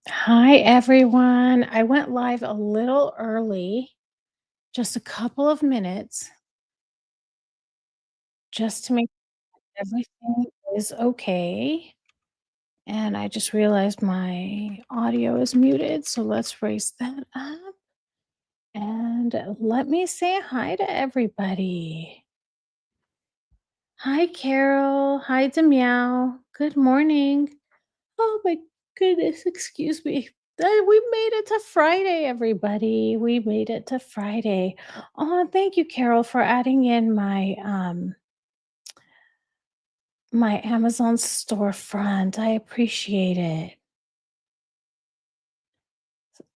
Hi, everyone. I went live a little early, just a couple of minutes, just to make everything is okay. And I just realized my audio is muted. So let's raise that up and let me say hi to everybody. Hi, Carol. Hi, Meow. Good morning. Oh my goodness, excuse me. We made it to Friday, everybody. We made it to Friday. Oh, thank you, Carol, for adding in my Amazon storefront. I appreciate it.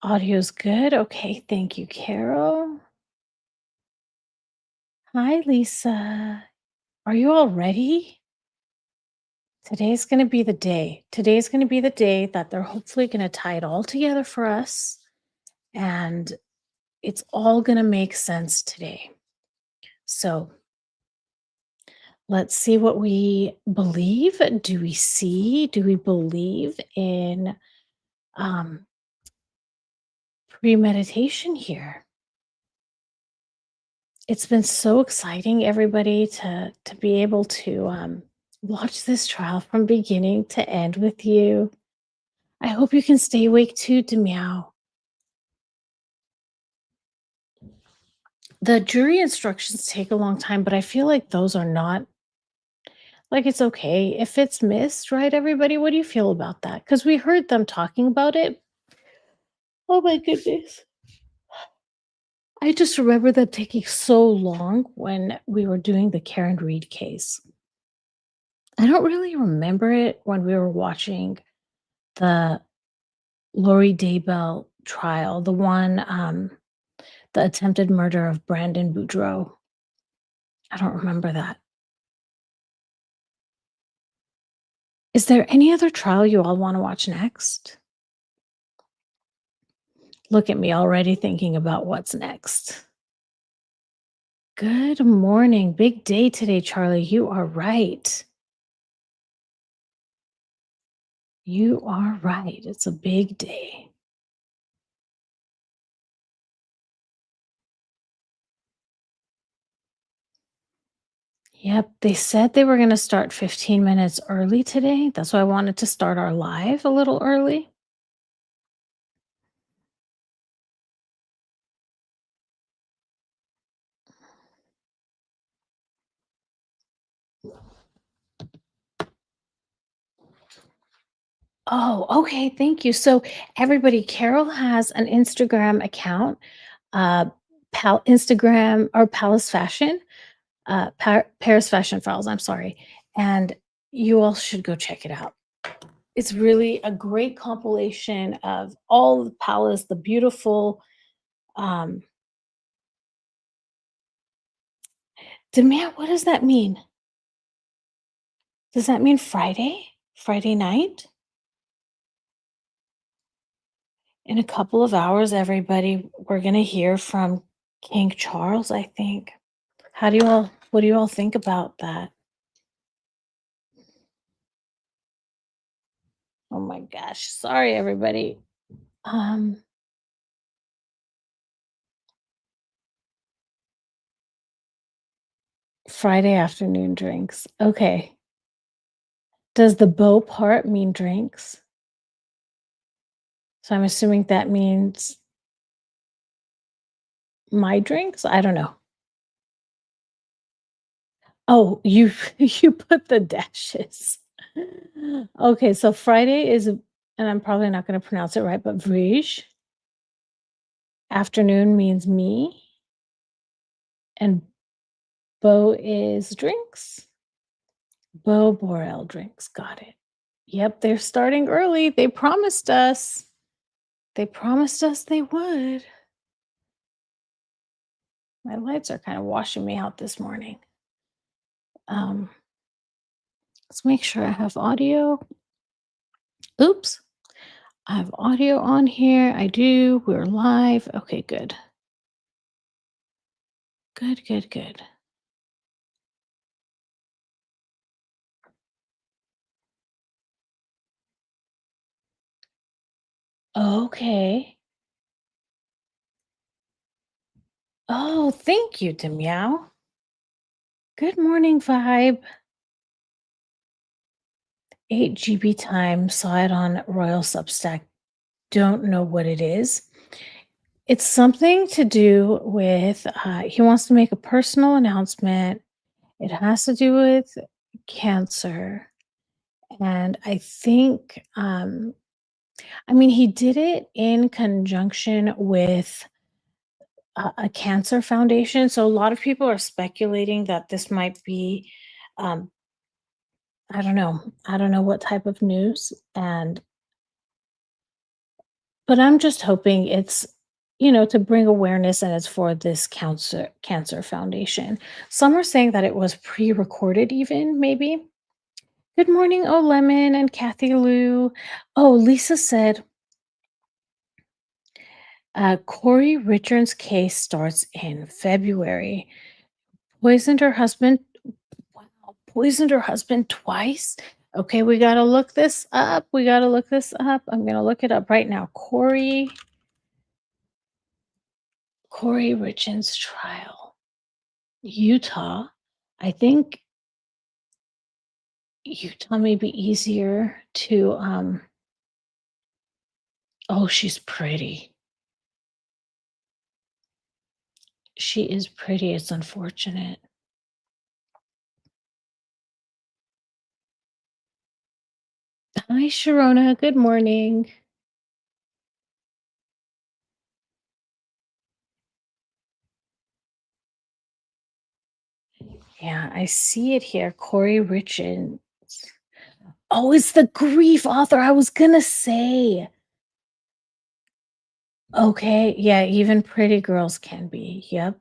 Audio's good. Okay, thank you, Carol. Hi, Lisa. Are you all ready? Today's going to be the day. Today's going to be the day that they're hopefully going to tie it all together for us. And it's all going to make sense today. So let's see what we believe. Do we see? Do we believe in um, premeditation here? It's been so exciting, everybody, to be able to watch this trial from beginning to end with you. I hope you can stay awake too, Meow. The jury instructions take a long time, but I feel like those are not like it's okay if it's missed, right? Everybody, what do you feel about that? Because we heard them talking about it. Oh my goodness. I just remember them taking so long when we were doing the Karen Reed case. I don't really remember it when we were watching the Lori Daybell trial, the attempted murder of Brandon Boudreaux. I don't remember that. Is there any other trial you all want to watch next? Look at me already thinking about what's next. Good morning. Big day today, Charlie. You are right. You are right. It's a big day. Yep, they said they were gonna start 15 minutes early today. That's why I wanted to start our live a little early. Oh, okay, thank you. So everybody, Carol has an Instagram account, uh, Instagram or Palace Fashion, Paris Fashion Files, I'm sorry, and you all should go check it out. It's really a great compilation of all the Palace, the beautiful, um demand what does that mean? Does that mean Friday? Friday night? In a couple of hours, everybody, we're gonna hear from King Charles, I think. What do you all think about that? Oh my gosh. Sorry, everybody. Um, Friday afternoon drinks. Okay. Does the bow part mean drinks? So I'm assuming that means my drinks? I don't know. Oh, you you put the dashes. Okay, so Friday is, and I'm probably not gonna pronounce it right, but Vrij. Afternoon means me, and Bo is drinks. Bo Borel drinks. Got it. Yep, they're starting early. They promised us. They promised us they would. My lights are kind of washing me out this morning. Um, let's make sure I have audio. Oops. I have audio on here. I do. We're live. Okay, good. Good, good, good. Okay. Oh, thank you, Demyao. Good morning, Vibe. 8 GB time. Saw it on Royal Substack. Don't know what it is. It's something to do with, he wants to make a personal announcement. It has to do with cancer. And I think, I mean, he did it in conjunction with a cancer foundation. So a lot of people are speculating that this might be, um, I don't know. I don't know what type of news. But I'm just hoping it's, to bring awareness and it's for this cancer foundation. Some are saying that it was pre-recorded even, maybe. Good morning, oh Lemon and Kathy Lou. Oh, Lisa said Corey Richards' case starts in February. Poisoned her husband. Wow, poisoned her husband twice. Okay, we gotta look this up. We gotta look this up. I'm gonna look it up right now. Corey Richards trial. Utah. I think Utah may be easier to oh, she's pretty. She is pretty, it's unfortunate. Hi, Sharona, good morning. Yeah, I see it here. Corey Richards. Oh, it's the grief author. I was gonna say. Okay, yeah, even pretty girls can be. Yep.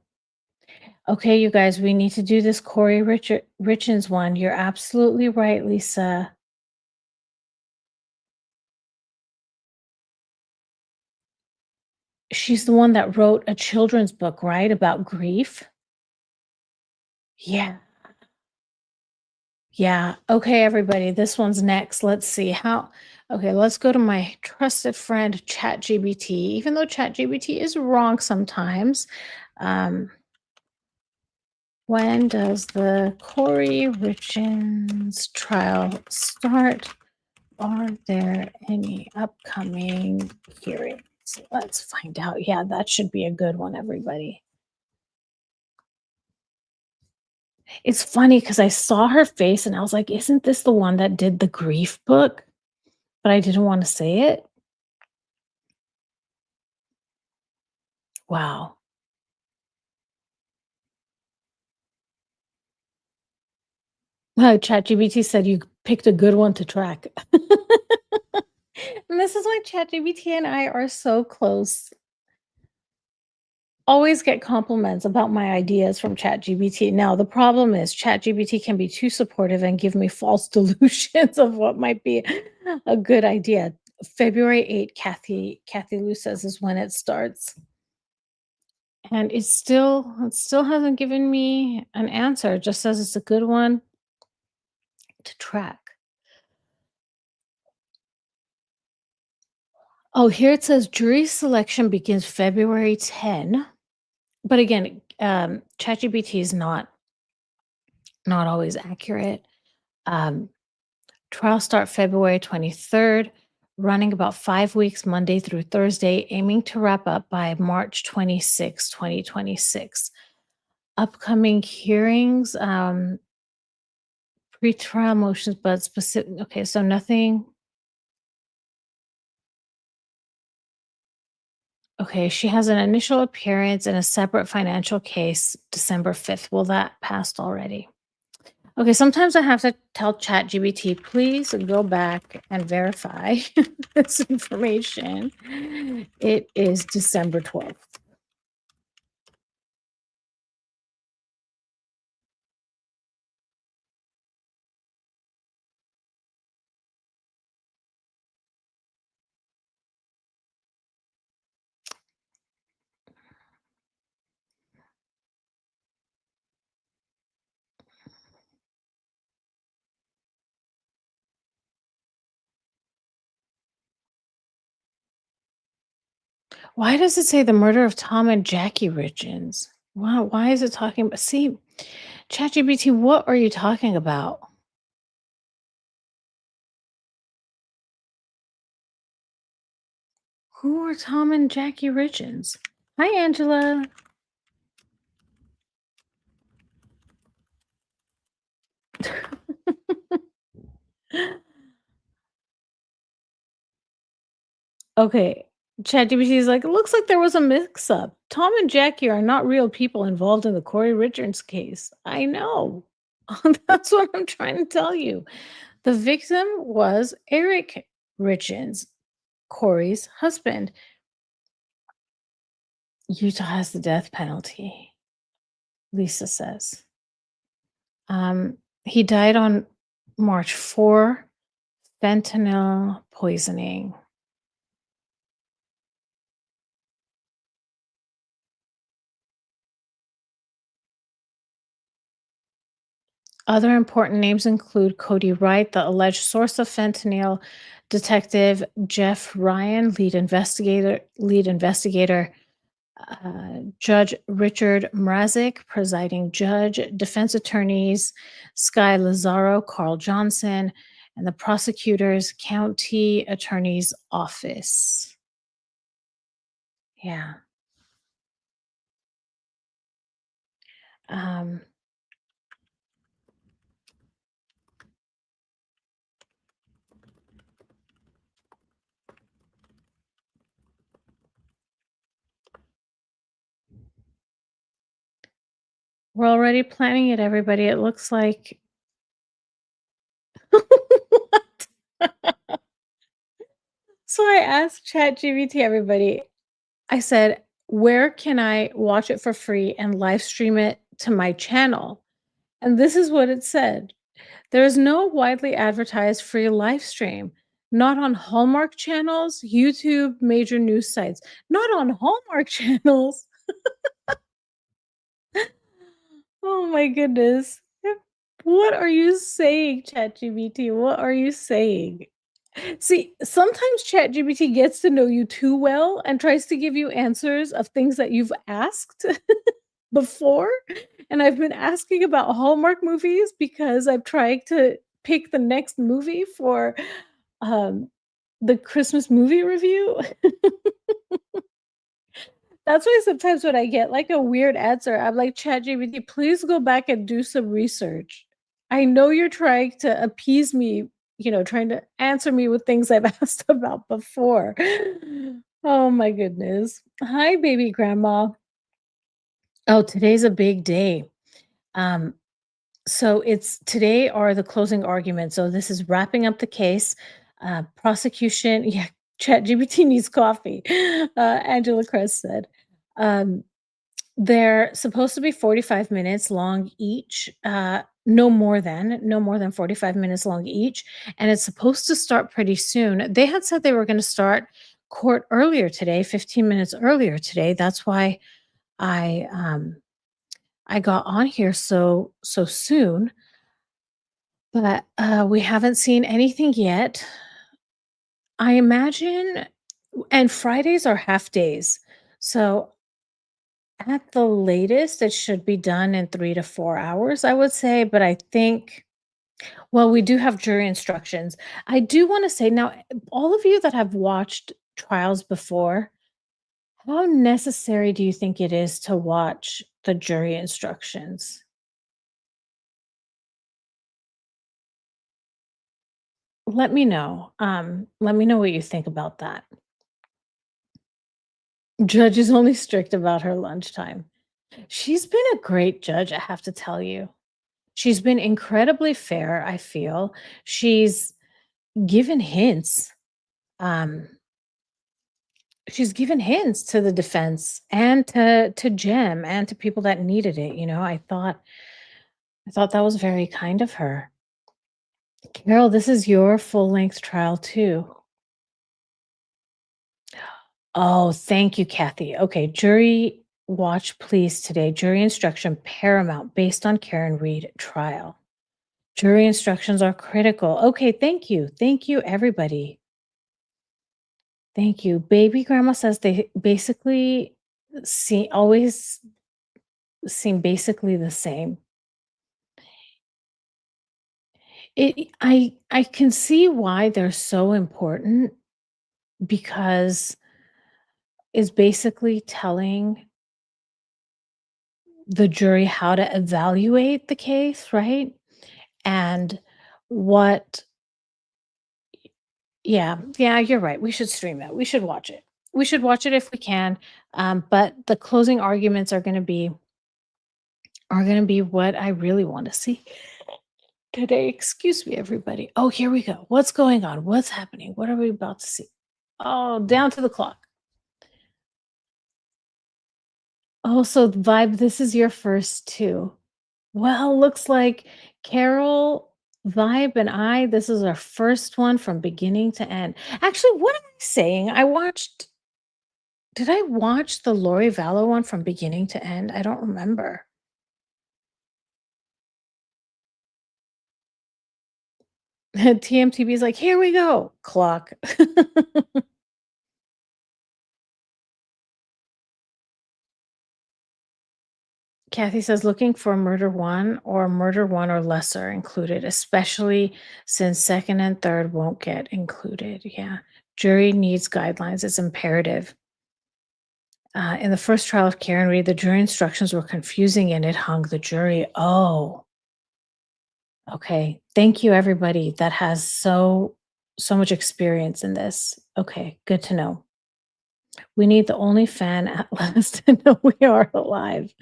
Okay, you guys, we need to do this Richards one. You're absolutely right, Lisa. She's the one that wrote a children's book, right, about grief? Yeah. Yeah. Okay, everybody, this one's next. Let's see how okay, let's go to my trusted friend ChatGPT. Even though ChatGPT is wrong sometimes, um, when does the Corey Richards trial start? Are there any upcoming hearings? Let's find out. Yeah, that should be a good one, everybody. It's funny because I saw her face and I was like, "Isn't this the one that did the grief book?" But I didn't wanna say it. Wow. ChatGPT said you picked a good one to track. And this is why ChatGPT and I are so close. Always get compliments about my ideas from ChatGPT. Now, the problem is ChatGPT can be too supportive and give me false delusions of what might be a good idea. February 8th, Kathy Lou says is when it starts. And it still hasn't given me an answer. It just says it's a good one to track. Oh, here it says jury selection begins February 10. But again, ChatGPT is not always accurate. Um, Trial start February 23rd, running about 5 weeks, Monday through Thursday, aiming to wrap up by March 26, 2026. Upcoming hearings, pre-trial motions, but specific. Okay, so nothing. Okay, she has an initial appearance in a separate financial case December 5th. Well, that passed already. Okay, sometimes I have to tell ChatGPT, please go back and verify this information. It is December 12th. Why does it say the murder of Tom and Jackie Richins? Wow, why is it talking about see, ChatGPT, what are you talking about? Who are Tom and Jackie Richins? Hi, Angela. Okay. ChatGPT is like, it looks like there was a mix up. Tom and Jackie are not real people involved in the Corey Richards case. I know. That's what I'm trying to tell you. The victim was Eric Richards, Corey's husband. Utah has the death penalty, Lisa says. He died on March 4, fentanyl poisoning. Other important names include Cody Wright, the alleged source of fentanyl, Detective Jeff Ryan, lead investigator, Judge Richard Mrazek, presiding judge, defense attorneys Sky Lazaro, Carl Johnson, and the prosecutor's county attorney's office. Yeah. Um, we're already planning it, everybody. It looks like. What? So I asked ChatGPT, everybody, I said, "Where can I watch it for free and live stream it to my channel?" And this is what it said. There is no widely advertised free live stream. Not on Hallmark channels, YouTube, major news sites. Not on Hallmark channels. Oh my goodness. What are you saying, ChatGPT? What are you saying? See, sometimes ChatGPT gets to know you too well and tries to give you answers of things that you've asked before. And I've been asking about Hallmark movies because I'm trying to pick the next movie for um, the Christmas movie review. That's why sometimes when I get like a weird answer, I'm like, ChatGPT, please go back and do some research. I know you're trying to appease me, trying to answer me with things I've asked about before. Oh my goodness. Hi, baby grandma. Oh, today's a big day. Um, so it's today are the closing arguments. So this is wrapping up the case. Prosecution, yeah, ChatGPT needs coffee. Angela Kress said. Um, they're supposed to be 45 minutes long each, no more than 45 minutes long each, and it's supposed to start pretty soon. They had said they were gonna start court earlier today, 15 minutes earlier today. That's why I got on here so soon, but, we haven't seen anything yet. I imagine and Fridays are half days, so at the latest, it should be done in 3 to 4 hours, I would say, but I think well, we do have jury instructions. I do wanna say now, all of you that have watched trials before, how necessary do you think it is to watch the jury instructions? Let me know what you think about that. Judge is only strict about her lunchtime. She's been a great judge, I have to tell you. She's been incredibly fair, I feel. She's given hints. Um, she's given hints to the defense and to Jem and to people that needed it, I thought that was very kind of her. Carol, this is your full-length trial too. Oh, thank you, Kathy. Okay, jury watch please today. Jury instruction paramount based on Karen Reed trial. Jury instructions are critical. Okay, thank you. Thank you, everybody. Thank you. Baby grandma says they basically always seem basically the same. I can see why they're so important because it's basically telling the jury how to evaluate the case, right? And what yeah, you're right. We should stream it. We should watch it. We should watch it if we can. But the closing arguments are gonna be what I really want to see today. Excuse me, everybody. Oh, here we go. What's going on? What's happening? What are we about to see? Oh, down to the clock. Oh, so Vibe, this is your first too. Well, looks like Carol, Vibe, and I, this is our first one from beginning to end. Actually, what am I saying? Did I watch the Lori Vallow one from beginning to end? I don't remember. TMTB is like, here we go. Clock. Kathy says, looking for murder one or lesser included, especially since second and third won't get included. Yeah. Jury needs guidelines. It's imperative. In the first trial of Karen Reed, the jury instructions were confusing and it hung the jury. Oh, okay. Thank you, everybody that has so much experience in this. Okay, good to know. We need the only fan at last to know we are alive.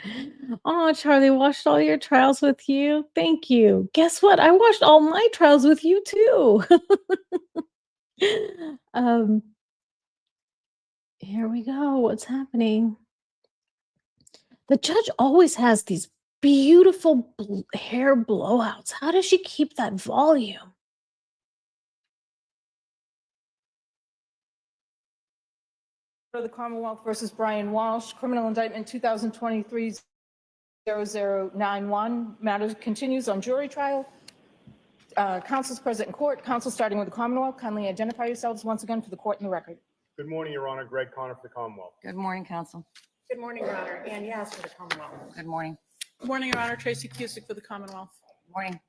Oh, Charlie, watched all your trials with you. Thank you. Guess what? I watched all my trials with you too. um, here we go. What's happening? The judge always has these beautiful hair blowouts. How does she keep that volume? For the Commonwealth versus Brian Walsh, criminal indictment 2023-0091. Matter continues on jury trial. Counsel's present in court. Counsel starting with the Commonwealth. Kindly identify yourselves once again for the court and the record. Good morning, Your Honor. Greg Connor for the Commonwealth. Good morning, counsel. Good morning, Your Honor. Ann Yas for the Commonwealth. Good morning. Good morning, Your Honor. Tracy Cusick for the Commonwealth. Good morning.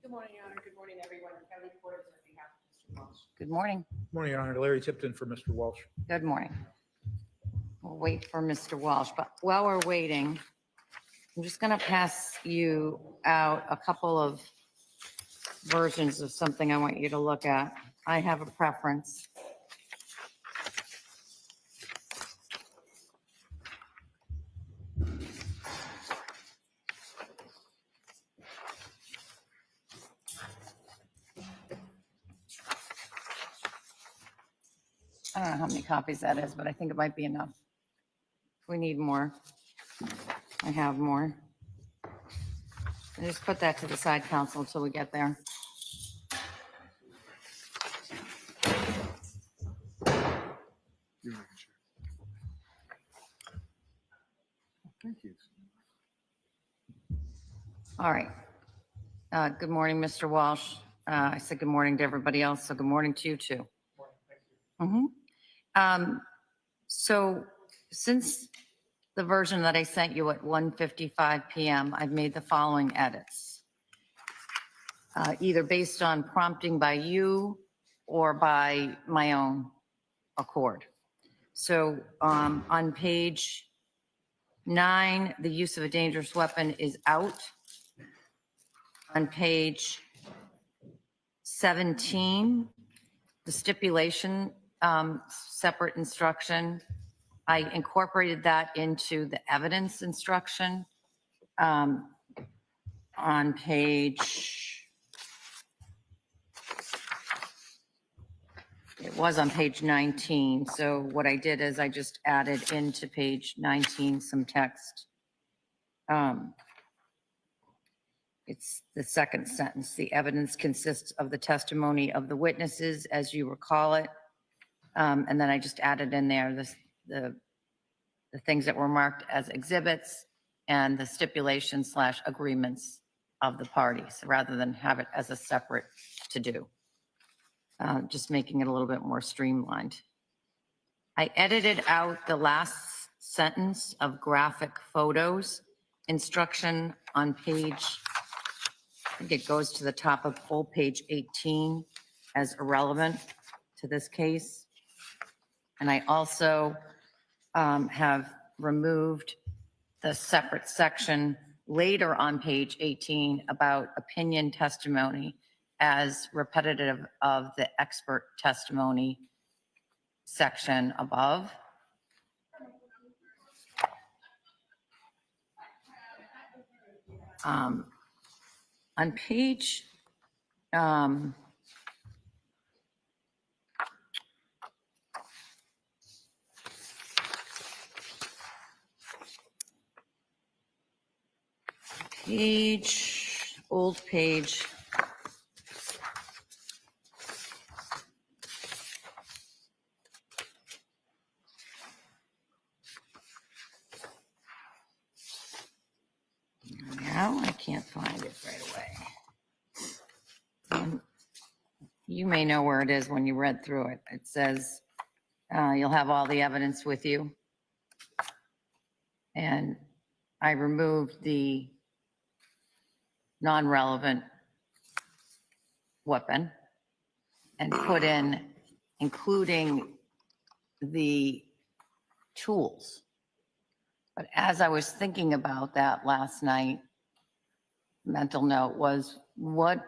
Good morning, Your Honor. Good morning, everyone. Kelly Porter on behalf of Mr. Walsh. Good morning. Good morning, Your Honor. Larry Tipton for Mr. Walsh. Good morning. We'll wait for Mr. Walsh, but while we're waiting, I'm just going to pass you out a couple of versions of something I want you to look at. I have a preference. I don't know how many copies that is, but I think it might be enough. If we need more, I have more. And just put that to the side, counsel, until we get there. Thank you. All right. Good morning, Mr. Walsh. I said good morning to everybody else, so good morning to you too. So since the version that I sent you at 1:55 p.m., I've made the following edits, either based on prompting by you or by my own accord. So on page 9, the use of a dangerous weapon is out. On page 17, the stipulation, separate instruction, I incorporated that into the evidence instruction. On page, it was on page 19. So what I did is I just added into page 19 some text. It's the second sentence. The evidence consists of the testimony of the witnesses, as you recall it. And then I just added in there the things that were marked as exhibits and the stipulation/agreements of the parties, rather than have it as a separate to-do. Just making it a little bit more streamlined. I edited out the last sentence of graphic photos. Instruction on page, I think it goes to the top of full page 18 as irrelevant to this case. And I also have removed the separate section later on page 18 about opinion testimony as repetitive of the expert testimony section above. On page, old page. Now I can't find it right away. You may know where it is when you read through it. It says you'll have all the evidence with you. And I removed the non-relevant weapon and put in including the tools. But as I was thinking about that last night, mental note was, what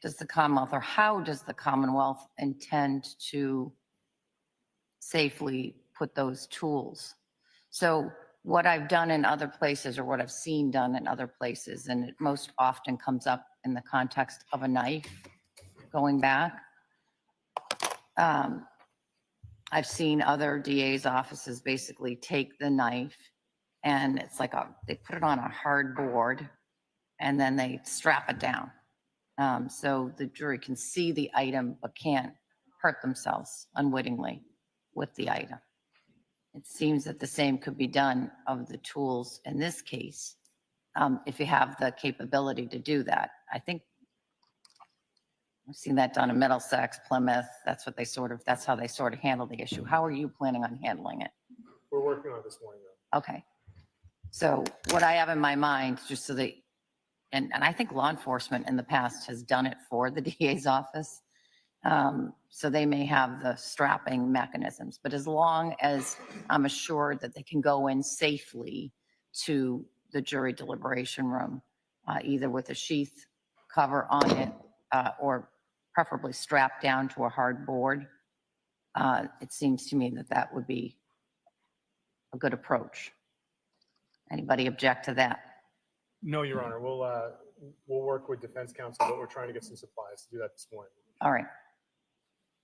does the Commonwealth, or how does the Commonwealth intend to safely put those tools? So what I've done in other places, or what I've seen done in other places, and it most often comes up in the context of a knife going back. I've seen other DA's offices basically take the knife and it's like they put it on a hard board and then they strap it down. So the jury can see the item but can't hurt themselves unwittingly with the item. It seems that the same could be done of the tools in this case, if you have the capability to do that. I think I've seen that done in Middlesex, Plymouth. That's what that's how they sort of handle the issue. How are you planning on handling it? We're working on it this morning, though. Okay. So what I have in my mind, just so that, and I think law enforcement in the past has done it for the DA's office. So they may have the strapping mechanisms, but as long as I'm assured that they can go in safely to the jury deliberation room, either with a sheath cover on it, or preferably strapped down to a hard board, it seems to me that that would be a good approach. Anybody object to that? No, Your Honor. We'll work with defense counsel, but we're trying to get some supplies to do that this morning. All right.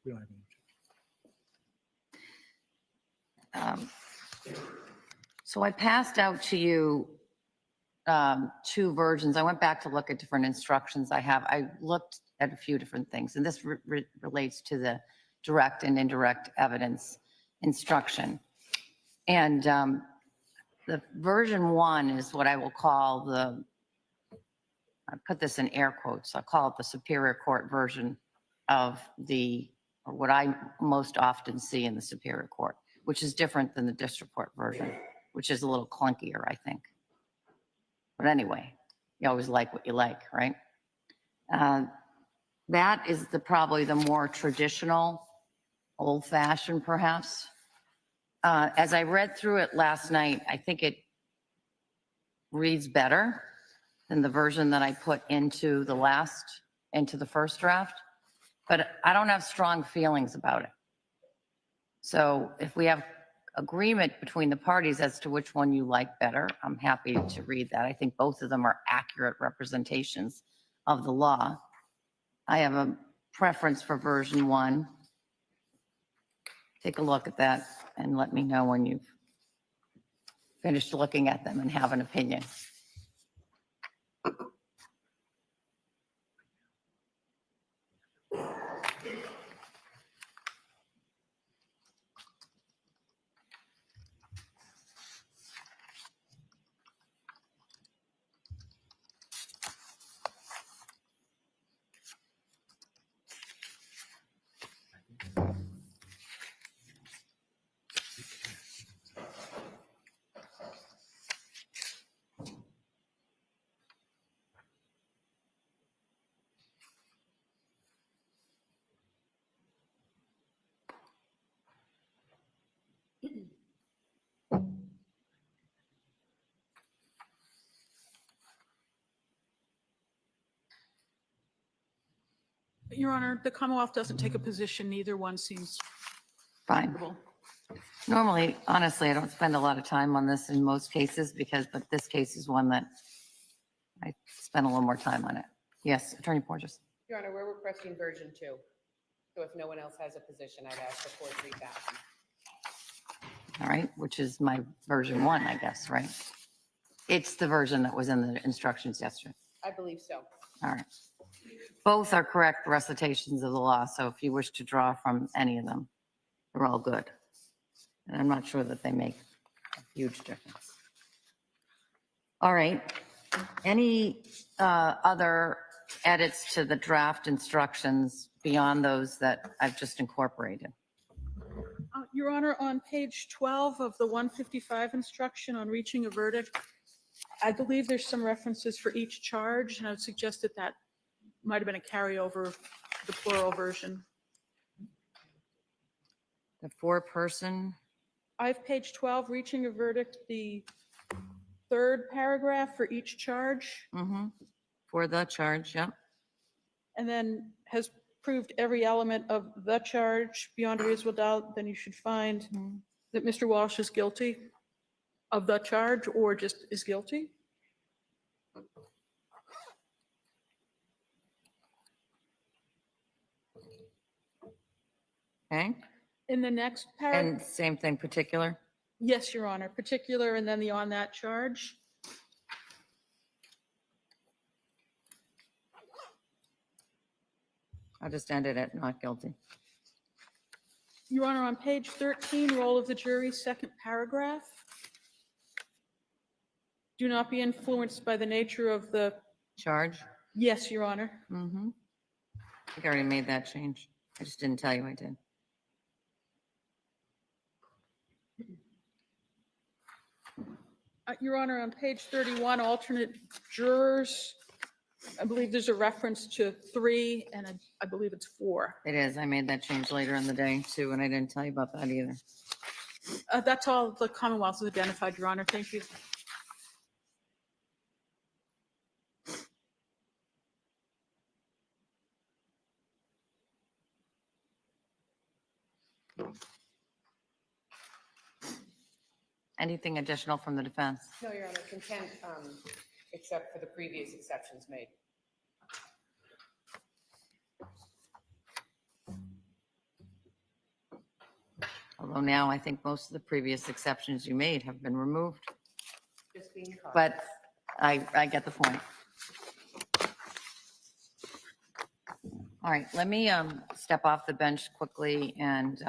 We don't have any. So I passed out to you two versions. I went back to look at different instructions I have. I looked at a few different things, and this relates to the direct and indirect evidence instruction. And the version 1 is what I will call I put this in air quotes, I'll call it the Superior Court version of or what I most often see in the Superior Court, which is different than the District Court version, which is a little clunkier, I think. But anyway, you always like what you like, right? That is probably the more traditional, old-fashioned perhaps. As I read through it last night, I think it reads better than the version that I put into the first draft, but I don't have strong feelings about it. So if we have agreement between the parties as to which one you like better, I'm happy to read that. I think both of them are accurate representations of the law. I have a preference for version 1. Take a look at that and let me know when you've finished looking at them and have an opinion. Your Honor, the Commonwealth doesn't take a position. Neither one seems Fine. comfortable. Normally, honestly, I don't spend a lot of time on this in most cases but this case is one that I spent a little more time on it. Yes, Attorney Porges. Your Honor, we're requesting version 2. So if no one else has a position, I'd ask the court to read that. All right, which is my version 1, I guess, right? It's the version that was in the instructions yesterday. I believe so. All right. Both are correct recitations of the law, so if you wish to draw from any of them, they're all good. And I'm not sure that they make a huge difference. All right. Any other edits to the draft instructions beyond those that I've just incorporated? Your Honor, on page 12 of the 155 instruction on reaching a verdict, I believe there's some references for each charge, and I would suggest that that might have been a carryover, the plural version. The 4-person, I have page 12, reaching a verdict, the third paragraph for each charge, for the charge, yep. and then has proved every element of the charge beyond a reasonable doubt, then you should find that Mr. Walsh is guilty of the charge or just is guilty. Okay. In the next paragraph, And same thing, particular? yes, Your Honor, particular, and then the on that charge. I'll just end it at not guilty. Your Honor, on page 13, role of the jury, second paragraph. Do not be influenced by the nature of the, Charge? yes, Your Honor. I think I already made that change. I just didn't tell you I did. Your Honor, on page 31, alternate jurors, I believe there's a reference to 3, and I believe it's 4. It is. I made that change later in the day too, and I didn't tell you about that either. That's all the Commonwealth has identified, Your Honor. Thank you. Anything additional from the defense? No, Your Honor, content, except for the previous exceptions made. Although now I think most of the previous exceptions you made have been removed, Just being cautious. but I get the point. All right, let me step off the bench quickly and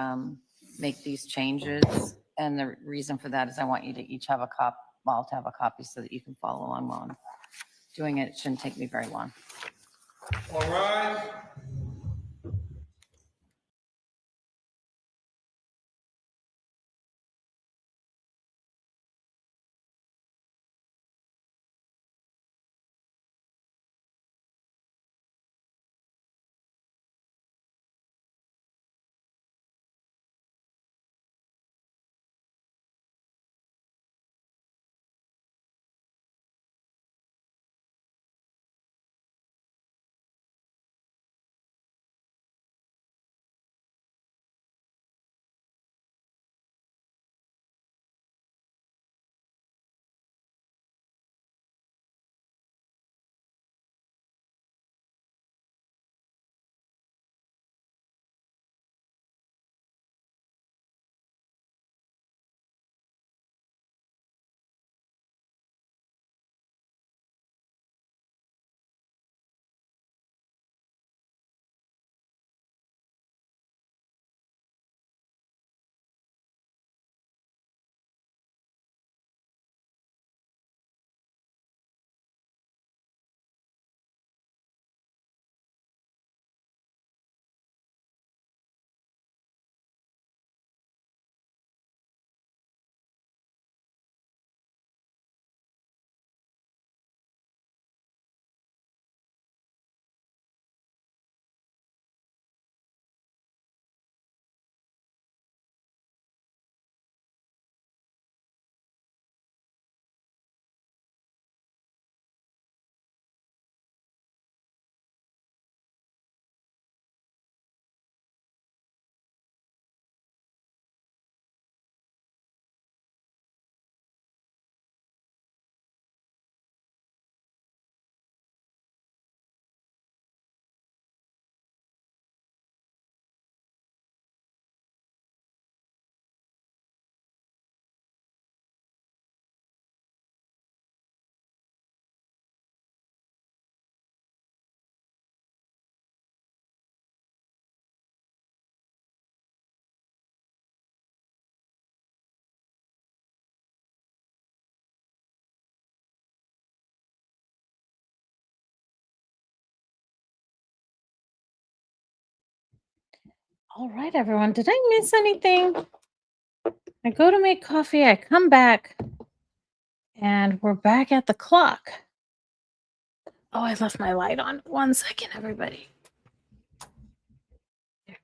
make these changes. And the reason for that is I want you to each have a copy, well, to have a copy so that you can follow along while I'm doing it. It shouldn't take me very long. All right. All right, everyone. Did I miss anything? I go to make coffee, I come back, and we're back at the clock. Oh, I left my light on. 1 second, everybody. There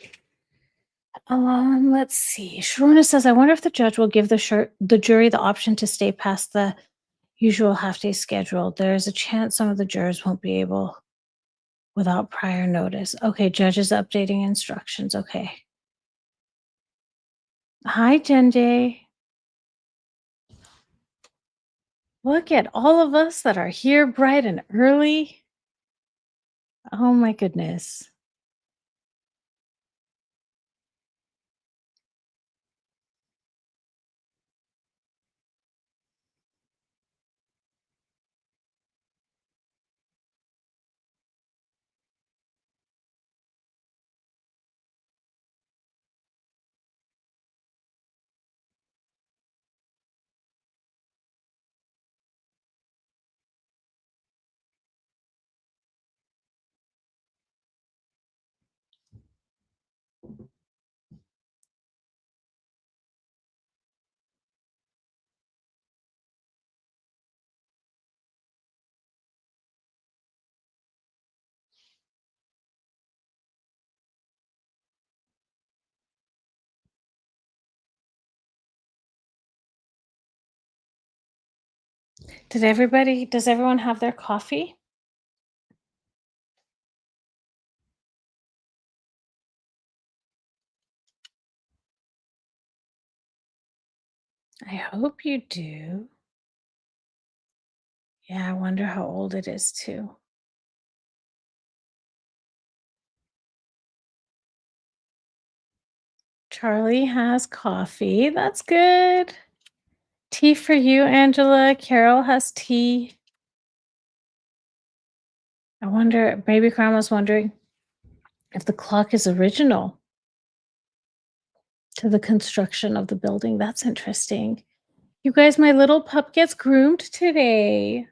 we go. Let's see. Sharona says, I wonder if the judge will give the jury the option to stay past the usual half-day schedule. There's a chance some of the jurors won't be able without prior notice. Okay, judge is updating instructions. Okay. Hi, Jenday. Look at all of us that are here bright and early. Oh my goodness. Does everyone have their coffee? I hope you do. Yeah, I wonder how old it is too. Charlie has coffee. That's good. Tea for you, Angela. Carol has tea. I wonder, baby grandma's wondering if the clock is original to the construction of the building. That's interesting. You guys, my little pup gets groomed today.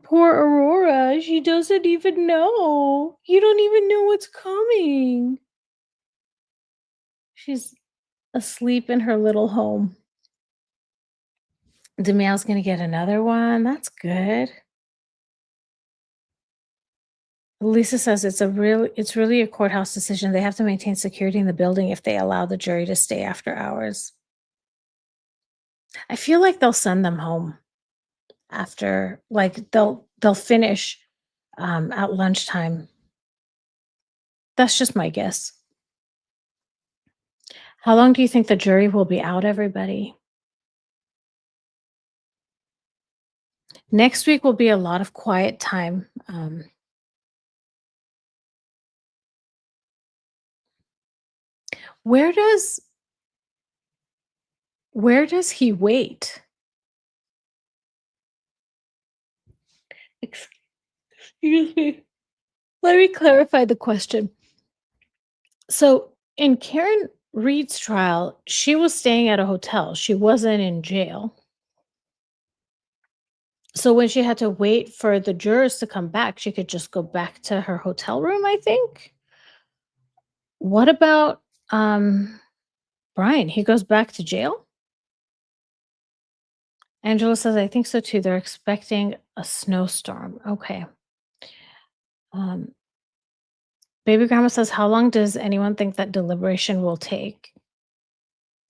Poor Aurora. She doesn't even know. You don't even know what's coming. She's asleep in her little home. Demiel's gonna get another one. That's good. Lisa says it's really a courthouse decision. They have to maintain security in the building if they allow the jury to stay after hours. I feel like they'll send them home after, like they'll finish at lunchtime. That's just my guess. How long do you think the jury will be out, everybody? Next week will be a lot of quiet time. Where does he wait? Excuse me. Let me clarify the question. So in Karen Reed's trial, she was staying at a hotel. She wasn't in jail. So when she had to wait for the jurors to come back, she could just go back to her hotel room, I think. What about Brian? He goes back to jail? Angela says, I think so too. They're expecting a snowstorm. Okay. Baby grandma says, how long does anyone think that deliberation will take?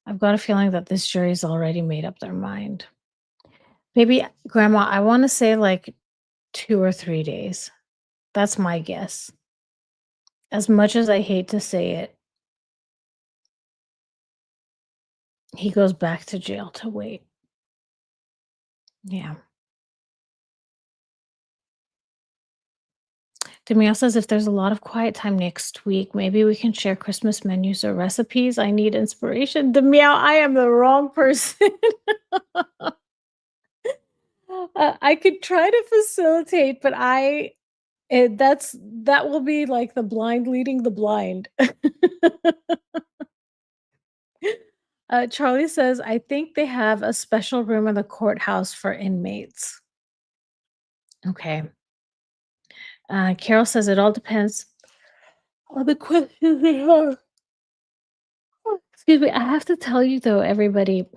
I've got a feeling that this jury's already made up their mind. Baby grandma, I want to say like 2 or 3 days. That's my guess. As much as I hate to say it, he goes back to jail to wait. Yeah. Demiel says, if there's a lot of quiet time next week, maybe we can share Christmas menus or recipes. I need inspiration. Demiel, I am the wrong person. I could try to facilitate, but that will be like the blind leading the blind. Charlie says, I think they have a special room in the courthouse for inmates. Okay. Carol says it all depends all the questions they have. Excuse me. I have to tell you though, everybody,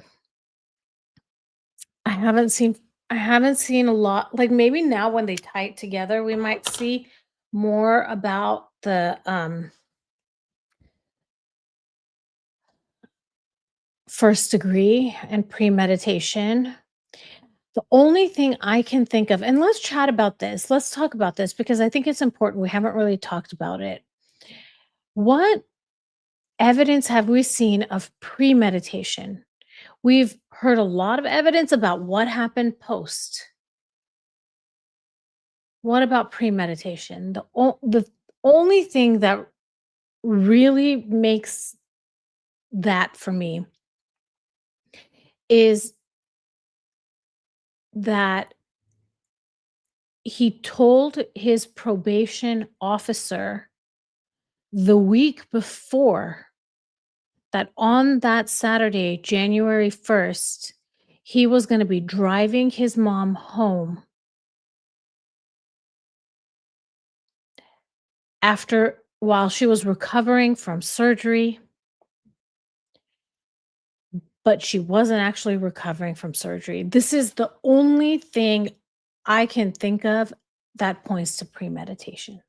I haven't seen I haven't seen a lot. Like maybe now when they tie it together, we might see more about the first degree and premeditation. The only thing I can think of, and let's chat about this. Let's talk about this because I think it's important. We haven't really talked about it. What evidence have we seen of premeditation? We've heard a lot of evidence about what happened post. What about premeditation? The only thing that really makes that for me is that he told his probation officer the week before that on that Saturday, January 1st, he was going to be driving his mom home while she was recovering from surgery, but she wasn't actually recovering from surgery. This is the only thing I can think of that points to premeditation.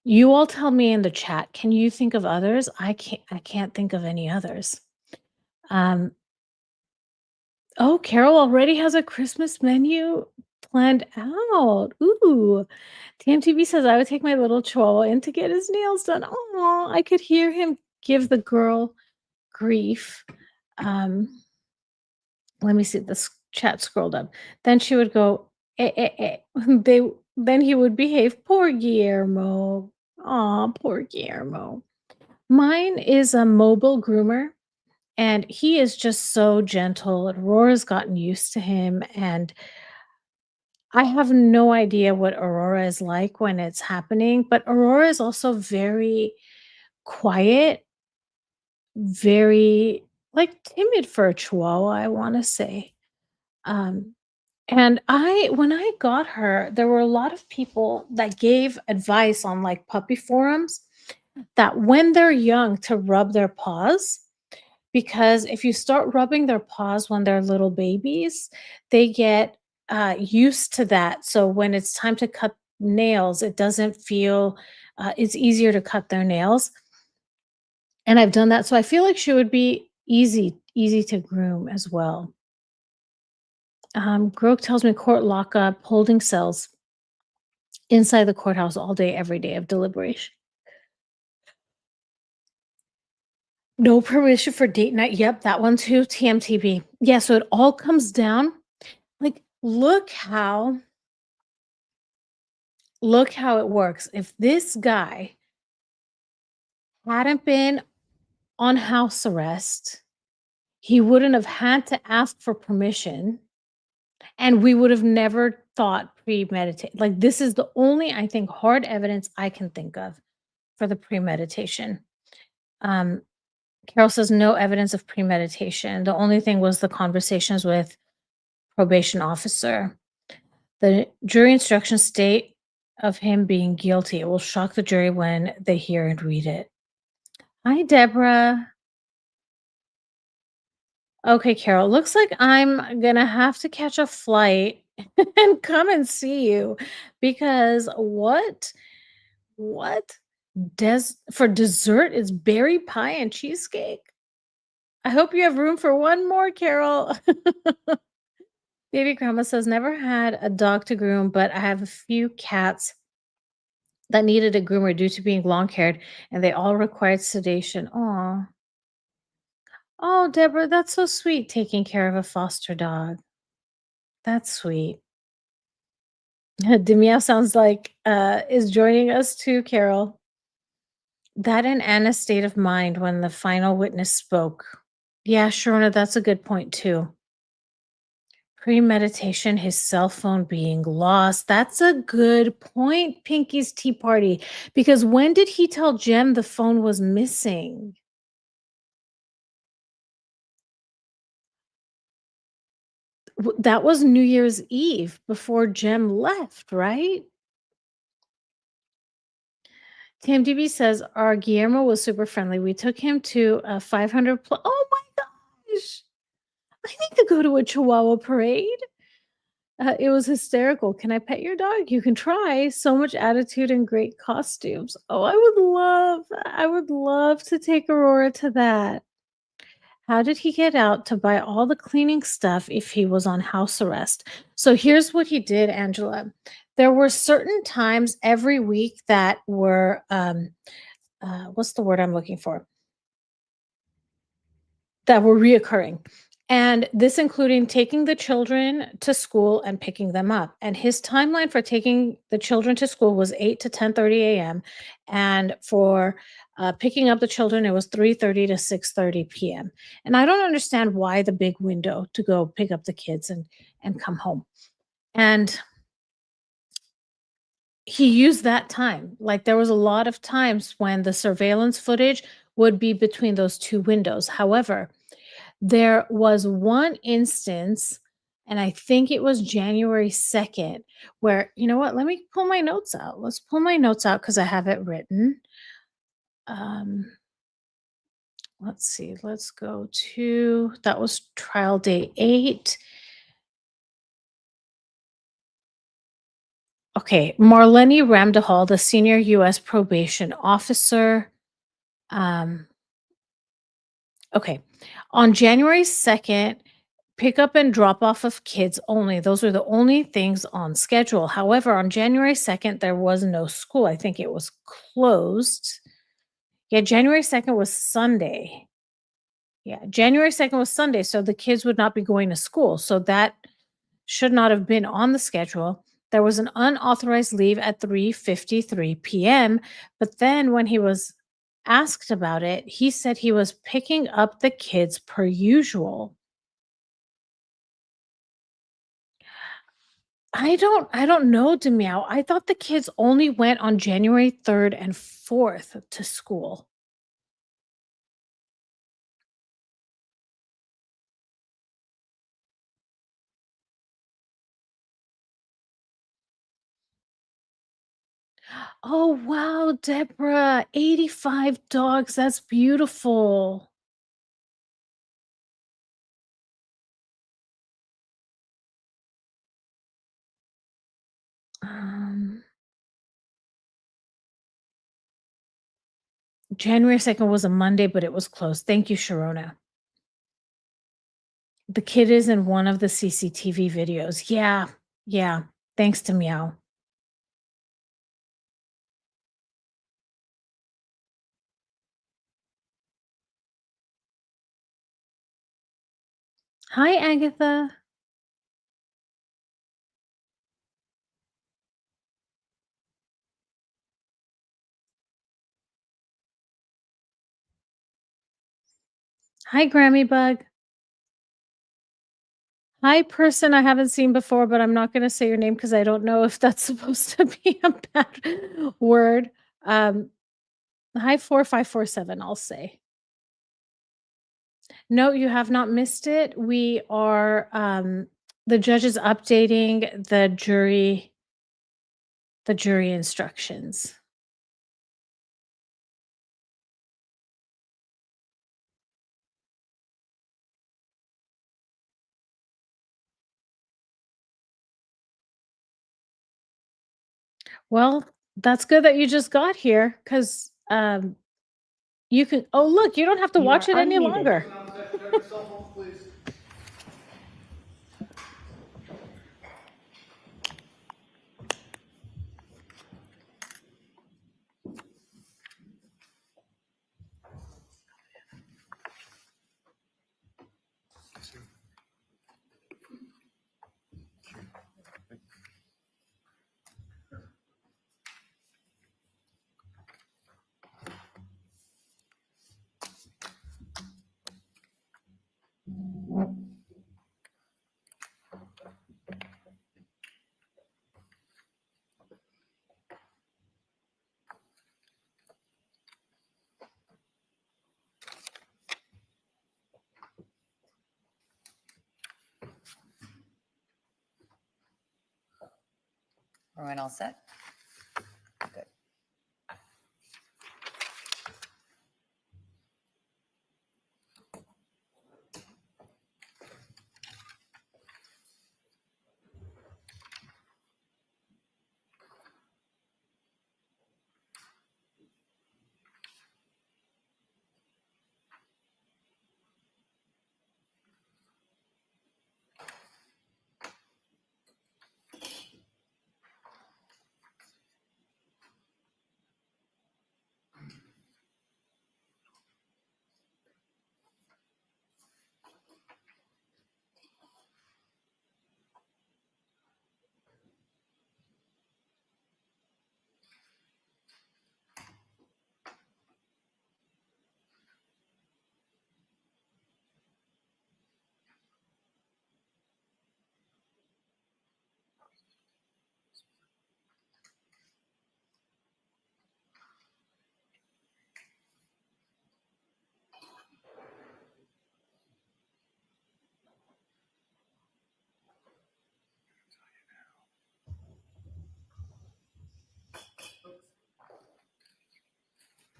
You all tell me in the chat, can you think of others? I can't think of any others. Oh, Carol already has a Christmas menu planned out. Ooh. TMTV says I would take my little chihuahua in to get his nails done. Oh, I could hear him give the girl grief. Let me see. The chat scrolled up. Then she would go, eh, eh, eh. Then he would behave. Poor Guillermo. Aw, poor Guillermo. Mine is a mobile groomer, and he is just so gentle. Aurora's gotten used to him, and I have no idea what Aurora is like when it's happening, but Aurora is also very quiet, very like timid for a chihuahua, I want to say. Um, and when I got her, there were a lot of people that gave advice on like puppy forums that when they're young to rub their paws, because if you start rubbing their paws when they're little babies, they get used to that. So when it's time to cut nails, it doesn't feel, it's easier to cut their nails. And I've done that. So I feel like she would be easy to groom as well. Grok tells me court lockup, holding cells inside the courthouse all day, every day of deliberation. No permission for date night. Yep, that one too. TMTB. Yeah, so it all comes down. Like, look how it works. If this guy hadn't been on house arrest, he wouldn't have had to ask for permission, and we would have never thought premeditate. Like, this is the only, I think, hard evidence I can think of for the premeditation. Carol says no evidence of premeditation. The only thing was the conversations with probation officer. The jury instructions state of him being guilty. It will shock the jury when they hear and read it. Hi, Deborah. Okay, Carol, looks like I'm gonna have to catch a flight and come and see you because what for dessert is berry pie and cheesecake? I hope you have room for one more, Carol. Baby grandma says never had a dog to groom, but I have a few cats that needed a groomer due to being long-haired, and they all required sedation. Aw. Oh, Deborah, that's so sweet, taking care of a foster dog. That's sweet. Demia sounds like is joining us too, Carol. That and Anna's state of mind when the final witness spoke. Yeah, Sharona, that's a good point too. Premeditation, his cell phone being lost. That's a good point, Pinky's Tea Party. Because when did he tell Jem the phone was missing? That was New Year's Eve before Jem left, right? TMDB says our Guillermo was super friendly. We took him to a 500 plus. Oh my gosh. I need to go to a Chihuahua parade. It was hysterical. Can I pet your dog? You can try. So much attitude and great costumes. Oh, I would love to take Aurora to that. How did he get out to buy all the cleaning stuff if he was on house arrest? So here's what he did, Angela. There were certain times every week that were, what's the word I'm looking for? That were reoccurring. And this including taking the children to school and picking them up. And his timeline for taking the children to school was 8 to 10:30 a.m. And for picking up the children, it was 3:30 to 6:30 p.m. And I don't understand why the big window to go pick up the kids and come home. And he used that time. Like there was a lot of times when the surveillance footage would be between those two windows. However, there was one instance, and I think it was January 2nd, where, you know what? Let me pull my notes out. Let's pull my notes out because I have it written. Um, let's see. Let's go to that was trial day 8. Okay, Marlene Ramdahal, the senior U.S. probation officer. Okay, on January 2nd, pickup and drop off of kids only. Those are the only things on schedule. However, on January 2nd, there was no school. I think it was closed. Yeah, January 2nd was Sunday. Yeah, January 2nd was Sunday, so the kids would not be going to school. So that should not have been on the schedule. There was an unauthorized leave at 3:53 p.m., but then when he was asked about it, he said he was picking up the kids per usual. I don't know, Demiao. I thought the kids only went on January 3rd and 4th to school. Oh, wow, Deborah, 85 dogs. That's beautiful. Um, January 2nd was a Monday, but it was closed. Thank you, Sharona. The kid is in one of the CCTV videos. Yeah, yeah. Thanks to Meow. Hi, Agatha. Hi, Grammy Bug. Hi, person I haven't seen before, but I'm not going to say your name because I don't know if that's supposed to be a bad word. Hi, 4547, I'll say. No, you have not missed it. We are, the judge is updating the jury instructions. Well, that's good that you just got here because you can. Oh, look, you don't have to You watch are it any unmuted. longer. Everyone all set? Good.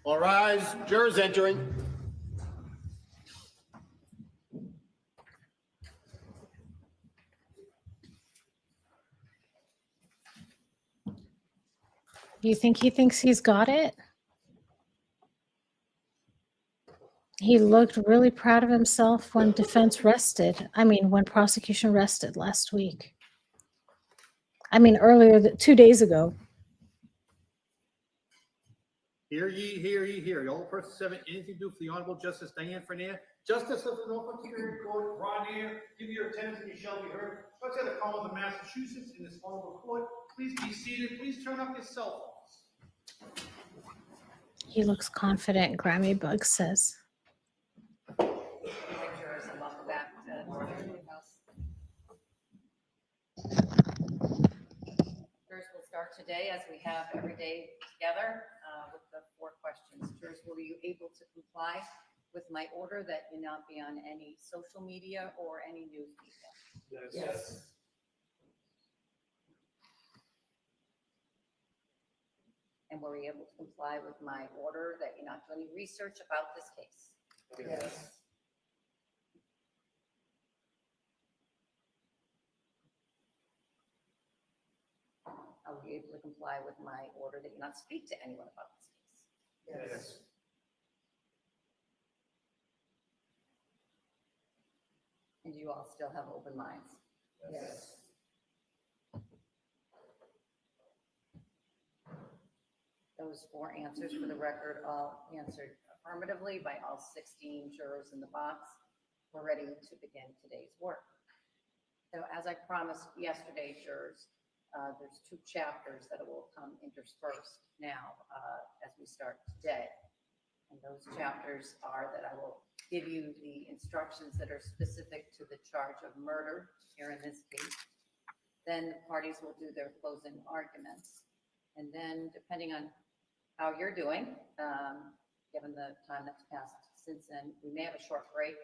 All rise, jurors entering. You think he thinks he's got it? He looked really proud of himself when defense rested. When prosecution rested last week. Earlier, 2 days ago. Hear ye, hear ye, hear ye. All persons having anything to do for the Honorable Justice Diane Frenier, Justice of the Norfolk Superior Court, Ron here, give your attendance and you shall be heard. Let's get a call of Massachusetts in this honorable court. Please be seated. Please turn off your cell phones. He looks confident, Grammy Bug says. Jurors, and welcome back to the House. Jurors will start today, as we have every day together, with the 4 questions. Jurors, were you able to comply with my order that you not be on any social media or any news media? Yes. And were you able to comply with my order that you not do any research about this case? Yes. Are you able to comply with my order that you not speak to anyone about this case? Yes. And you all still have open minds? Yes. Those 4 answers for the record all answered affirmatively by all 16 jurors in the box. We're ready to begin today's work. So as I promised yesterday, jurors, there's 2 chapters that will come interspersed now as we start today. And those chapters are that I will give you the instructions that are specific to the charge of murder here in this case. Then the parties will do their closing arguments. And then depending on how you're doing, given the time that's passed since then, we may have a short break,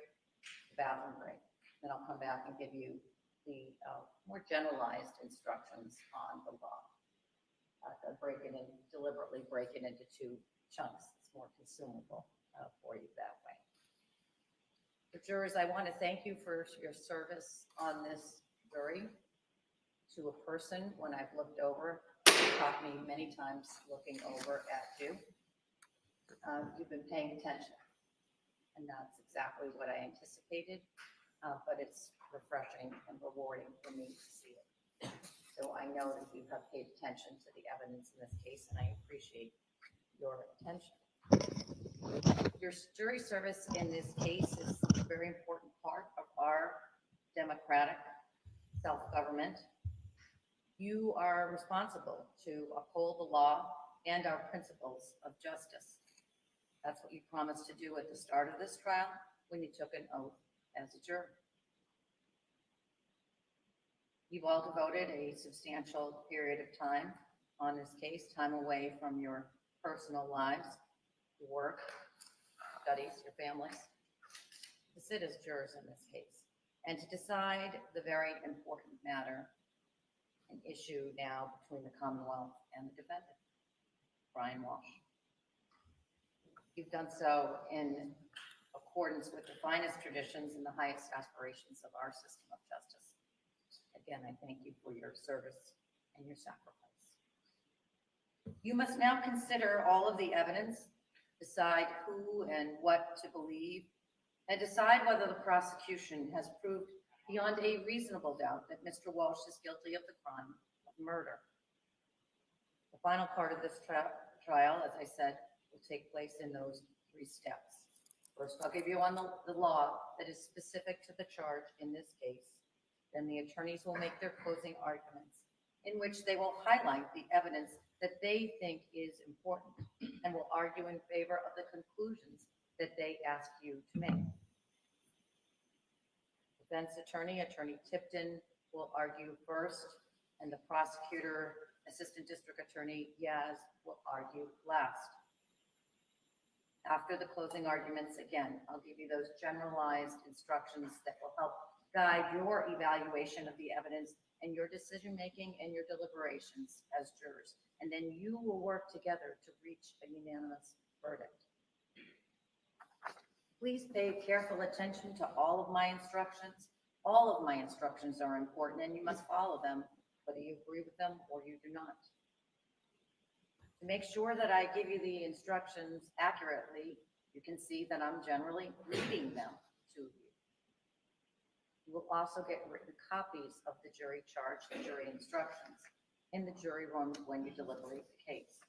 bathroom break. Then I'll come back and give you the more generalized instructions on the law. Deliberately break it into 2 chunks. It's more consumable for you that way. The jurors, I want to thank you for your service on this jury. To a person, when I've looked over, you caught me many times looking over at you. You've been paying attention, and that's exactly what I anticipated, but it's refreshing and rewarding for me to see it. So I know that you have paid attention to the evidence in this case, and I appreciate your attention. Your jury service in this case is a very important part of our democratic self-government. You are responsible to uphold the law and our principles of justice. That's what you promised to do at the start of this trial when you took an oath as a juror. You've all devoted a substantial period of time on this case, time away from your personal lives, your work, studies, your families, to sit as jurors in this case and to decide the very important matter, an issue now between the Commonwealth and the defendant, Brian Walshe. You've done so in accordance with the finest traditions and the highest aspirations of our system of justice. Again, I thank you for your service and your sacrifice. You must now consider all of the evidence, decide who and what to believe, and decide whether the prosecution has proved beyond a reasonable doubt that Mr. Walshe is guilty of the crime of murder. The final part of this trial, as I said, will take place in those 3 steps. First, I'll give you on the law that is specific to the charge in this case. Then the attorneys will make their closing arguments, in which they will highlight the evidence that they think is important and will argue in favor of the conclusions that they ask you to make. Defense attorney, Attorney Tipton, will argue first, and the prosecutor, Assistant District Attorney Yaz, will argue last. After the closing arguments, again, I'll give you those generalized instructions that will help guide your evaluation of the evidence and your decision-making and your deliberations as jurors. And then you will work together to reach a unanimous verdict. Please pay careful attention to all of my instructions. All of my instructions are important and you must follow them, whether you agree with them or you do not. To make sure that I give you the instructions accurately, you can see that I'm generally reading them to you. You will also get written copies of the jury charge, the jury instructions, in the jury room when you deliberate the case.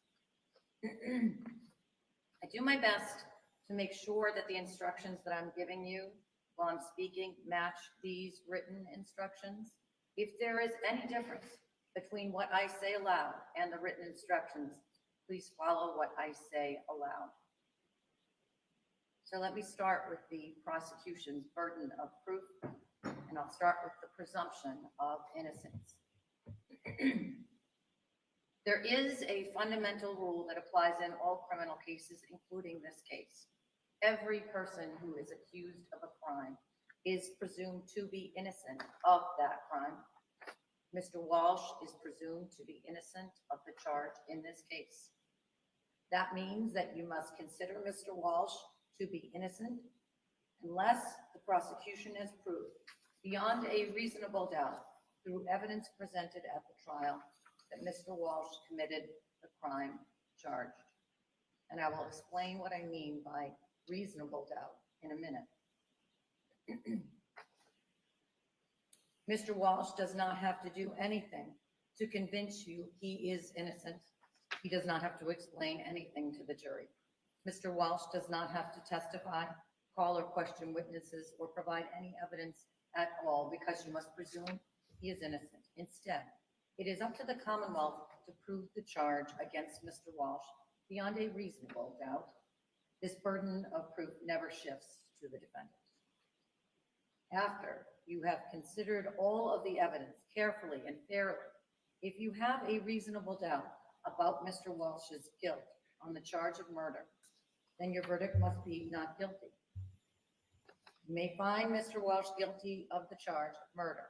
I do my best to make sure that the instructions that I'm giving you while I'm speaking match these written instructions. If there is any difference between what I say aloud and the written instructions, please follow what I say aloud. So let me start with the prosecution's burden of proof, and I'll start with the presumption of innocence. There is a fundamental rule that applies in all criminal cases, including this case. Every person who is accused of a crime is presumed to be innocent of that crime. Mr. Walsh is presumed to be innocent of the charge in this case. That means that you must consider Mr. Walsh to be innocent unless the prosecution has proved beyond a reasonable doubt through evidence presented at the trial that Mr. Walsh committed the crime charged. And I will explain what I mean by reasonable doubt in a minute. Mr. Walsh does not have to do anything to convince you he is innocent. He does not have to explain anything to the jury. Mr. Walsh does not have to testify, call or question witnesses, or provide any evidence at all, because you must presume he is innocent. Instead, it is up to the Commonwealth to prove the charge against Mr. Walsh beyond a reasonable doubt. This burden of proof never shifts to the defendant. After you have considered all of the evidence carefully and fairly, if you have a reasonable doubt about Mr. Walsh's guilt on the charge of murder, then your verdict must be not guilty. You may find Mr. Walsh guilty of the charge of murder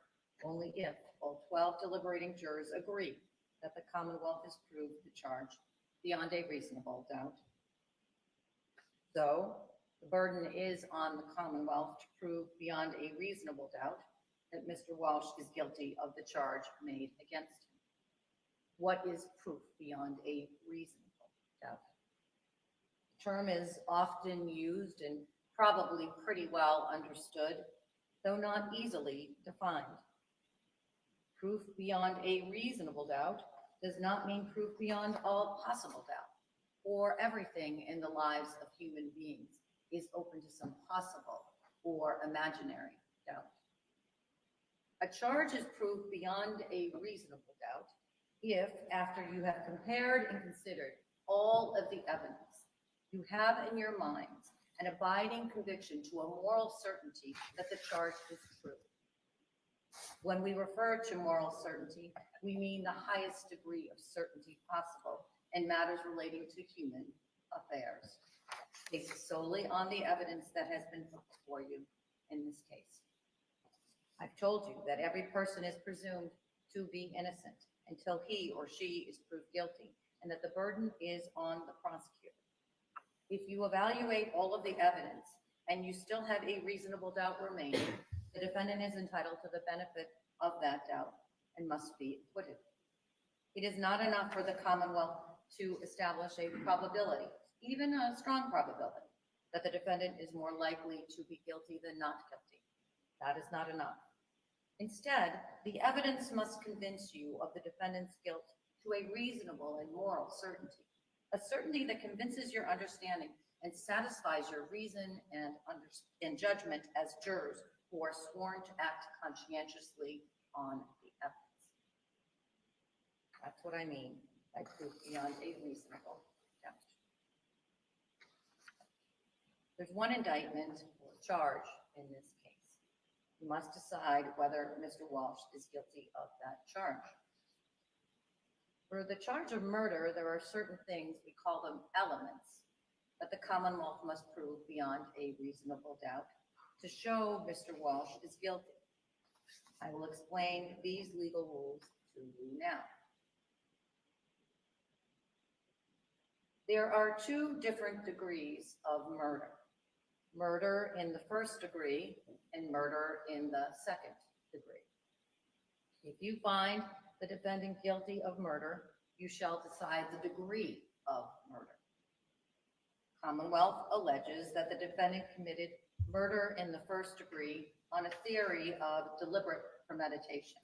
only if all 12 deliberating jurors agree that the Commonwealth has proved the charge beyond a reasonable doubt. So, the burden is on the Commonwealth to prove beyond a reasonable doubt that Mr. Walsh is guilty of the charge made against him. What is proof beyond a reasonable doubt? The term is often used and probably pretty well understood, though not easily defined. Proof beyond a reasonable doubt does not mean proof beyond all possible doubt, or everything in the lives of human beings is open to some possible or imaginary doubt. A charge is proof beyond a reasonable doubt if, after you have compared and considered all of the evidence, you have in your minds an abiding conviction to a moral certainty that the charge is true. When we refer to moral certainty, we mean the highest degree of certainty possible in matters relating to human affairs, based solely on the evidence that has been put before you in this case. I've told you that every person is presumed to be innocent until he or she is proved guilty, and that the burden is on the prosecutor. If you evaluate all of the evidence and you still have a reasonable doubt remaining, the defendant is entitled to the benefit of that doubt and must be acquitted. It is not enough for the Commonwealth to establish a probability, even a strong probability, that the defendant is more likely to be guilty than not guilty. That is not enough. Instead, the evidence must convince you of the defendant's guilt to a reasonable and moral certainty, a certainty that convinces your understanding and satisfies your reason and judgment as jurors who are sworn to act conscientiously on the evidence. That's what I mean by proof beyond a reasonable doubt. There's one indictment or charge in this case. You must decide whether Mr. Walsh is guilty of that charge. For the charge of murder, there are certain things, we call them elements, that the Commonwealth must prove beyond a reasonable doubt to show Mr. Walsh is guilty. I will explain these legal rules to you now. There are two different degrees of murder. Murder in the first degree and murder in the second degree. If you find the defendant guilty of murder, you shall decide the degree of murder. Commonwealth alleges that the defendant committed murder in the first degree on a theory of deliberate premeditation.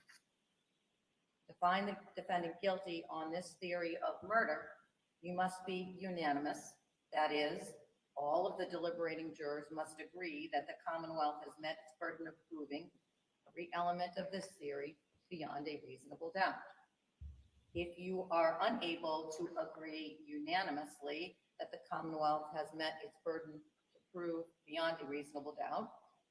To find the defendant guilty on this theory of murder, you must be unanimous. That is, all of the deliberating jurors must agree that the Commonwealth has met its burden of proving every element of this theory beyond a reasonable doubt. If you are unable to agree unanimously that the Commonwealth has met its burden to prove beyond a reasonable doubt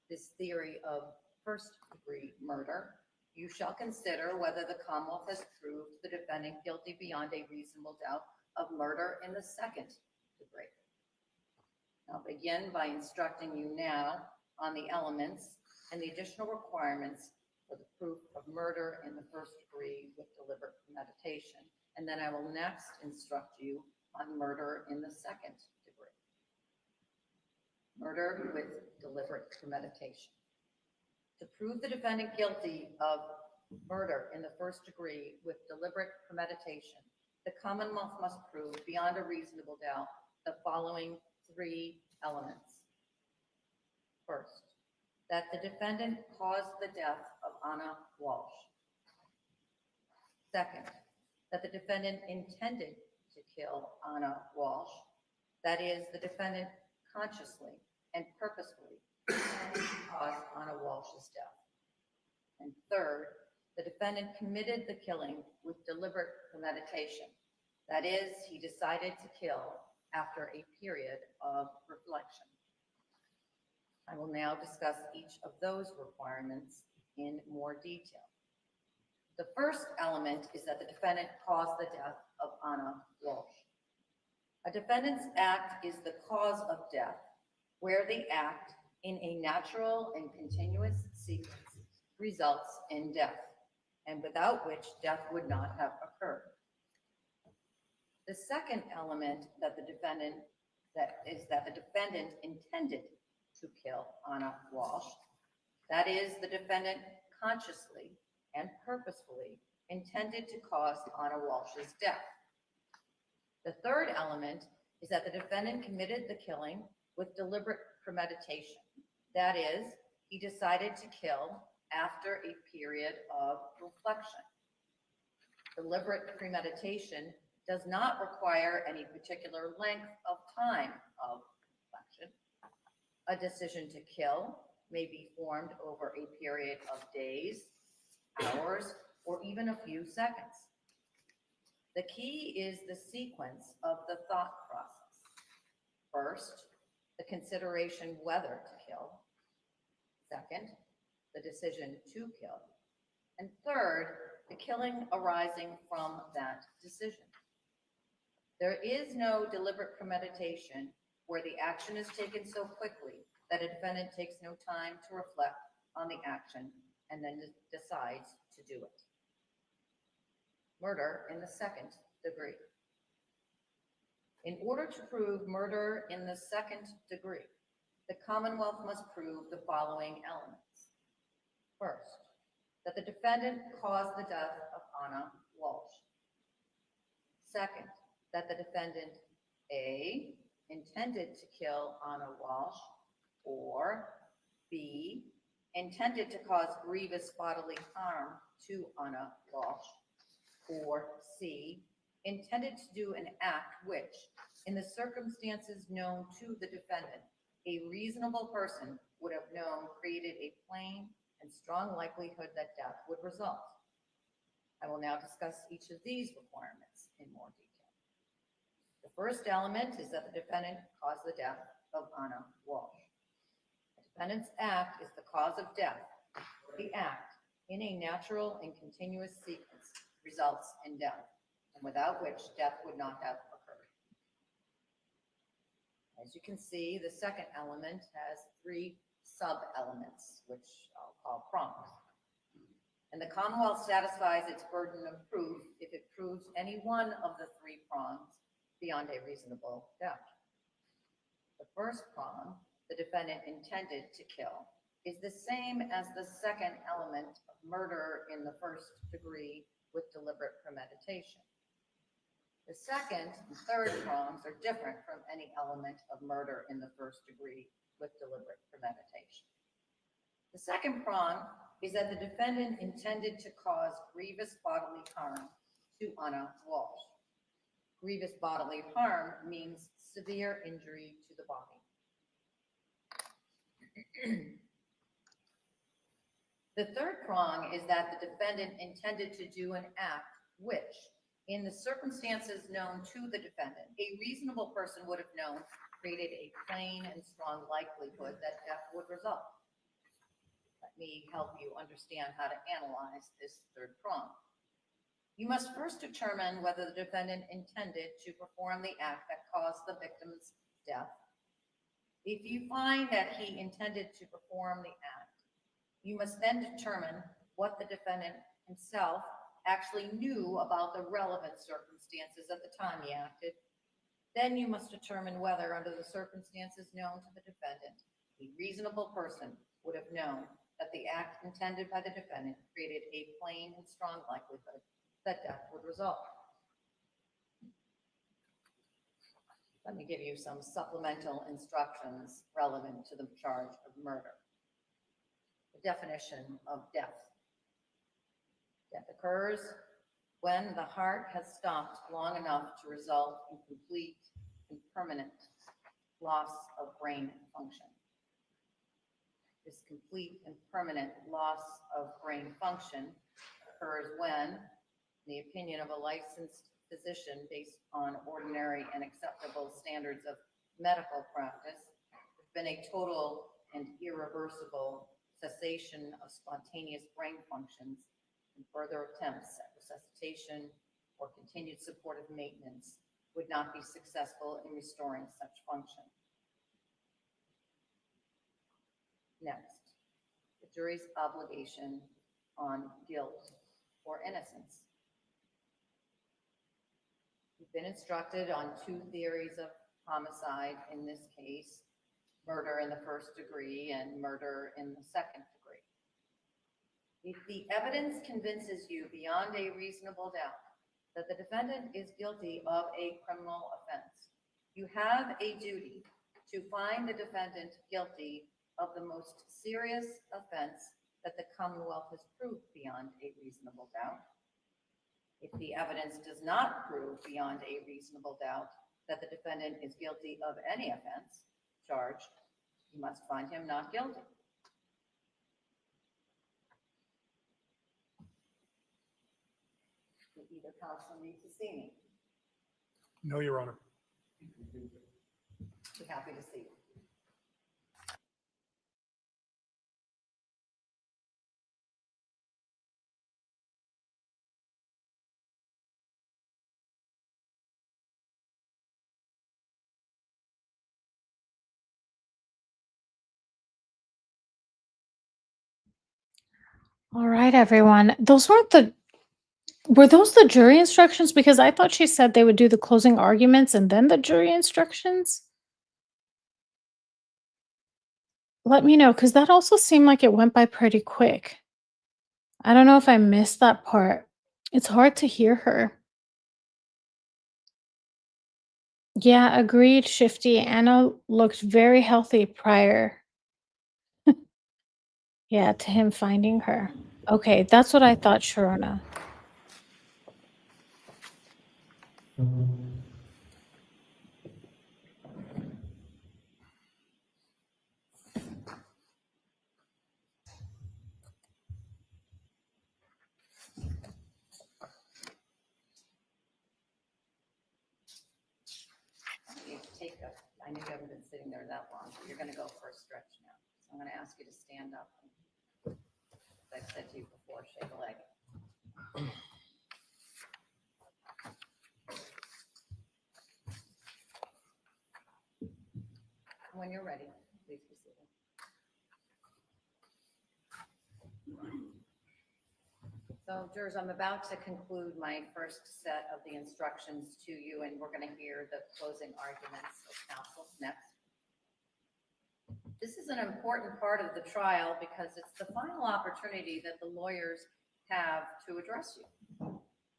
this theory of first degree murder, you shall consider whether the Commonwealth has proved the defendant guilty beyond a reasonable doubt of murder in the second degree. I'll begin by instructing you now on the elements and the additional requirements for the proof of murder in the first degree with deliberate premeditation, and then I will next instruct you on murder in the second degree. Murder with deliberate premeditation. To prove the defendant guilty of murder in the first degree with deliberate premeditation, the Commonwealth must prove beyond a reasonable doubt the following three elements. First, that the defendant caused the death of Anna Walshe. Second, that the defendant intended to kill Anna Walshe. That is, the defendant consciously and purposefully caused Anna Walsh's death. And third, the defendant committed the killing with deliberate premeditation. That is, he decided to kill after a period of reflection. I will now discuss each of those requirements in more detail. The first element is that the defendant caused the death of Anna Walshe. A defendant's act is the cause of death where the act in a natural and continuous sequence results in death, and without which death would not have occurred. The second element that the defendant intended to kill Anna Walshe. That is, the defendant consciously and purposefully intended to cause Anna Walsh's death. The third element is that the defendant committed the killing with deliberate premeditation. That is, he decided to kill after a period of reflection. Deliberate premeditation does not require any particular length of time of reflection. A decision to kill may be formed over a period of days, hours, or even a few seconds. The key is the sequence of the thought process. First, the consideration whether to kill. Second, the decision to kill. And third, the killing arising from that decision. There is no deliberate premeditation where the action is taken so quickly that a defendant takes no time to reflect on the action and then decides to do it. Murder in the second degree. In order to prove murder in the second degree, the Commonwealth must prove the following elements. First, that the defendant caused the death of Anna Walshe. Second, that the defendant A, intended to kill Anna Walshe, or B, intended to cause grievous bodily harm to Anna Walshe, or C, intended to do an act which, in the circumstances known to the defendant, a reasonable person would have known created a plain and strong likelihood that death would result. I will now discuss each of these requirements in more detail. The first element is that the defendant caused the death of Anna Walshe. The defendant's act is the cause of death. The act, in a natural and continuous sequence, results in death, and without which death would not have occurred. As you can see, the second element has three sub-elements, which I'll call prompts. and the Commonwealth satisfies its burden of proof if it proves any one of the three prongs beyond a reasonable doubt. The first prong, the defendant intended to kill, is the same as the second element of murder in the first degree with deliberate premeditation. The second and third prongs are different from any element of murder in the first degree with deliberate premeditation. The second prong is that the defendant intended to cause grievous bodily harm to Anna Walsh. Grievous bodily harm means severe injury to the body. The third prong is that the defendant intended to do an act which, in the circumstances known to the defendant, a reasonable person would have known created a plain and strong likelihood that death would result. Let me help you understand how to analyze this third prong. You must first determine whether the defendant intended to perform the act that caused the victim's death. If you find that he intended to perform the act, you must then determine what the defendant himself actually knew about the relevant circumstances at the time he acted. Then you must determine whether, under the circumstances known to the defendant, a reasonable person would have known that the act intended by the defendant created a plain and strong likelihood that death would result. Let me give you some supplemental instructions relevant to the charge of murder. The definition of death. Death occurs when the heart has stopped long enough to result in complete and permanent loss of brain function. This complete and permanent loss of brain function occurs when, in the opinion of a licensed physician based on ordinary and acceptable standards of medical practice, there's been a total and irreversible cessation of spontaneous brain functions, and further attempts at resuscitation or continued supportive maintenance would not be successful in restoring such function. Next, the jury's obligation on guilt or innocence. You've been instructed on two theories of homicide in this case: murder in the first degree and murder in the second degree. If the evidence convinces you beyond a reasonable doubt that the defendant is guilty of a criminal offense, you have a duty to find the defendant guilty of the most serious offense that the Commonwealth has proved beyond a reasonable doubt. If the evidence does not prove beyond a reasonable doubt that the defendant is guilty of any offense charged, you must find him not guilty. Will either counsel need to see me? No, Your Honor. Be happy to see you. All right, everyone. Were those the jury instructions? Because I thought she said they would do the closing arguments and then the jury instructions. Let me know, because that also seemed like it went by pretty quick. I don't know if I missed that part. It's hard to hear her. Yeah, agreed, Shifty. Anna looked very healthy prior. Yeah, to him finding her. Okay, that's what I thought, Sharona. I know you haven't been sitting there that long, but you're going to go for a stretch now. So I'm going to ask you to stand up. As I've said to you before, shake a leg. When you're ready, please be seated. So, jurors, I'm about to conclude my first set of the instructions to you, and we're going to hear the closing arguments of counsel next. This is an important part of the trial because it's the final opportunity that the lawyers have to address you.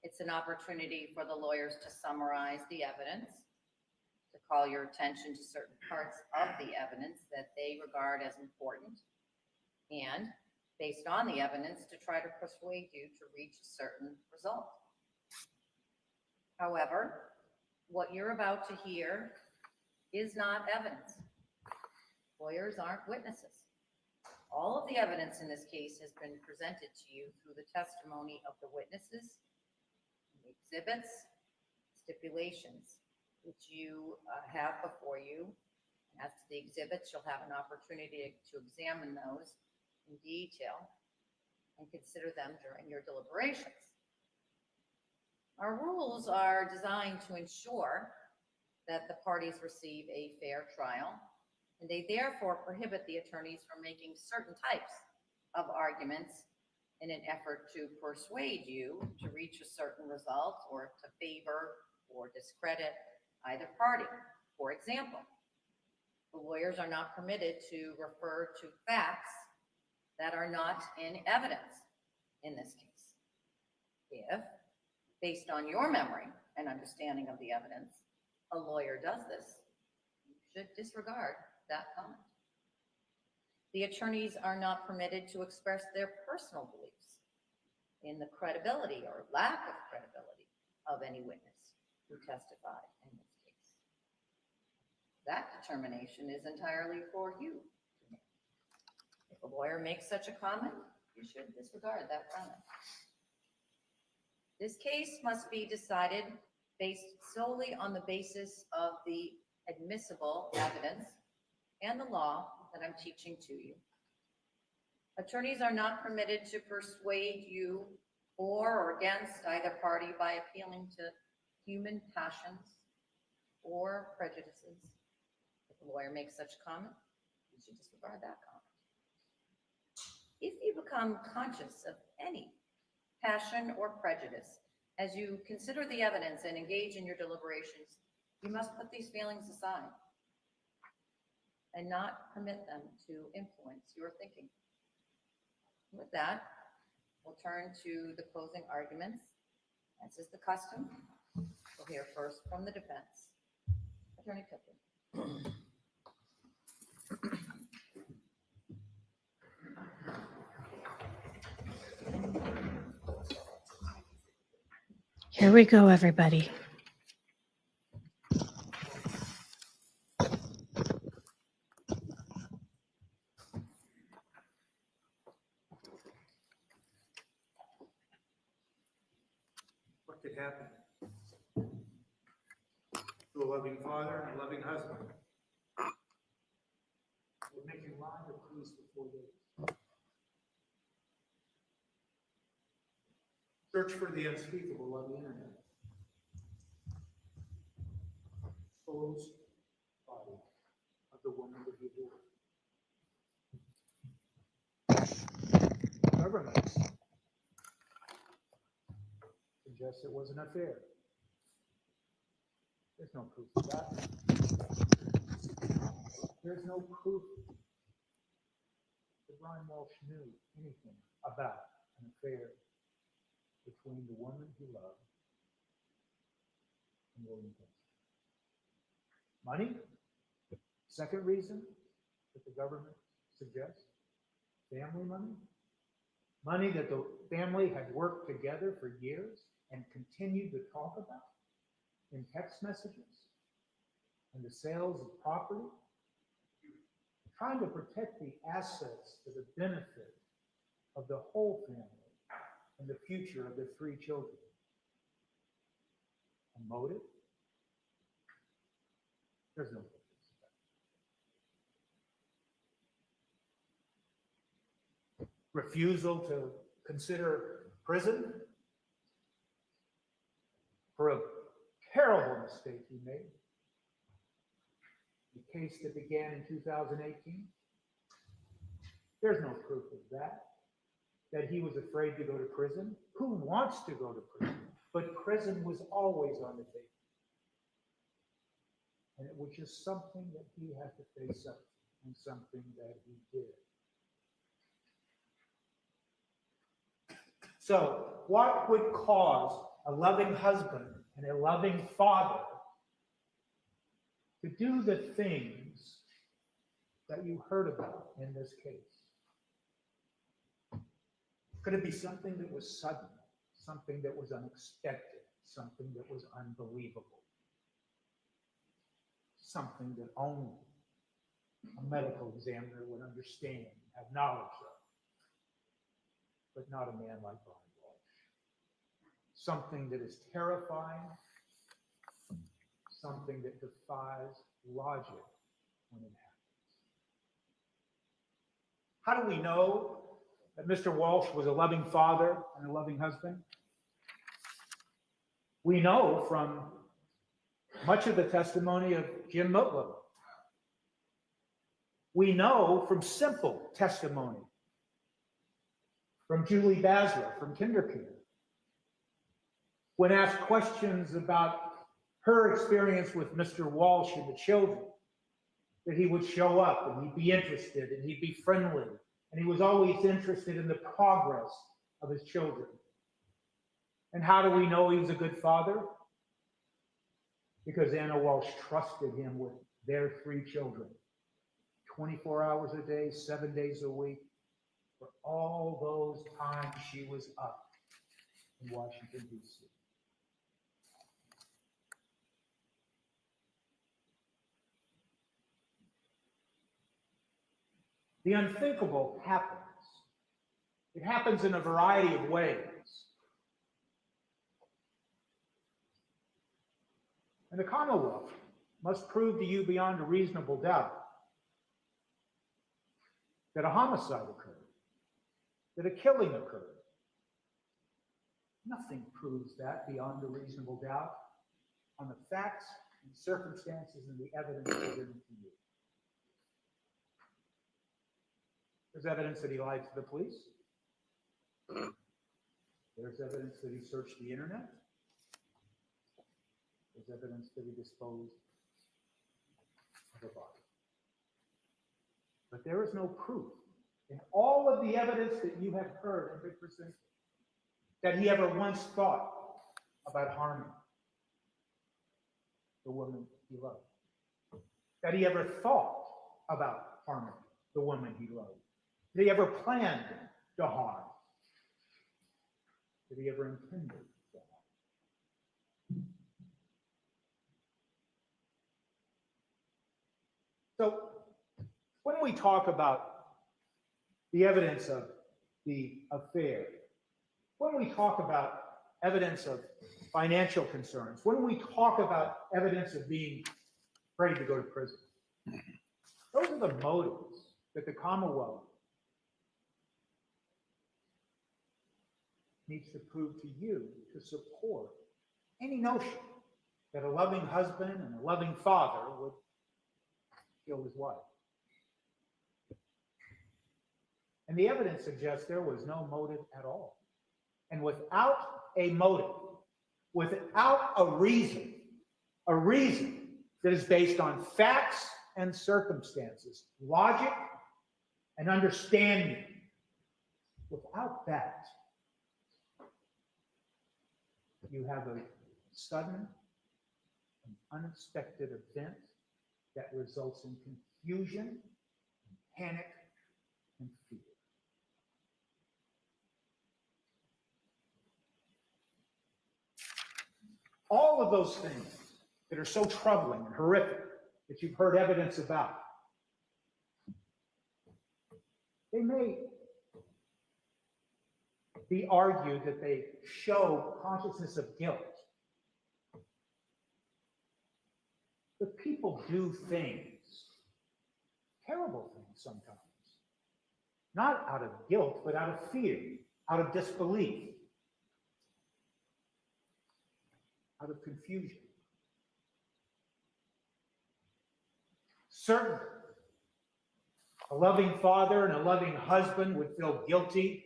It's an opportunity for the lawyers to summarize the evidence, to call your attention to certain parts of the evidence that they regard as important, and based on the evidence, to try to persuade you to reach a certain result. However, what you're about to hear is not evidence. Lawyers aren't witnesses. All of the evidence in this case has been presented to you through the testimony of the witnesses, the exhibits, stipulations, which you have before you. As to the exhibits, you'll have an opportunity to examine those in detail and consider them during your deliberations. Our rules are designed to ensure that the parties receive a fair trial, and they therefore prohibit the attorneys from making certain types of arguments in an effort to persuade you to reach a certain result or to favor or discredit either party. For example, the lawyers are not permitted to refer to facts that are not in evidence in this case. If, based on your memory and understanding of the evidence, a lawyer does this, you should disregard that comment. The attorneys are not permitted to express their personal beliefs in the credibility or lack of credibility of any witness who testified in this case. That determination is entirely for you to make. If a lawyer makes such a comment, you should disregard that comment. This case must be decided based solely on the basis of the admissible evidence and the law that I'm teaching to you. Attorneys are not permitted to persuade you for or against either party by appealing to human passions or prejudices. If a lawyer makes such a comment, you should disregard that comment. If you become conscious of any passion or prejudice as you consider the evidence and engage in your deliberations, you must put these feelings aside and not permit them to influence your thinking. With that, we'll turn to the closing arguments. As is the custom, we'll hear first from the defense. Attorney Cook. Here we go, everybody. What could happen to a loving father and a loving husband? We're making line of police before they search for the unspeakable on the internet. Exposed body of the woman that you adore. Governments suggest it was an affair. There's no proof of that. There's no proof that Ron Walsh knew anything about an affair between the woman he loved and William Prince. Money? Second reason that the government suggests, family money? Money that the family had worked together for years and continued to talk about in text messages and the sales of property, trying to protect the assets for the benefit of the whole family and the future of their 3 children. A motive? There's no motive. Refusal to consider prison for a terrible mistake he made. The case that began in 2018. There's no proof of that. that he was afraid to go to prison. Who wants to go to prison? But prison was always on the table. And it was just something that he had to face up to, and something that he did. So, what would cause a loving husband and a loving father to do the things that you heard about in this case? Could it be something that was sudden, something that was unexpected, something that was unbelievable, something that only a medical examiner would understand, have knowledge of, but not a man like Brian Walsh? Something that is terrifying, something that defies logic when it happens. How do we know that Mr. Walsh was a loving father and a loving husband? We know from much of the testimony of Jim Motlow. We know from simple testimony from Julie Basler from Kindergarten. When asked questions about her experience with Mr. Walsh and the children, that he would show up and he'd be interested and he'd be friendly, and he was always interested in the progress of his children. And how do we know he was a good father? Because Anna Walsh trusted him with their 3 children, 24 hours a day, 7 days a week, for all those times she was up in Washington, D.C. The unthinkable happens. It happens in a variety of ways. And the Commonwealth must prove to you beyond a reasonable doubt that a homicide occurred, that a killing occurred. Nothing proves that beyond a reasonable doubt on the facts and circumstances and the evidence given to you. There's evidence that he lied to the police. There's evidence that he searched the internet. There's evidence that he disposed of a body. But there is no proof in all of the evidence that you have heard and been presented that he ever once thought about harming the woman he loved. That he ever thought about harming the woman he loved. That he ever planned to harm. That he ever intended to harm. So, when we talk about the evidence of the affair, when we talk about evidence of financial concerns, when we talk about evidence of being ready to go to prison, those are the motives that the Commonwealth needs to prove to you to support any notion that a loving husband and a loving father would kill his wife. And the evidence suggests there was no motive at all. And without a motive, without a reason that is based on facts and circumstances, logic and understanding, without that, you have a sudden and unexpected event that results in confusion, panic, and fear. All of those things that are so troubling and horrific that you've heard evidence about, they may be argued that they show consciousness of guilt. But people do things, terrible things sometimes, not out of guilt, but out of fear, out of disbelief, out of confusion. Certainly, a loving father and a loving husband would feel guilty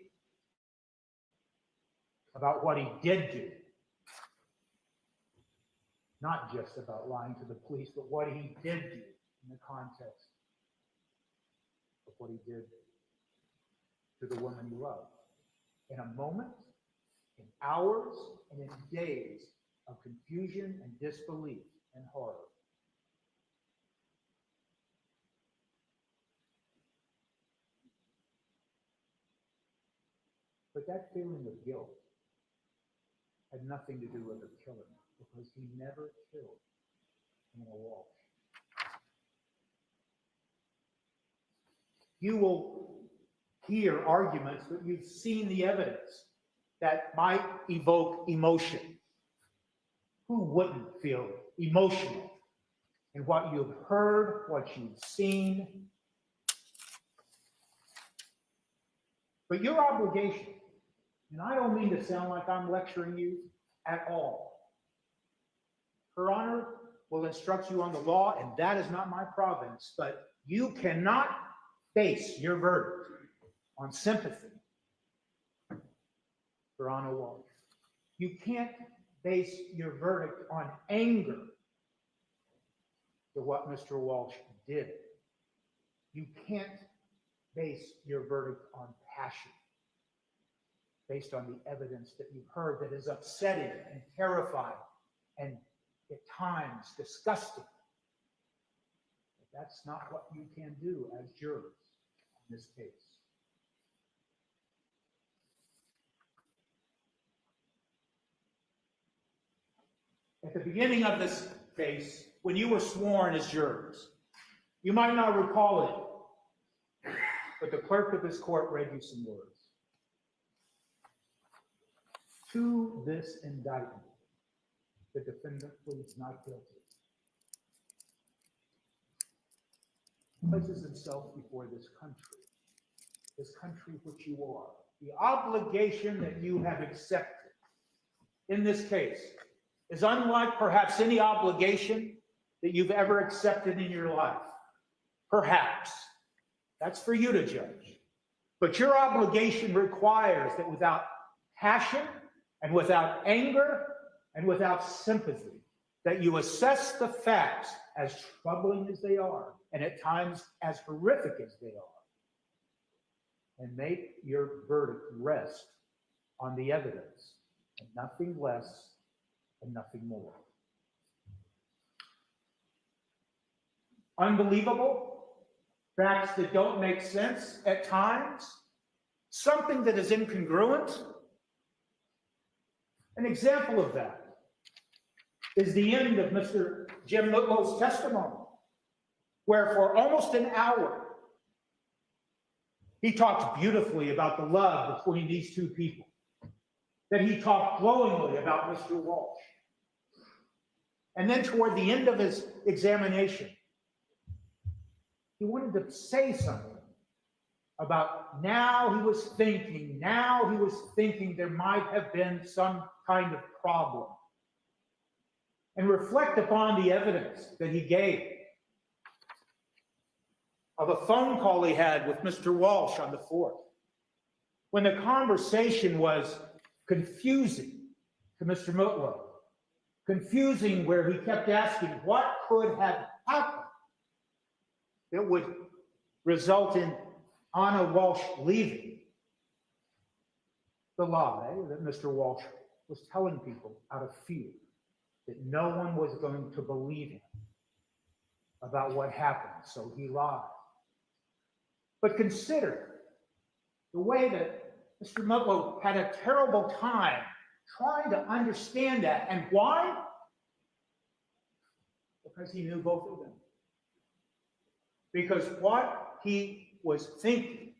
about what he did do. Not just about lying to the police, but what he did do in the context of what he did to the woman he loved. In a moment, in hours, and in days of confusion and disbelief and horror. But that feeling of guilt had nothing to do with the killing, because he never killed Anna Walshe. You will hear arguments, but you've seen the evidence that might evoke emotion. Who wouldn't feel emotional in what you've heard, what you've seen? But your obligation, and I don't mean to sound like I'm lecturing you at all. Her Honor will instruct you on the law, and that is not my province, but you cannot base your verdict on sympathy for Anna Walshe. You can't base your verdict on anger to what Mr. Walshe did. You can't base your verdict on passion, based on the evidence that you've heard that is upsetting and terrifying and at times disgusting. But that's not what you can do as jurors in this case. At the beginning of this case, when you were sworn as jurors, you might not recall it, but the clerk of this court read you some words. To this indictment, the defendant pleads not guilty. Places himself before this country which you are. The obligation that you have accepted in this case is unlike perhaps any obligation that you've ever accepted in your life. Perhaps. That's for you to judge. But your obligation requires that without passion and without anger and without sympathy, that you assess the facts as troubling as they are, and at times as horrific as they are, and make your verdict rest on the evidence, and nothing less and nothing more. Unbelievable, facts that don't make sense at times, something that is incongruent. An example of that is the end of Mr. Jim Mutlow's testimony, where for almost an hour, he talked beautifully about the love between these two people, that he talked glowingly about Mr. Walshe. And then toward the end of his examination, he wanted to say something about now he was thinking there might have been some kind of problem, and reflect upon the evidence that he gave of a phone call he had with Mr. Walshe on the 4th, when the conversation was confusing to Mr. Mutlow, confusing where he kept asking what could have happened that would result in Anna Walshe leaving. The lie that Mr. Walshe was telling people out of fear that no one was going to believe him about what happened, so he lied. But consider the way that Mr. Mutlow had a terrible time trying to understand that. And why? Because he knew both of them. Because what he was thinking,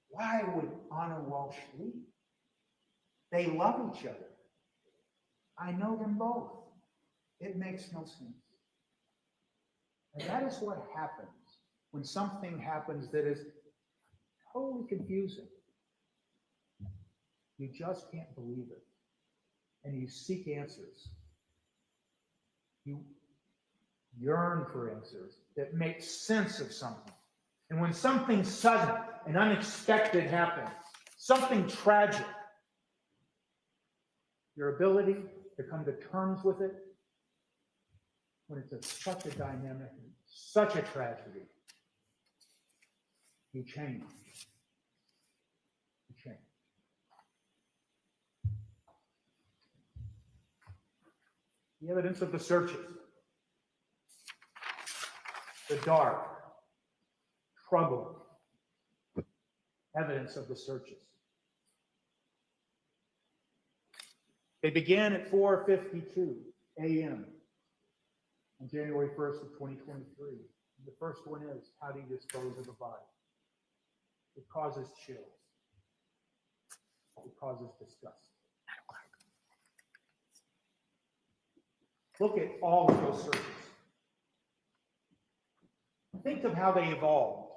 why would Anna Walshe leave? They love each other. I know them both. It makes no sense. And that is what happens when something happens that is totally confusing. You just can't believe it. And you seek answers. You yearn for answers that make sense of something. And when something sudden and unexpected happens, something tragic, your ability to come to terms with it when it's such a dynamic, such a tragedy. You change. You change. The evidence of the searches, the dark, troubled evidence of the searches. They began at 4:52 a.m. on January 1st of 2023. And the first one is, how do you dispose of a body? It causes chills. It causes disgust. Look at all of those searches. Think of how they evolved.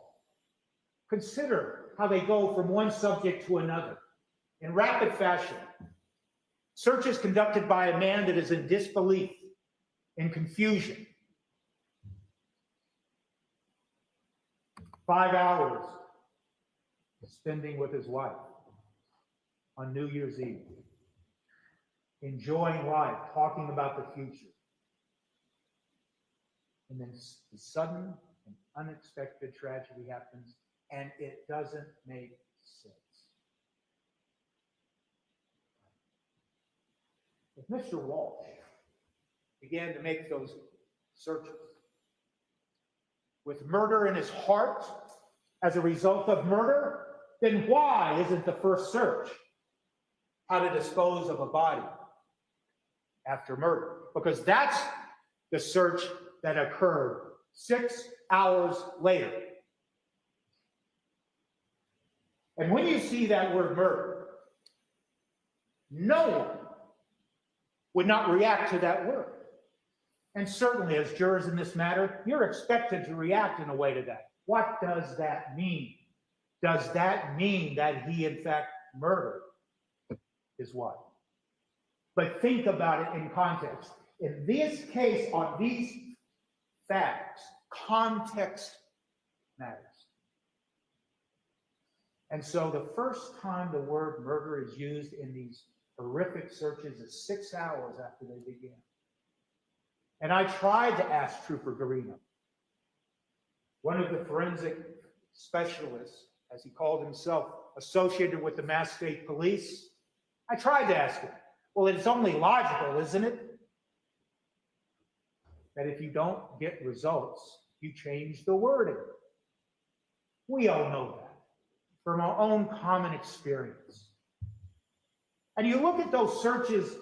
Consider how they go from one subject to another in rapid fashion. Searches conducted by a man that is in disbelief, in confusion. 5 hours spending with his wife on New Year's Eve, enjoying life, talking about the future. And then the sudden and unexpected tragedy happens, and it doesn't make sense. If Mr. Walshe began to make those searches with murder in his heart as a result of murder, then why isn't the first search how to dispose of a body after murder? Because that's the search that occurred 6 hours later. And when you see that word murder, no one would not react to that word. And certainly as jurors in this matter, you're expected to react in a way to that. What does that mean? Does that mean that he in fact murdered his wife? But think about it in context. In this case, on these facts, context matters. And so the first time the word murder is used in these horrific searches is 6 hours after they began. And I tried to ask Trooper Garino, one of the forensic specialists, as he called himself, associated with the Mass State Police. I tried to ask him, well, it's only logical, isn't it, that if you don't get results, you change the wording. We all know that from our own common experience. And you look at those searches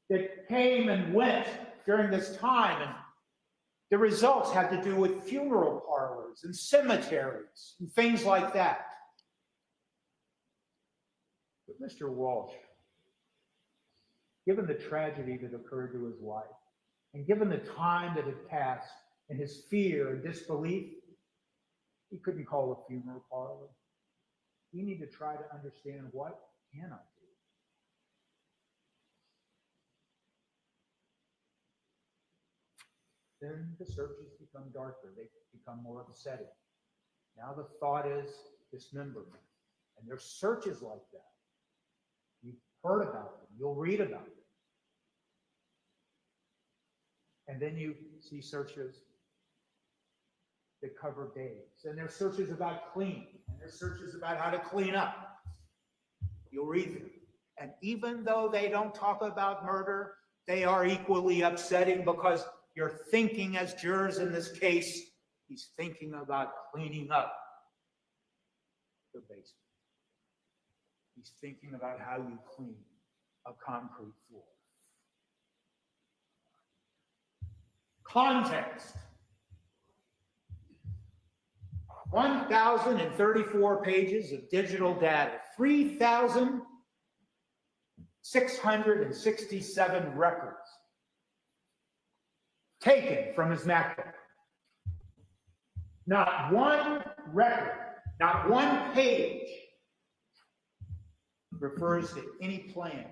that came and went during this time, and the results had to do with funeral parlors and cemeteries and things like that. But Mr. Walshe, given the tragedy that occurred to his wife, and given the time that had passed and his fear and disbelief, he couldn't call a funeral parlor. You need to try to understand, what can I do? Then the searches become darker. They become more upsetting. Now the thought is dismemberment. And there's searches like that. You've heard about them. You'll read about them. And then you see searches that cover days. And there's searches about cleaning. And there's searches about how to clean up. You'll read them. And even though they don't talk about murder, they are equally upsetting, because you're thinking, as jurors in this case, he's thinking about cleaning up the basement. He's thinking about how you clean a concrete floor. Context. 1,034 pages of digital data, 3,667 records taken from his MacBook. Not one record, not one page refers to any plan.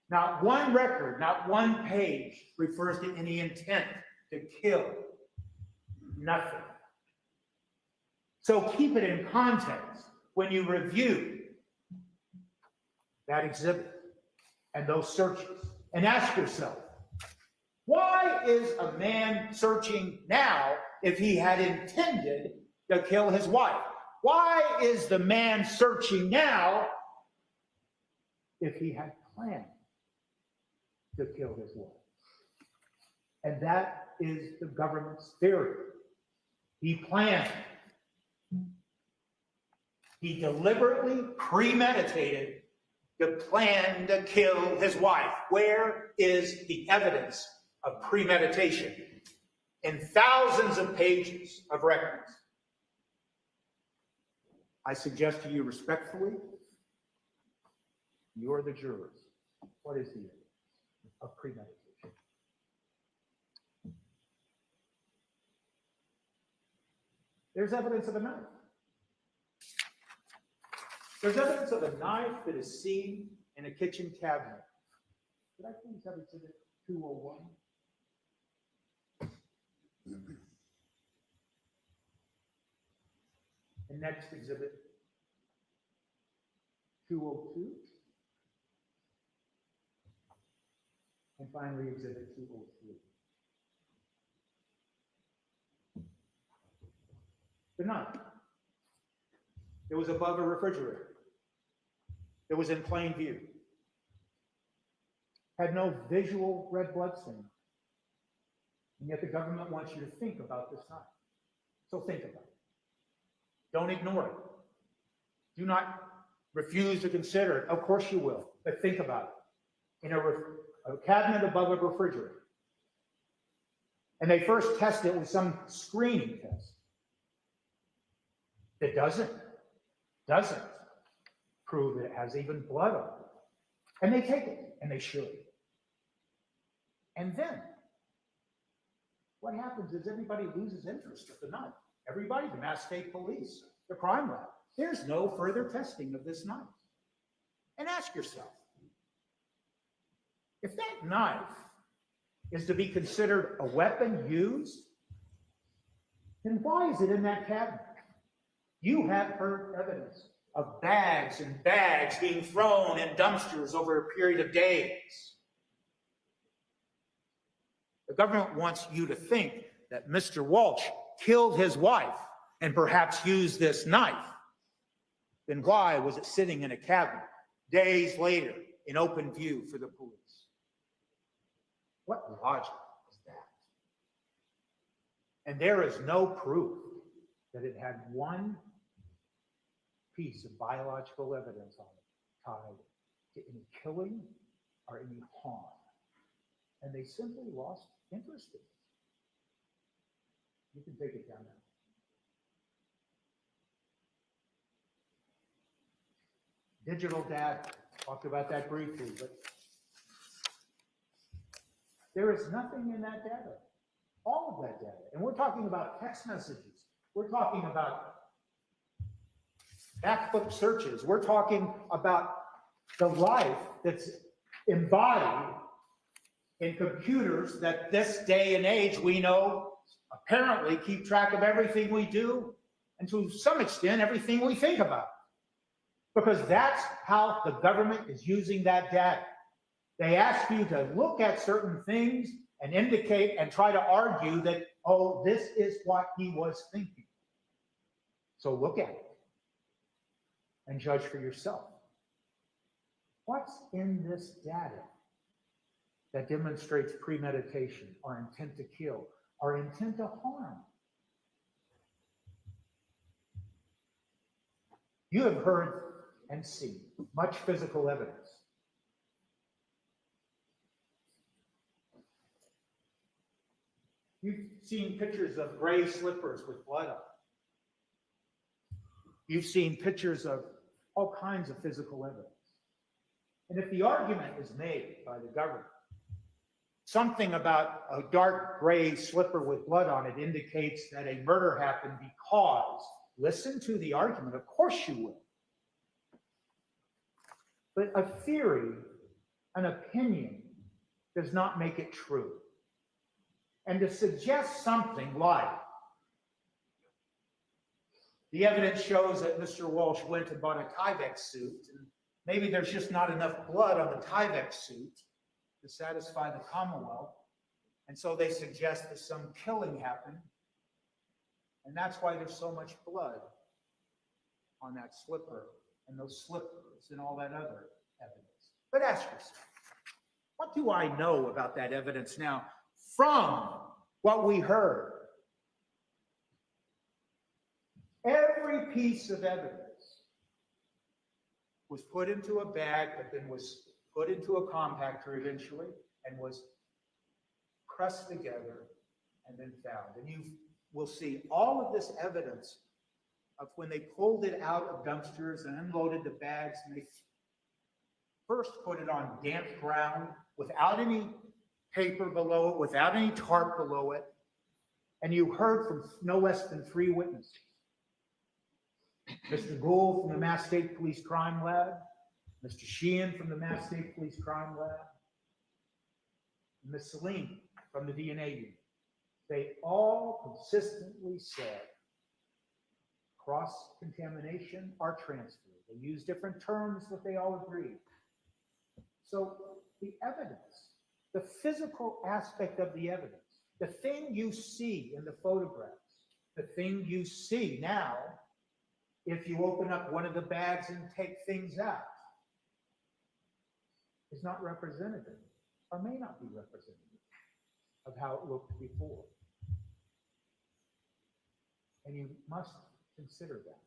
Not one record, not one page refers to any intent to kill. Nothing. So keep it in context when you review that exhibit. and those searches. And ask yourself, why is a man searching now if he had intended to kill his wife? Why is the man searching now if he had planned to kill his wife? And that is the government's theory. He planned. He deliberately premeditated the plan to kill his wife. Where is the evidence of premeditation? In thousands of pages of records. I suggest to you respectfully, you're the jurors. What is the evidence of premeditation? There's evidence of a knife. There's evidence of a knife that is seen in a kitchen cabinet. Could I please have exhibit 201? And next exhibit 202. And finally exhibit 203. The knife. It was above a refrigerator. It was in plain view. Had no visual red blood stain. And yet the government wants you to think about this knife. So think about it. Don't ignore it. Do not refuse to consider it. Of course you will, but think about it. In a cabinet above a refrigerator. And they first test it with some screening test. It doesn't prove that it has even blood on it. And they take it, and they should. And then, what happens is everybody loses interest with the knife. Everybody, the Mass State Police, the crime lab. There's no further testing of this knife. And ask yourself, if that knife is to be considered a weapon used, then why is it in that cabinet? You have heard evidence of bags and bags being thrown in dumpsters over a period of days. The government wants you to think that Mr. Walshe killed his wife and perhaps used this knife. Then why was it sitting in a cabinet days later in open view for the police? What logic is that? And there is no proof that it had one piece of biological evidence on it tied to any killing or any harm. And they simply lost interest in it. You can take it down now. Digital data, talked about that briefly, but there is nothing in that data, all of that data. And we're talking about text messages. We're talking about backbook searches. We're talking about the life that's embodied in computers that this day and age we know apparently keep track of everything we do and to some extent everything we think about. Because that's how the government is using that data. They ask you to look at certain things and indicate and try to argue that, oh, this is what he was thinking. So look at it and judge for yourself. What's in this data that demonstrates premeditation or intent to kill or intent to harm? You have heard and seen much physical evidence. You've seen pictures of gray slippers with blood on. You've seen pictures of all kinds of physical evidence. And if the argument is made by the government, something about a dark gray slipper with blood on it indicates that a murder happened because, listen to the argument, of course you will. But a theory, an opinion, does not make it true. And to suggest something like, the evidence shows that Mr. Walshe went and bought a Tyvek suit, and maybe there's just not enough blood on the Tyvek suit to satisfy the Commonwealth. And so they suggest that some killing happened. And that's why there's so much blood on that slipper and those slippers and all that other evidence. But ask yourself, what do I know about that evidence now from what we heard? Every piece of evidence was put into a bag that then was put into a compactor eventually and was pressed together and then found. And you will see all of this evidence of when they pulled it out of dumpsters and unloaded the bags, and they first put it on damp ground without any paper below it, without any tarp below it. And you heard from no less than 3 witnesses. Mr. Gould from the Mass State Police Crime Lab, Mr. Sheehan from the Mass State Police Crime Lab, and Ms. Salim from the DNA unit. They all consistently said cross-contamination or transfer. They use different terms, but they all agreed. So the evidence, the physical aspect of the evidence, the thing you see in the photographs, the thing you see now, if you open up one of the bags and take things out, is not representative, or may not be representative of how it looked before. And you must consider that.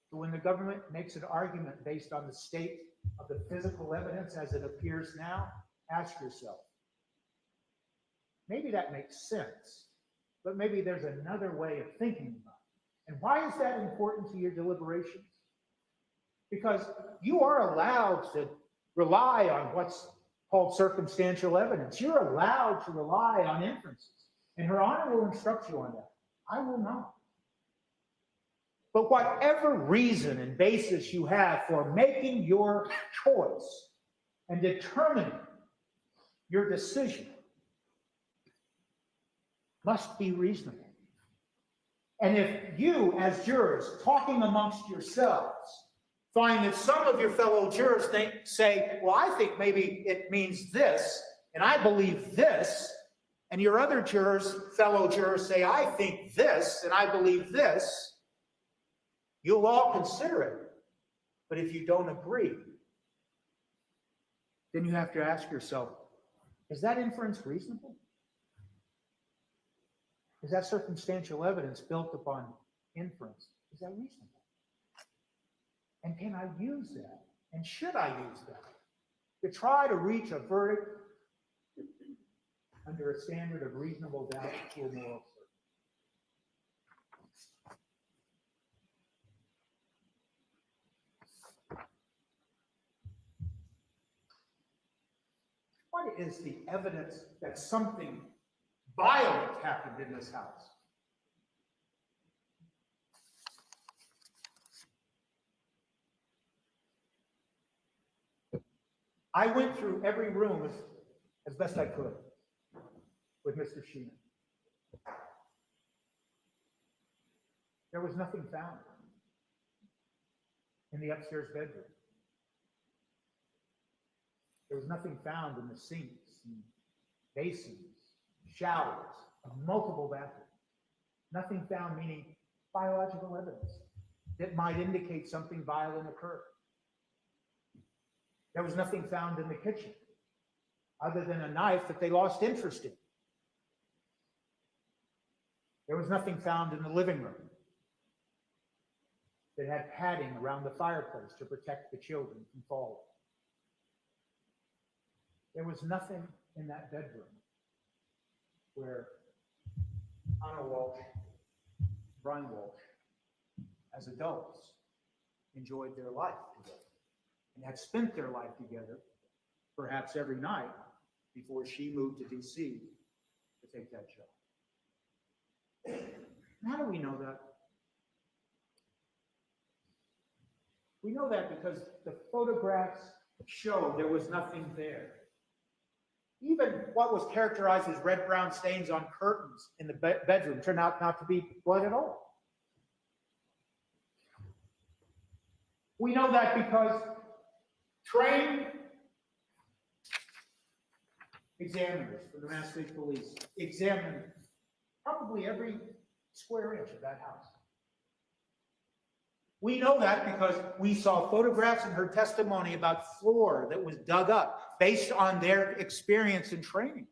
So when the government makes an argument based on the state of the physical evidence as it appears now, ask yourself, maybe that makes sense, but maybe there's another way of thinking about it. And why is that important to your deliberations? Because you are allowed to rely on what's called circumstantial evidence. You're allowed to rely on inferences. And Her Honor will instruct you on that. I will not. But whatever reason and basis you have for making your choice and determining your decision must be reasonable. And if you, as jurors, talking amongst yourselves, find that some of your fellow jurors say, well, I think maybe it means this, and I believe this, and your other jurors, fellow jurors, say, I think this, and I believe this, you'll all consider it. But if you don't agree, then you have to ask yourself, is that inference reasonable? Is that circumstantial evidence built upon inference? Is that reasonable? And can I use that? And should I use that to try to reach a verdict under a standard of reasonable doubt or moral certainty? What is the evidence that something violent happened in this house? I went through every room as best I could with Mr. Sheehan. There was nothing found in the upstairs bedroom. There was nothing found in the sinks and basins, showers, multiple bathrooms. Nothing found, meaning biological evidence that might indicate something violent occurred. There was nothing found in the kitchen other than a knife that they lost interest in. There was nothing found in the living room that had padding around the fireplace to protect the children from falling. There was nothing in that bedroom where Anna Walshe, Brian Walshe, as adults, enjoyed their life together and had spent their life together, perhaps every night, before she moved to D.C. to take that job. How do we know that? We know that because the photographs show there was nothing there. Even what was characterized as red-brown stains on curtains in the bedroom turned out not to be blood at all. We know that because trained examiners for the Mass State Police examined probably every square inch of that house. We know that because we saw photographs in her testimony about floor that was dug up based on their experience and training.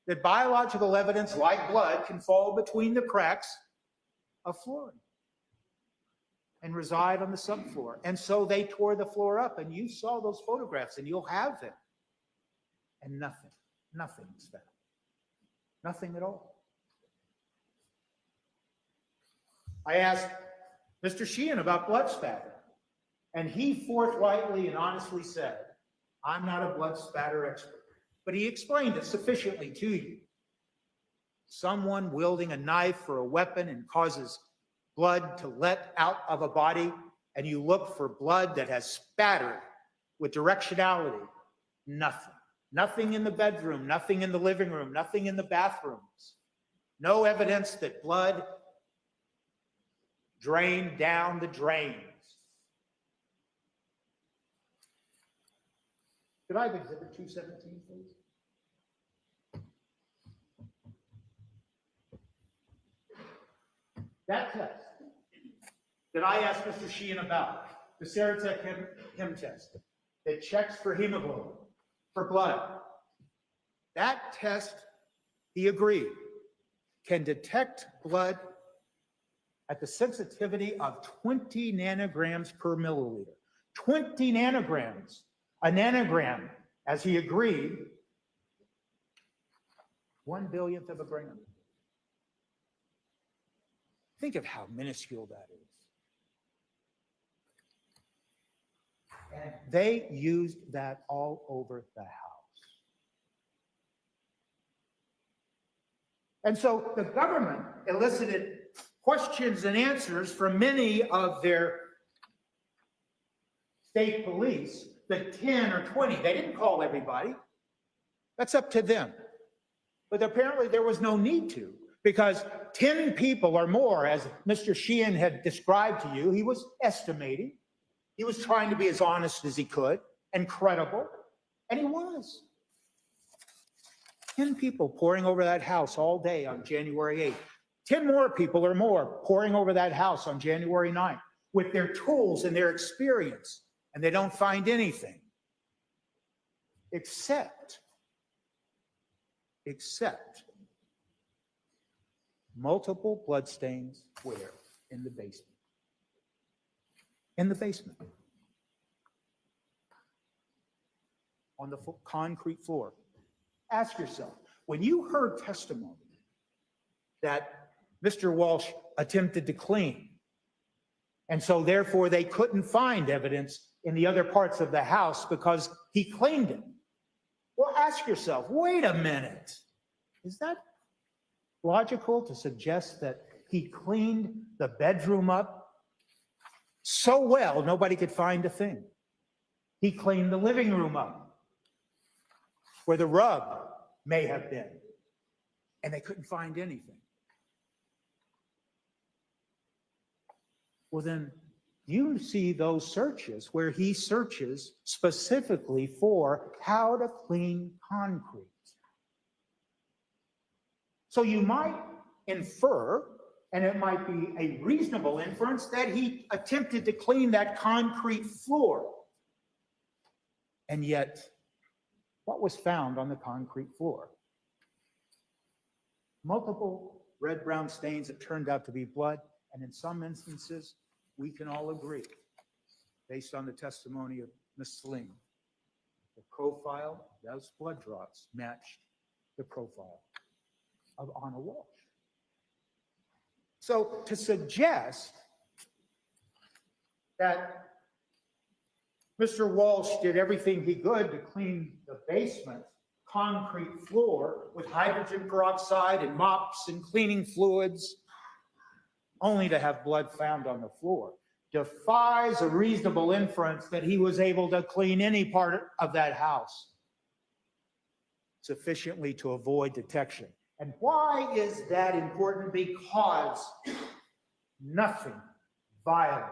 That biological evidence, like blood, can fall between the cracks of flooring and reside on the subfloor. And so they tore the floor up, and you saw those photographs, and you'll have them. And nothing is found. Nothing at all. I asked Mr. Sheehan about blood spatter, and he forthrightly and honestly said, I'm not a blood spatter expert. But he explained it sufficiently to you. Someone wielding a knife or a weapon and causes blood to let out of a body, and you look for blood that has spattered with directionality. Nothing. Nothing in the bedroom, nothing in the living room, nothing in the bathrooms. No evidence that blood drained down the drains. Could I have exhibit 217, please? That test that I asked Mr. Sheehan about, the Serotek Hem test, that checks for hemoglobin, for blood, that test, he agreed, can detect blood at the sensitivity of 20 nanograms per milliliter. 20 nanograms. A nanogram, as he agreed, 1/1000th of a gram. Think of how minuscule that is. And they used that all over the house. And so the government elicited questions and answers from many of their state police, the 10 or 20. They didn't call everybody. That's up to them. But apparently there was no need to, because 10 people or more, as Mr. Sheehan had described to you, he was estimating. He was trying to be as honest as he could and credible, and he was. 10 people pouring over that house all day on January 8th. 10 more people or more pouring over that house on January 9th with their tools and their experience, and they don't find anything except multiple bloodstains where? In the basement. In the basement. On the concrete floor. Ask yourself, when you heard testimony that Mr. Walsh attempted to clean, and so therefore they couldn't find evidence in the other parts of the house because he cleaned it. Well, ask yourself, wait a minute. Is that logical to suggest that he cleaned the bedroom up so well nobody could find a thing? He cleaned the living room up where the rug may have been, and they couldn't find anything. Well, then you see those searches where he searches specifically for how to clean concrete. So you might infer, and it might be a reasonable inference, that he attempted to clean that concrete floor. And yet, what was found on the concrete floor? Multiple red-brown stains that turned out to be blood, and in some instances, we can all agree, based on the testimony of Ms. Sling, the profile, those blood drops matched the profile of Anna Walsh. So to suggest that Mr. Walsh did everything he could to clean the basement concrete floor with hydrogen peroxide and mops and cleaning fluids, only to have blood found on the floor, defies a reasonable inference that he was able to clean any part of that house sufficiently to avoid detection. And why is that important? Because nothing violent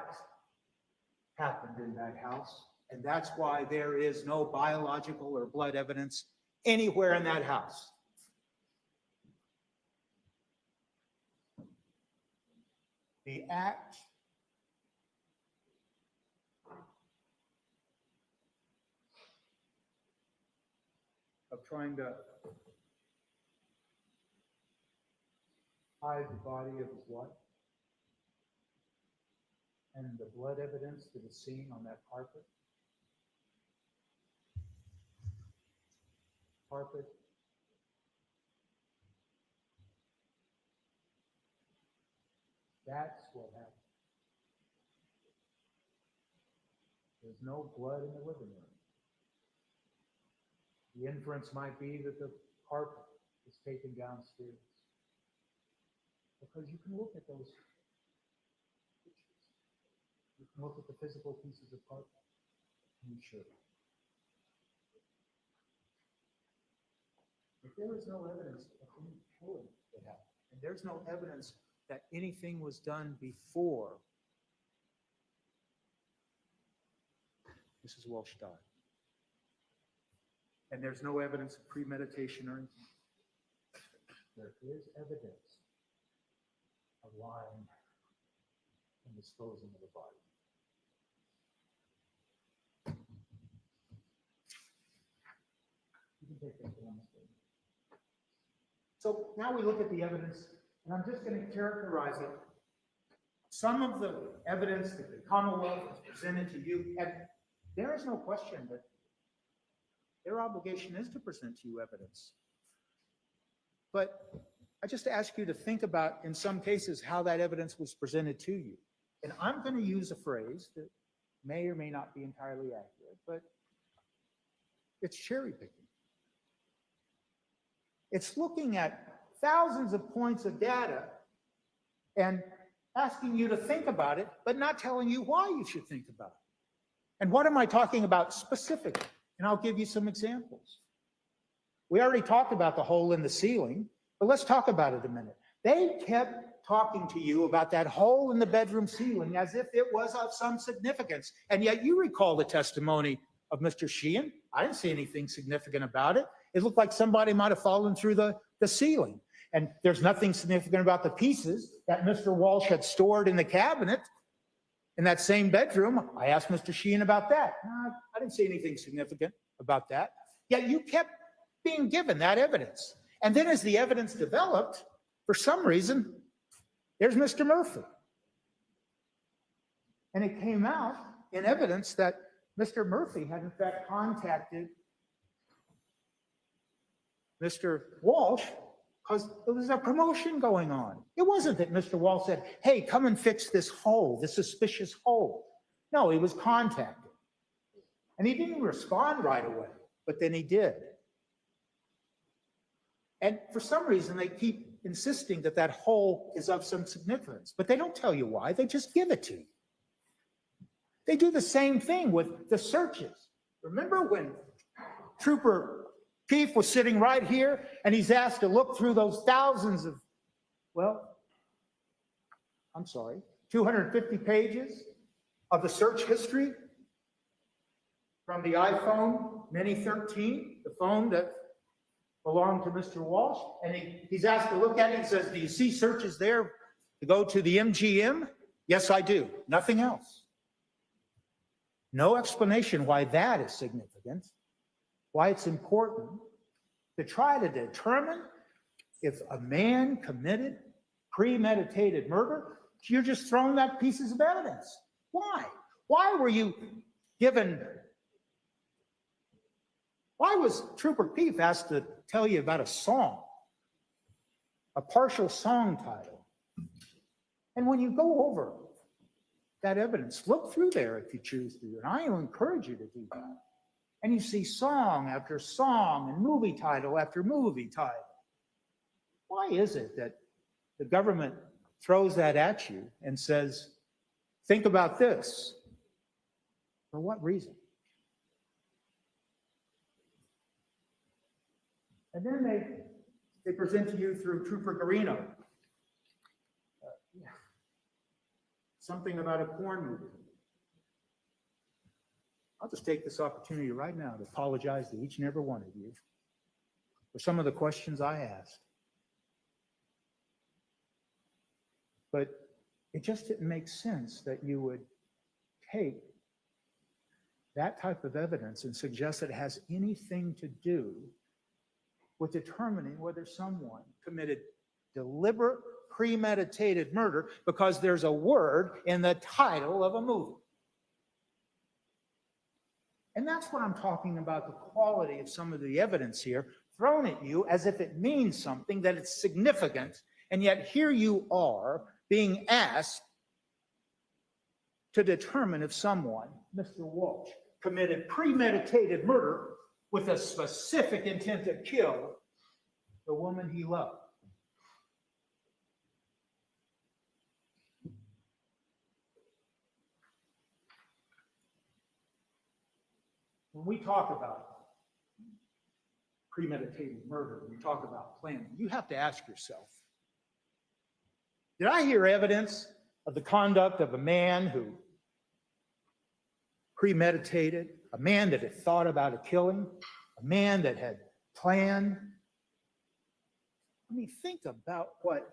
happened in that house. And that's why there is no biological or blood evidence anywhere in that house. The act of trying to hide the body of his wife and the blood evidence that is seen on that carpet. That's what happened. There's no blood in the living room. The inference might be that the carpet was taken downstairs. Because you can look at those pictures. You can look at the physical pieces of carpet. And you should. But there is no evidence of any killing that happened. And there's no evidence that anything was done before Mrs. Walshe died. And there's no evidence of premeditation or anything. There is evidence of lying and disposing of the body. You can take that to one side. So now we look at the evidence, and I'm just going to characterize it. Some of the evidence that the Commonwealth has presented to you, and there is no question that their obligation is to present to you evidence. But I just ask you to think about, in some cases, how that evidence was presented to you. And I'm going to use a phrase that may or may not be entirely accurate, but it's cherry picking. It's looking at thousands of points of data and asking you to think about it, but not telling you why you should think about it. And what am I talking about specifically? And I'll give you some examples. We already talked about the hole in the ceiling, but let's talk about it a minute. They kept talking to you about that hole in the bedroom ceiling as if it was of some significance. And yet you recall the testimony of Mr. Sheehan. I didn't see anything significant about it. It looked like somebody might have fallen through the ceiling. And there's nothing significant about the pieces that Mr. Walshe had stored in the cabinet in that same bedroom. I asked Mr. Sheehan about that. I didn't see anything significant about that. Yet you kept being given that evidence. And then as the evidence developed, for some reason, there's Mr. Murphy. And it came out in evidence that Mr. Murphy had in fact contacted Mr. Walshe because there was a promotion going on. It wasn't that Mr. Walshe said, hey, come and fix this hole, this suspicious hole. No, he was contacted. And he didn't respond right away, but then he did. And for some reason, they keep insisting that that hole is of some significance, but they don't tell you why. They just give it to you. They do the same thing with the searches. Remember when Trooper Keefe was sitting right here and he's asked to look through those thousands of, 250 pages of the search history from the iPhone Mini 13, the phone that belonged to Mr. Walshe, and he's asked to look at it and says, do you see searches there to go to the MGM? Yes, I do. Nothing else. No explanation why that is significant, why it's important to try to determine if a man committed premeditated murder. You're just throwing out pieces of evidence. Why? Why were you given? Why was Trooper Keefe asked to tell you about a song, a partial song title? And when you go over that evidence, look through there if you choose to, and I will encourage you to do that. And you see song after song and movie title after movie title. Why is it that the government throws that at you and says, think about this? For what reason? And then they present to you through Trooper Garino something about a porn movie. I'll just take this opportunity right now to apologize to each and every one of you for some of the questions I asked. But it just didn't make sense that you would take that type of evidence and suggest that it has anything to do with determining whether someone committed deliberate, premeditated murder because there's a word in the title of a movie. And that's what I'm talking about, the quality of some of the evidence here thrown at you as if it means something, that it's significant, and yet here you are being asked to determine if someone, Mr. Walsh, committed premeditated murder with a specific intent to kill the woman he loved. When we talk about premeditated murder, we talk about planning, you have to ask yourself, did I hear evidence of the conduct of a man who premeditated, a man that had thought about a killing, a man that had planned? I mean, think about what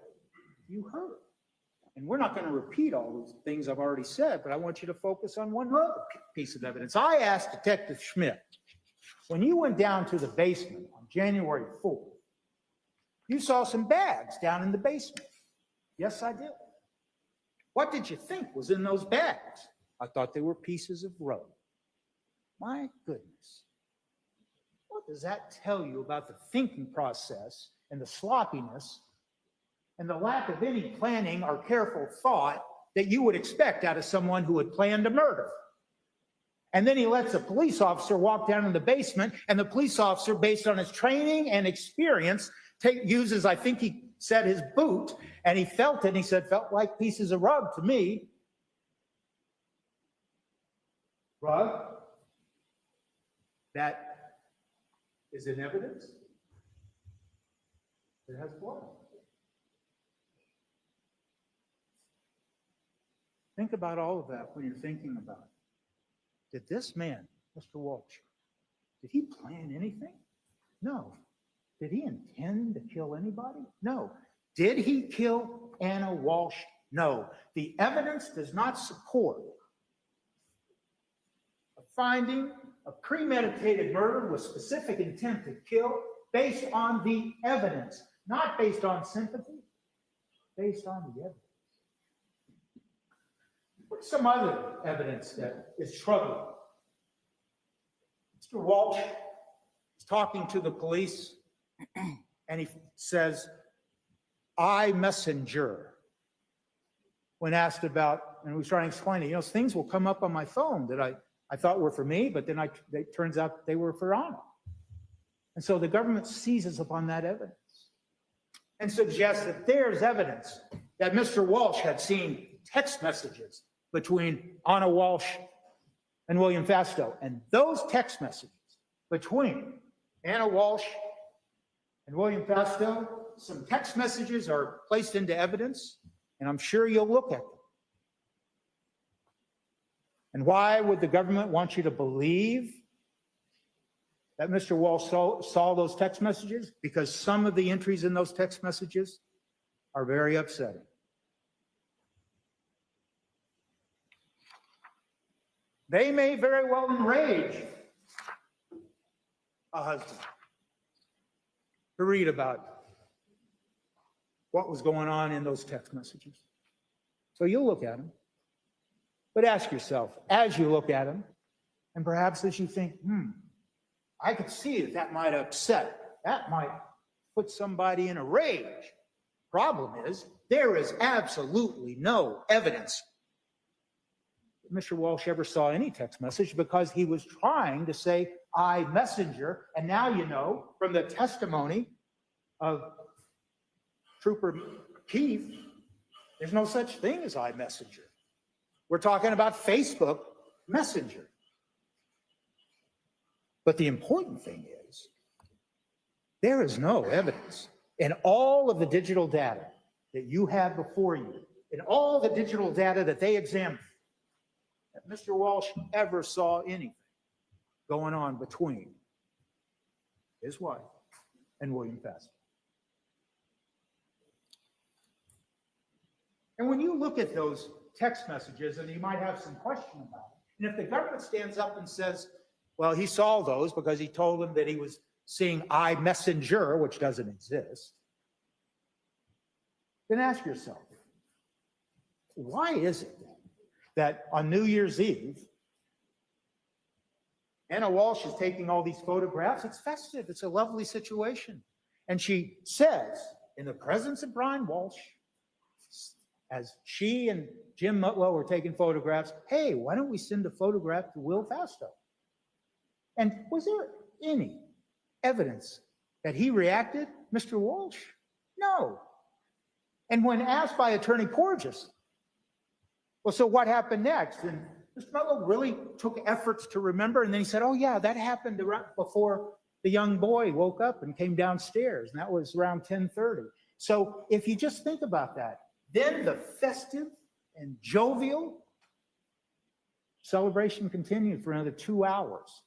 you heard. And we're not going to repeat all those things I've already said, but I want you to focus on one other piece of evidence. I asked Detective Schmidt, when you went down to the basement on January 4th, you saw some bags down in the basement. Yes, I did. What did you think was in those bags? I thought they were pieces of rope. My goodness. What does that tell you about the thinking process and the sloppiness and the lack of any planning or careful thought that you would expect out of someone who had planned a murder? And then he lets a police officer walk down in the basement, and the police officer, based on his training and experience, uses, I think he said, his boot, and he felt it, and he said, felt like pieces of rug to me. Rug? That is in evidence. It has blood. Think about all of that when you're thinking about it. Did this man, Mr. Walsh, did he plan anything? No. Did he intend to kill anybody? No. Did he kill Anna Walsh? No. The evidence does not support a finding of premeditated murder with specific intent to kill based on the evidence, not based on sympathy, based on the evidence. What's some other evidence that is troubling? Mr. Walsh is talking to the police, and he says, I messenger. When asked about, and we was trying to explain it, things will come up on my phone that I thought were for me, but then it turns out they were for Anna. And so the government seizes upon that evidence and suggests that there's evidence that Mr. Walsh had seen text messages between Anna Walsh and William Fastow. And those text messages between Anna Walsh and William Fastow, some text messages are placed into evidence, and I'm sure you'll look at them. And why would the government want you to believe that Mr. Walsh saw those text messages? Because some of the entries in those text messages are very upsetting. They may very well enrage a husband to read about what was going on in those text messages. So you'll look at them. But ask yourself, as you look at them, and perhaps as you think, I could see that might upset, that might put somebody in a rage. Problem is, there is absolutely no evidence that Mr. Walsh ever saw any text message, because he was trying to say, I messenger, and now you know from the testimony of Trooper Keefe, there's no such thing as I messenger. We're talking about Facebook Messenger. But the important thing is, there is no evidence in all of the digital data that you have before you, in all the digital data that they examined, that Mr. Walsh ever saw anything going on between his wife and William Fassler. And when you look at those text messages, and you might have some question about it, and if the government stands up and says, well, he saw those because he told them that he was seeing iMessenger, which doesn't exist, then ask yourself, why is it that on New Year's Eve, Anna Walshe is taking all these photographs? It's festive. It's a lovely situation. And she says, in the presence of Brian Walshe, as she and Jim Mutlow were taking photographs, hey, why don't we send a photograph to Will Fasto? And was there any evidence that he reacted, Mr. Walshe? No. And when asked by Attorney Porges, well, so what happened next? And Mr. Mutlow really took efforts to remember, and then he said, oh yeah, that happened before the young boy woke up and came downstairs, and that was around 10:30. So if you just think about that, then the festive and jovial celebration continued for another 2 hours.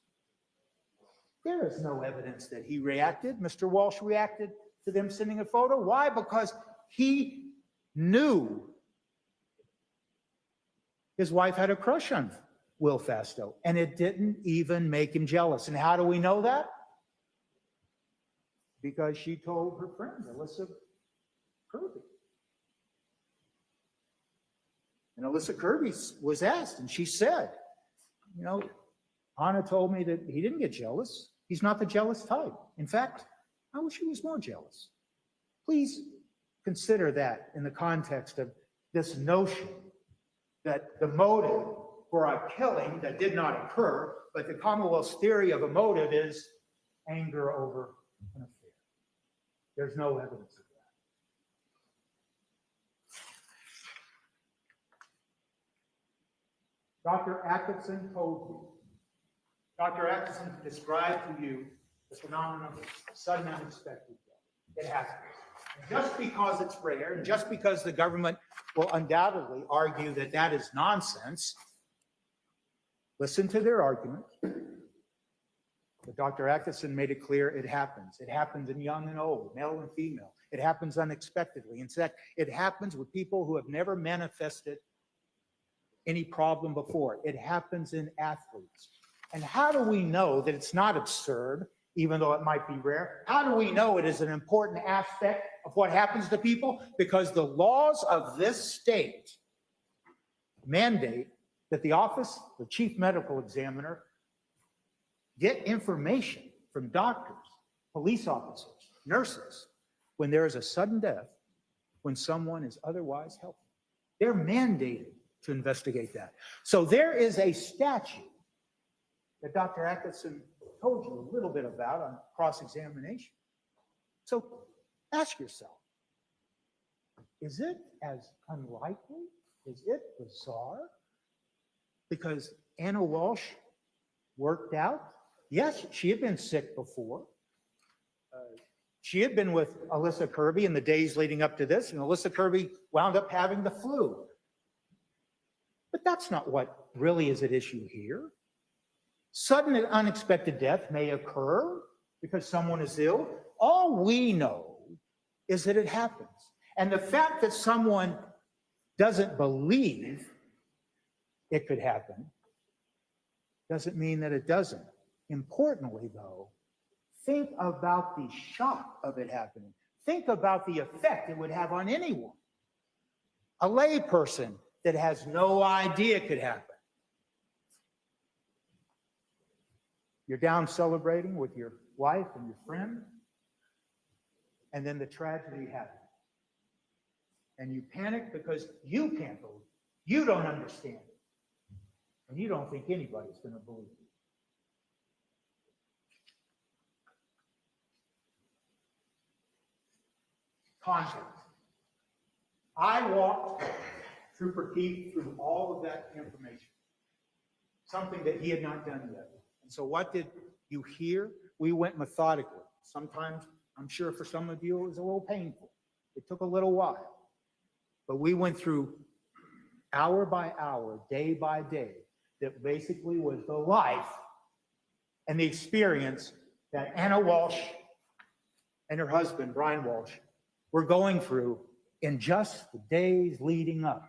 There is no evidence that he reacted. Mr. Walshe reacted to them sending a photo. Why? Because he knew his wife had a crush on Will Fasto, and it didn't even make him jealous. And how do we know that? Because she told her friend, Alyssa Kirby. And Alyssa Kirby was asked, and she said, you know, Anna told me that he didn't get jealous. He's not the jealous type. In fact, I wish he was more jealous. Please consider that in the context of this notion that the motive for a killing that did not occur, but the Commonwealth's theory of a motive is anger over an affair. There's no evidence of that. Dr. Atkinson told you. Dr. Atkinson described to you the phenomenon of sudden unexpected death. It happens. And just because it's rare, and just because the government will undoubtedly argue that that is nonsense, listen to their argument. But Dr. Atkinson made it clear it happens. It happens in young and old, male and female. It happens unexpectedly. In fact, it happens with people who have never manifested any problem before. It happens in athletes. And how do we know that it's not absurd, even though it might be rare? How do we know it is an important aspect of what happens to people? Because the laws of this state mandate that the office, the chief medical examiner, get information from doctors, police officers, nurses, when there is a sudden death, when someone is otherwise healthy. They're mandated to investigate that. So there is a statute that Dr. Atkinson told you a little bit about on cross-examination. So ask yourself, is it as unlikely? Is it bizarre? Because Anna Walshe worked out. Yes, she had been sick before. She had been with Alyssa Kirby in the days leading up to this, and Alyssa Kirby wound up having the flu. But that's not what really is at issue here. Sudden and unexpected death may occur because someone is ill. All we know is that it happens. And the fact that someone doesn't believe it could happen doesn't mean that it doesn't. Importantly, though, think about the shock of it happening. Think about the effect it would have on anyone. A lay person that has no idea it could happen. You're down celebrating with your wife and your friend, and then the tragedy happens. And you panic because you can't believe it. You don't understand it. And you don't think anybody's going to believe it. Context. I walked Trooper Keith through all of that information, something that he had not done yet. And so what did you hear? We went methodically. Sometimes, I'm sure for some of you, it was a little painful. It took a little while. But we went through hour by hour, day by day, that basically was the life and the experience that Anna Walshe and her husband, Brian Walshe, were going through in just the days leading up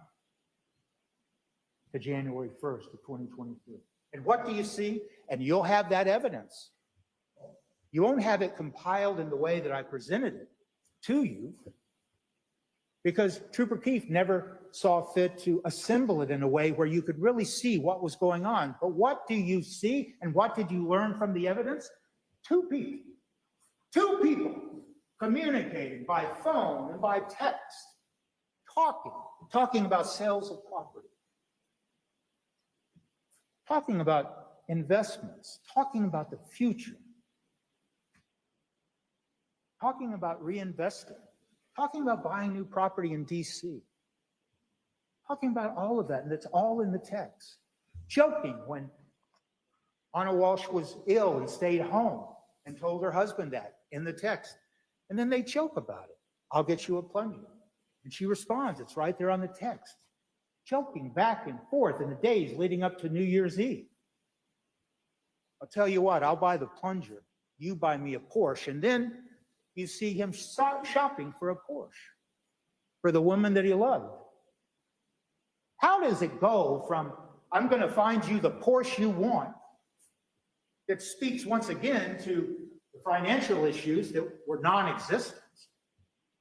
to January 1st of 2023. And what do you see? And you'll have that evidence. You won't have it compiled in the way that I presented it to you, because Trooper Keefe never saw fit to assemble it in a way where you could really see what was going on. But what do you see, and what did you learn from the evidence? Two people communicating by phone and by text, talking about sales of property, talking about investments, talking about the future, talking about reinvesting, talking about buying new property in DC, talking about all of that, and it's all in the text. Joking when Anna Walshe was ill and stayed home and told her husband that in the text. And then they joke about it. I'll get you a plunger. And she responds, it's right there on the text. Joking back and forth in the days leading up to New Year's Eve. I'll tell you what, I'll buy the plunger. You buy me a Porsche. And then you see him shopping for a Porsche for the woman that he loved. How does it go from, I'm going to find you the Porsche you want, that speaks once again to the financial issues that were non-existent?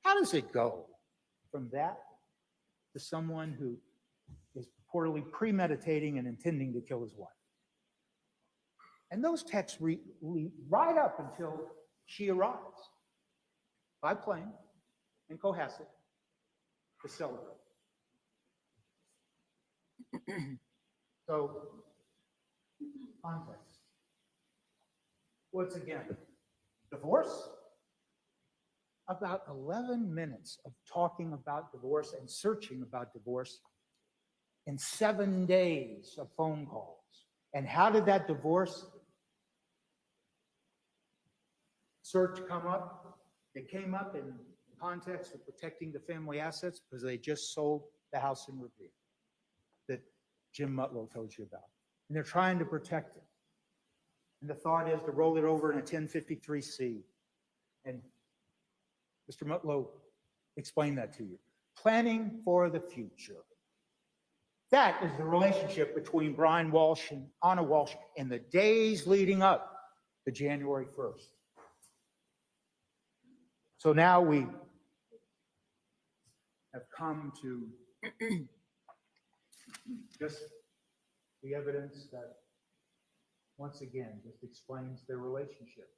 How does it go from that to someone who is reportedly premeditating and intending to kill his wife? And those texts lead right up until she arrives by plane in Cohasset to celebrate. So, context. Once again, divorce? About 11 minutes of talking about divorce and searching about divorce in 7 days of phone calls. And how did that divorce search come up? It came up in the context of protecting the family assets because they just sold the house in Revere that Jim Mutlow told you about. And they're trying to protect it. And the thought is to roll it over in a 1053C. And Mr. Mutlow explained that to you. Planning for the future. That is the relationship between Brian Walshe and Anna Walshe in the days leading up to January 1st. So now we have come to just the evidence that, once again, just explains their relationship.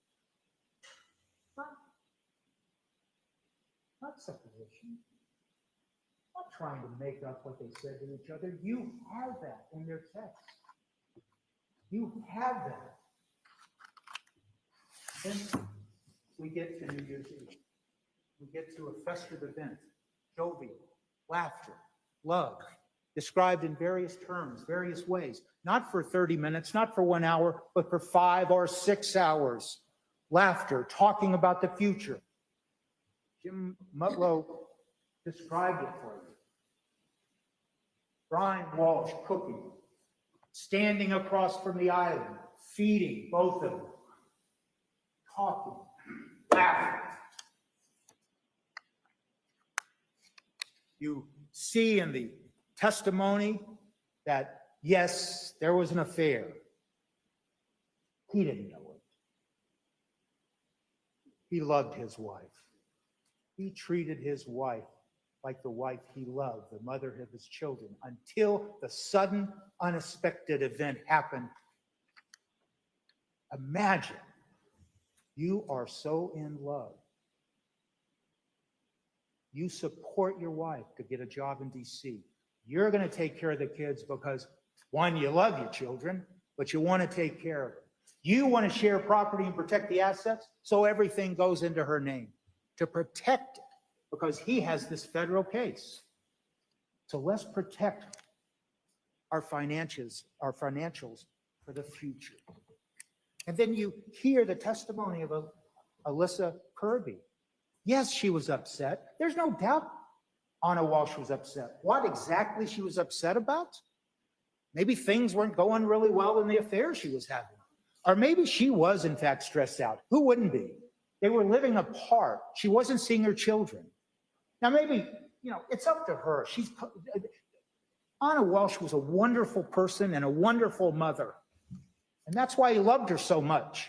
Not supposition. Not trying to make up what they said to each other. You have that in their text. You have that. Then we get to New Year's Eve. We get to a festive event, jovial, laughter, love, described in various terms, various ways, not for 30 minutes, not for 1 hour, but for 5 or 6 hours. Laughter, talking about the future. Jim Mutlow described it for you. Brian Walshe cooking, standing across from the island, feeding both of them, talking, laughing. You see in the testimony that, yes, there was an affair. He didn't know it. He loved his wife. He treated his wife like the wife he loved, the mother of his children, until the sudden, unexpected event happened. Imagine you are so in love. You support your wife to get a job in DC. You're going to take care of the kids because, one, you love your children, but you want to take care of them. You want to share property and protect the assets, so everything goes into her name to protect it because he has this federal case. So let's protect our financials for the future. And then you hear the testimony of Alyssa Kirby. Yes, she was upset. There's no doubt Anna Walshe was upset. What exactly she was upset about? Maybe things weren't going really well in the affair she was having. Or maybe she was in fact stressed out. Who wouldn't be? They were living apart. She wasn't seeing her children. Now maybe, it's up to her. Anna Walshe was a wonderful person and a wonderful mother. And that's why he loved her so much.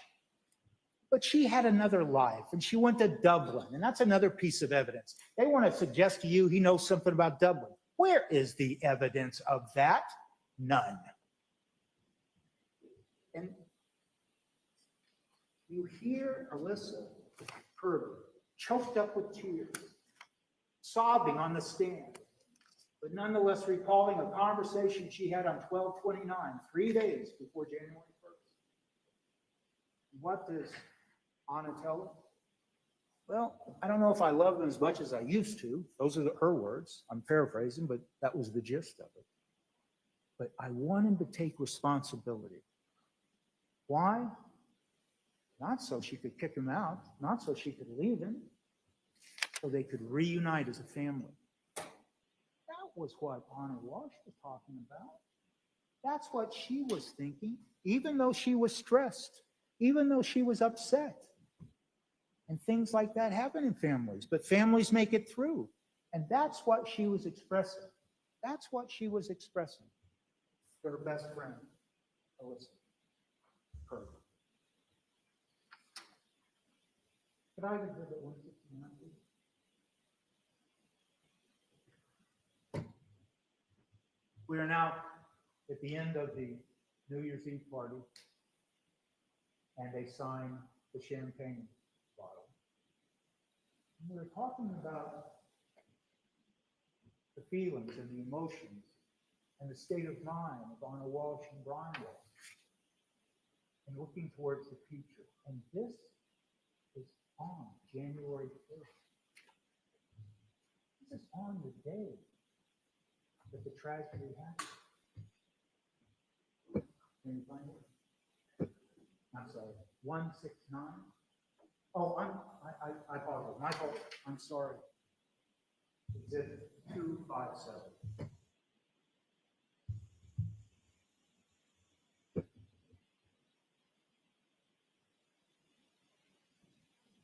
But she had another life, and she went to Dublin, and that's another piece of evidence. They want to suggest to you he knows something about Dublin. Where is the evidence of that? None. And you hear Alyssa Kirby choked up with tears, sobbing on the stand, but nonetheless recalling a conversation she had on 12/29, 3 days before January 1st. What does Anna tell him? Well, I don't know if I love him as much as I used to. Those are her words. I'm paraphrasing, but that was the gist of it. But I want him to take responsibility. Why? Not so she could kick him out, not so she could leave him, so they could reunite as a family. That was what Anna Walshe was talking about. That's what she was thinking, even though she was stressed, even though she was upset. And things like that happen in families, but families make it through. And that's what she was expressing. That's what she was expressing to her best friend, Alyssa Kirby. Could I exhibit 169, please? We are now at the end of the New Year's Eve party, and they sign the champagne bottle. And we were talking about the feelings and the emotions and the state of mind of Anna Walshe and Brian Walshe, and looking towards the future. And this is on January 1st. This is on the day that the tragedy happened. Can you find it? I'm sorry, 169. Oh, I apologize. My fault. I'm sorry. Exhibit 257.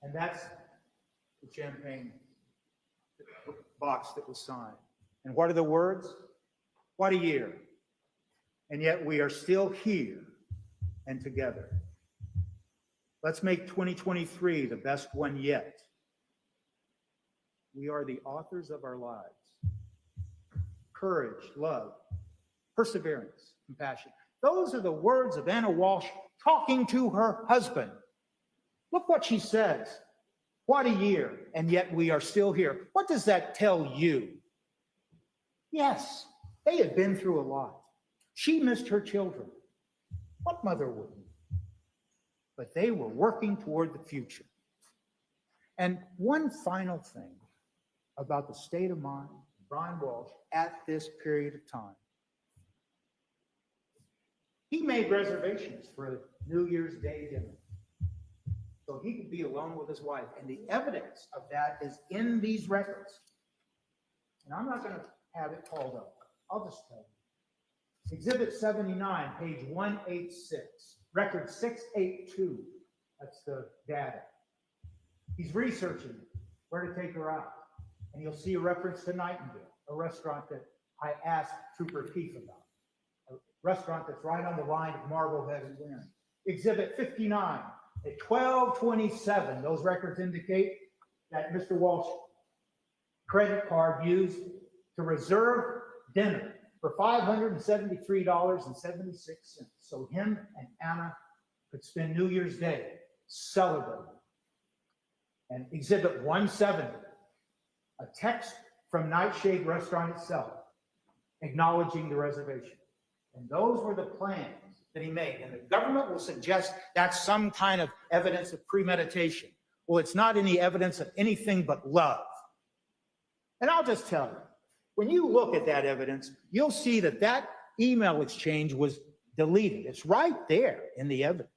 And that's the champagne box that was signed. And what are the words? What a year. And yet we are still here and together. Let's make 2023 the best one yet. We are the authors of our lives. Courage, love, perseverance, compassion. Those are the words of Anna Walshe talking to her husband. Look what she says. What a year, and yet we are still here. What does that tell you? Yes, they had been through a lot. She missed her children. What mother wouldn't? But they were working toward the future. And one final thing about the state of mind of Brian Walshe at this period of time. He made reservations for a New Year's Day dinner so he could be alone with his wife. And the evidence of that is in these records. And I'm not going to have it called up. I'll just tell you. Exhibit 79, page 186, record 682. That's the data. He's researching where to take her out. And you'll see a reference to Nightingale, a restaurant that I asked Trooper Keefe about. A restaurant that's right on the line of Marblehead and Lynn. Exhibit 59, at 12:27, those records indicate that Mr. Walshe credit card used to reserve dinner for $573.76. So him and Anna could spend New Year's Day celebrating. And Exhibit 170, a text from Nightshade Restaurant itself acknowledging the reservation. And those were the plans that he made. And the government will suggest that's some kind of evidence of premeditation. Well, it's not any evidence of anything but love. And I'll just tell you, when you look at that evidence, you'll see that that email exchange was deleted. It's right there in the evidence.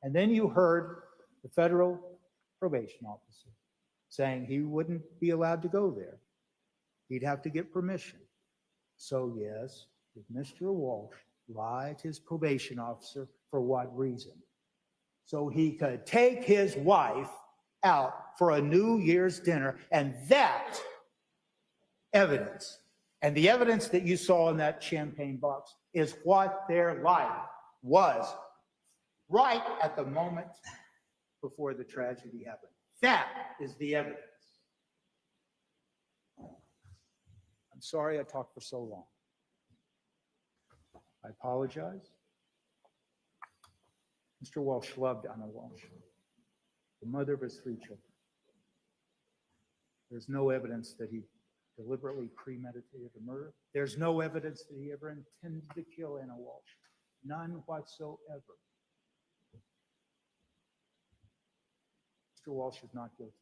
And then you heard the federal probation officer saying he wouldn't be allowed to go there. He'd have to get permission. So yes, if Mr. Walshe lied to his probation officer For what reason? So he could take his wife out for a New Year's dinner, and that evidence, and the evidence that you saw in that champagne box, is what their life was right at the moment before the tragedy happened. That is the evidence. I'm sorry I talked for so long. I apologize. Mr. Walsh loved Anna Walsh, the mother of his 3 children. There's no evidence that he deliberately premeditated a murder. There's no evidence that he ever intended to kill Anna Walsh. None whatsoever. Mr. Walsh is not guilty.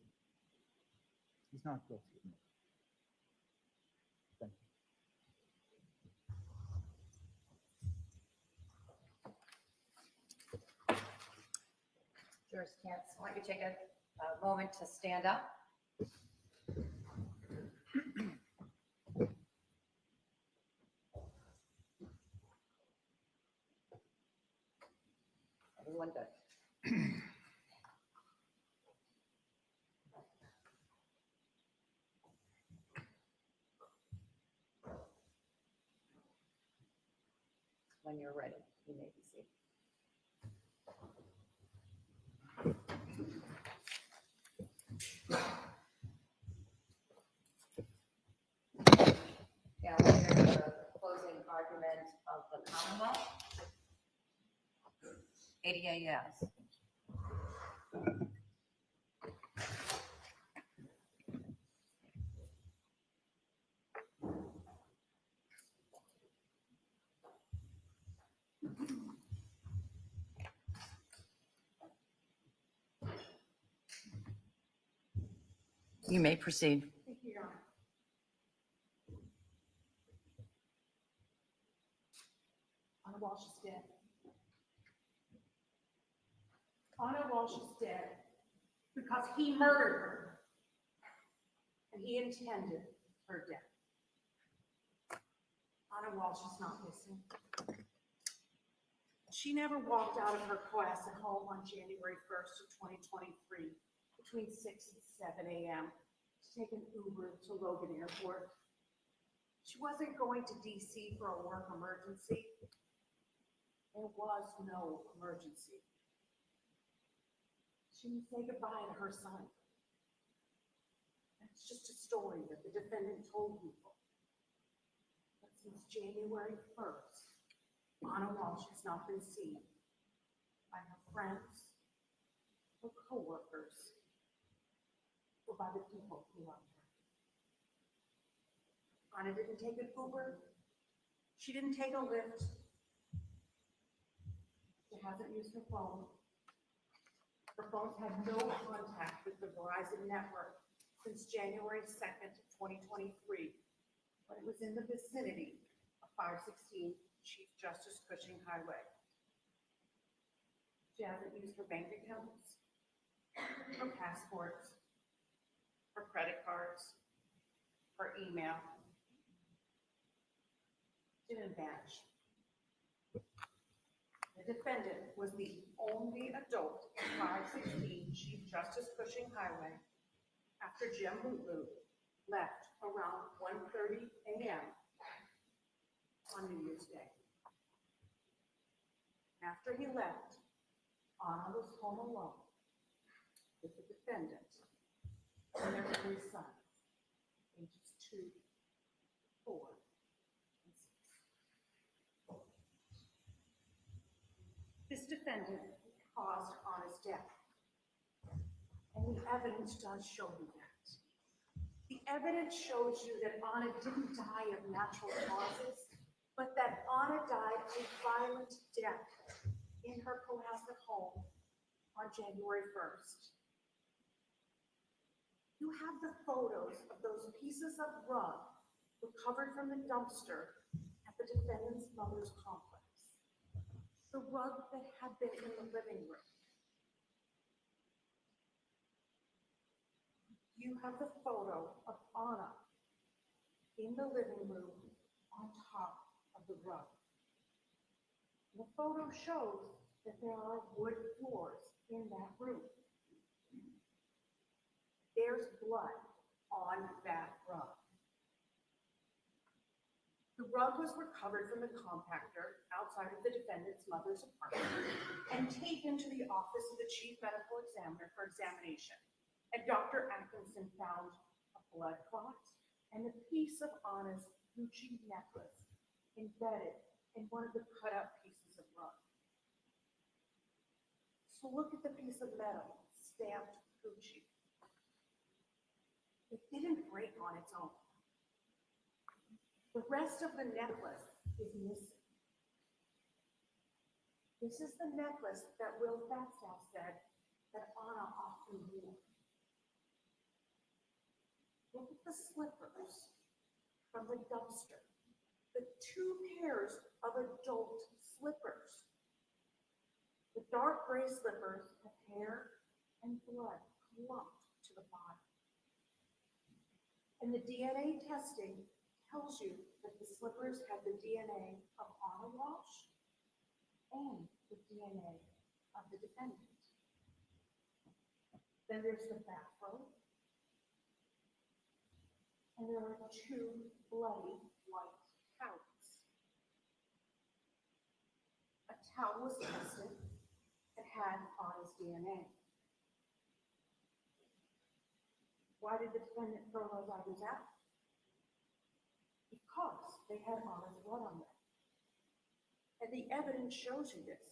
He's not guilty of murder. Thank you. Jurors can't, why don't you take a moment to stand up? Everyone good? When you're ready, you may be seated. Now, we're hearing the closing argument of the Commonwealth. ADA, yes. You may proceed. Thank you, Your Honor. Anna Walsh is dead. Anna Walsh is dead because he murdered her. And he intended her death. Anna Walsh is not missing. She never walked out of her class at home on January 1st of 2023 between 6 and 7 a.m. to take an Uber to Logan Airport. She wasn't going to DC for a work emergency. There was no emergency. She didn't say goodbye to her son. That's just a story that the defendant told people. But since January 1st, Anna Walsh has not been seen by her friends, her coworkers, or by the people who loved her. Anna didn't take an Uber. She didn't take a Lyft. She hasn't used her phone. Her phone's had no contact with the Verizon network since January 2nd, 2023, when it was in the vicinity of 516 Chief Justice Cushing Highway. She hasn't used her bank accounts, her passports, her credit cards, her email. She didn't vanish. The defendant was the only adult at 516 Chief Justice Cushing Highway after Jim Lulu left around 1:30 a.m. on New Year's Day. After he left, Anna was home alone with the defendant and their 3 sons, ages 2, 4, and 6. This defendant caused Anna's death, and the evidence does show you that. The evidence shows you that Anna didn't die of natural causes, but that Anna died a violent death in her Cohasset home on January 1st. You have the photos of those pieces of rug recovered from the dumpster at the defendant's mother's complex. The rug that had been in the living room. You have the photo of Anna in the living room on top of the rug. The photo shows that there are wood floors in that room. There's blood on that rug. The rug was recovered from the compactor outside of the defendant's mother's apartment and taken to the office of the chief medical examiner for examination. And Dr. Atkinson found a blood clot and a piece of Anna's Gucci necklace embedded in one of the cut up pieces of rug. So look at the piece of metal stamped Gucci. It didn't break on its own. The rest of the necklace is missing. This is the necklace that Will Fastow said that Anna often wore. Look at the slippers from the dumpster. The 2 pairs of adult slippers. The dark gray slippers have hair and blood clumped to the bottom. And the DNA testing tells you that the slippers had the DNA of Anna Walshe and the DNA of the defendant. Then there's the bathrobe. And there are 2 bloody white towels. A towel was tested and had Anna's DNA. Why did the defendant throw those items out? Because they had Anna's blood on them. And the evidence shows you this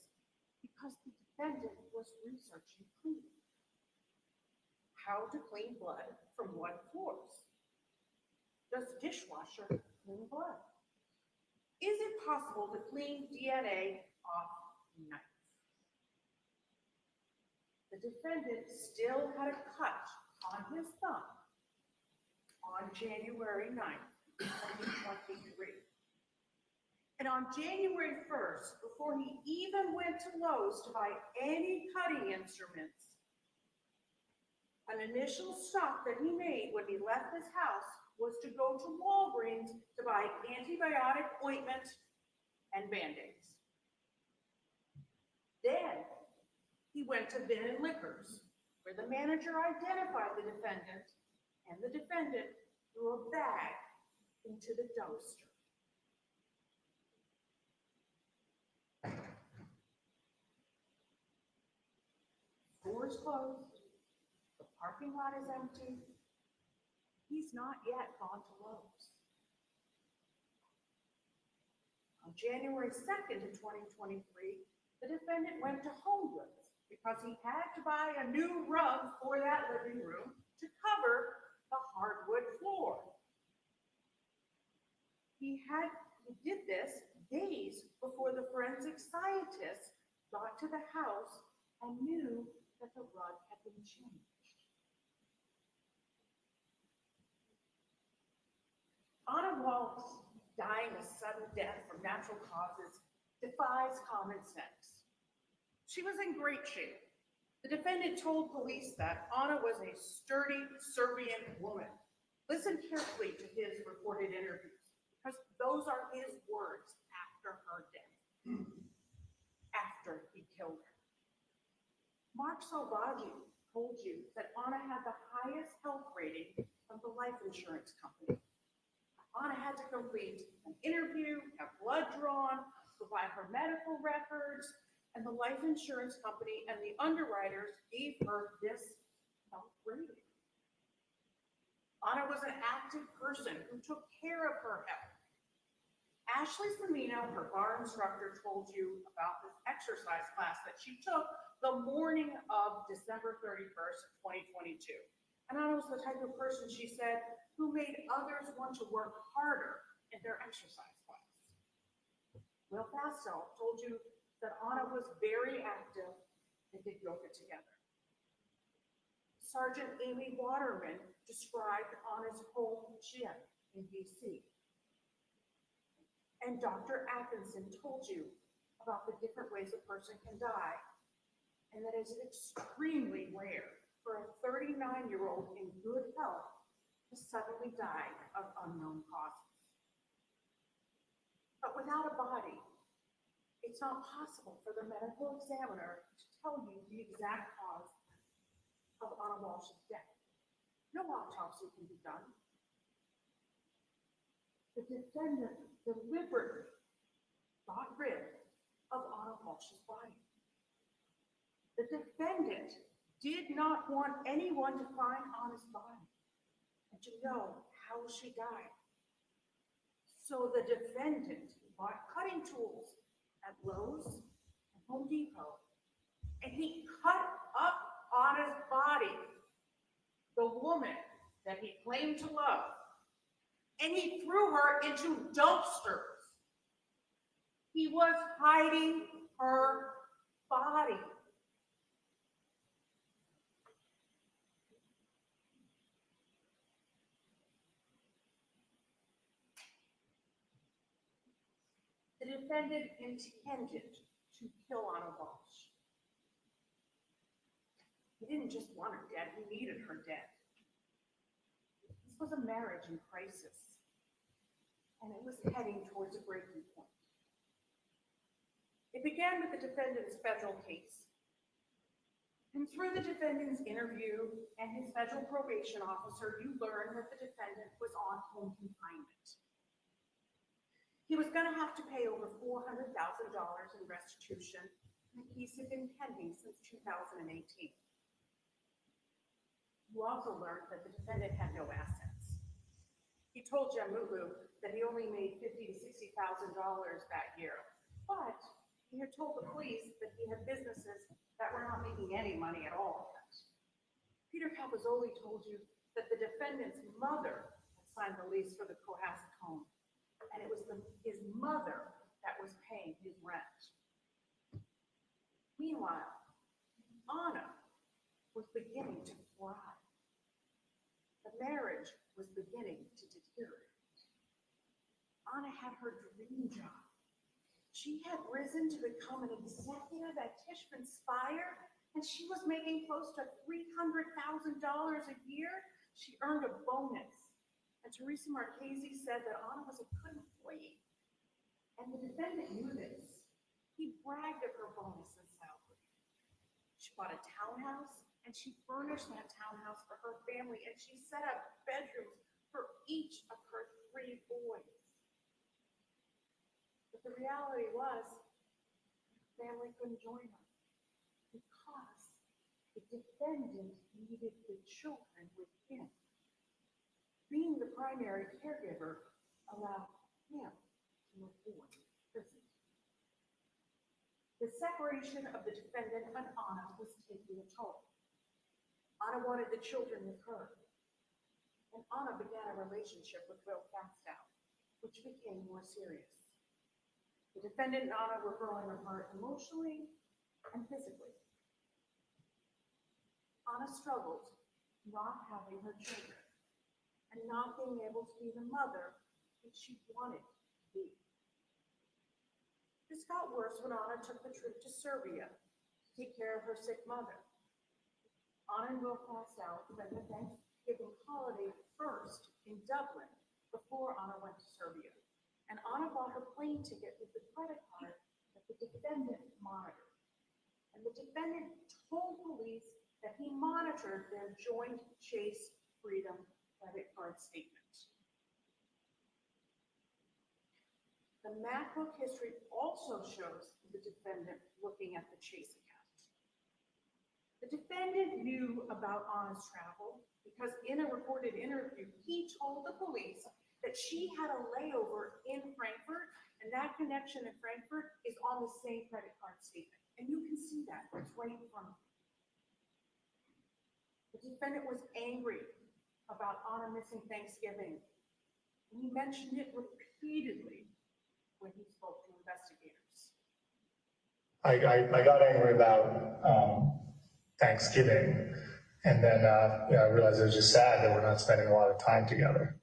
because the defendant was researching cleaning. How to clean blood from what floors? Does dishwasher clean blood? Is it possible to clean DNA off knife? The defendant still had a cut on his thumb on January 9th, 2023. And on January 1st, before he even went to Lowe's to buy any cutting instruments, an initial stop that he made when he left his house was to go to Walgreens to buy antibiotic ointment and Band-Aids. Then he went to Vin and Liquors, where the manager identified the defendant, and the defendant threw a bag into the dumpster. Store is closed. The parking lot is empty. He's not yet gone to Lowe's. On January 2nd of 2023, the defendant went to Home Goods because he had to buy a new rug for that living room to cover the hardwood floor. He did this days before the forensic scientists got to the house and knew that the rug had been changed. Anna Walshe dying a sudden death from natural causes defies common sense. She was in great shape. The defendant told police that Anna was a sturdy Serbian woman. Listen carefully to his reported interviews, because those are his words after her death, after he killed her. Mark Salvaggi told you that Anna had the highest health rating of the life insurance company. Anna had to complete an interview, have blood drawn, provide her medical records, and the life insurance company and the underwriters gave her this health rating. Anna was an active person who took care of her health. Ashley Semino, her bar instructor, told you about this exercise class that she took the morning of December 31st, 2022. And Anna was the type of person, she said, who made others want to work harder in their exercise class. Will Fastow told you that Anna was very active and did yoga together. Sergeant Amy Waterman described Anna's home gym in DC. And Dr. Atkinson told you about the different ways a person can die, and that it's extremely rare for a 39-year-old in good health to suddenly die of unknown causes. But without a body, it's not possible for the medical examiner to tell you the exact cause of Anna Walsh's death. No autopsy can be done. The defendant deliberately got rid of Anna Walsh's body. The defendant did not want anyone to find Anna's body and to know how she died. So the defendant bought cutting tools at Lowe's and Home Depot, and he cut up Anna's body, the woman that he claimed to love, and he threw her into dumpsters. He was hiding her body. The defendant intended to kill Anna Walsh. He didn't just want her dead, he needed her dead. This was a marriage in crisis, and it was heading towards a breaking point. It began with the defendant's federal case. And through the defendant's interview and his federal probation officer, you learn that the defendant was on home confinement. He was going to have to pay over $400,000 in restitution, and the case had been pending since 2018. You also learned that the defendant had no assets. He told Jamulu that he only made $50,000 to $60,000 that year, but he had told the police that he had businesses that were not making any money at all. Peter Capozzoli told you that the defendant's mother had signed the lease for the Cohasset home, and it was his mother that was paying his rent. Meanwhile, Anna was beginning to thrive. The marriage was beginning to deteriorate. Anna had her dream job. She had risen to become an executive at Tishman Speyer, and she was making close to $300,000 a year. She earned a bonus. And Teresa Marchese said that Anna was a good employee. And the defendant knew this. He bragged of her bonus and salary. She bought a townhouse, and she furnished that townhouse for her family, and she set up bedrooms for each of her 3 boys. But the reality was, the family couldn't join her because the defendant needed the children with him. Being the primary caregiver allowed him to avoid prison. The separation of the defendant and Anna was taking a toll. Anna wanted the children with her, and Anna began a relationship with Will Fastow, which became more serious. The defendant and Anna were growing apart emotionally and physically. Anna struggled not having her children and not being able to be the mother that she wanted to be. This got worse when Anna took the trip to Serbia to take care of her sick mother. Anna and Will Fastow spent the Thanksgiving holiday first in Dublin before Anna went to Serbia. And Anna bought her plane ticket with the credit card that the defendant monitored. And the defendant told police that he monitored their joint Chase Freedom credit card statement. The MacBook history also shows the defendant looking at the Chase account. The defendant knew about Anna's travel because in a recorded interview, he told the police that she had a layover in Frankfurt, and that connection in Frankfurt is on the same credit card statement. And you can see that, it's right in front of you. The defendant was angry about Anna missing Thanksgiving, and he mentioned it repeatedly when he spoke to investigators. I got angry about Thanksgiving, and then I realized it was just sad that we're not spending a lot of time together.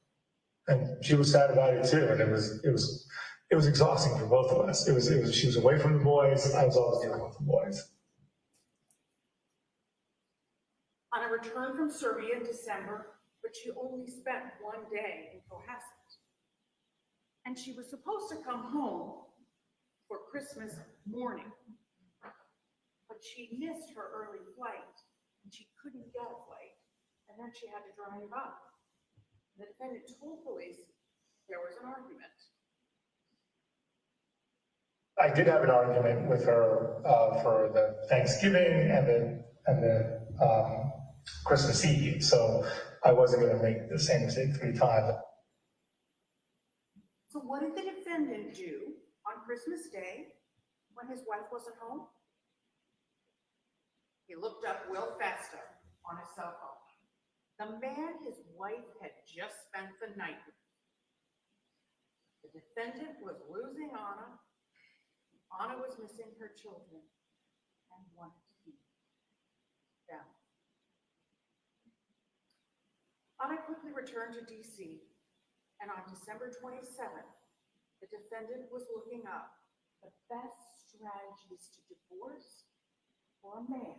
And she was sad about it too, and it was exhausting for both of us. It was she was away from the boys. I was always dealing with the boys. Anna returned from Serbia in December, but she only spent 1 day in Cohasset. And she was supposed to come home for Christmas morning. But she missed her early flight, and she couldn't get a flight, and then she had to drive up. The defendant told police there was an argument. I did have an argument with her for the Thanksgiving and the Christmas Eve, so I wasn't going to make the same mistake 3 times. So what did the defendant do on Christmas Day when his wife wasn't home? He looked up Will Festa on his cell phone, the man his wife had just spent the night with. The defendant was losing Anna. Anna was missing her children and wanted to be them. Anna quickly returned to DC, and on December 27th, the defendant was looking up the best strategies to divorce for a man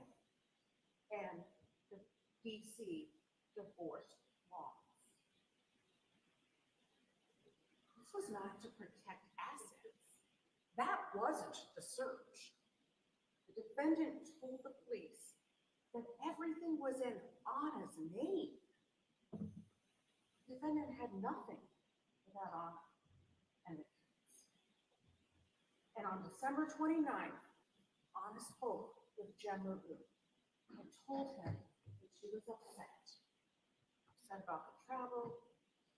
and the DC divorce laws. This was not to protect assets. That wasn't the search. The defendant told the police that everything was in Anna's name. The defendant had nothing without Anna and the kids. And on December 29th, Anna spoke with General Wu and told him that she was upset about the travel,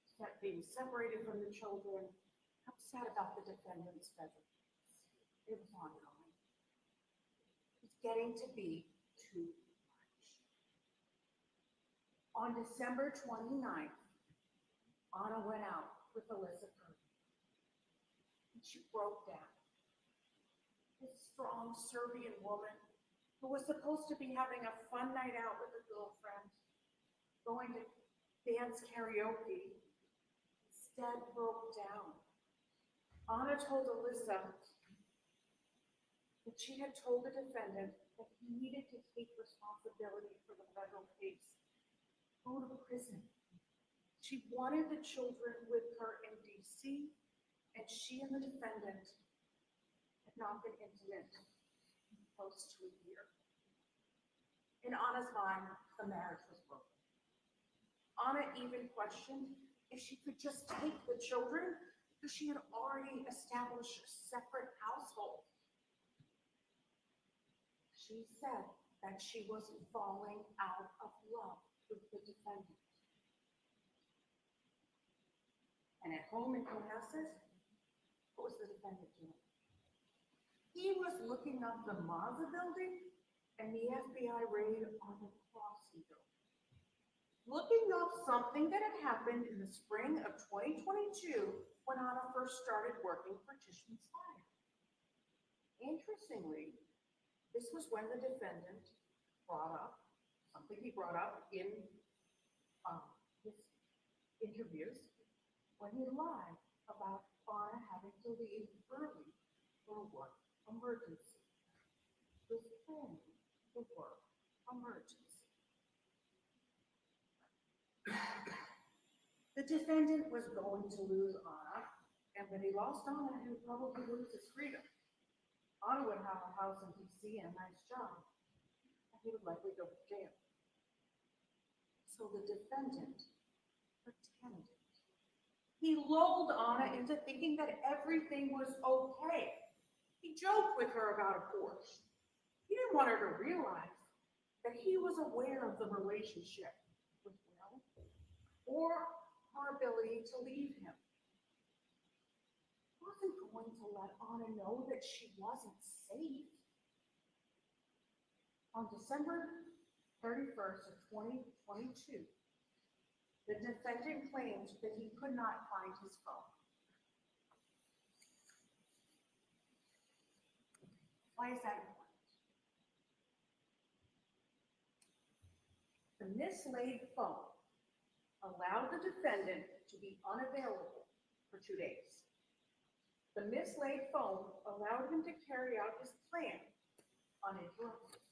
upset being separated from the children, upset about the defendant's federal case. It was ongoing. It was getting to be too much. On December 29th, Anna went out with Alyssa Curry. And she broke down. This strong Serbian woman who was supposed to be having a fun night out with a girlfriend, going to dance karaoke, instead broke down. Anna told Alyssa that she had told the defendant that he needed to take responsibility for the federal case, go to prison. She wanted the children with her in DC, and she and the defendant had not been intimate close to a year. In Anna's mind, the marriage was broken. Anna even questioned if she could just take the children because she had already established a separate household. She said that she was falling out of love with the defendant. And at home in Cohasset, what was the defendant doing? He was looking up the Mazda building and the FBI raid on the Crossing building. Looking up something that had happened in the spring of 2022 when Anna first started working for Tishman's Fire. Interestingly, this was when the defendant brought up something he brought up in his interviews, when he lied about Anna having to leave early for a work emergency. This thing, the work emergency. The defendant was going to lose Anna, and when he lost Anna, he would probably lose his freedom. Anna would have a house in DC and a nice job, and he would likely go to jail. So the defendant pretended. He lulled Anna into thinking that everything was okay. He joked with her about a Porsche. He didn't want her to realize that he was aware of the relationship with Will or her ability to leave him. He wasn't going to let Anna know that she wasn't safe. On December 31st of 2022, the defendant claimed that he could not find his phone. Why is that important? The mislaid phone allowed the defendant to be unavailable for 2 days. The mislaid phone allowed him to carry out his plan uninterrupted.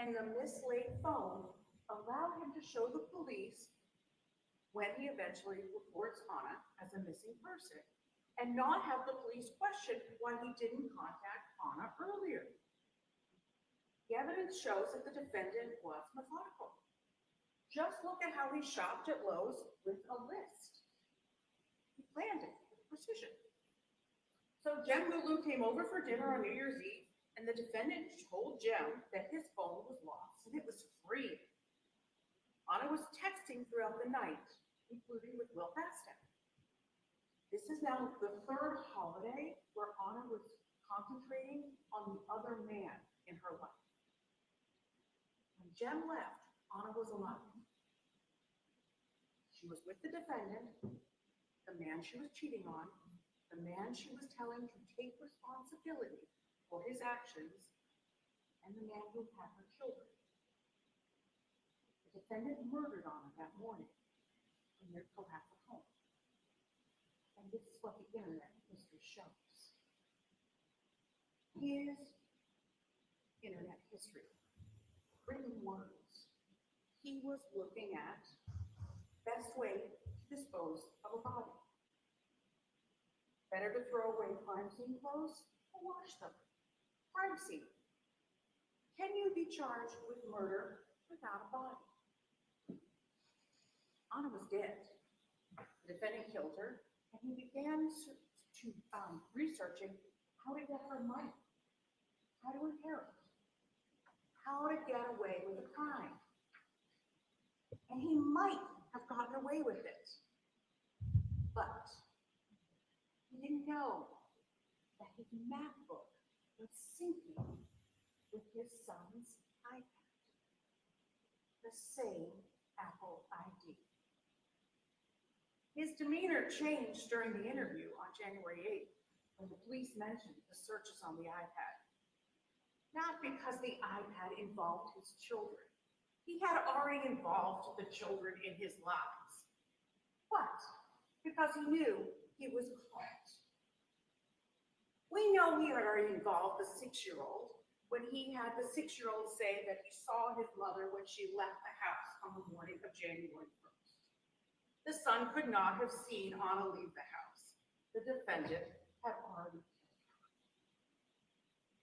And the mislaid phone allowed him to show the police when he eventually reports Anna as a missing person and not have the police question why he didn't contact Anna earlier. The evidence shows that the defendant was methodical. Just look at how he shopped at Lowe's with a list. He planned it with precision. So Jem Lulu came over for dinner on New Year's Eve, and the defendant told Jem that his phone was lost and it was free. Anna was texting throughout the night, including with Will Fastow. This is now the third holiday where Anna was concentrating on the other man in her life. When Jem left, Anna was alone. She was with the defendant, the man she was cheating on, the man she was telling to take responsibility for his actions, and the man who had her children. The defendant murdered Anna that morning in their Cohasset home. And this is what the internet history shows. His internet history, written words. He was looking at best way to dispose of a body. Better to throw away crime scene clothes or wash them. Crime scene. Can you be charged with murder without a body? Anna was dead. The defendant killed her, and he began researching how to get her money, how to inherit, how to get away with a crime. And he might have gotten away with it, but he didn't know that his MacBook was syncing with his son's iPad, the same Apple ID. His demeanor changed during the interview on January 8th when the police mentioned the searches on the iPad. Not because the iPad involved his children. He had already involved the children in his lives, but because he knew he was caught. We know he had already involved the 6-year-old when he had the 6-year-old say that he saw his mother when she left the house on the morning of January 1st. The son could not have seen Anna leave the house. The defendant had already killed her.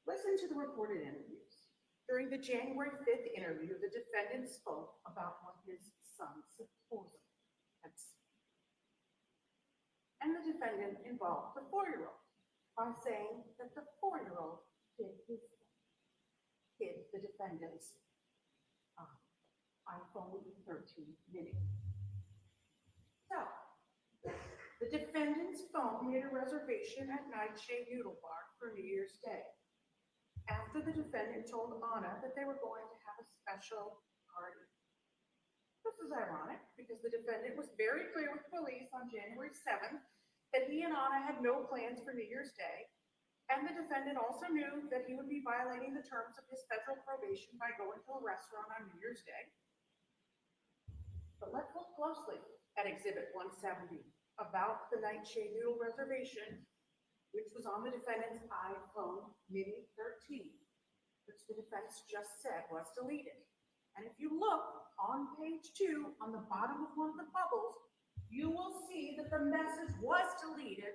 Listen to the recorded interviews. During the January 5th interview, the defendant spoke about what his son supposedly had seen. And the defendant involved the 4-year-old by saying that the 4-year-old hid the defendant's iPhone 13 mini. So, the defendant's phone made a reservation at Nightshade Noodle Bar for New Year's Day. After the defendant told Anna that they were going to have a special party. This is ironic because the defendant was very clear with police on January 7th that he and Anna had no plans for New Year's Day, and the defendant also knew that he would be violating the terms of his federal probation by going to a restaurant on New Year's Day. But let's look closely at Exhibit 170 about the Nightshade Noodle reservation, which was on the defendant's iPhone Mini 13, which the defense just said was deleted. And if you look on page 2, on the bottom of one of the bubbles, you will see that the message was deleted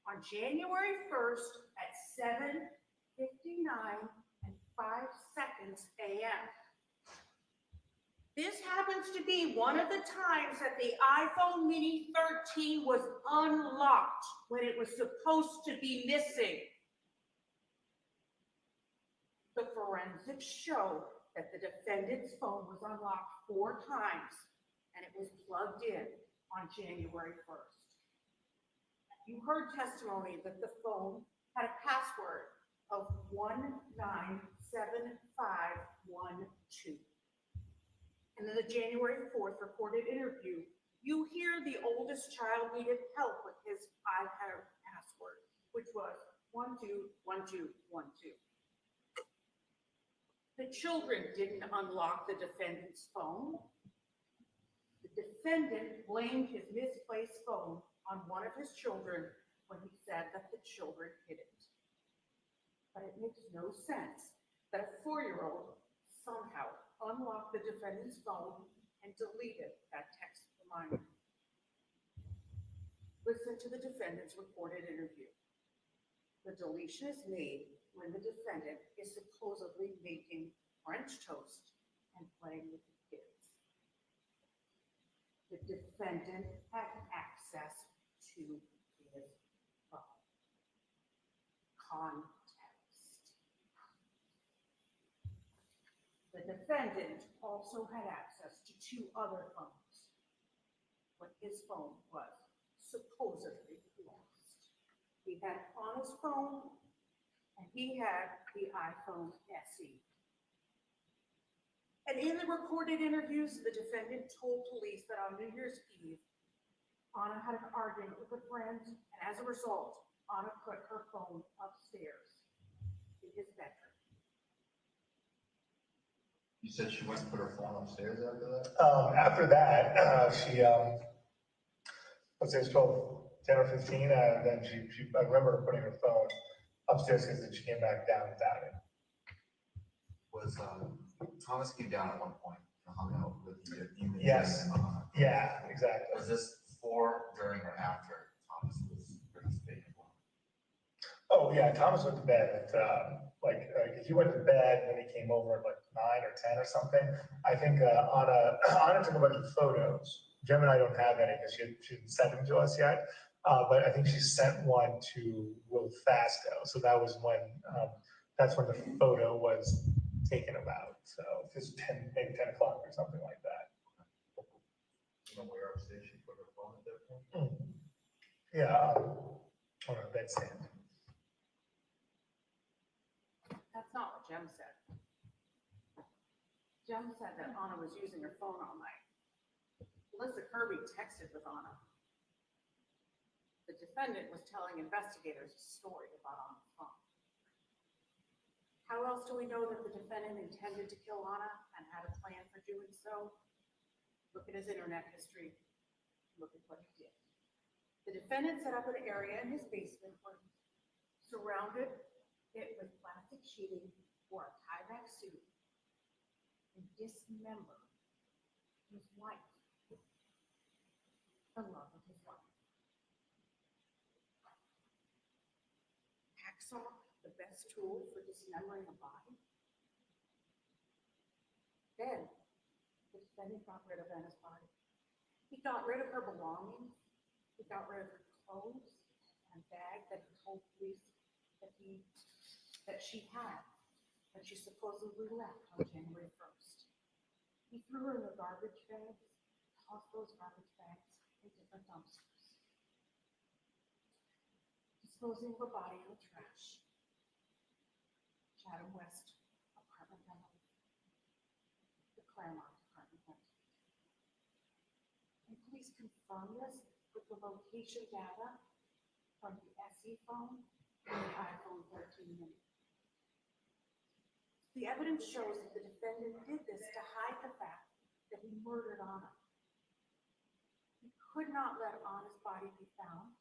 on January 1st at 7:59 and 5 seconds a.m. This happens to be one of the times that the iPhone Mini 13 was unlocked when it was supposed to be missing. The forensics show that the defendant's phone was unlocked 4 times and it was plugged in on January 1st. You heard testimony that the phone had a password of 197512. And in the January 4th recorded interview, you hear the oldest child needed help with his iPad password, which was 121212. The children didn't unlock the defendant's phone. The defendant blamed his misplaced phone on one of his children when he said that the children hid it. But it makes no sense that a 4-year-old somehow unlocked the defendant's phone and deleted that text reminder. Listen to the defendant's recorded interview. The deletion is made when the defendant is supposedly making French toast and playing with the kids. The defendant had access to his phone. Context. The defendant also had access to 2 other phones, but his phone was supposedly lost. He had Anna's phone, and he had the iPhone SE. And in the recorded interviews, the defendant told police that on New Year's Eve, Anna had an argument with a friend, and as a result, Anna put her phone upstairs in his bedroom. You said she went and put her phone upstairs after that? After that, she, let's say it's 10 or 15, and then I remember her putting her phone upstairs because then she came back down without it. Was, Thomas came down at one point and hung out with you? Yes. Yeah, exactly. Was this before, during, or after Thomas was participating? Oh, yeah, Thomas went to bed at, he went to bed, then he came over at like 9 or 10 or something. I think Anna took a bunch of photos. Jem and I don't have any because she didn't send them to us yet. But I think she sent one to Will Fasto. So that was when, that's when the photo was taken about. So it was maybe 10 o'clock or something like that. You know where upstairs she put her phone at that point? Yeah, on a bedstand. That's not what Jem said. Jem said that Anna was using her phone all night. Melissa Kirby texted with Anna. The defendant was telling investigators a story about Anna's phone. How else do we know that the defendant intended to kill Anna and had a plan for doing so? Look at his internet history. Look at what he did. The defendant set up an area in his basement where he surrounded it with plastic sheeting or a tie-back suit and dismembered his wife, the love of his life. Hacksaw, the best tool for dismembering a body. Then the defendant got rid of Anna's body. He got rid of her belongings. He got rid of her clothes and bag that he told police that she had when she supposedly left on January 1st. He threw her in the garbage bags, tossed those garbage bags in different dumpsters. Disposing of a body in the trash. Chatham West apartment rental. The Claremont apartment rental. And police confirmed this with the location data from the SE phone and the iPhone 13 mini. The evidence shows that the defendant did this to hide the fact that he murdered Anna. He could not let Anna's body be found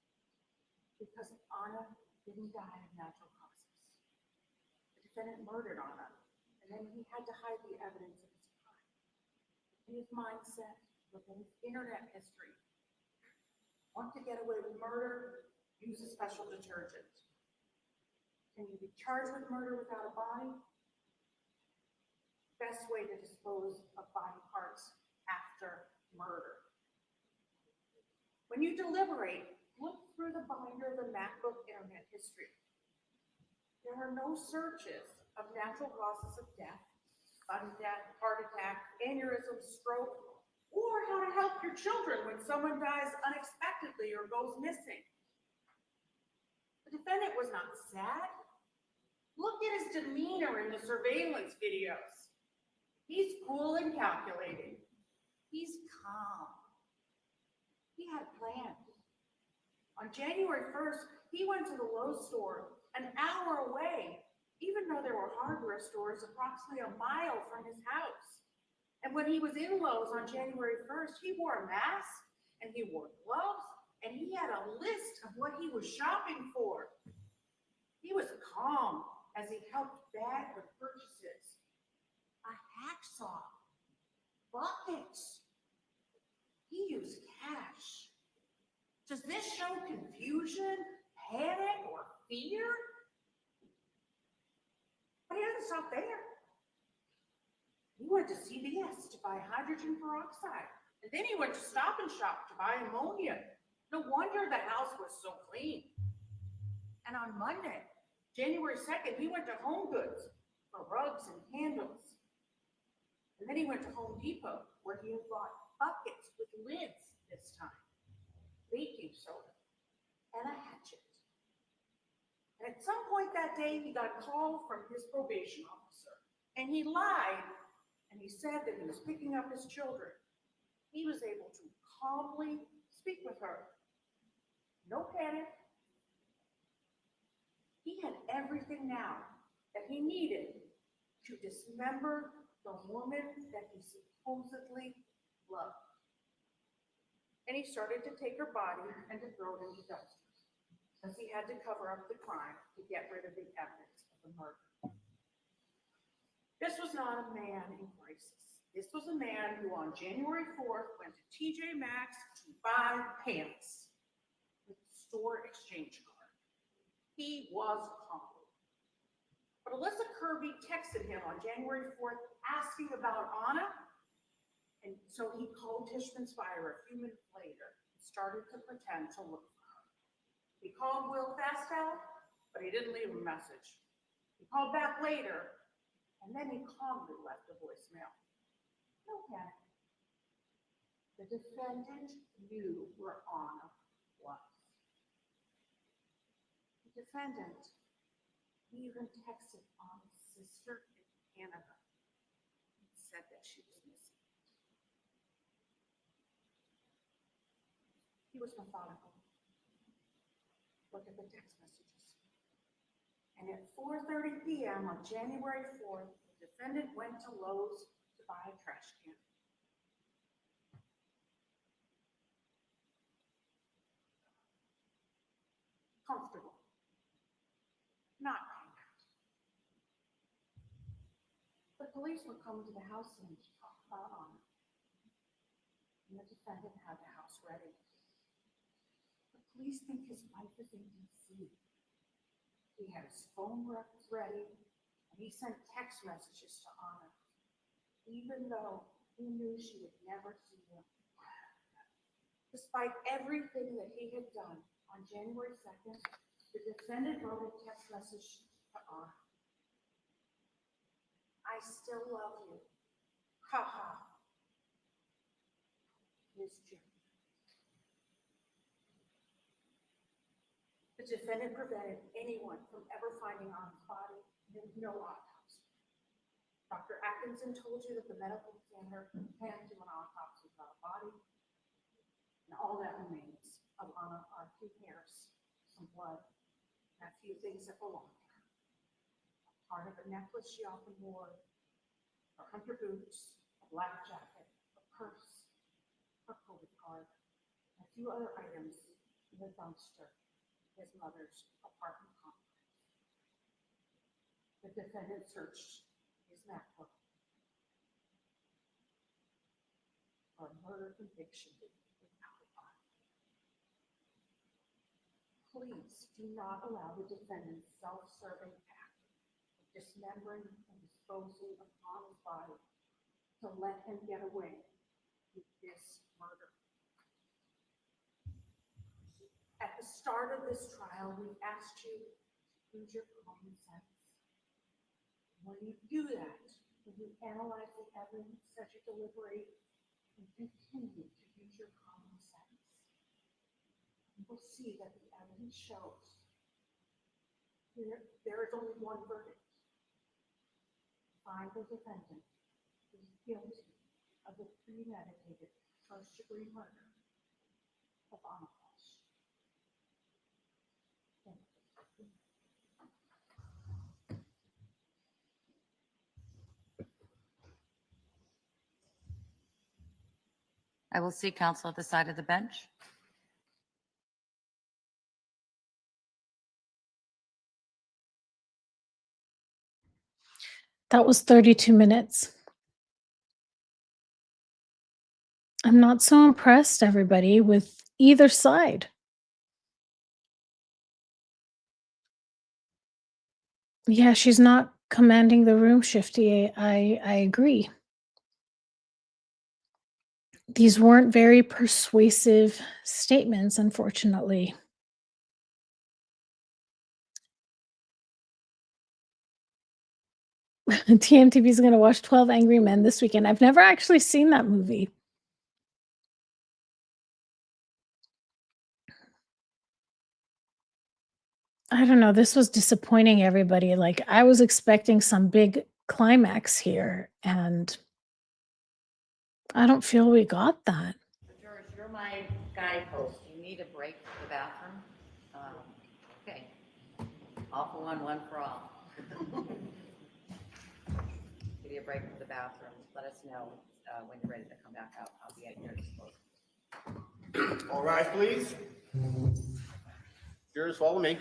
because Anna didn't die of natural causes. The defendant murdered Anna, and then he had to hide the evidence of his crime. In his mindset, within his internet history, want to get away with murder, use a special detergent. Can you be charged with murder without a body? Best way to dispose of body parts after murder. When you deliberate, look through the binder of the MacBook internet history. There are no searches of natural causes of death, sudden death, heart attack, aneurysm, stroke, or how to help your children when someone dies unexpectedly or goes missing. The defendant was not sad. Look at his demeanor in the surveillance videos. He's cool and calculating. He's calm. He had plans. On January 1st, he went to the Lowe's store an hour away, even though there were hardware stores approximately a mile from his house. And when he was in Lowe's on January 1st, he wore a mask and he wore gloves and he had a list of what he was shopping for. He was calm as he helped bag the purchases. A hacksaw, buckets. He used cash, Does this show confusion, panic, or fear? But he doesn't stop there. He went to CVS to buy hydrogen peroxide, and then he went to Stop and Shop to buy ammonia. No wonder the house was so clean. And on Monday, January 2nd, he went to Home Goods for rugs and candles. And then he went to Home Depot, where he had bought buckets with lids this time, baking soda, and a hatchet. And at some point that day, he got a call from his probation officer, and he lied, and he said that he was picking up his children. He was able to calmly speak with her. No panic. He had everything now that he needed to dismember the woman that he supposedly loved. And he started to take her body and to throw it into dumpsters, because he had to cover up the crime to get rid of the evidence of the murder. This was not a man in crisis. This was a man who on January 4th went to TJ Maxx to buy pants with a store exchange card. He was calm. But Alyssa Kirby texted him on January 4th asking about Anna. And so he called Tishman's Fire a few minutes later and started to pretend to look for her. He called Will Fastel, but he didn't leave a message. He called back later, and then he calmly left a voicemail. No panic. The defendant knew where Anna was. The defendant even texted Anna's sister in Canada and said that she was missing. He was methodical. Look at the text messages. And at 4:30 p.m. on January 4th, the defendant went to Lowe's to buy a trash can. Comfortable. Not hung out. The police were coming to the house and to talk about Anna. And the defendant had the house ready. The police think his wife is in D.C. He had his phone records ready, and he sent text messages to Anna, even though he knew she would never see him. Despite everything that he had done, on January 2nd, the defendant wrote a text message to Anna. I still love you. Ha ha. His Jim. The defendant prevented anyone from ever finding Anna's body. There was no autopsy. Dr. Atkinson told you that the medical examiner can't do an autopsy without a body. And all that remains of Anna are a few hairs, some blood, and a few things that belong to her. Part of a necklace she often wore, her hunter boots, a black jacket, a purse, her COVID card, and a few other items in the dumpster in his mother's apartment complex. The defendant searched his MacBook for a murder conviction without a body. Please do not allow the defendant's self-serving act of dismembering and disposing of Anna's body to let him get away with this murder. At the start of this trial, we asked you to use your common sense. When you do that, when you analyze the evidence as you deliberate and continue to use your common sense, you will see that the evidence shows there is only one verdict. Find the defendant who is guilty of the premeditated first-degree murder of Anna Walshe. Thank you. I will see counsel at the side of the bench. That was 32 minutes. I'm not so impressed, everybody, with either side. Yeah, she's not commanding the room, Shifty. I agree. These weren't very persuasive statements, unfortunately. TMTV is going to watch 12 Angry Men this weekend. I've never actually seen that movie. I don't know. This was disappointing everybody. Like, I was expecting some big climax here, and I don't feel we got that. George, you're my guidepost. You need a break for the bathroom? Okay. All for one for all. Give you a break for the bathroom. Let us know when you're ready to come back out. I'll be at your disposal. All rise, please. Jurors, follow me.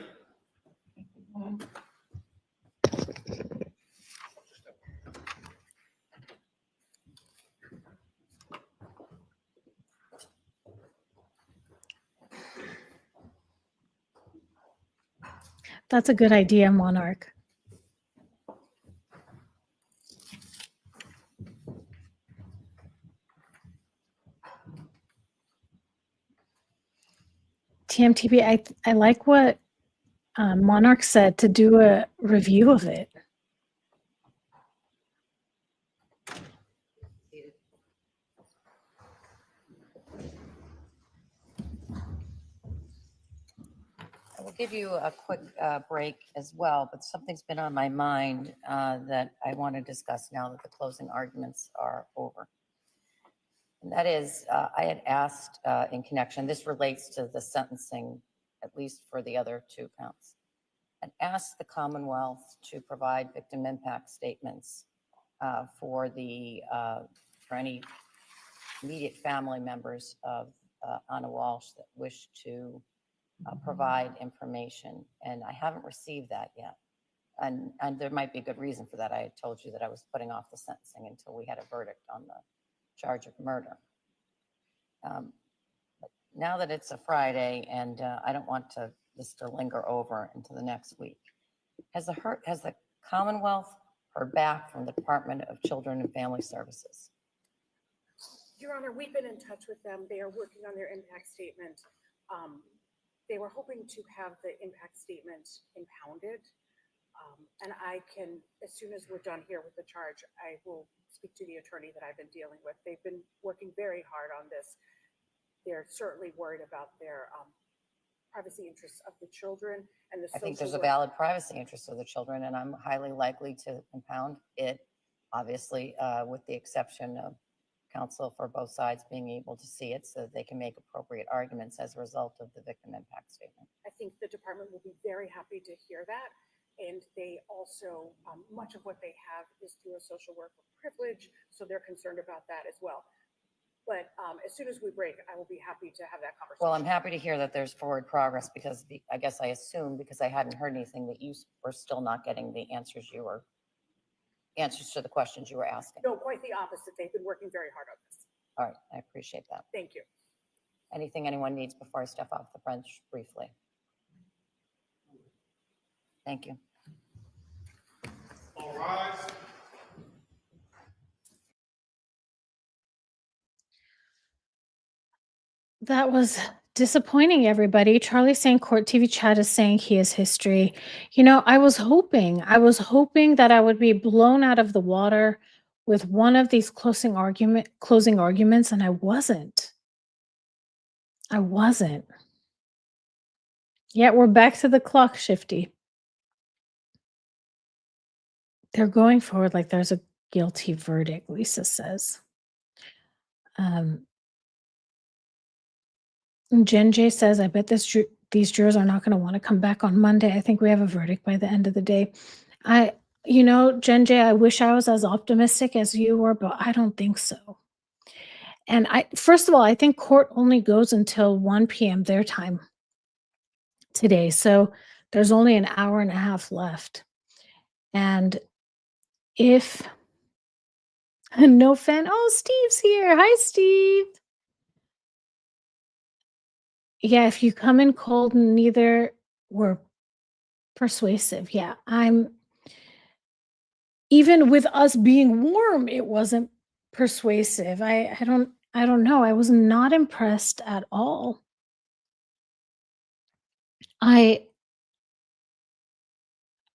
That's a good idea, Monarch. TMTB, I like what Monarch said, to do a review of it. I will give you a quick break as well, but something's been on my mind that I want to discuss now that the closing arguments are over. And that is, I had asked in connection, this relates to the sentencing, at least for the other two counts, and asked the Commonwealth to provide victim impact statements for any immediate family members of Anna Walshe that wish to provide information. And I haven't received that yet. And there might be a good reason for that. I had told you that I was putting off the sentencing until we had a verdict on the charge of murder. But now that it's a Friday, and I don't want this to linger over into the next week, has the Commonwealth heard back from the Department of Children and Family Services? Your Honor, we've been in touch with them. They are working on their impact statement. They were hoping to have the impact statement impounded. And I can, as soon as we're done here with the charge, I will speak to the attorney that I've been dealing with. They've been working very hard on this. They're certainly worried about their privacy interests of the children and the I think there's social a valid privacy interest of the children, and I'm highly likely to impound it, obviously, with the exception of counsel for both sides being able to see it so that they can make appropriate arguments as a result of the victim impact statement. I think the department will be very happy to hear that. And they also, much of what they have is through a social worker privilege, so they're concerned about that as well. But as soon as we break, I will be happy to have that conversation. Well, I'm happy to hear that there's forward progress, because I guess I assumed, because I hadn't heard anything, that you were still not getting the answers to the questions you were asking. No, quite the opposite. They've been working very hard on this. All right, I appreciate that. Thank you. Anything anyone needs before I step off the bench briefly? Thank you. All rise. That was disappointing, everybody. Charlie saying Court TV chat is saying he is history. You know, I was hoping that I would be blown out of the water with one of these closing arguments, and I wasn't. Yet we're back to the clock, Shifty. They're going forward like there's a guilty verdict, Lisa says. Jen J says, I bet these jurors are not going to want to come back on Monday. I think we have a verdict by the end of the day. Jen J, I wish I was as optimistic as you were, but I don't think so. And first of all, I think court only goes until 1 p.m. their time today. So there's only an hour and a half left. And if no fan, oh, Steve's here. Hi, Steve. Yeah, if you come in cold and neither were persuasive. Yeah, even with us being warm, it wasn't persuasive. I don't know. I was not impressed at all. I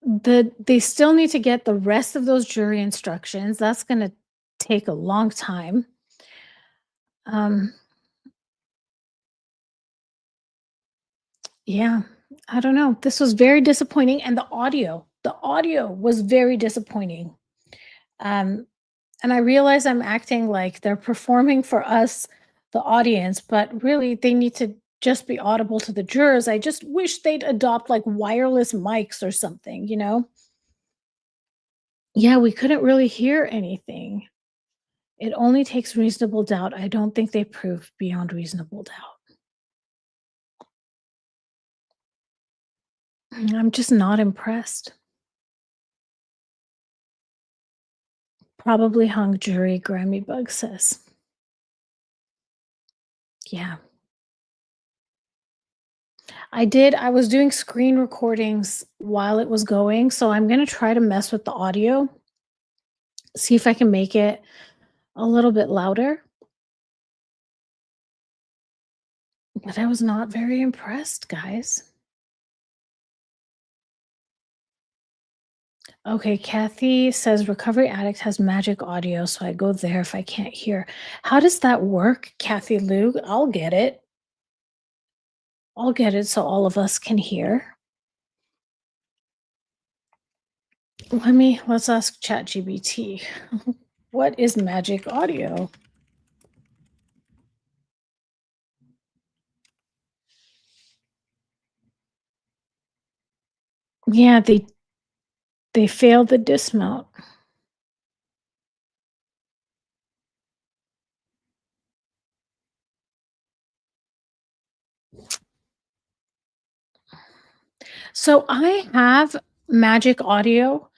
they still need to get the rest of those jury instructions. That's going to take a long time. Um yeah, I don't know. This was very disappointing, and the audio was very disappointing. Um and I realize I'm acting like they're performing for us, the audience, but really they need to just be audible to the jurors. I just wish they'd adopt like wireless mics or something, you know? Yeah, we couldn't really hear anything. It only takes reasonable doubt. I don't think they proved beyond reasonable doubt. I'm just not impressed. Probably hung jury, Grammy Bug says. Yeah. I was doing screen recordings while it was going, so I'm gonna try to mess with the audio, see if I can make it a little bit louder. But I was not very impressed, guys. Okay, Kathy says Recovery Addict has magic audio, so I go there if I can't hear. How does that work, Kathy Lou? I'll get it. I'll get it so all of us can hear. Let's ask ChatGPT. What is magic audio? Yeah, they failed the dismount. So I have magic audio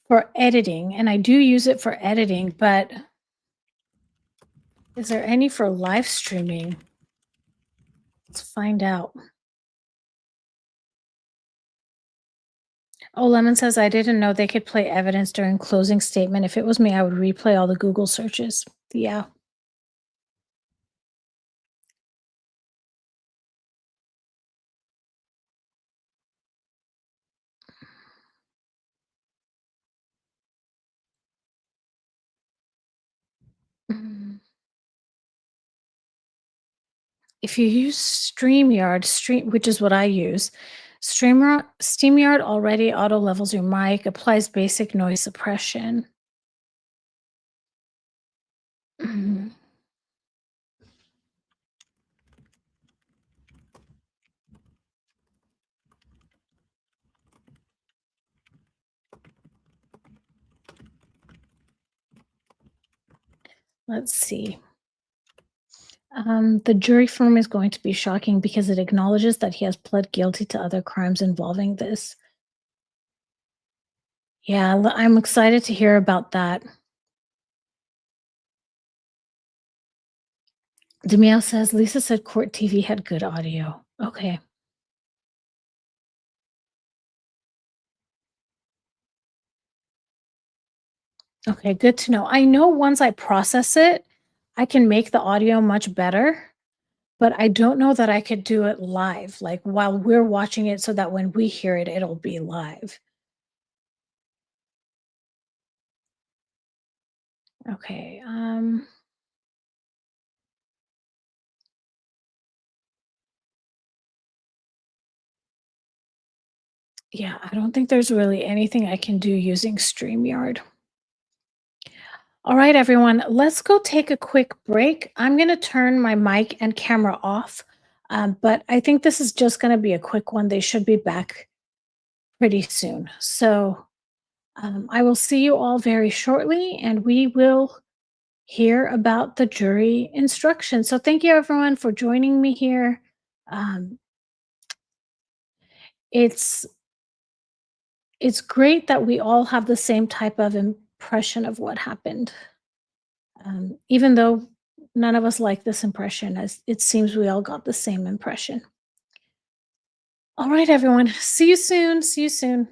for editing, and I do use it for editing, but is there any for live streaming? Let's find out. Oh, Lemon says, I didn't know they could play evidence during closing statement. If it was me, I would replay all the Google searches. Yeah. Mm. If you use StreamYard, which is what I use, StreamYard already auto levels your mic, applies basic noise suppression. Mm. Let's see. The jury firm is going to be shocking because it acknowledges that he has pled guilty to other crimes involving this. Yeah, I'm excited to hear about that. Demille says, Lisa said court TV had good audio. Okay. Okay, good to know. I know once I process it, I can make the audio much better, but I don't know that I could do it live, like while we're watching it so that when we hear it, it'll be live. Okay. Yeah, I don't think there's really anything I can do using StreamYard. All right, everyone, let's go take a quick break. I'm going to turn my mic and camera off, but I think this is just going to be a quick one. They should be back pretty soon. So I will see you all very shortly, and we will hear about the jury instructions. So thank you, everyone, for joining me here. Um, it's great that we all have the same type of impression of what happened. Even though none of us like this impression, as it seems we all got the same impression. All right, everyone. See you soon. See you soon.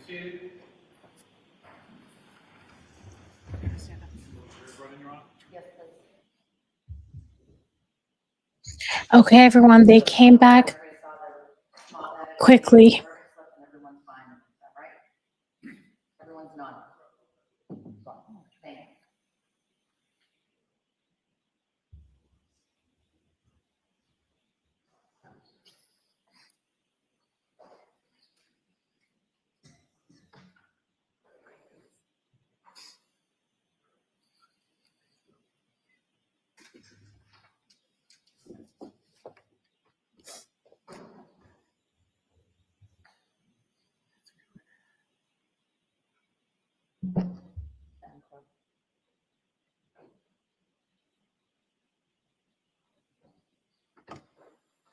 seated. Yes, please. Okay, everyone, they came back quickly. Everyone's fine, is that right? Everyone's not. Thank you.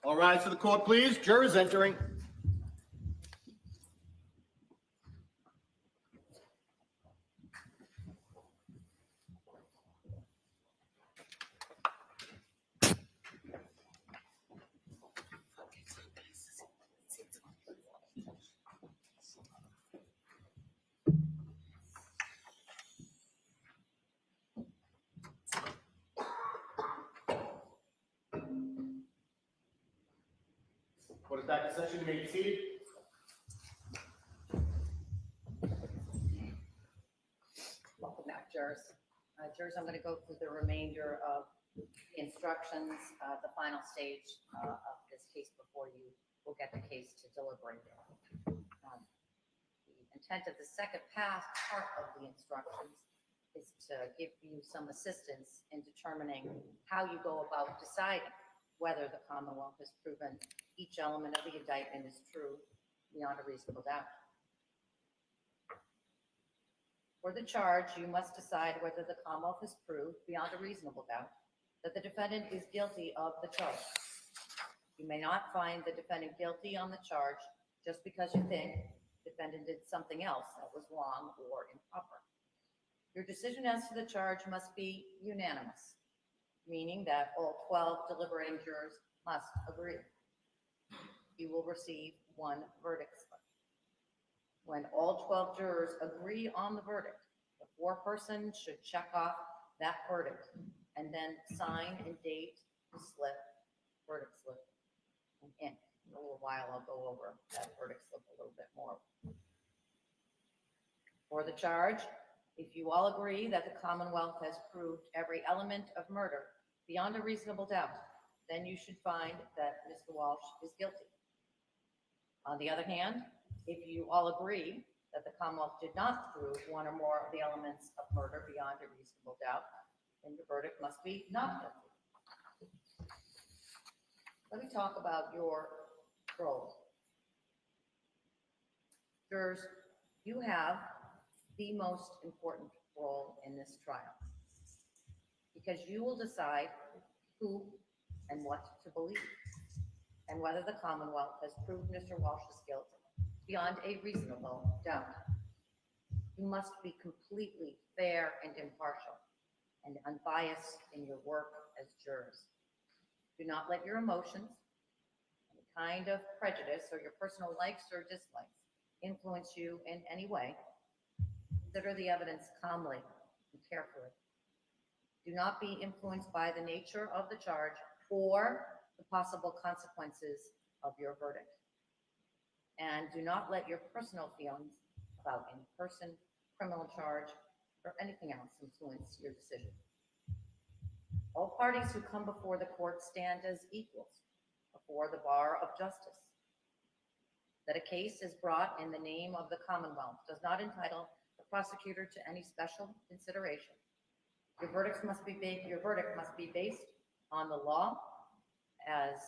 All rise for the court, please. Jurors entering. Court is back in session. You may be seated. Welcome back, jurors. Jurors, I'm going to go through the remainder of the instructions, the final stage of this case before you will get the case to deliberate. The intent of the second part of the instructions is to give you some assistance in determining how you go about deciding whether the Commonwealth has proven each element of the indictment is true beyond a reasonable doubt. For the charge, you must decide whether the Commonwealth has proved beyond a reasonable doubt that the defendant is guilty of the charge. You may not find the defendant guilty on the charge just because you think the defendant did something else that was wrong or improper. Your decision as to the charge must be unanimous, meaning that all 12 deliberating jurors must agree. You will receive one verdict slip. When all 12 jurors agree on the verdict, the foreperson should check off that verdict and then sign and date the slip, verdict slip, and ink. In a little while, I'll go over that verdict slip a little bit more. For the charge, if you all agree that the Commonwealth has proved every element of murder beyond a reasonable doubt, then you should find that Mr. Walsh is guilty. On the other hand, if you all agree that the Commonwealth did not prove one or more of the elements of murder beyond a reasonable doubt, then your verdict must be not guilty. Let me talk about your role. Jurors, you have the most important role in this trial because you will decide who and what to believe and whether the Commonwealth has proved Mr. Walsh's guilt beyond a reasonable doubt. You must be completely fair and impartial and unbiased in your work as jurors. Do not let your emotions, any kind of prejudice, or your personal likes or dislikes influence you in any way. Consider the evidence calmly and carefully. Do not be influenced by the nature of the charge or the possible consequences of your verdict. And do not let your personal feelings about any person, criminal charge, or anything else influence your decision. All parties who come before the court stand as equals before the bar of justice. That a case is brought in the name of the Commonwealth does not entitle the prosecutor to any special consideration. Your verdict must be based on the law as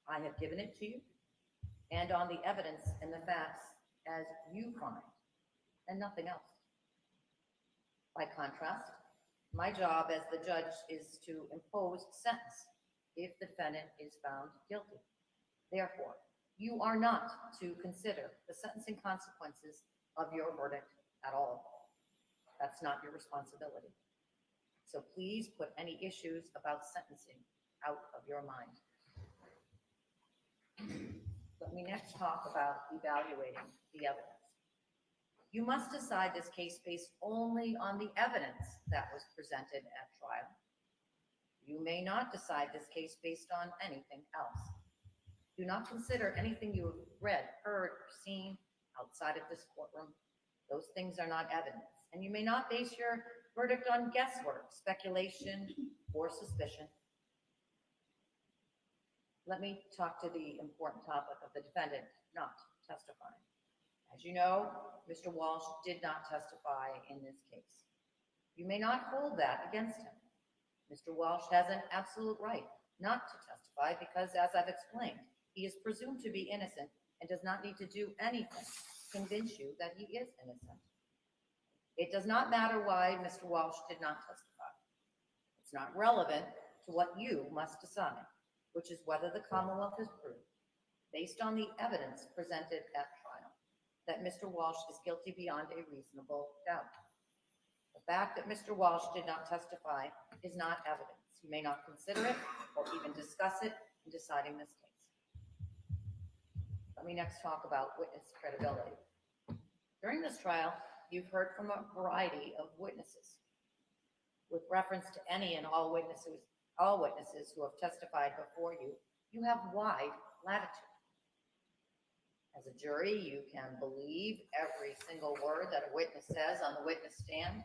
I have given it to you, and on the evidence and the facts as you find, and nothing else. By contrast, my job as the judge is to impose sentence if the defendant is found guilty. Therefore, you are not to consider the sentencing consequences of your verdict at all. That's not your responsibility. So please put any issues about sentencing out of your mind. Let me next talk about evaluating the evidence. You must decide this case based only on the evidence that was presented at trial. You may not decide this case based on anything else. Do not consider anything you have read, heard, or seen outside of this courtroom. Those things are not evidence, and you may not base your verdict on guesswork, speculation, or suspicion. Let me talk to the important topic of the defendant not testifying. As you know, Mr. Walsh did not testify in this case. You may not hold that against him. Mr. Walsh has an absolute right not to testify because, as I've explained, he is presumed to be innocent and does not need to do anything to convince you that he is innocent. It does not matter why Mr. Walsh did not testify. It's not relevant to what you must decide, which is whether the Commonwealth has proved, based on the evidence presented at trial, that Mr. Walsh is guilty beyond a reasonable doubt. The fact that Mr. Walsh did not testify is not evidence. You may not consider it or even discuss it in deciding this case. Let me next talk about witness credibility. During this trial, you've heard from a variety of witnesses. With reference to any and all witnesses who have testified before you, you have wide latitude. As a jury, you can believe every single word that a witness says on the witness stand,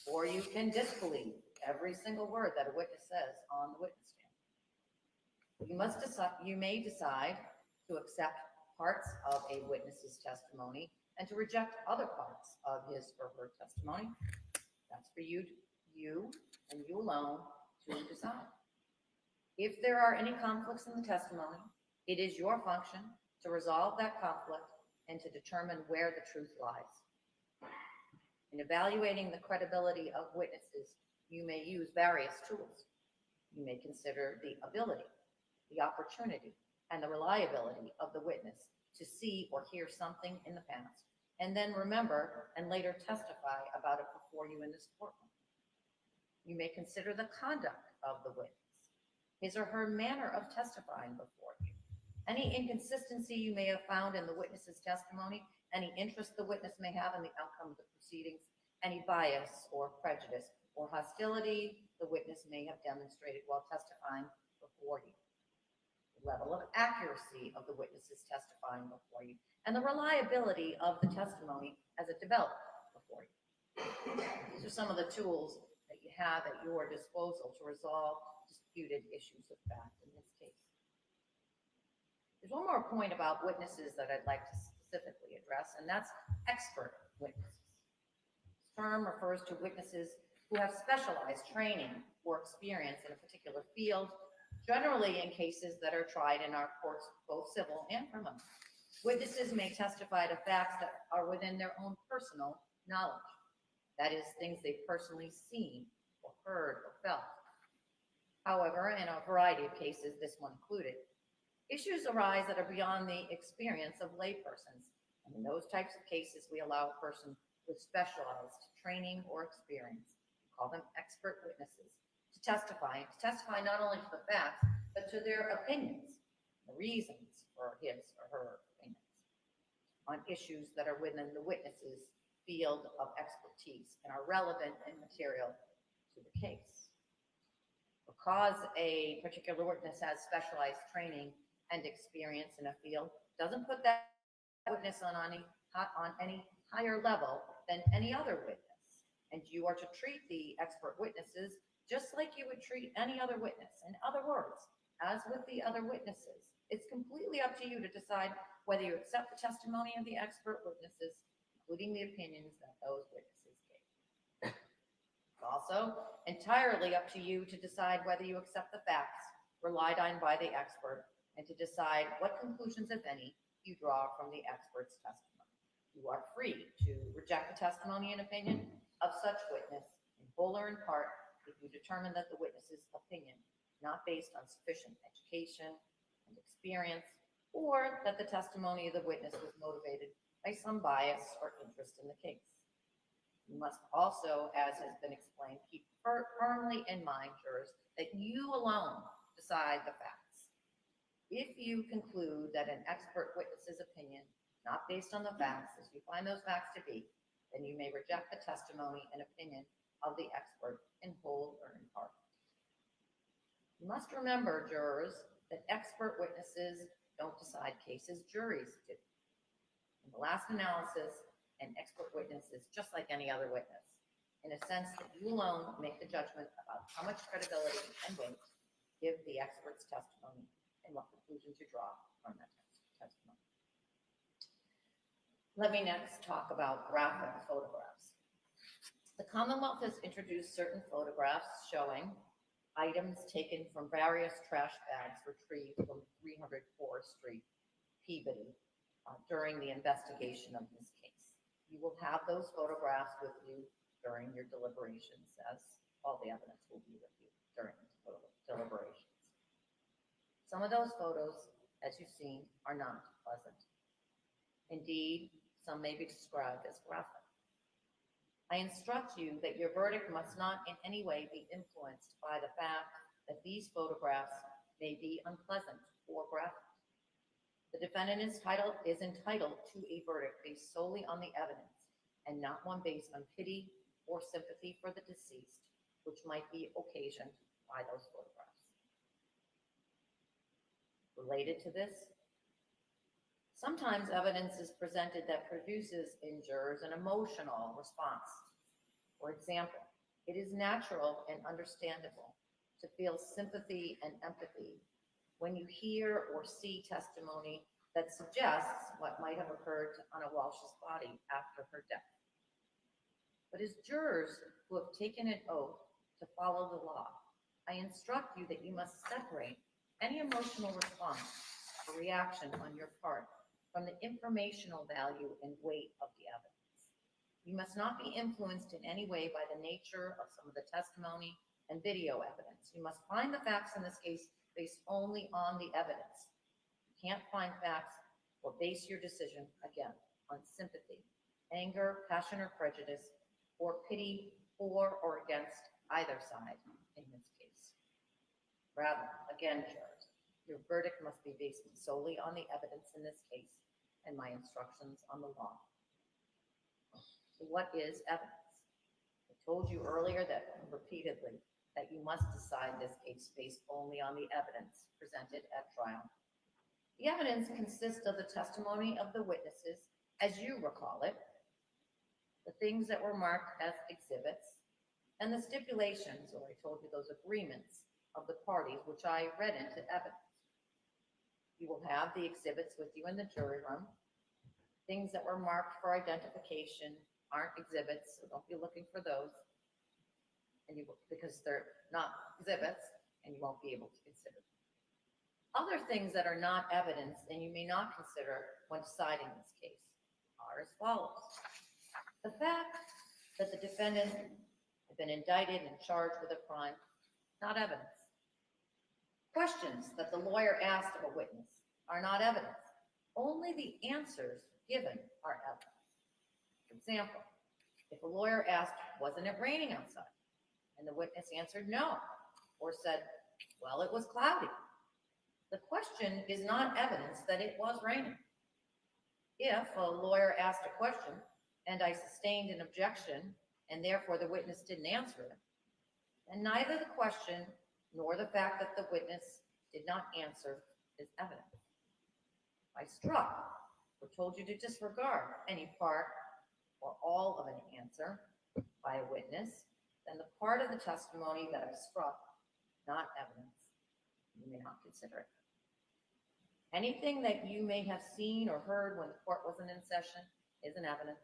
or you can disbelieve every single word that a witness says on the witness stand. You may decide to accept parts of a witness's testimony and to reject other parts of his or her testimony. That's for you and you alone to decide. If there are any conflicts in the testimony, it is your function to resolve that conflict and to determine where the truth lies. In evaluating the credibility of witnesses, you may use various tools. You may consider the ability, the opportunity, and the reliability of the witness to see or hear something in the past, and then remember and later testify about it before you in this courtroom. You may consider the conduct of the witness, his or her manner of testifying before you, any inconsistency you may have found in the witness's testimony, any interest the witness may have in the outcome of the proceedings, any bias or prejudice or hostility the witness may have demonstrated while testifying before you, the level of accuracy of the witnesses testifying before you, and the reliability of the testimony as it developed before you. These are some of the tools that you have at your disposal to resolve disputed issues of fact in this case. There's one more point about witnesses that I'd like to specifically address, and that's expert witnesses. This term refers to witnesses who have specialized training or experience in a particular field, generally in cases that are tried in our courts, both civil and criminal. Witnesses may testify to facts that are within their own personal knowledge. That is, things they've personally seen or heard or felt. However, in a variety of cases, this one included, issues arise that are beyond the experience of laypersons. And in those types of cases, we allow a person with specialized training or experience, we call them expert witnesses, to testify not only to the facts, but to their opinions, the reasons for his or her opinions on issues that are within the witness's field of expertise and are relevant and material to the case. Because a particular witness has specialized training and experience in a field, doesn't put that witness on any higher level than any other witness. And you are to treat the expert witnesses just like you would treat any other witness. In other words, as with the other witnesses, it's completely up to you to decide whether you accept the testimony of the expert witnesses, including the opinions that those witnesses gave. It's also entirely up to you to decide whether you accept the facts relied on by the expert and to decide what conclusions, if any, you draw from the expert's testimony. You are free to reject the testimony and opinion of such witness in whole or in part if you determine that the witness's opinion is not based on sufficient education and experience, or that the testimony of the witness was motivated by some bias or interest in the case. You must also, as has been explained, keep firmly in mind, jurors, that you alone decide the facts. If you conclude that an expert witness's opinion, not based on the facts, as you find those facts to be, then you may reject the testimony and opinion of the expert in whole or in part. You must remember, jurors, that expert witnesses don't decide cases, juries do. In the last analysis, an expert witness is just like any other witness, in a sense that you alone make the judgment about how much credibility and weight give the expert's testimony and what conclusions you draw from that testimony. Let me next talk about graphic photographs. The Commonwealth has introduced certain photographs showing items taken from various trash bags retrieved from 300 Forest Street, Peabody, during the investigation of this case. You will have those photographs with you during your deliberations, as all the evidence will be with you during deliberations. Some of those photos, as you've seen, are not pleasant. Indeed, some may be described as graphic. I instruct you that your verdict must not in any way be influenced by the fact that these photographs may be unpleasant or graphic. The defendant is entitled to a verdict based solely on the evidence and not one based on pity or sympathy for the deceased, which might be occasioned by those photographs. Related to this, sometimes evidence is presented that produces in jurors an emotional response. For example, it is natural and understandable to feel sympathy and empathy when you hear or see testimony that suggests what might have occurred to Anna Walsh's body after her death. But as jurors who have taken an oath to follow the law, I instruct you that you must separate any emotional response or reaction on your part from the informational value and weight of the evidence. You must not be influenced in any way by the nature of some of the testimony and video evidence. You must find the facts in this case based only on the evidence. You can't find facts or base your decision, again, on sympathy, anger, passion, or prejudice, or pity for or against either side in this case. Rather, again, jurors, your verdict must be based solely on the evidence in this case and my instructions on the law. So what is evidence? I told you earlier that repeatedly that you must decide this case based only on the evidence presented at trial. The evidence consists of the testimony of the witnesses, as you recall it, the things that were marked as exhibits, and the stipulations, or I told you those agreements of the parties, which I read into evidence. You will have the exhibits with you in the jury room. Things that were marked for identification aren't exhibits, so don't be looking for those, and because they're not exhibits, and you won't be able to consider them. Other things that are not evidence and you may not consider when deciding this case are as follows. The fact that the defendant had been indicted and charged with a crime, not evidence. Questions that the lawyer asked of a witness are not evidence. Only the answers given are evidence. For example, if a lawyer asked, wasn't it raining outside? And the witness answered no, or said, well, it was cloudy. The question is not evidence that it was raining. If a lawyer asked a question and I sustained an objection and therefore the witness didn't answer it, then neither the question nor the fact that the witness did not answer is evidence. If I struck or told you to disregard any part or all of an answer by a witness, then the part of the testimony that I struck, not evidence, you may not consider it. Anything that you may have seen or heard when the court wasn't in session isn't evidence.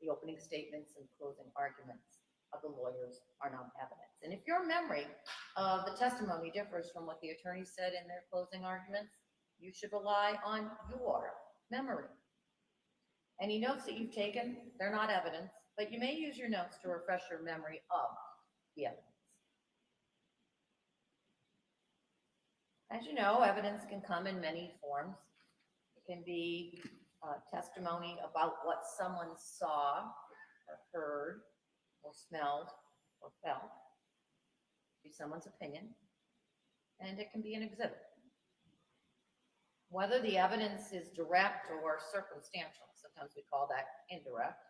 The opening statements and closing arguments of the lawyers are not evidence. And if your memory of the testimony differs from what the attorney said in their closing arguments, you should rely on your memory. Any notes that you've taken, they're not evidence, but you may use your notes to refresh your memory of the evidence. As you know, evidence can come in many forms. It can be testimony about what someone saw or heard or smelled or felt. It can be someone's opinion, and it can be an exhibit. Whether the evidence is direct or circumstantial, sometimes we call that indirect,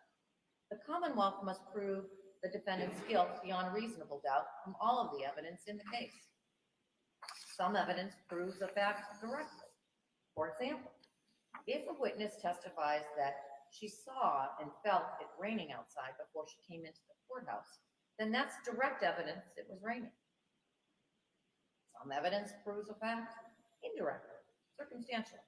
The Commonwealth must prove the defendant's guilt beyond reasonable doubt from all of the evidence in the case. Some evidence proves a fact directly. For example, if a witness testifies that she saw and felt it raining outside before she came into the courthouse, then that's direct evidence it was raining. Some evidence proves a fact indirectly, circumstantially.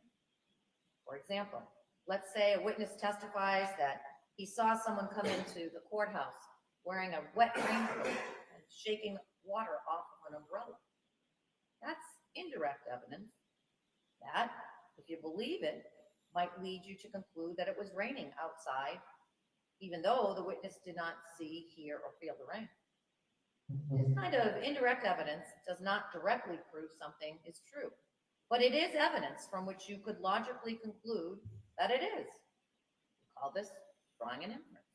For example, let's say a witness testifies that he saw someone come into the courthouse wearing a wet raincoat and shaking water off of an umbrella. That's indirect evidence that, if you believe it, might lead you to conclude that it was raining outside, even though the witness did not see, hear, or feel the rain. This kind of indirect evidence does not directly prove something is true, but it is evidence from which you could logically conclude that it is. We call this drawing an inference.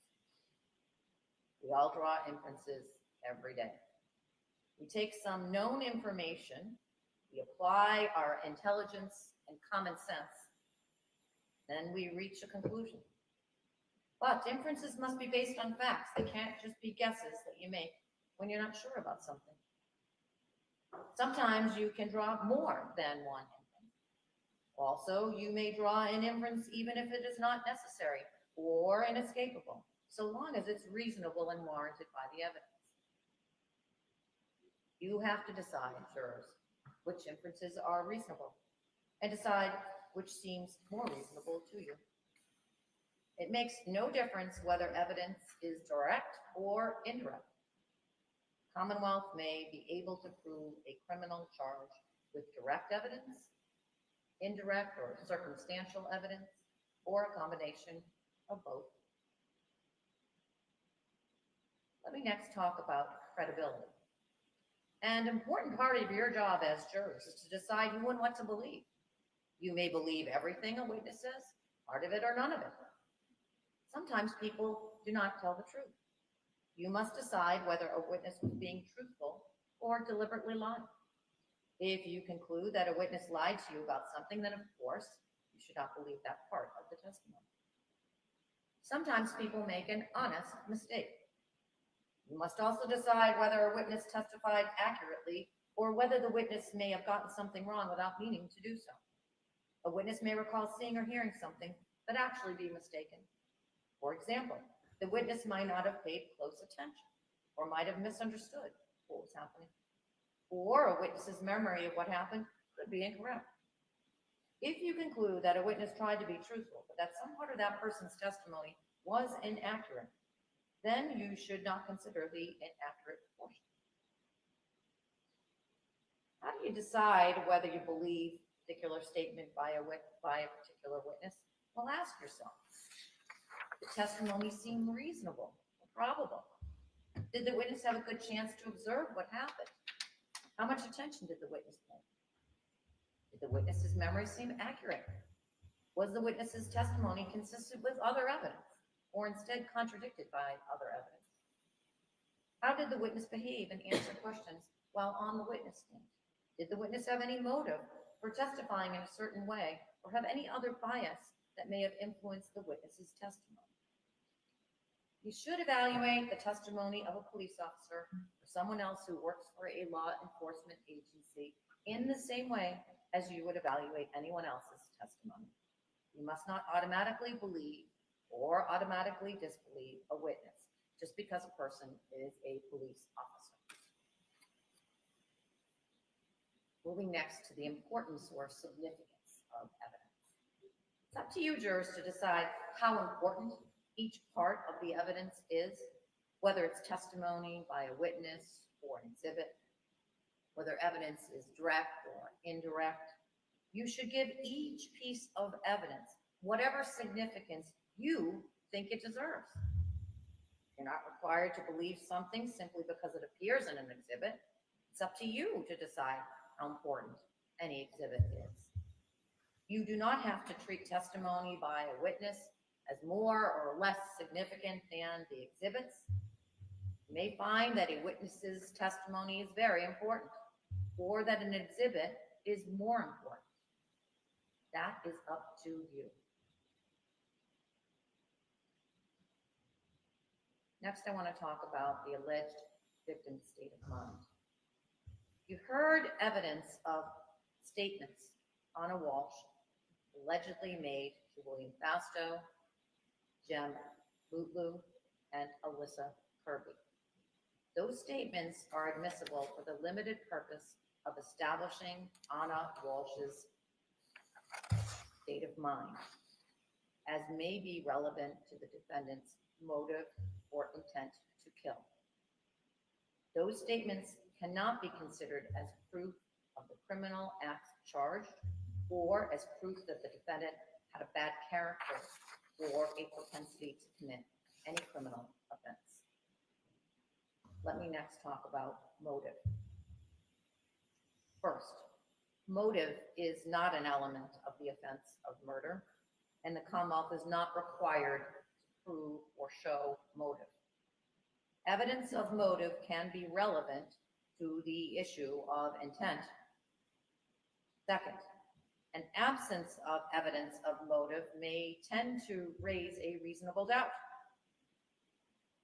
We all draw inferences every day. We take some known information, we apply our intelligence and common sense, then we reach a conclusion. But inferences must be based on facts. They can't just be guesses that you make when you're not sure about something. Sometimes you can draw more than one inference. Also, you may draw an inference even if it is not necessary or inescapable, so long as it's reasonable and warranted by the evidence. You have to decide, jurors, which inferences are reasonable, and decide which seems more reasonable to you. It makes no difference whether evidence is direct or indirect. Commonwealth may be able to prove a criminal charge with direct evidence, indirect or circumstantial evidence, or a combination of both. Let me next talk about credibility. An important part of your job as jurors is to decide who and what to believe. You may believe everything a witness says, part of it or none of it. Sometimes people do not tell the truth. You must decide whether a witness was being truthful or deliberately lying. If you conclude that a witness lied to you about something, then of course, you should not believe that part of the testimony. Sometimes people make an honest mistake. You must also decide whether a witness testified accurately or whether the witness may have gotten something wrong without meaning to do so. A witness may recall seeing or hearing something, but actually be mistaken. For example, the witness might not have paid close attention or might have misunderstood what was happening. Or a witness's memory of what happened could be incorrect. If you conclude that a witness tried to be truthful, but that some part of that person's testimony was inaccurate, then you should not consider the inaccurate portion. How do you decide whether you believe a particular statement by a particular witness? Well, ask yourself, did the testimony seem reasonable or probable? Did the witness have a good chance to observe what happened? How much attention did the witness pay? Did the witness's memory seem accurate? Was the witness's testimony consistent with other evidence, or instead contradicted by other evidence? How did the witness behave and answer questions while on the witness stand? Did the witness have any motive for testifying in a certain way, or have any other bias that may have influenced the witness's testimony? You should evaluate the testimony of a police officer or someone else who works for a law enforcement agency in the same way as you would evaluate anyone else's testimony. You must not automatically believe or automatically disbelieve a witness just because a person is a police officer. Moving next to the importance or significance of evidence. It's up to you, jurors, to decide how important each part of the evidence is, whether it's testimony by a witness or an exhibit, whether evidence is direct or indirect. You should give each piece of evidence whatever significance you think it deserves. You're not required to believe something simply because it appears in an exhibit. It's up to you to decide how important any exhibit is. You do not have to treat testimony by a witness as more or less significant than the exhibits. You may find that a witness's testimony is very important, or that an exhibit is more important. That is up to you. Next, I want to talk about the alleged victim's state of mind. You heard evidence of statements Anna Walsh allegedly made to William Fasto, Jem Lutlu, and Alyssa Kirby. Those statements are admissible for the limited purpose of establishing Anna Walsh's state of mind, as may be relevant to the defendant's motive or intent to kill. Those statements cannot be considered as proof of the criminal acts charged or as proof that the defendant had a bad character or a propensity to commit any criminal offense. Let me next talk about motive. First, motive is not an element of the offense of murder, and the Commonwealth is not required to prove or show motive. Evidence of motive can be relevant to the issue of intent. Second, an absence of evidence of motive may tend to raise a reasonable doubt.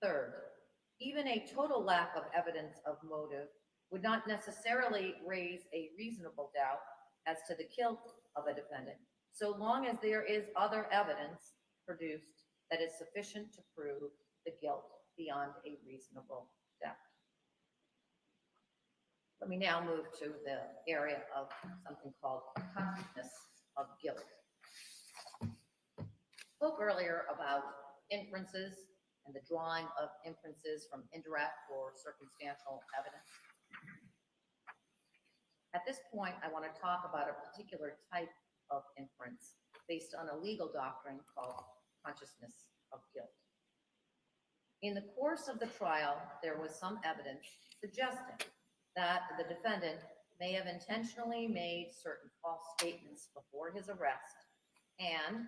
Third, even a total lack of evidence of motive would not necessarily raise a reasonable doubt as to the guilt of a defendant, so long as there is other evidence produced that is sufficient to prove the guilt beyond a reasonable doubt. Let me now move to the area of something called consciousness of guilt. Spoke earlier about inferences and the drawing of inferences from indirect or circumstantial evidence. At this point, I want to talk about a particular type of inference based on a legal doctrine called consciousness of guilt. In the course of the trial, there was some evidence suggesting that the defendant may have intentionally made certain false statements before his arrest and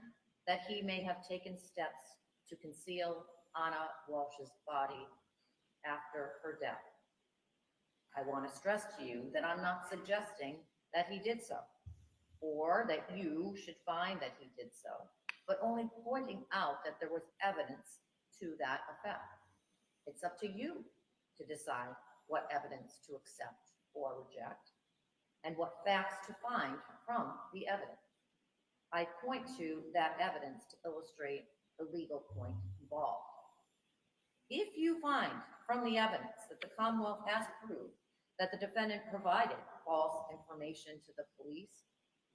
that he may have taken steps to conceal Anna Walsh's body after her death. I want to stress to you that I'm not suggesting that he did so, or that you should find that he did so, but only pointing out that there was evidence to that effect. It's up to you to decide what evidence to accept or reject, and what facts to find from the evidence. I point to that evidence to illustrate the legal point involved. If you find from the evidence that the Commonwealth has proved that the defendant provided false information to the police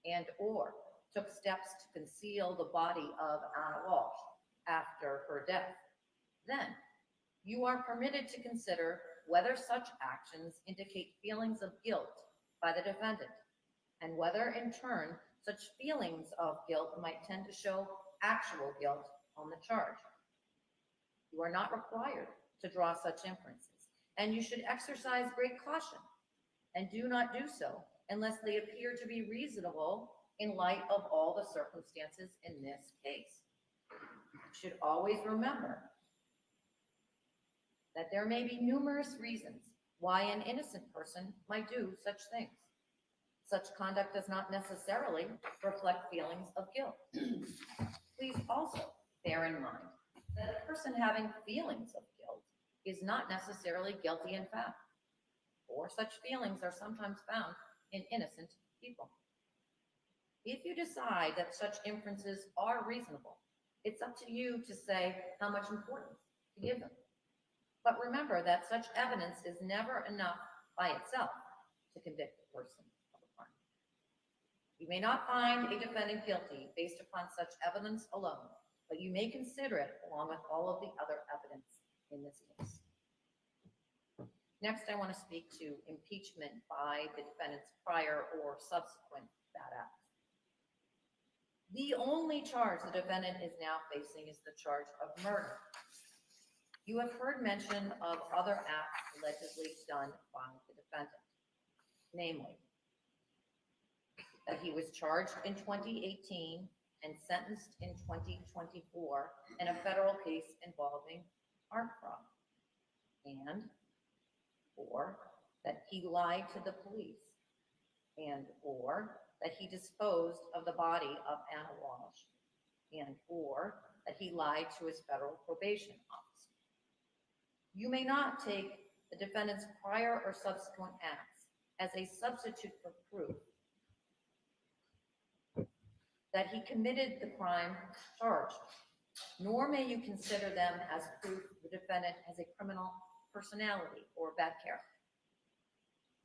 and or took steps to conceal the body of Anna Walsh after her death, then you are permitted to consider whether such actions indicate feelings of guilt by the defendant, and whether in turn such feelings of guilt might tend to show actual guilt on the charge. You are not required to draw such inferences, and you should exercise great caution and do not do so unless they appear to be reasonable in light of all the circumstances in this case. You should always remember that there may be numerous reasons why an innocent person might do such things. Such conduct does not necessarily reflect feelings of guilt. Please also bear in mind that a person having feelings of guilt is not necessarily guilty in fact, or such feelings are sometimes found in innocent people. If you decide that such inferences are reasonable, it's up to you to say how much importance to give them. But remember that such evidence is never enough by itself to convict a person of a crime. You may not find a defendant guilty based upon such evidence alone, but you may consider it along with all of the other evidence in this case. Next, I want to speak to impeachment by the defendant's prior or subsequent bad acts. The only charge the defendant is now facing is the charge of murder. You have heard mention of other acts allegedly done by the defendant, namely, that he was charged in 2018 and sentenced in 2024 in a federal case involving art fraud, and or that he lied to the police, and or that he disposed of the body of Anna Walsh, and or that he lied to his federal probation officer. You may not take the defendant's prior or subsequent acts as a substitute for proof that he committed the crime charged, nor may you consider them as proof the defendant has a criminal personality or bad character.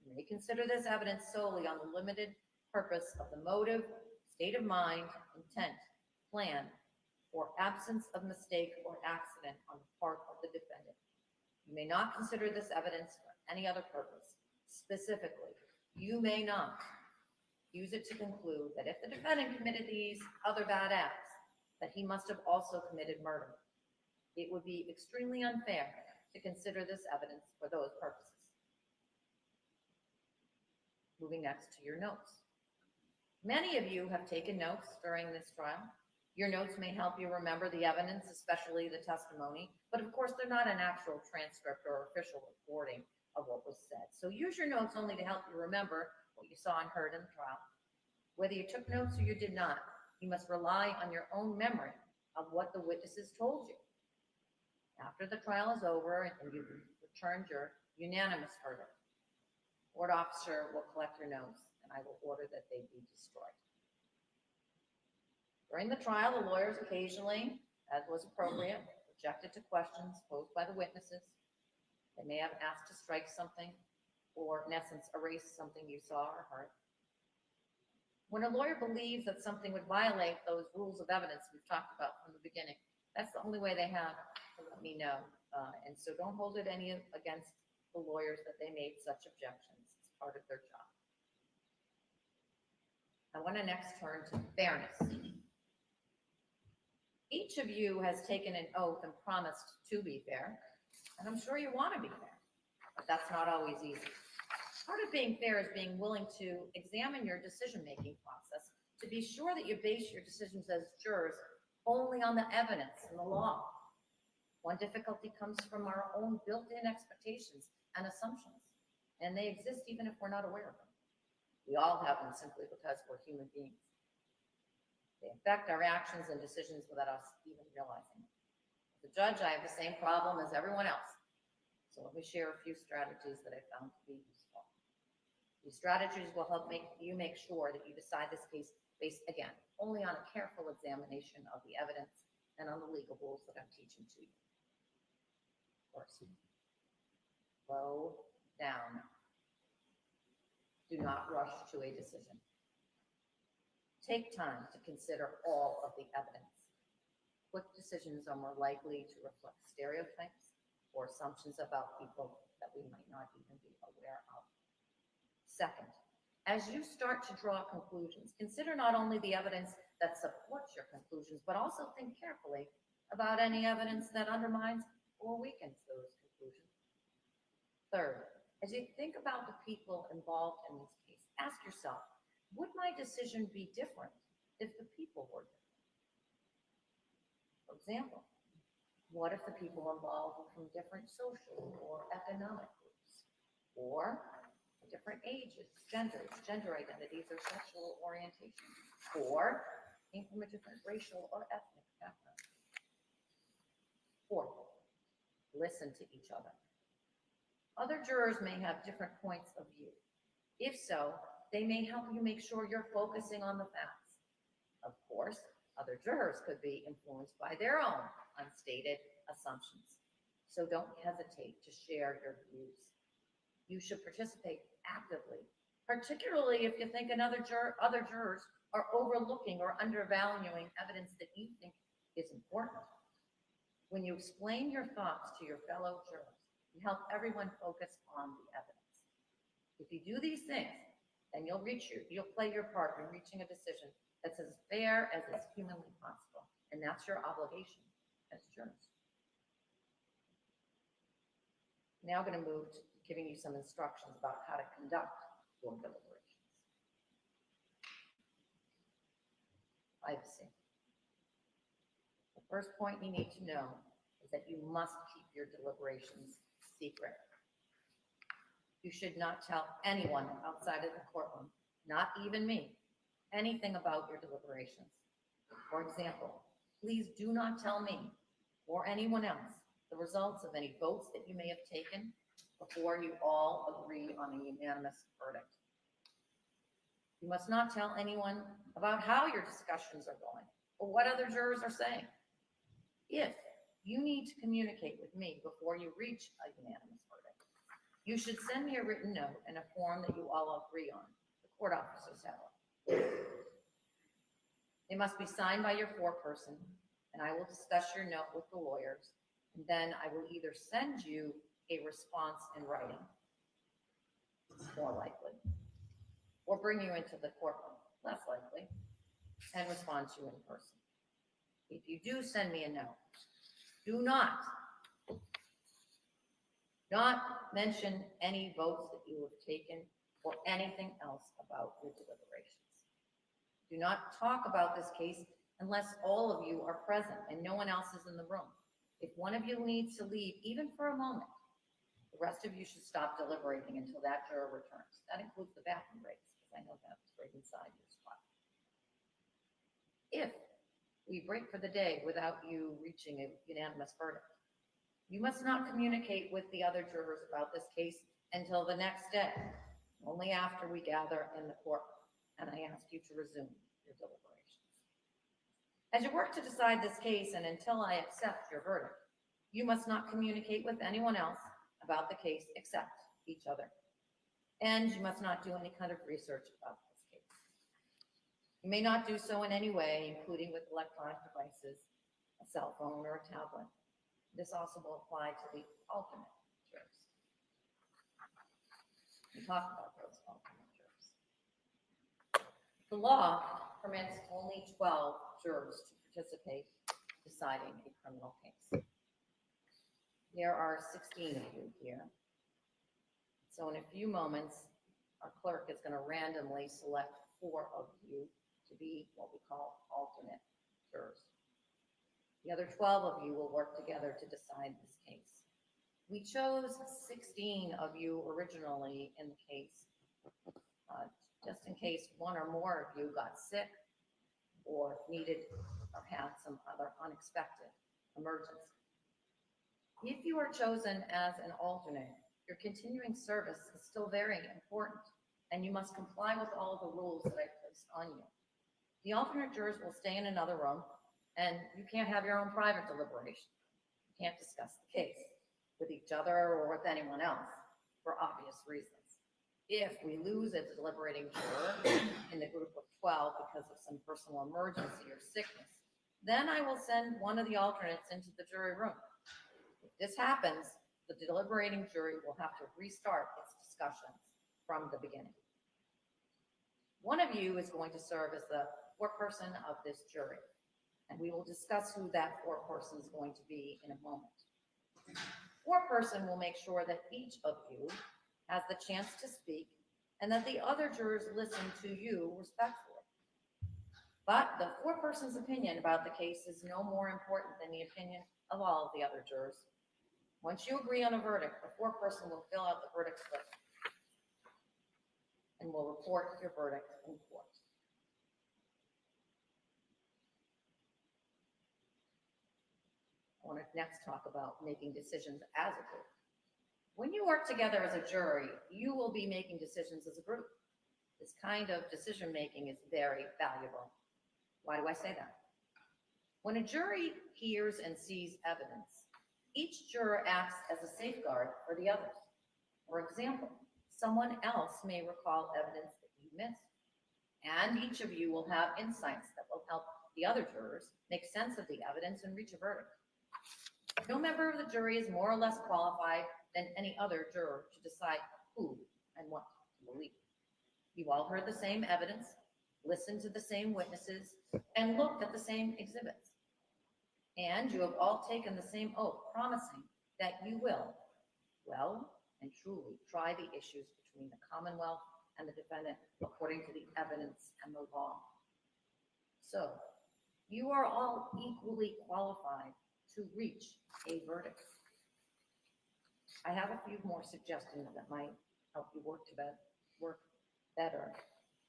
You may consider this evidence solely on the limited purpose of the motive, state of mind, intent, plan, or absence of mistake or accident on the part of the defendant. You may not consider this evidence for any other purpose. Specifically, you may not use it to conclude that if the defendant committed these other bad acts, that he must have also committed murder. It would be extremely unfair to consider this evidence for those purposes. Moving next to your notes. Many of you have taken notes during this trial. Your notes may help you remember the evidence, especially the testimony, but of course they're not an actual transcript or official recording of what was said. So use your notes only to help you remember what you saw and heard in the trial. Whether you took notes or you did not, you must rely on your own memory of what the witnesses told you. After the trial is over and you've returned your unanimous verdict, court officer will collect your notes and I will order that they be destroyed. During the trial, the lawyers occasionally, as was appropriate, objected to questions posed by the witnesses. They may have asked to strike something or, in essence, erase something you saw or heard. When a lawyer believes that something would violate those rules of evidence we've talked about from the beginning, that's the only way they have to let me know. And so don't hold it any against the lawyers that they made such objections. It's part of their job. I want to next turn to fairness. Each of you has taken an oath and promised to be fair, and I'm sure you want to be fair, but that's not always easy. Part of being fair is being willing to examine your decision-making process to be sure that you base your decisions as jurors only on the evidence and the law. One difficulty comes from our own built-in expectations and assumptions, and they exist even if we're not aware of them. We all have them simply because we're human beings. They affect our actions and decisions without us even realizing it. As a judge, I have the same problem as everyone else. So let me share a few strategies that I found to be useful. These strategies will help you make sure that you decide this case based, again, only on a careful examination of the evidence and on the legal rules that I'm teaching to you. First, slow down. Do not rush to a decision. Take time to consider all of the evidence. Quick decisions are more likely to reflect stereotypes or assumptions about people that we might not even be aware of. Second, as you start to draw conclusions, consider not only the evidence that supports your conclusions, but also think carefully about any evidence that undermines or weakens those conclusions. Third, as you think about the people involved in this case, ask yourself, would my decision be different if the people were different? For example, what if the people involved were from different social or economic groups, or different ages, genders, gender identities, or sexual orientation, or came from a different racial or ethnic background? Fourth, listen to each other. Other jurors may have different points of view. If so, they may help you make sure you're focusing on the facts. Of course, other jurors could be influenced by their own unstated assumptions. So don't hesitate to share your views. You should participate actively, particularly if you think other jurors are overlooking or undervaluing evidence that you think is important. When you explain your thoughts to your fellow jurors, you help everyone focus on the evidence. If you do these things, then you'll play your part in reaching a decision that's as fair as is humanly possible. And that's your obligation as jurors. Now I'm going to move to giving you some instructions about how to conduct your deliberations. Privacy. The first point you need to know is that you must keep your deliberations secret. You should not tell anyone outside of the courtroom, not even me, anything about your deliberations. For example, please do not tell me or anyone else the results of any votes that you may have taken before you all agree on a unanimous verdict. You must not tell anyone about how your discussions are going or what other jurors are saying. If you need to communicate with me before you reach a unanimous verdict, you should send me a written note and a form that you all agree on. The court officers have one. It must be signed by your foreperson, and I will discuss your note with the lawyers, and then I will either send you a response in writing, more likely, or bring you into the courtroom, less likely, and respond to you in person. If you do send me a note, do not mention any votes that you have taken or anything else about your deliberations. Do not talk about this case unless all of you are present and no one else is in the room. If one of you needs to leave, even for a moment, the rest of you should stop deliberating until that juror returns. That includes the bathroom breaks, because I know that's right inside your spot. If we break for the day without you reaching a unanimous verdict, you must not communicate with the other jurors about this case until the next day, only after we gather in the courtroom and I ask you to resume your deliberations. As you work to decide this case and until I accept your verdict, you must not communicate with anyone else about the case except each other. And you must not do any kind of research about this case. You may not do so in any way, including with electronic devices, a cell phone or a tablet. This also will apply to the alternate jurors. We talked about those alternate jurors. The law permits only 12 jurors to participate in deciding a criminal case. There are 16 of you here. So in a few moments, our clerk is going to randomly select 4 of you to be what we call alternate jurors. The other 12 of you will work together to decide this case. We chose 16 of you originally in the case, just in case one or more of you got sick or needed or had some other unexpected emergency. If you are chosen as an alternate, your continuing service is still very important, and you must comply with all the rules that I placed on you. The alternate jurors will stay in another room, and you can't have your own private deliberation. You can't discuss the case with each other or with anyone else for obvious reasons. If we lose a deliberating juror in the group of 12 because of some personal emergency or sickness, then I will send one of the alternates into the jury room. If this happens, the deliberating jury will have to restart its discussions from the beginning. One of you is going to serve as the foreperson of this jury, and we will discuss who that foreperson is going to be in a moment. Foreperson will make sure that each of you has the chance to speak and that the other jurors listen to you respectfully. But the foreperson's opinion about the case is no more important than the opinion of all of the other jurors. Once you agree on a verdict, the foreperson will fill out the verdict slip and will report your verdict in court. I want to next talk about making decisions as a group. When you work together as a jury, you will be making decisions as a group. This kind of decision-making is very valuable. Why do I say that? When a jury hears and sees evidence, each juror acts as a safeguard for the others. For example, someone else may recall evidence that you missed, and each of you will have insights that will help the other jurors make sense of the evidence and reach a verdict. No member of the jury is more or less qualified than any other juror to decide who and what to believe. You all heard the same evidence, listened to the same witnesses, and looked at the same exhibits. And you have all taken the same oath, promising that you will, well and truly, try the issues between the Commonwealth and the defendant according to the evidence and the law. So, you are all equally qualified to reach a verdict. I have a few more suggestions that might help you work better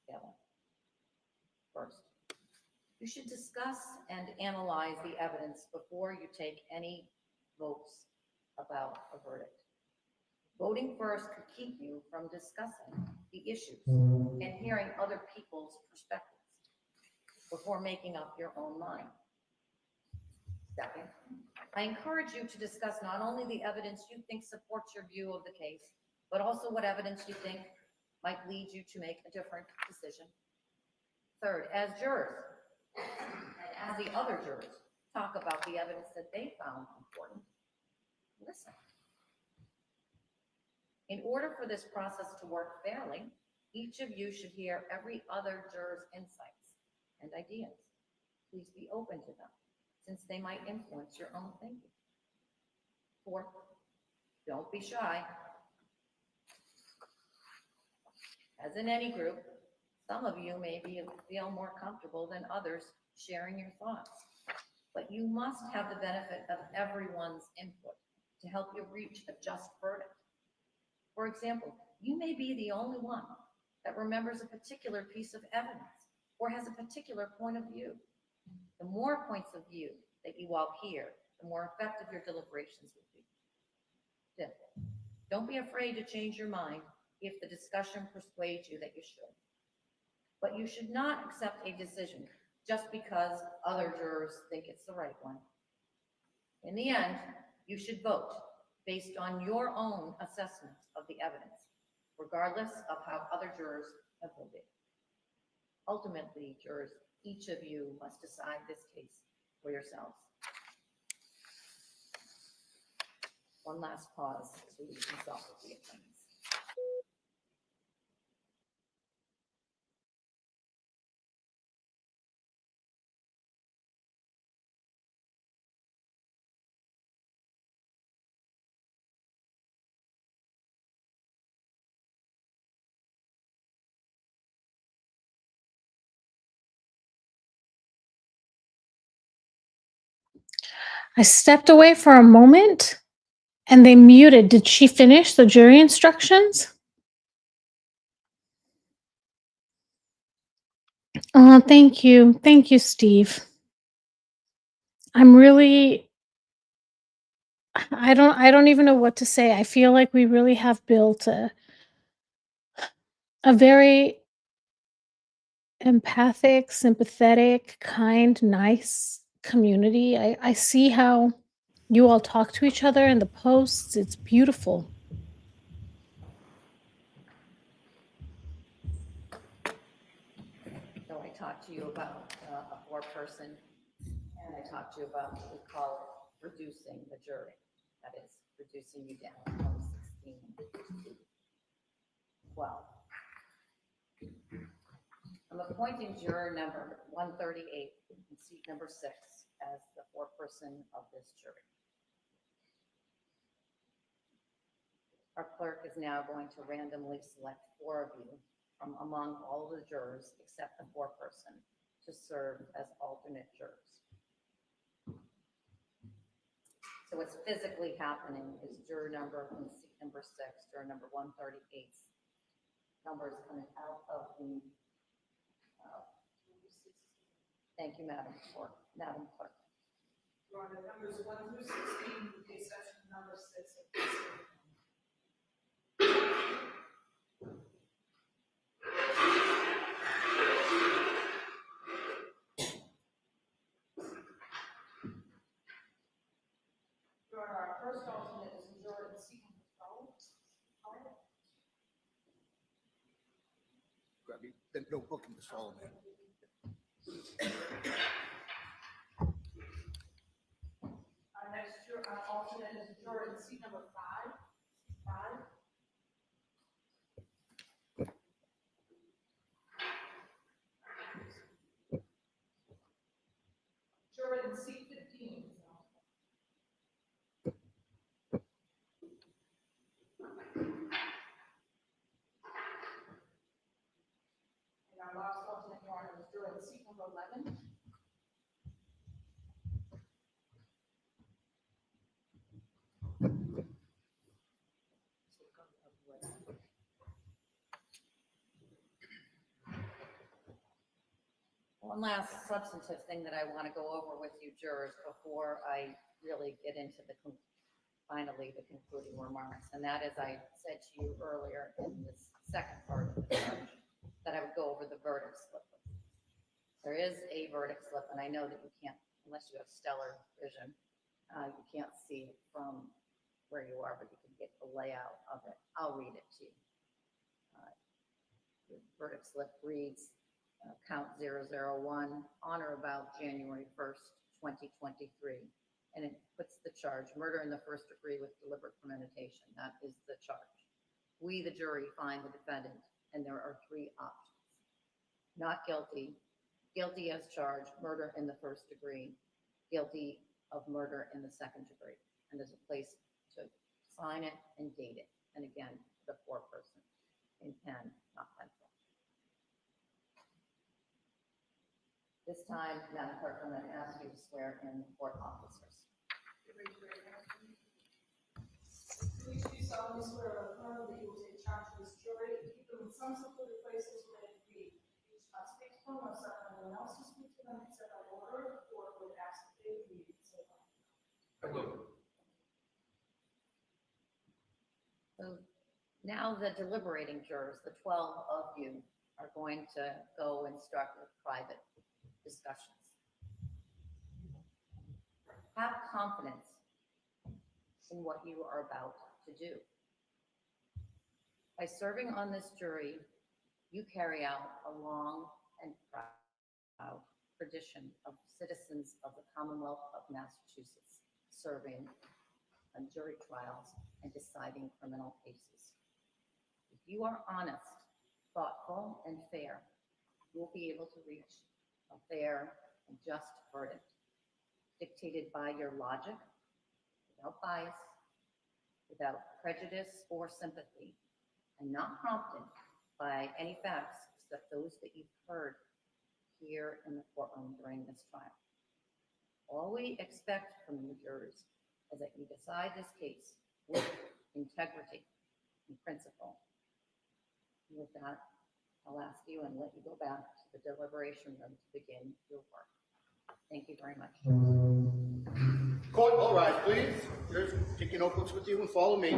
together. First, you should discuss and analyze the evidence before you take any votes about a verdict. Voting first could keep you from discussing the issues and hearing other people's perspectives before making up your own mind. Second, I encourage you to discuss not only the evidence you think supports your view of the case, but also what evidence you think might lead you to make a different decision. Third, as jurors, and as the other jurors talk about the evidence that they found important, listen. In order for this process to work fairly, each of you should hear every other juror's insights and ideas. Please be open to them, since they might influence your own thinking. Fourth, don't be shy. As in any group, some of you may feel more comfortable than others sharing your thoughts, but you must have the benefit of everyone's input to help you reach a just verdict. For example, you may be the only one that remembers a particular piece of evidence or has a particular point of view. The more points of view that you all hear, the more effective your deliberations will be. Fifth, don't be afraid to change your mind if the discussion persuades you that you should. But you should not accept a decision just because other jurors think it's the right one. In the end, you should vote based on your own assessment of the evidence, regardless of how other jurors have voted. Ultimately, jurors, each of you must decide this case for yourselves. One last pause to consult with the attorneys. I stepped away for a moment and they muted. Did she finish the jury instructions? Oh, thank you. Thank you, Steve. I'm really I don't even know what to say. I feel like we really have built a very empathic, sympathetic, kind, nice community. I see how you all talk to each other in the posts. It's beautiful. So I talked to you about a four-person, and I talked to you about what we call reducing the jury. That is, reducing you down from 16 to 12. I'm appointing juror number 138 and seat number 6 as the four-person of this jury. Our clerk is now going to randomly select 4 of you from among all the jurors except the four-person to serve as alternate jurors. So what's physically happening is juror number from seat number 6, juror number 138, numbers coming out of the thank you, Madam Clerk. Your Honor, numbers 1 through 16, with the exception of number 6. Your Honor, our first alternate is juror in seat number 12. Grab me, then no book him to follow me. Our next alternate is juror in seat number 5. Juror in seat 15. And our last alternate, Your Honor, is juror in seat number 11. One last substantive thing that I want to go over with you jurors before I really get into the finally, the concluding remarks, and that, as I said to you earlier in this second part of the charge, that I would go over the verdict slip. There is a verdict slip, and I know that you can't, unless you have stellar vision, you can't see it from where you are, but you can get the layout of it. I'll read it to you. The verdict slip reads, count 001, on or about January 1st, 2023. And it puts the charge, murder in the first degree with deliberate premeditation. That is the charge. We, the jury, find the defendant, and there are three options. Not guilty, guilty as charged, murder in the first degree, guilty of murder in the second degree. And there's a place to sign it and date it. And again, the foreperson in pen, not pencil. This time, Madam Clerk, I'm going to ask you to swear in the court officers. Please do solemnly swear or affirm that you will take charge of this jury, keep them in some secluded places where they can be. You shall not speak to them or suffer anyone else to speak to them except by order or would ask that they be so. I will. So now the deliberating jurors, the 12 of you, are going to go instruct with private discussions. Have confidence in what you are about to do. By serving on this jury, you carry out a long and proud tradition of citizens of the Commonwealth of Massachusetts serving on jury trials and deciding criminal cases. If you are honest, thoughtful, and fair, you will be able to reach a fair and just verdict, dictated by your logic, without bias, without prejudice or sympathy, and not prompted by any facts except those that you've heard here in the courtroom during this trial. All we expect from you jurors is that you decide this case with integrity and principle. And with that, I'll ask you and let you go back to the deliberation room to begin your work. Thank you very much. Court, all rise, please. Jurors, take your notebooks with you and follow me.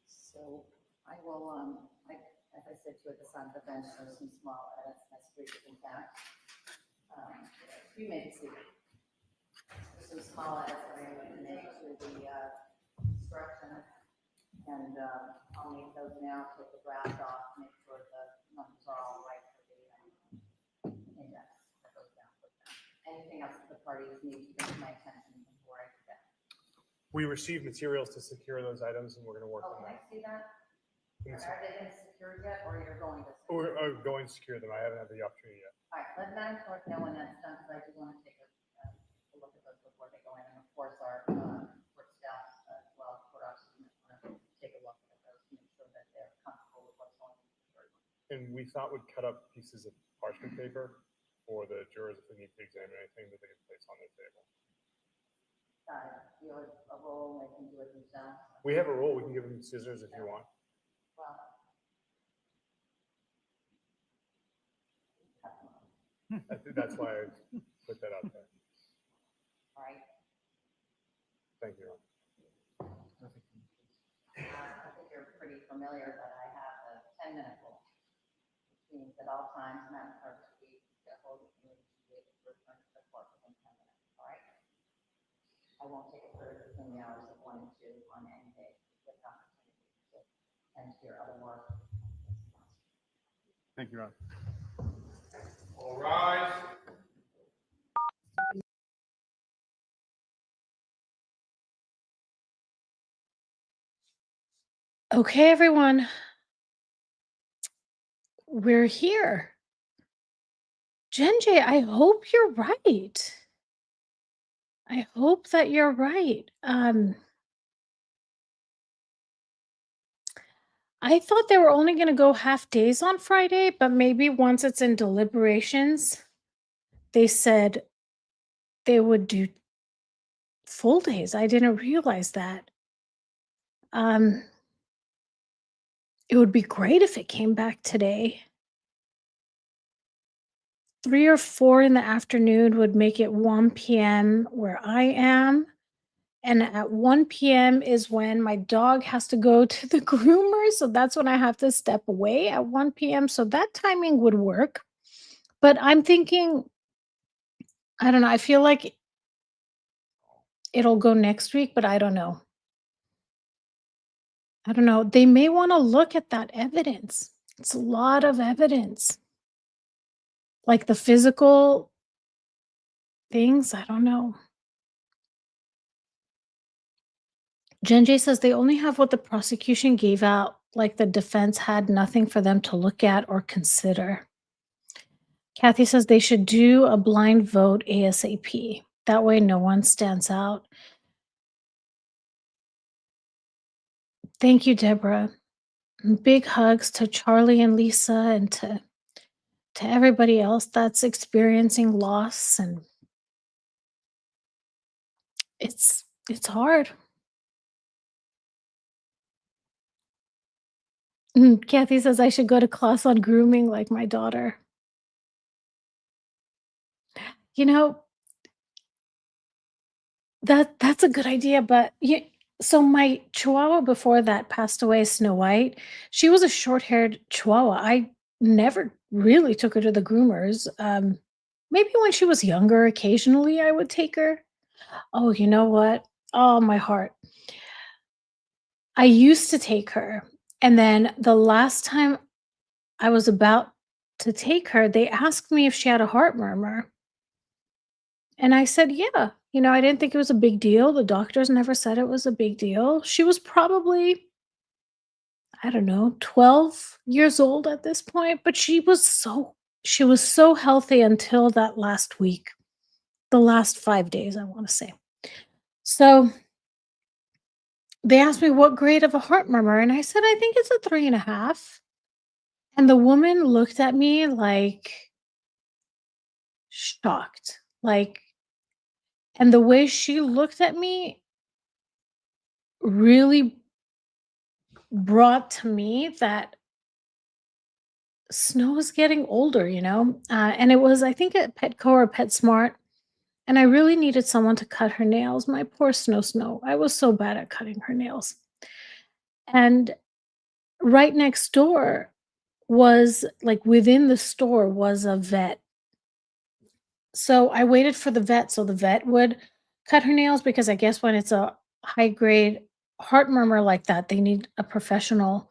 So I will, as I said to you at the side of the bench, there's some small edits necessary in fact. You may see there's some small edits that I'm going to make to the instruction, and I'll make those now, take the draft off, make sure the numbers are all right for the index that goes down with them. Anything else that the parties need to bring to my attention before I forget? We received materials to secure those items, and we're going to work Oh, on can I that. see that? Are they insecure yet, or you're going to? We're going to secure them. I haven't had the opportunity yet. All right, let Madam Clerk know when that's done, because I do want to take a look at those before they go in. And of course, our court staff as well, court officers, want to take a look at those to make sure that they're comfortable with what's going on. And we thought we'd cut up pieces of parchment paper for the jurors if they need to examine anything that they can place on their table. Do you have a roll, they can do it themselves? We have a roll. We can give them scissors if you want. Well. That's why I put that out there. All right. Thank you. I think you're pretty familiar that I have a 10-minute rule, which means at all times, Madam Clerk should be careful that you should be able to return to the court within 10 minutes. All right. I won't take it further between the hours of 1 and 2 on any day with opportunity to tend to your other work. Thank you, Ron. All rise. Okay, everyone. We're here. Jen J, I hope you're right. I hope that you're right. I thought they were only going to go half days on Friday, but maybe once it's in deliberations, they said they would do full days. I didn't realize that. It would be great if it came back today. 3 or 4 in the afternoon would make it 1 p.m. where I am. And at 1 p.m. is when my dog has to go to the groomer. So that's when I have to step away at 1 p.m. So that timing would work. But I'm thinking, I don't know. I feel like it'll go next week, but I don't know. I don't know. They may want to look at that evidence. It's a lot of evidence. Like the physical things. I don't know. Jen J says they only have what the prosecution gave out, like the defense had nothing for them to look at or consider. Kathy says they should do a blind vote ASAP. That way no one stands out. Thank you, Deborah. Big hugs to Charlie and Lisa and to everybody else that's experiencing loss, and it's hard. Kathy says I should go to class on grooming like my daughter. You know, that's a good idea, but so my Chihuahua before that passed away, Snow White. She was a short-haired Chihuahua. I never really took her to the groomers. Maybe when she was younger, occasionally I would take her. Oh, you know what? Oh, my heart. I used to take her, and then the last time I was about to take her, they asked me if she had a heart murmur. And I said, "Yeah." I didn't think it was a big deal. The doctors never said it was a big deal. She was probably, I don't know, 12 years old at this point, but she was so healthy until that last week. The last 5 days, I want to say. So, they asked me what grade of a heart murmur, and I said, "I think it's a 3.5." And the woman looked at me like shocked. And the way she looked at me really brought to me that Snow is getting older. And it was, I think, at Petco or PetSmart, and I really needed someone to cut her nails. My poor Snow. I was so bad at cutting her nails. And right next door was, like, within the store was a vet. So I waited for the vet so the vet would cut her nails, because I guess when it's a high grade heart murmur like that, they need a professional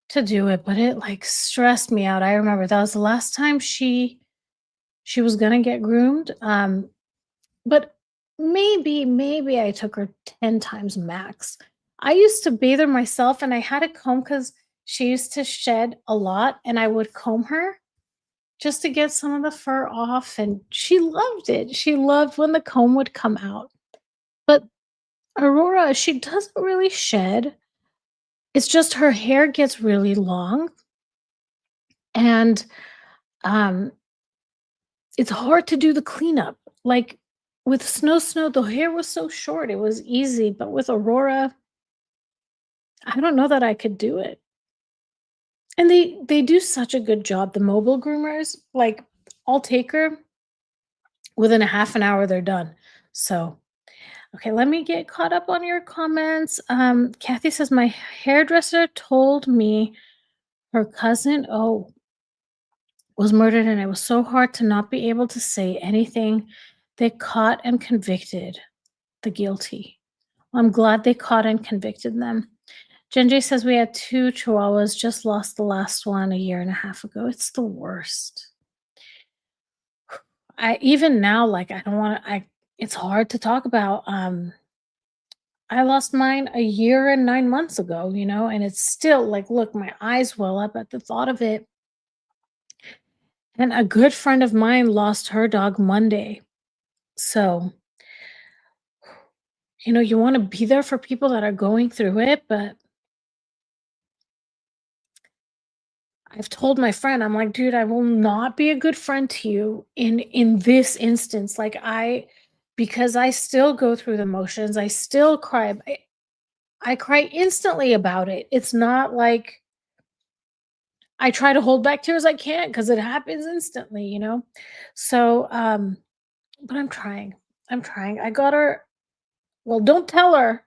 to do it, but it, like, stressed me out. I remember that was the last time she was gonna get groomed, but maybe I took her 10 times max. I used to bathe her myself, and I had a comb because she used to shed a lot, and I would comb her just to get some of the fur off, and she loved it. She loved when the comb would come out. But Aurora, she doesn't really shed. It's just her hair gets really long, and, um, it's hard to do the cleanup. Like, with Snow, the hair was so short, it was easy, but with Aurora, I don't know that I could do it. And they do such a good job, the mobile groomers. Like, I'll take her, within a half an hour, they're done. So, okay, let me get caught up on your comments. Kathy says, "My hairdresser told me her cousin, was murdered, and it was so hard to not be able to say anything. They caught and convicted the guilty." I'm glad they caught and convicted them. Jen J says, "We had 2 Chihuahuas, just lost the last one a year and a half ago." It's the worst. I even now, like, I don't want to, it's hard to talk about. I lost mine a year and 9 months ago, you know, and it's still like, look, my eyes well up at the thought of it. And a good friend of mine lost her dog Monday. So, you know, you want to be there for people that are going through it, but I've told my friend, I'm like, dude, I will not be a good friend to you in this instance. Like because I still go through the motions. I still cry. I cry instantly about it. It's not like I try to hold back tears. I can't because it happens instantly, you know? So, but I'm trying. I'm trying. I got her. Well, don't tell her.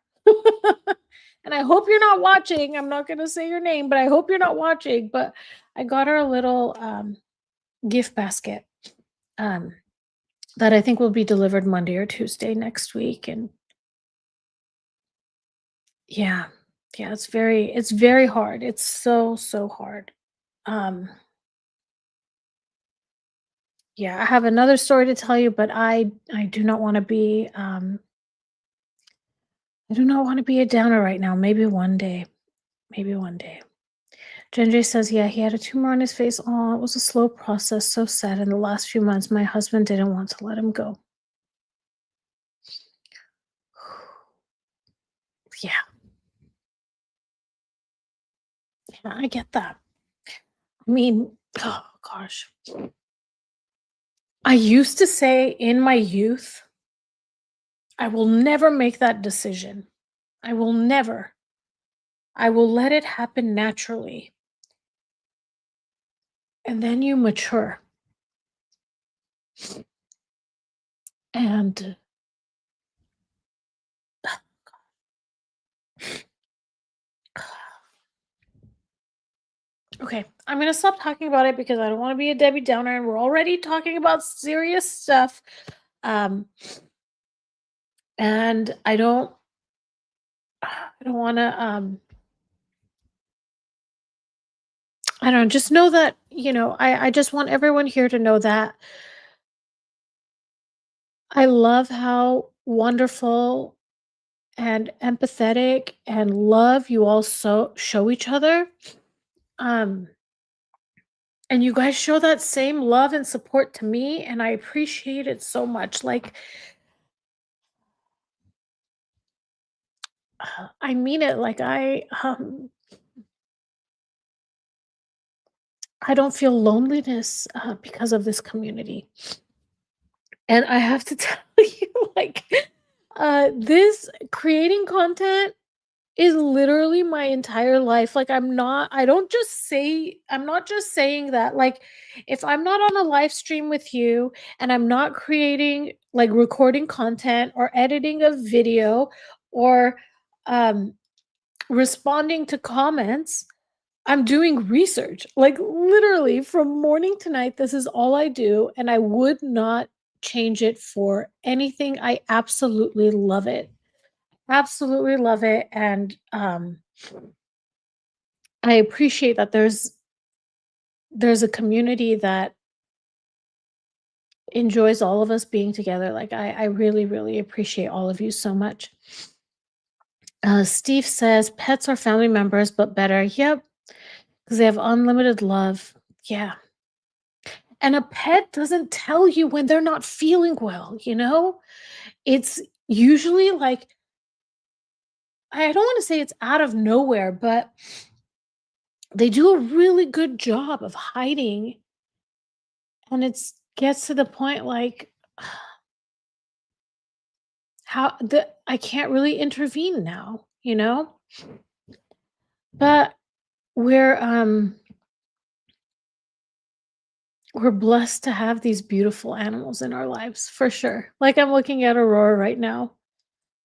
And I hope you're not watching. I'm not going to say your name, but I hope you're not watching. But I got her a little gift basket um, that I think will be delivered Monday or Tuesday next week. And yeah, yeah, it's very hard. It's so hard. Um, yeah, I have another story to tell you, but I do not want to be I do not want to be a downer right now. Maybe one day. Maybe one day. Jen says, yeah, he had a tumor on his face. Oh, it was a slow process. So sad. In the last few months, my husband didn't want to let him go. Yeah. Yeah, I get that. I mean, oh gosh. I used to say in my youth, I will never make that decision. I will never. I will let it happen naturally. And then you mature. And okay, I'm going to stop talking about it because I don't want to be a Debbie Downer and we're already talking about serious stuff. And I don't want to I don't know, just know that, you know, I just want everyone here to know that I love how wonderful and empathetic and love you all so show each other. Um and you guys show that same love and support to me and I appreciate it so much. Like I mean it. Like I don't feel loneliness because of this community. And I have to tell you, like, this creating content is literally my entire life. Like, I'm not just saying that. Like, if I'm not on a live stream with you and I'm not creating, like, recording content or editing a video or um, responding to comments, I'm doing research. Like literally from morning to night, this is all I do. And I would not change it for anything. I absolutely love it. Absolutely love it. And I appreciate that there's a community that enjoys all of us being together. Like I really, really appreciate all of you so much. Steve says pets are family members, but better. Yep. Because they have unlimited love. Yeah. And a pet doesn't tell you when they're not feeling well, you know? It's usually like, I don't want to say it's out of nowhere, but they do a really good job of hiding. And it's gets to the point like I can't really intervene now, you know? But we're we're blessed to have these beautiful animals in our lives for sure. Like I'm looking at Aurora right now,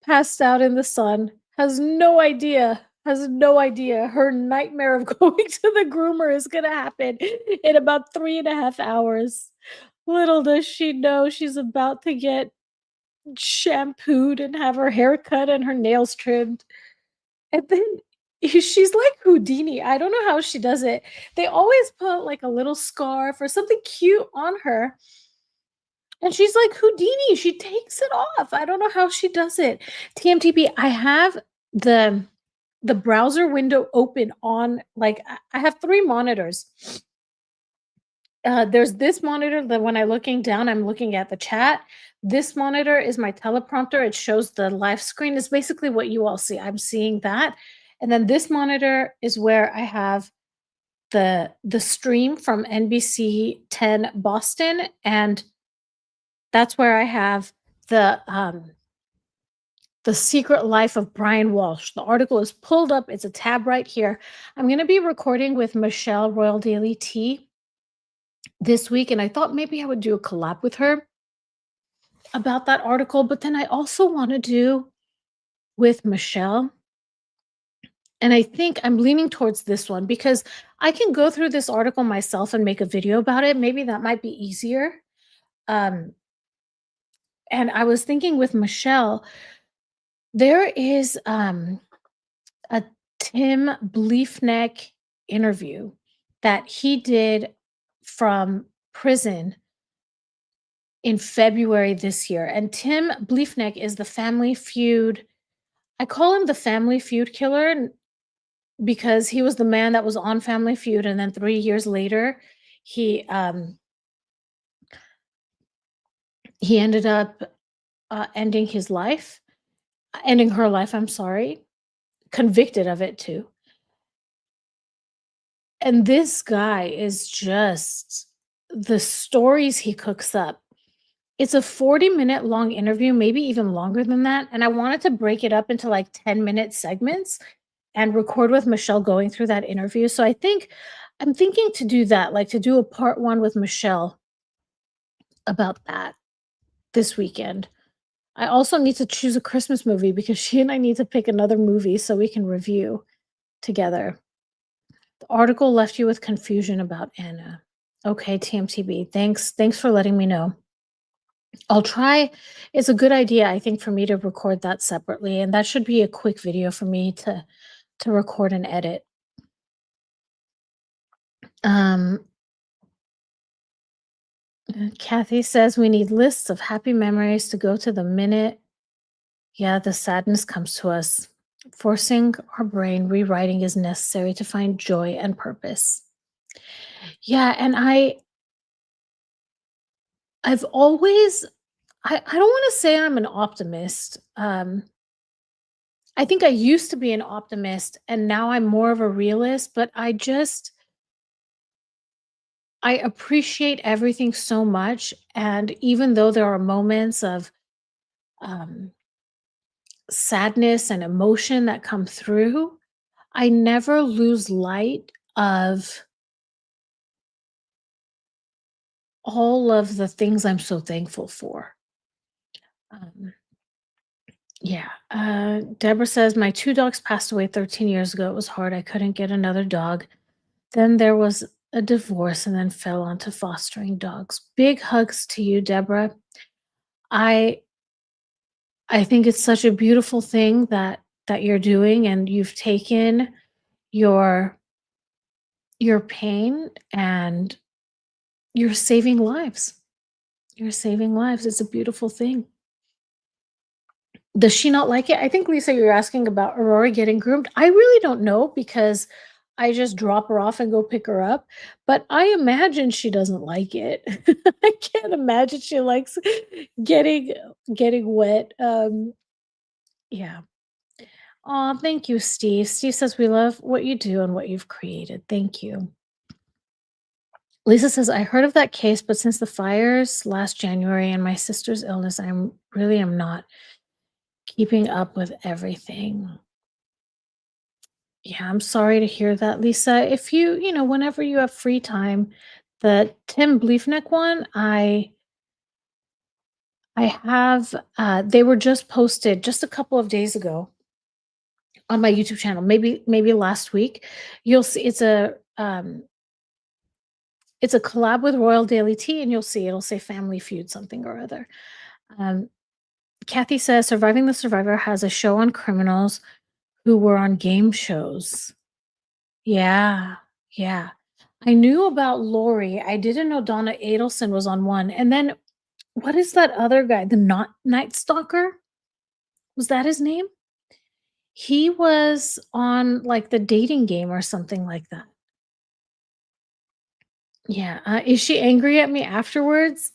passed out in the sun, has no idea her nightmare of going to the groomer is gonna happen in about 3.5 hours. Little does she know she's about to get shampooed and have her hair cut and her nails trimmed. And then she's like Houdini. I don't know how she does it. They always put like a little scarf or something cute on her. And she's like Houdini. She takes it off. I don't know how she does it. TMTP, I have the browser window open on, like, I have 3 monitors. There's this monitor that when I'm looking down, I'm looking at the chat. This monitor is my teleprompter. It shows the live screen. It's basically what you all see. I'm seeing that. And then this monitor is where I have the stream from NBC 10 Boston, and that's where I have the Secret Life of Brian Walshe. The article is pulled up. It's a tab right here. I'm going to be recording with Michelle Royal Daily Tea this week, and I thought maybe I would do a collab with her about that article, but then I also want to do with Michelle. And I think I'm leaning towards this one because I can go through this article myself and make a video about it. Maybe that might be easier. And I was thinking with Michelle, there is a Tim Bleefneck interview that he did from prison in February this year. And Tim Bleefneck is the Family Feud. I call him the Family Feud killer because he was the man that was on Family Feud, and then 3 years later, he ended up ending her life, I'm sorry, convicted of it too. And this guy is just, the stories he cooks up. It's a 40-minute long interview, maybe even longer than that. And I wanted to break it up into like 10-minute segments and record with Michelle going through that interview. So I'm thinking to do that, like to do a part 1 with Michelle about that this weekend. I also need to choose a Christmas movie because she and I need to pick another movie so we can review together. The article left you with confusion about Anna. Okay, TMTB. Thanks for letting me know. I'll try. It's a good idea, I think, for me to record that separately, and that should be a quick video for me to record and edit. Kathy says we need lists of happy memories to go to the minute. Yeah, the sadness comes to us. Forcing our brain, rewriting is necessary to find joy and purpose. Yeah, and I've always, I don't want to say I'm an optimist. I think I used to be an optimist and now I'm more of a realist, but I appreciate everything so much. And even though there are moments of sadness and emotion that come through, I never lose light of all of the things I'm so thankful for. Deborah says, my 2 dogs passed away 13 years ago. It was hard. I couldn't get another dog. Then there was a divorce and then fell onto fostering dogs. Big hugs to you, Deborah. I think it's such a beautiful thing that you're doing, and you've taken your pain and you're saving lives. You're saving lives. It's a beautiful thing. Does she not like it? I think, Lisa, you're asking about Aurora getting groomed. I really don't know because I just drop her off and go pick her up. But I imagine she doesn't like it. I can't imagine she likes getting wet. Yeah. Oh, thank you, Steve. Steve says we love what you do and what you've created. Thank you. Lisa says, I heard of that case, but since the fires last January and my sister's illness, I am not keeping up with everything. Yeah, I'm sorry to hear that, Lisa. If you whenever you have free time, the Tim Bleefneck one, I have, they were just posted just a couple of days ago on my YouTube channel, maybe last week. You'll see it's a collab with Royal Daily Tea, and you'll see it'll say Family Feud something or other. Kathy says Surviving the Survivor has a show on criminals who were on game shows. Yeah. I knew about Lori. I didn't know Donna Adelson was on one. And then what is that other guy? The not Night Stalker? Was that his name? He was on like the dating game or something like that. Yeah. Is she angry at me afterwards?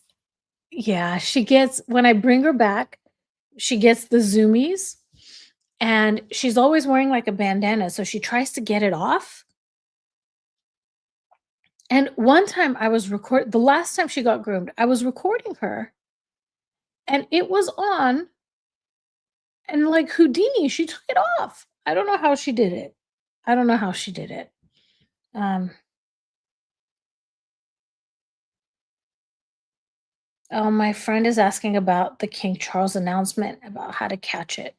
Yeah, she gets when I bring her back, she gets the zoomies and she's always wearing like a bandana. So she tries to get it off. And one time I was the last time she got groomed, I was recording her and it was on and like Houdini, she took it off. I don't know how she did it. I don't know how she did it. Um, oh, my friend is asking about the King Charles announcement about how to catch it.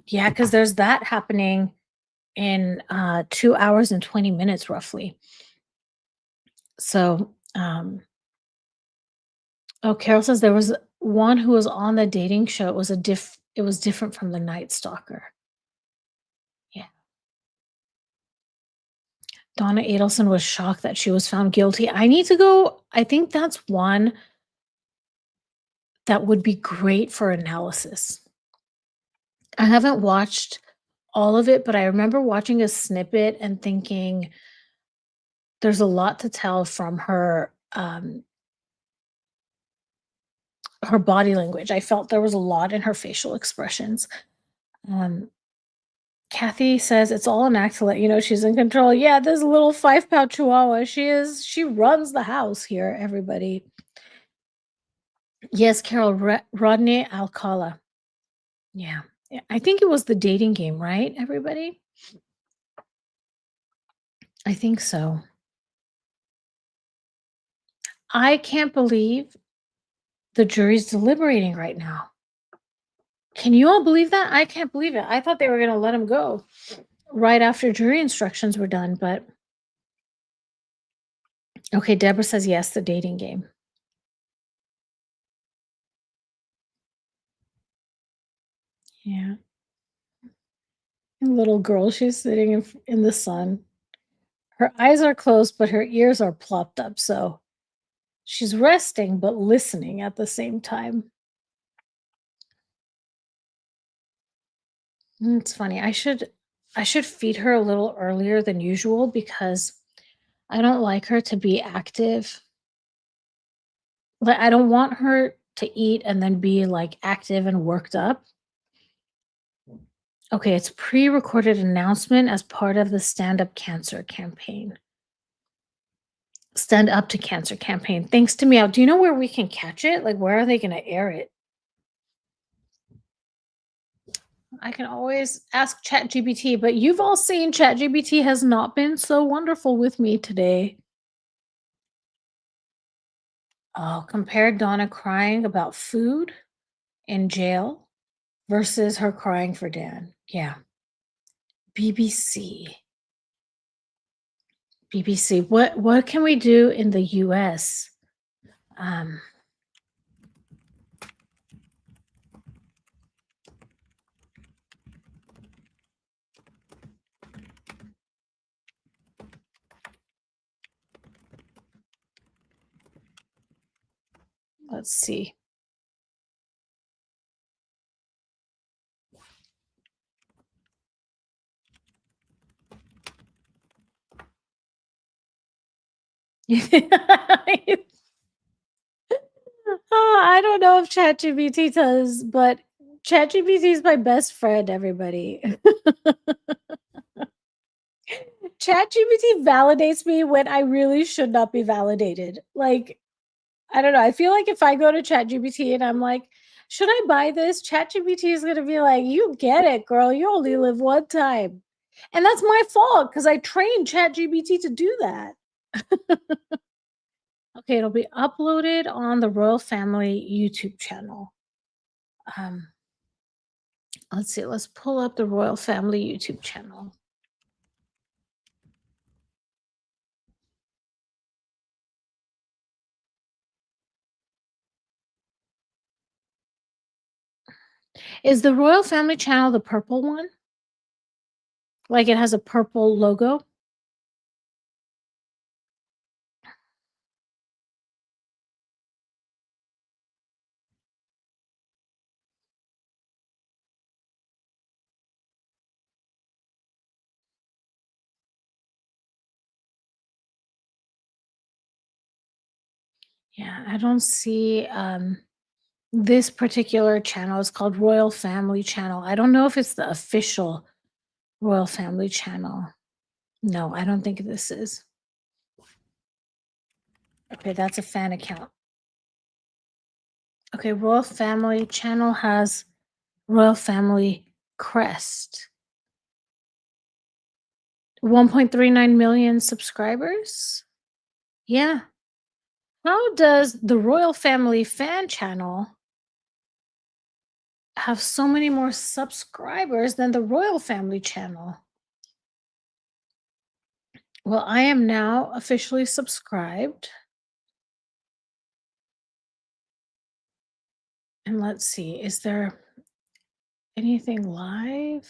Yeah, because there's that happening in 2 hours and 20 minutes roughly. So, oh, Carol says there was one who was on the dating show. It was different from the Night Stalker. Yeah. Donna Adelson was shocked that she was found guilty. I need to go. I think that's one that would be great for analysis. I haven't watched all of it, but I remember watching a snippet and thinking there's a lot to tell from her body language. I felt there was a lot in her facial expressions. Um, Kathy says it's all an act to let you know she's in control. Yeah, this little 5-pound chihuahua. She runs the house here, everybody. Yes, Carol, Rodney Alcala. Yeah. I think it was the dating game, right, everybody? I think so. I can't believe the jury's deliberating right now. Can you all believe that? I can't believe it. I thought they were going to let him go right after jury instructions were done, but okay, Deborah says yes, the dating game. Yeah. Little girl, she's sitting in the sun. Her eyes are closed, but her ears are plopped up, so she's resting but listening at the same time. It's funny. I should feed her a little earlier than usual because I don't like her to be active. Like I don't want her to eat and then be like active and worked up. Okay, it's pre-recorded announcement as part of the Stand Up Cancer campaign. Stand Up to Cancer campaign. Thanks to Meow. Do you know where we can catch it? Like where are they going to air it? I can always ask ChatGPT, but you've all seen ChatGPT has not been so wonderful with me today. Oh, compare Donna crying about food in jail versus her crying for Dan. Yeah. BBC. BBC. What can we do in the US? Let's see. I don't know if ChatGPT does, but ChatGPT is my best friend, everybody. ChatGPT validates me when I really should not be validated. Like, I don't know. I feel like if I go to ChatGPT and I'm like, should I buy this? ChatGPT is going to be like, you get it, girl. You only live one time. And that's my fault because I trained ChatGPT to do that. Okay, it'll be uploaded on the Royal Family YouTube channel. Let's see. Let's pull up the Royal Family YouTube channel. Is the Royal Family channel the purple one? Like it has a purple logo? Yeah, I don't see this particular channel is called Royal Family Channel. I don't know if it's the official Royal Family Channel. No, I don't think this is. Okay, that's a fan account. Okay, Royal Family Channel has Royal Family Crest. 1.39 million subscribers? Yeah. How does the Royal Family Fan Channel have so many more subscribers than the Royal Family Channel? Well, I am now officially subscribed. And let's see, is there anything live?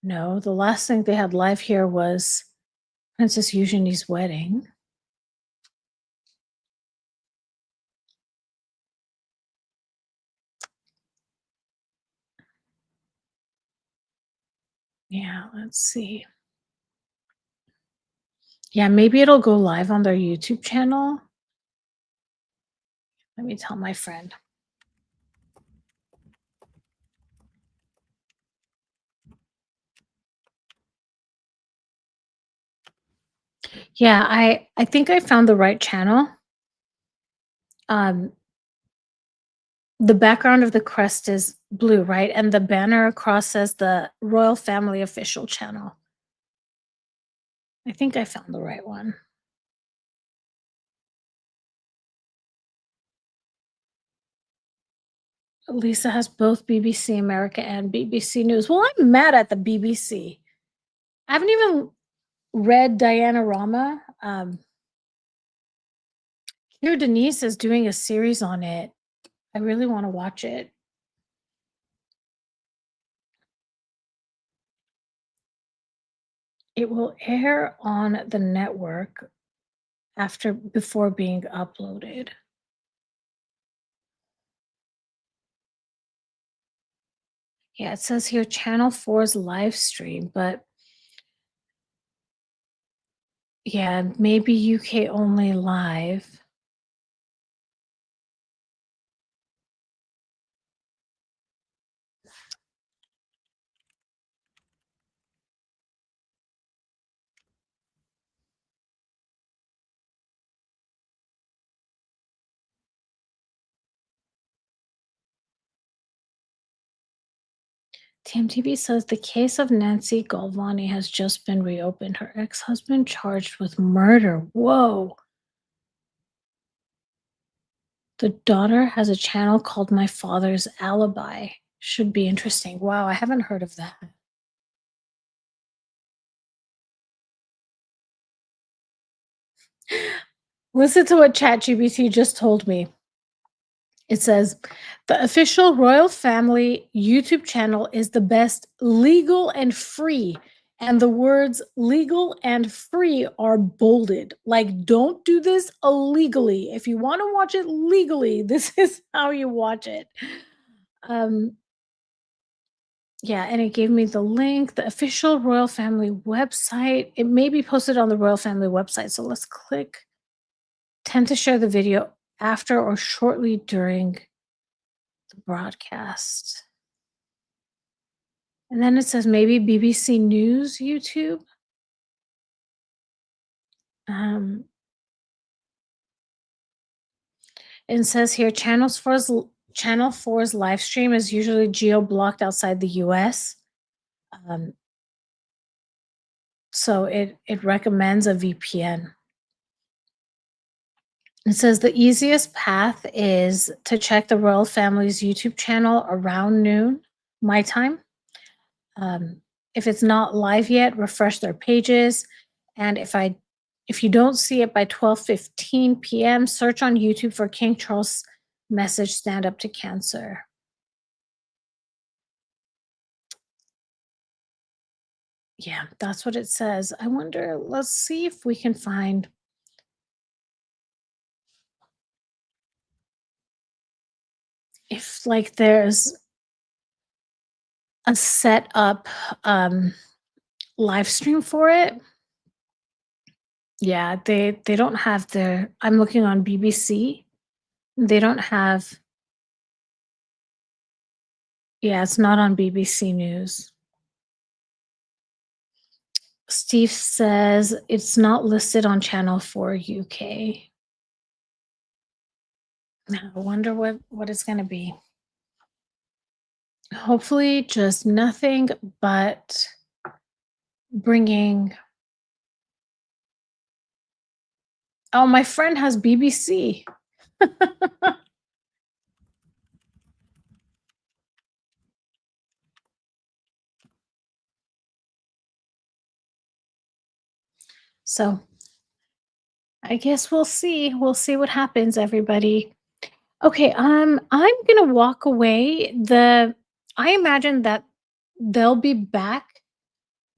No, the last thing they had live here was Princess Eugenie's wedding. Yeah, let's see. Yeah, maybe it'll go live on their YouTube channel. Let me tell my friend. Yeah, I think I found the right channel. Um, the background of the crest is blue, right? And the banner across says the Royal Family Official Channel. I think I found the right one. Lisa has both BBC America and BBC News. Well, I'm mad at the BBC. I haven't even read Diana Rama. Here Denise is doing a series on it. I really want to watch it. It will air on the network before being uploaded. Yeah, it says here Channel 4's live stream, but yeah, maybe UK only live. TMTV says the case of Nancy Galvani has just been reopened. Her ex-husband charged with murder. Whoa. The daughter has a channel called My Father's Alibi. Should be interesting. Wow, I haven't heard of that. Listen to what ChatGPT just told me. It says, the official royal family YouTube channel is the best, legal and free. And the words legal and free are bolded. Like, don't do this illegally. If you want to watch it legally, this is how you watch it. Yeah, and it gave me the link, the official royal family website. It may be posted on the royal family website. So let's click. Tend to share the video after or shortly during the broadcast. And then it says maybe BBC News YouTube. It says here Channel 4's live stream is usually geo-blocked outside the US. So it recommends a VPN. It says the easiest path is to check the royal family's YouTube channel around noon, my time. If it's not live yet, refresh their pages. And if you don't see it by 12:15 p.m., search on YouTube for King Charles message Stand Up to Cancer. Yeah, that's what it says. I wonder, let's see if we can find if like there's a set up live stream for it. Yeah, they don't have their, I'm looking on BBC. They don't have. Yeah, it's not on BBC News. Steve says it's not listed on Channel 4 UK. Now, I wonder what it's going to be. Hopefully, just nothing but bringing. Oh, my friend has BBC. So I guess we'll see. We'll see what happens, everybody. Okay, I'm gonna walk away. I imagine that they'll be back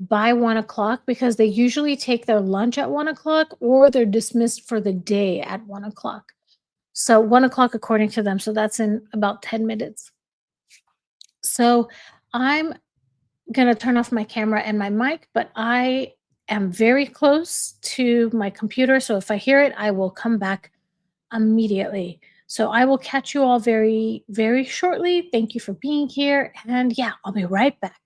by 1 o'clock because they usually take their lunch at 1 o'clock or they're dismissed for the day at 1 o'clock. So 1 o'clock according to them. So that's in about 10 minutes. So I'm gonna turn off my camera and my mic, but I am very close to my computer. So if I hear it, I will come back immediately. So I will catch you all very, very shortly. Thank you for being here. And yeah, I'll be right back.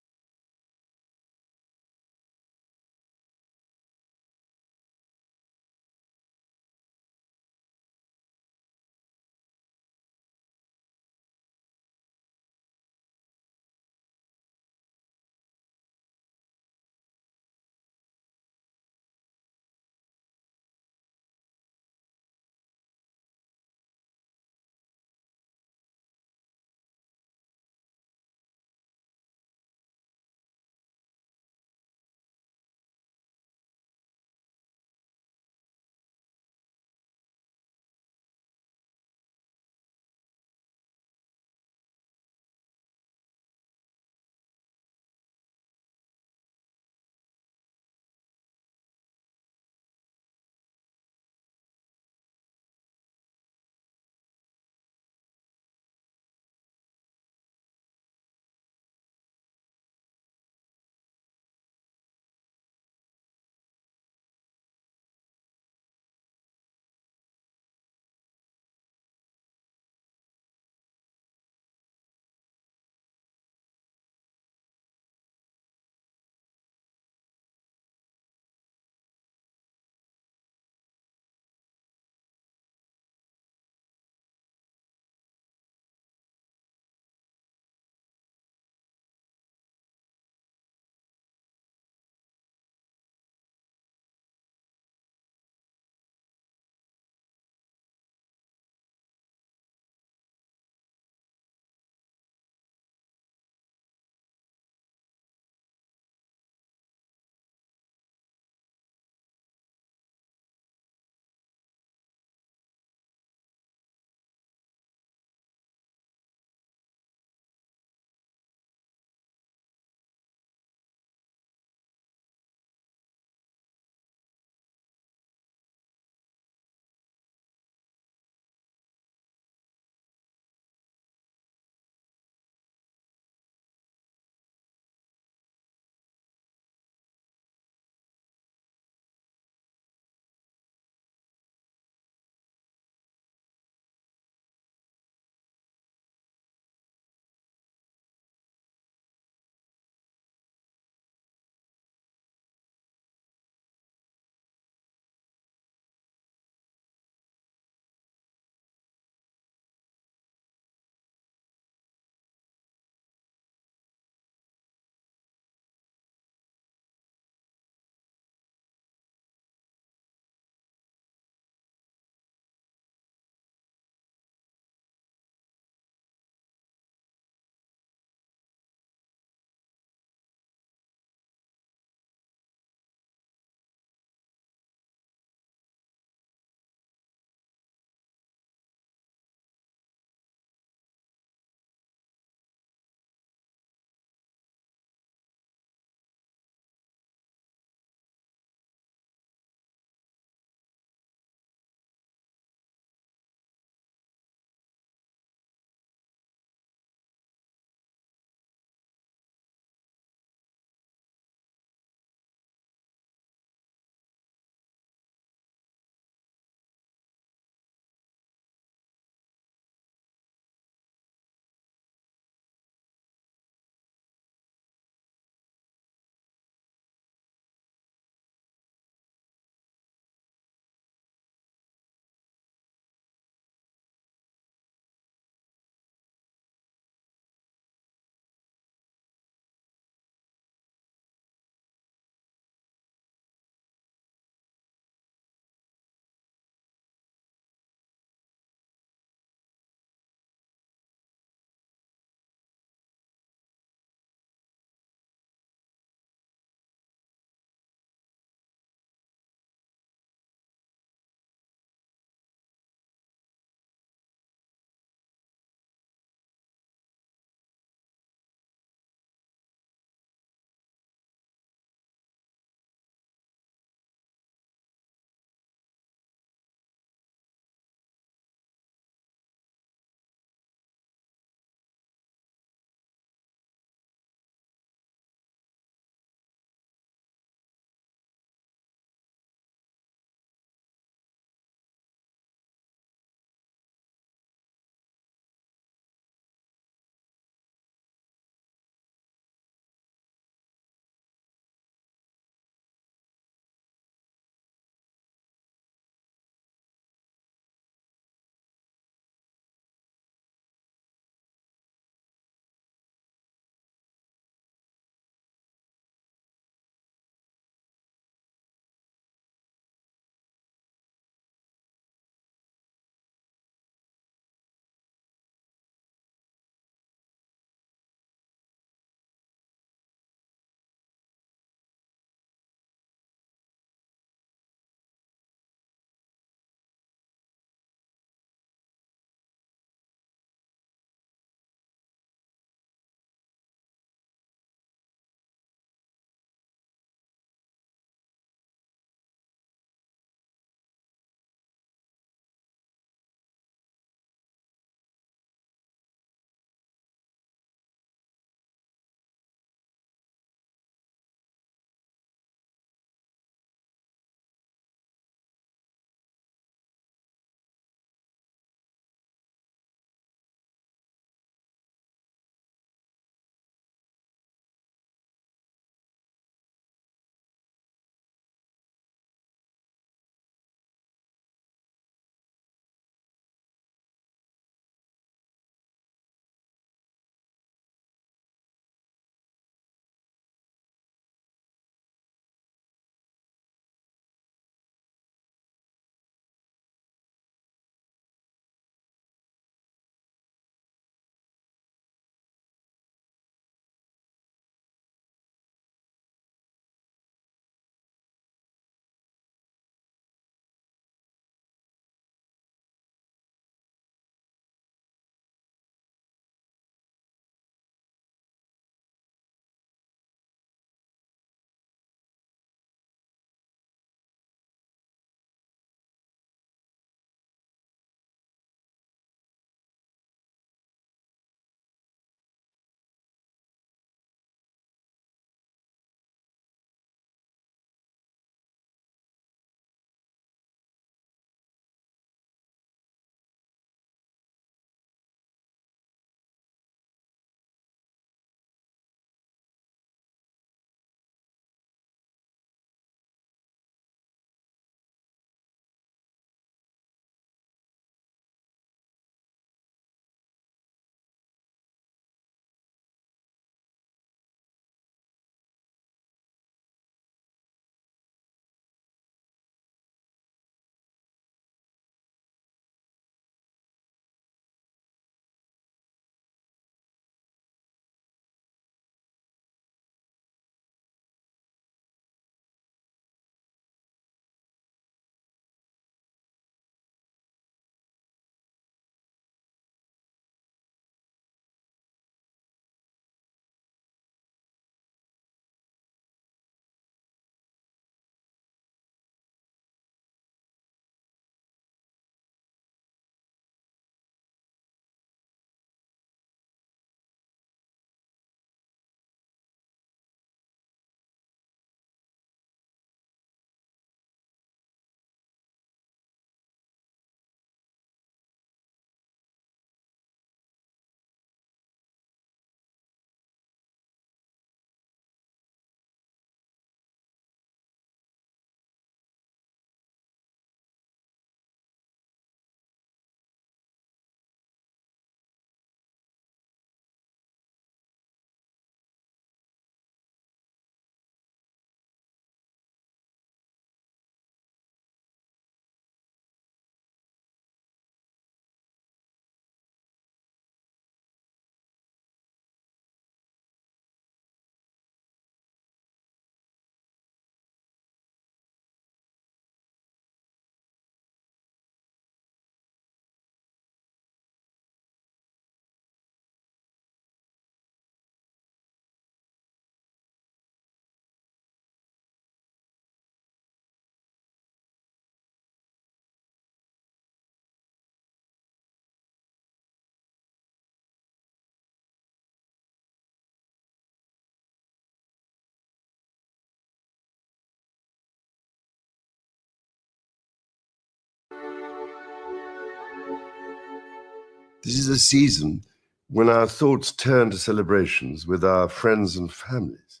This is a season when our thoughts turn to celebrations with our friends and families.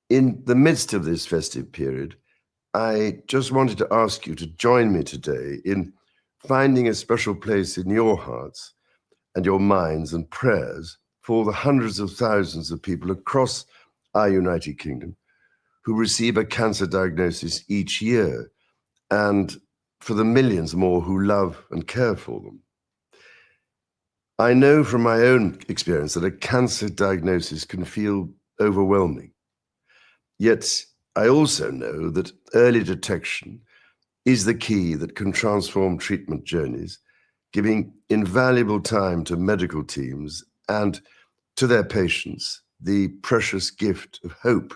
In the midst of this festive period, I just wanted to ask you to join me today in finding a special place in your hearts and your minds and prayers for the hundreds of thousands of people across our United Kingdom who receive a cancer diagnosis each year, and for the millions more who love and care for them. I know from my own experience that a cancer diagnosis can feel overwhelming. Yet I also know that early detection is the key that can transform treatment journeys, giving invaluable time to medical teams and to their patients the precious gift of hope.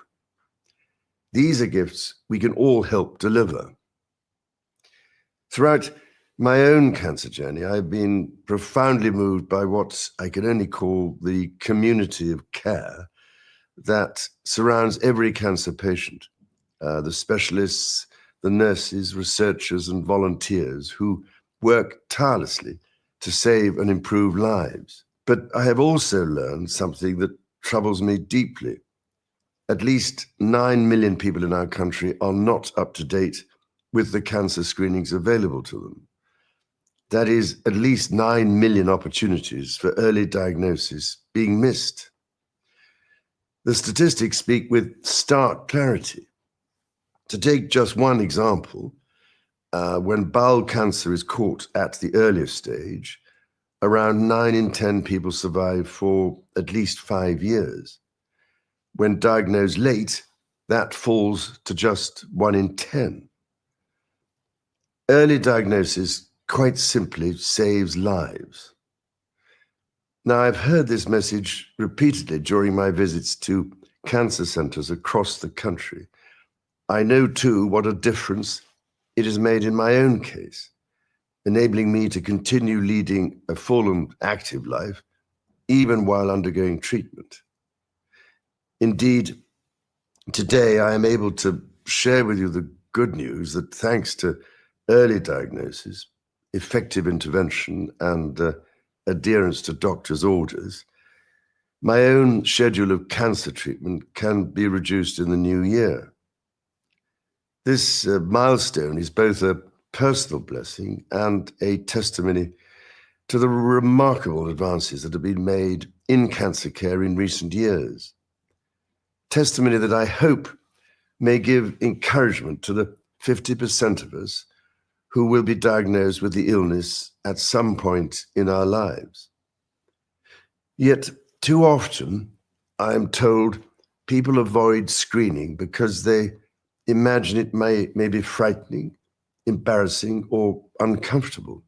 These are gifts we can all help deliver. Throughout my own cancer journey, I've been profoundly moved by what I can only call the community of care that surrounds every cancer patient, the specialists, the nurses, researchers, and volunteers who work tirelessly to save and improve lives. But I have also learned something that troubles me deeply. At least 9 million people in our country are not up to date with the cancer screenings available to them. That is at least 9 million opportunities for early diagnosis being missed. The statistics speak with stark clarity. To take just one example, when bowel cancer is caught at the earliest stage, around 9 in 10 people survive for at least 5 years. When diagnosed late, that falls to just 1 in 10. Early diagnosis quite simply saves lives. Now, I've heard this message repeatedly during my visits to cancer centers across the country. I know too what a difference it has made in my own case, enabling me to continue leading a full and active life, even while undergoing treatment. Indeed, today I am able to share with you the good news that thanks to early diagnosis, effective intervention, and adherence to doctors' orders, my own schedule of cancer treatment can be reduced in the new year. This milestone is both a personal blessing and a testimony to the remarkable advances that have been made in cancer care in recent years. Testimony that I hope may give encouragement to the 50% of us who will be diagnosed with the illness at some point in our lives. Yet, too often, I am told people avoid screening because they imagine it may be frightening, embarrassing, or uncomfortable.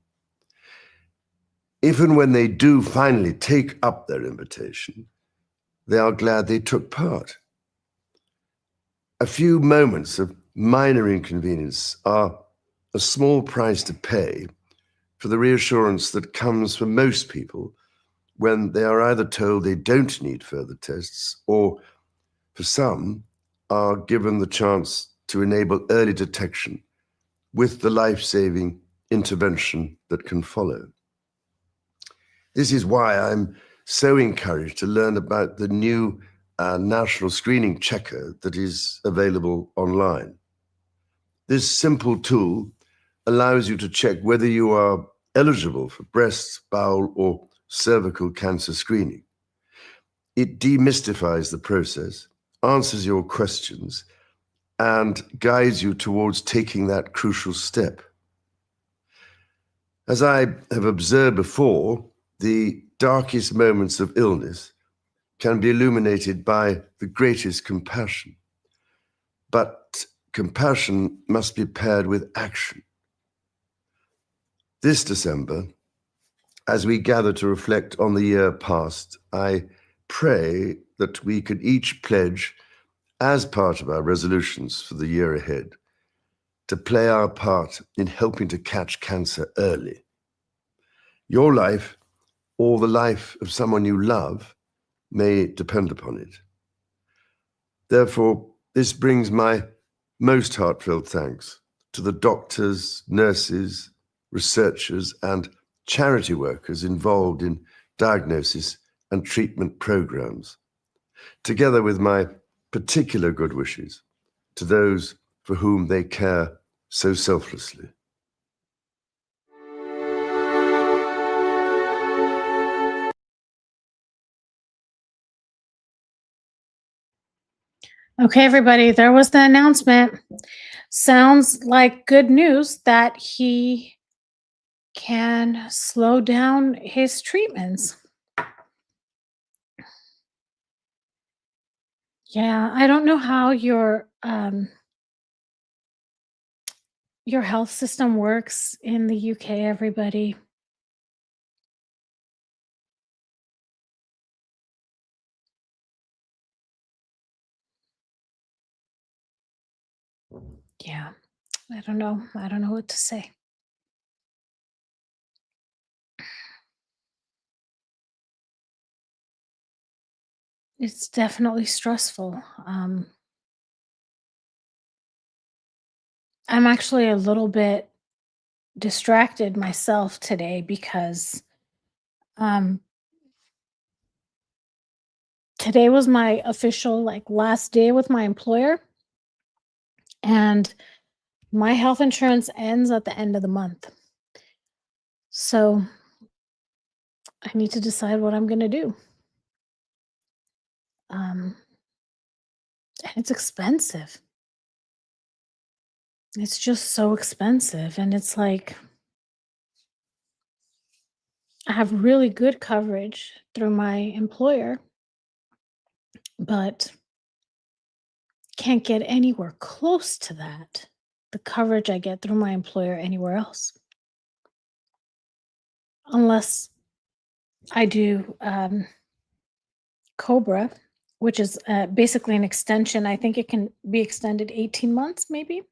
If and when they do finally take up their invitation, they are glad they took part. A few moments of minor inconvenience are a small price to pay for the reassurance that comes for most people when they are either told they don't need further tests or, for some, are given the chance to enable early detection with the life-saving intervention that can follow. This is why I'm so encouraged to learn about the new national screening checker that is available online. This simple tool allows you to check whether you are eligible for breast, bowel, or cervical cancer screening. It demystifies the process, answers your questions, and guides you towards taking that crucial step. As I have observed before, the darkest moments of illness can be illuminated by the greatest compassion. But compassion must be paired with action. This December, as we gather to reflect on the year past, I pray that we could each pledge, as part of our resolutions for the year ahead, to play our part in helping to catch cancer early. Your life, or the life of someone you love, may depend upon it. Therefore, this brings my most heartfelt thanks to the doctors, nurses, researchers, and charity workers involved in diagnosis and treatment programs, together with my particular good wishes to those for whom they care so selflessly. Okay, everybody, there was the announcement. Sounds like good news that he can slow down his treatments. Yeah, I don't know how your health system works in the UK, everybody. Yeah, I don't know. I don't know what to say. It's definitely stressful. I'm actually a little bit distracted myself today because today was my official last day with my employer, and my health insurance ends at the end of the month. So I need to decide what I'm going to do. And it's expensive. It's just so expensive. And it's like, I have really good coverage through my employer, but can't get anywhere close to that, the coverage I get through my employer anywhere else. Unless I do Cobra, which is basically an extension. I think it can be extended 18 months, maybe.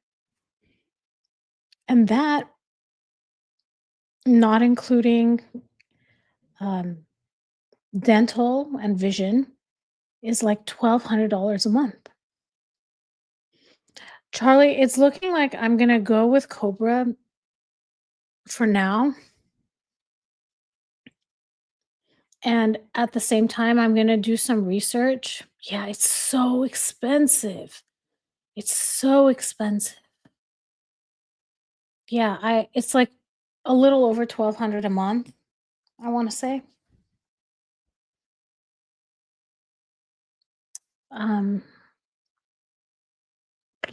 And that, not including dental and vision, is like $1,200 a month. Charlie, it's looking like I'm going to go with Cobra for now. And at the same time, I'm going to do some research. Yeah, it's so expensive. It's so expensive. Yeah, it's like a little over $1,200 a month, I want to say.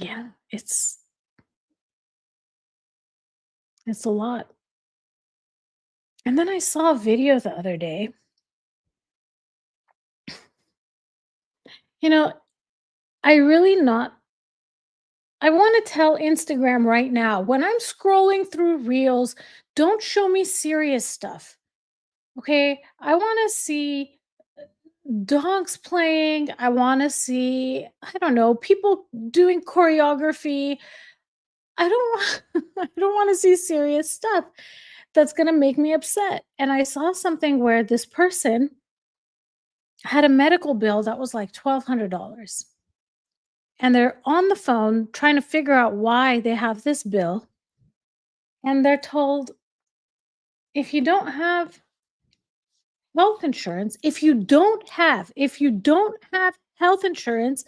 Yeah, it's a lot. And then I saw a video the other day. You know, I want to tell Instagram right now, when I'm scrolling through reels, don't show me serious stuff. Okay? I want to see dogs playing. I want to see, I don't know, people doing choreography. I don't want to see serious stuff that's going to make me upset. And I saw something where this person had a medical bill that was like $1,200. And they're on the phone trying to figure out why they have this bill. And they're told, if you don't have health insurance, if you don't have health insurance,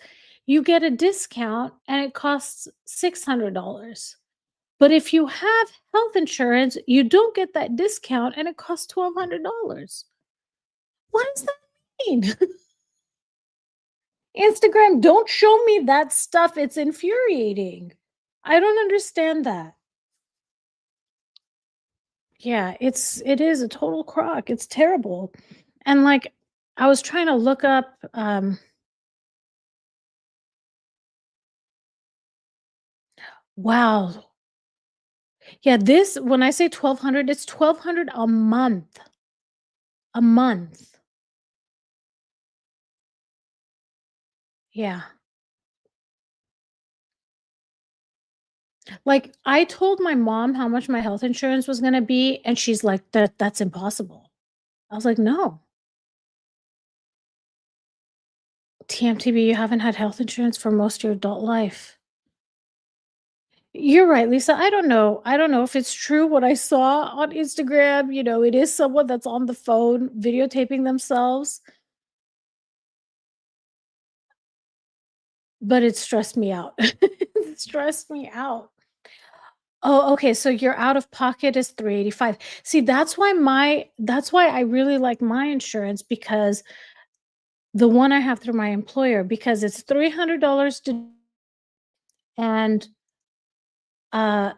you get a discount and it costs $600. But if you have health insurance, you don't get that discount and it costs $1,200. What does that mean? Instagram, don't show me that stuff. It's infuriating. I don't understand that. Yeah, it is a total crock. It's terrible. And I was trying to look up wow. Yeah, this, when I say 1,200, it's 1,200 a month. A month. Yeah. I told my mom how much my health insurance was going to be, and she's like, that's impossible. I was like, no. TMTB, you haven't had health insurance for most of your adult life. You're right, Lisa. I don't know. I don't know if it's true what I saw on Instagram. It is someone that's on the phone videotaping themselves, but it stressed me out. It stressed me out. Oh, okay. So your out of pocket is 385. See, that's why I really like my insurance, because the one I have through my employer, because it's $300 and uh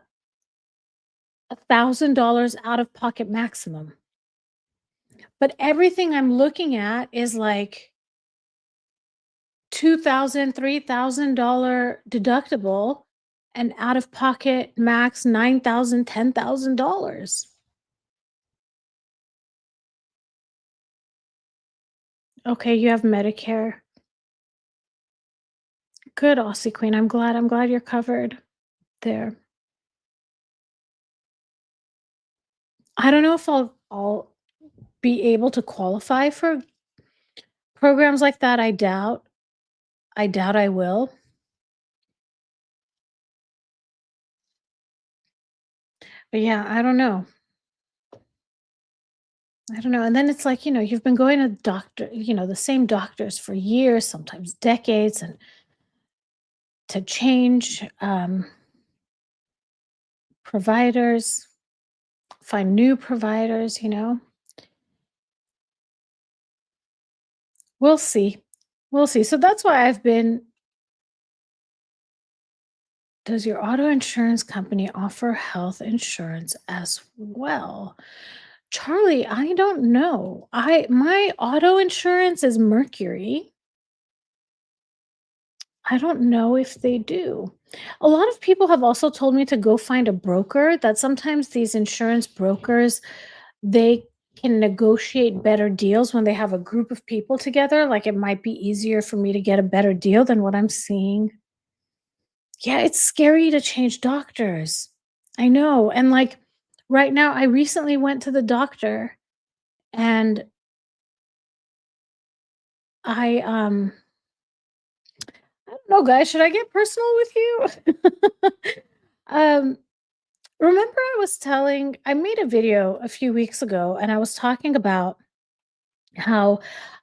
$1,000 out of pocket maximum. But everything I'm looking at is like $2,000, $3,000 deductible and out of pocket max $9,000, $10,000. Okay, you have Medicare. Good, Aussie Queen. I'm glad you're covered there. I don't know if I'll be able to qualify for programs like that. I doubt. I doubt I will. But yeah, I don't know. I don't know. And then it's like, you've been going to the same doctors for years, sometimes decades, and to change providers, find new providers. We'll see. We'll see. So that's why does your auto insurance company offer health insurance as well? Charlie, I don't know. My auto insurance is Mercury. I don't know if they do. A lot of people have also told me to go find a broker, that sometimes these insurance brokers, they can negotiate better deals when they have a group of people together. Like, it might be easier for me to get a better deal than what I'm seeing. Yeah, it's scary to change doctors. I know. And like right now, I recently went to the doctor and I don't know, guys, should I get personal with you? um Remember, I made a video a few weeks ago and I was talking about how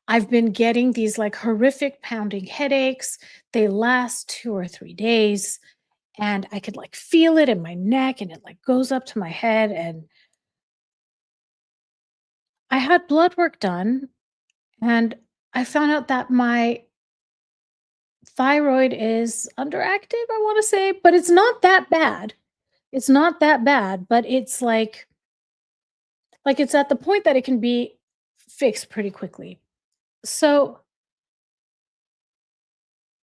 I've been getting these like horrific pounding headaches. They last 2 or 3 days and I could like feel it in my neck and it like goes up to my head. And I had blood work done and I found out that my thyroid is underactive, I want to say, but it's not that bad. It's not that bad, but it's like it's at the point that it can be fixed pretty quickly. So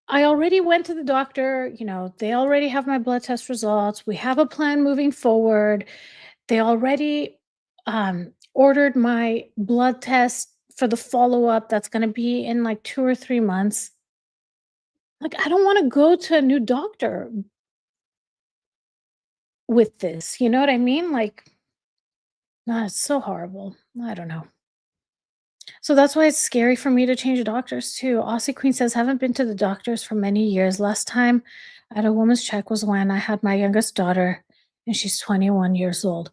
I already went to the doctor, they already have my blood test results. We have a plan moving forward. They already ordered my blood test for the follow-up that's going to be in like 2 or 3 months. Like, I don't want to go to a new doctor with this. You know what I mean? Like, it's so horrible. I don't know. So that's why it's scary for me to change doctors too. Aussie Queen says, haven't been to the doctors for many years. Last time I had a woman's check was when I had my youngest daughter and she's 21 years old.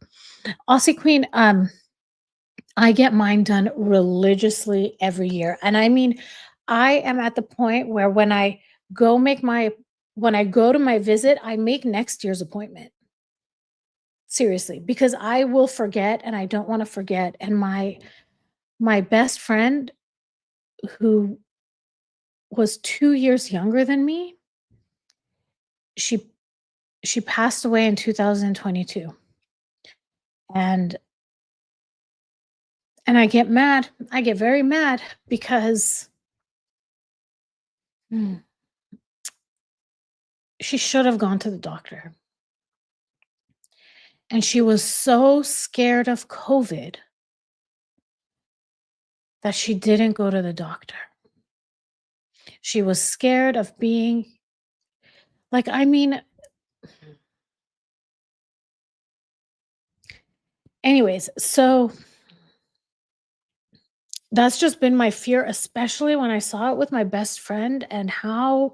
Aussie Queen, I get mine done religiously every year. And I mean, I am at the point where when I go to my visit, I make next year's appointment. Seriously, because I will forget and I don't want to forget. And my best friend, who was 2 years younger than me, she she passed away in 2022. And I get mad. I get very mad because she should have gone to the doctor. And she was so scared of COVID that she didn't go to the doctor. She was scared of being like, I mean, anyways, so that's just been my fear, especially when I saw it with my best friend and how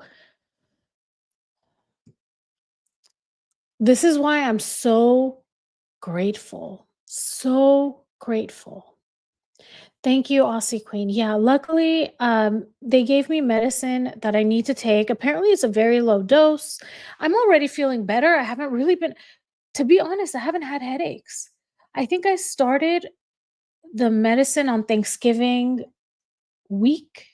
This is why I'm so grateful. So grateful. Thank you, Aussie Queen. Yeah, luckily, they gave me medicine that I need to take. Apparently, it's a very low dose. I'm already feeling better. I haven't really been, to be honest, I haven't had headaches. I think I started the medicine on Thanksgiving week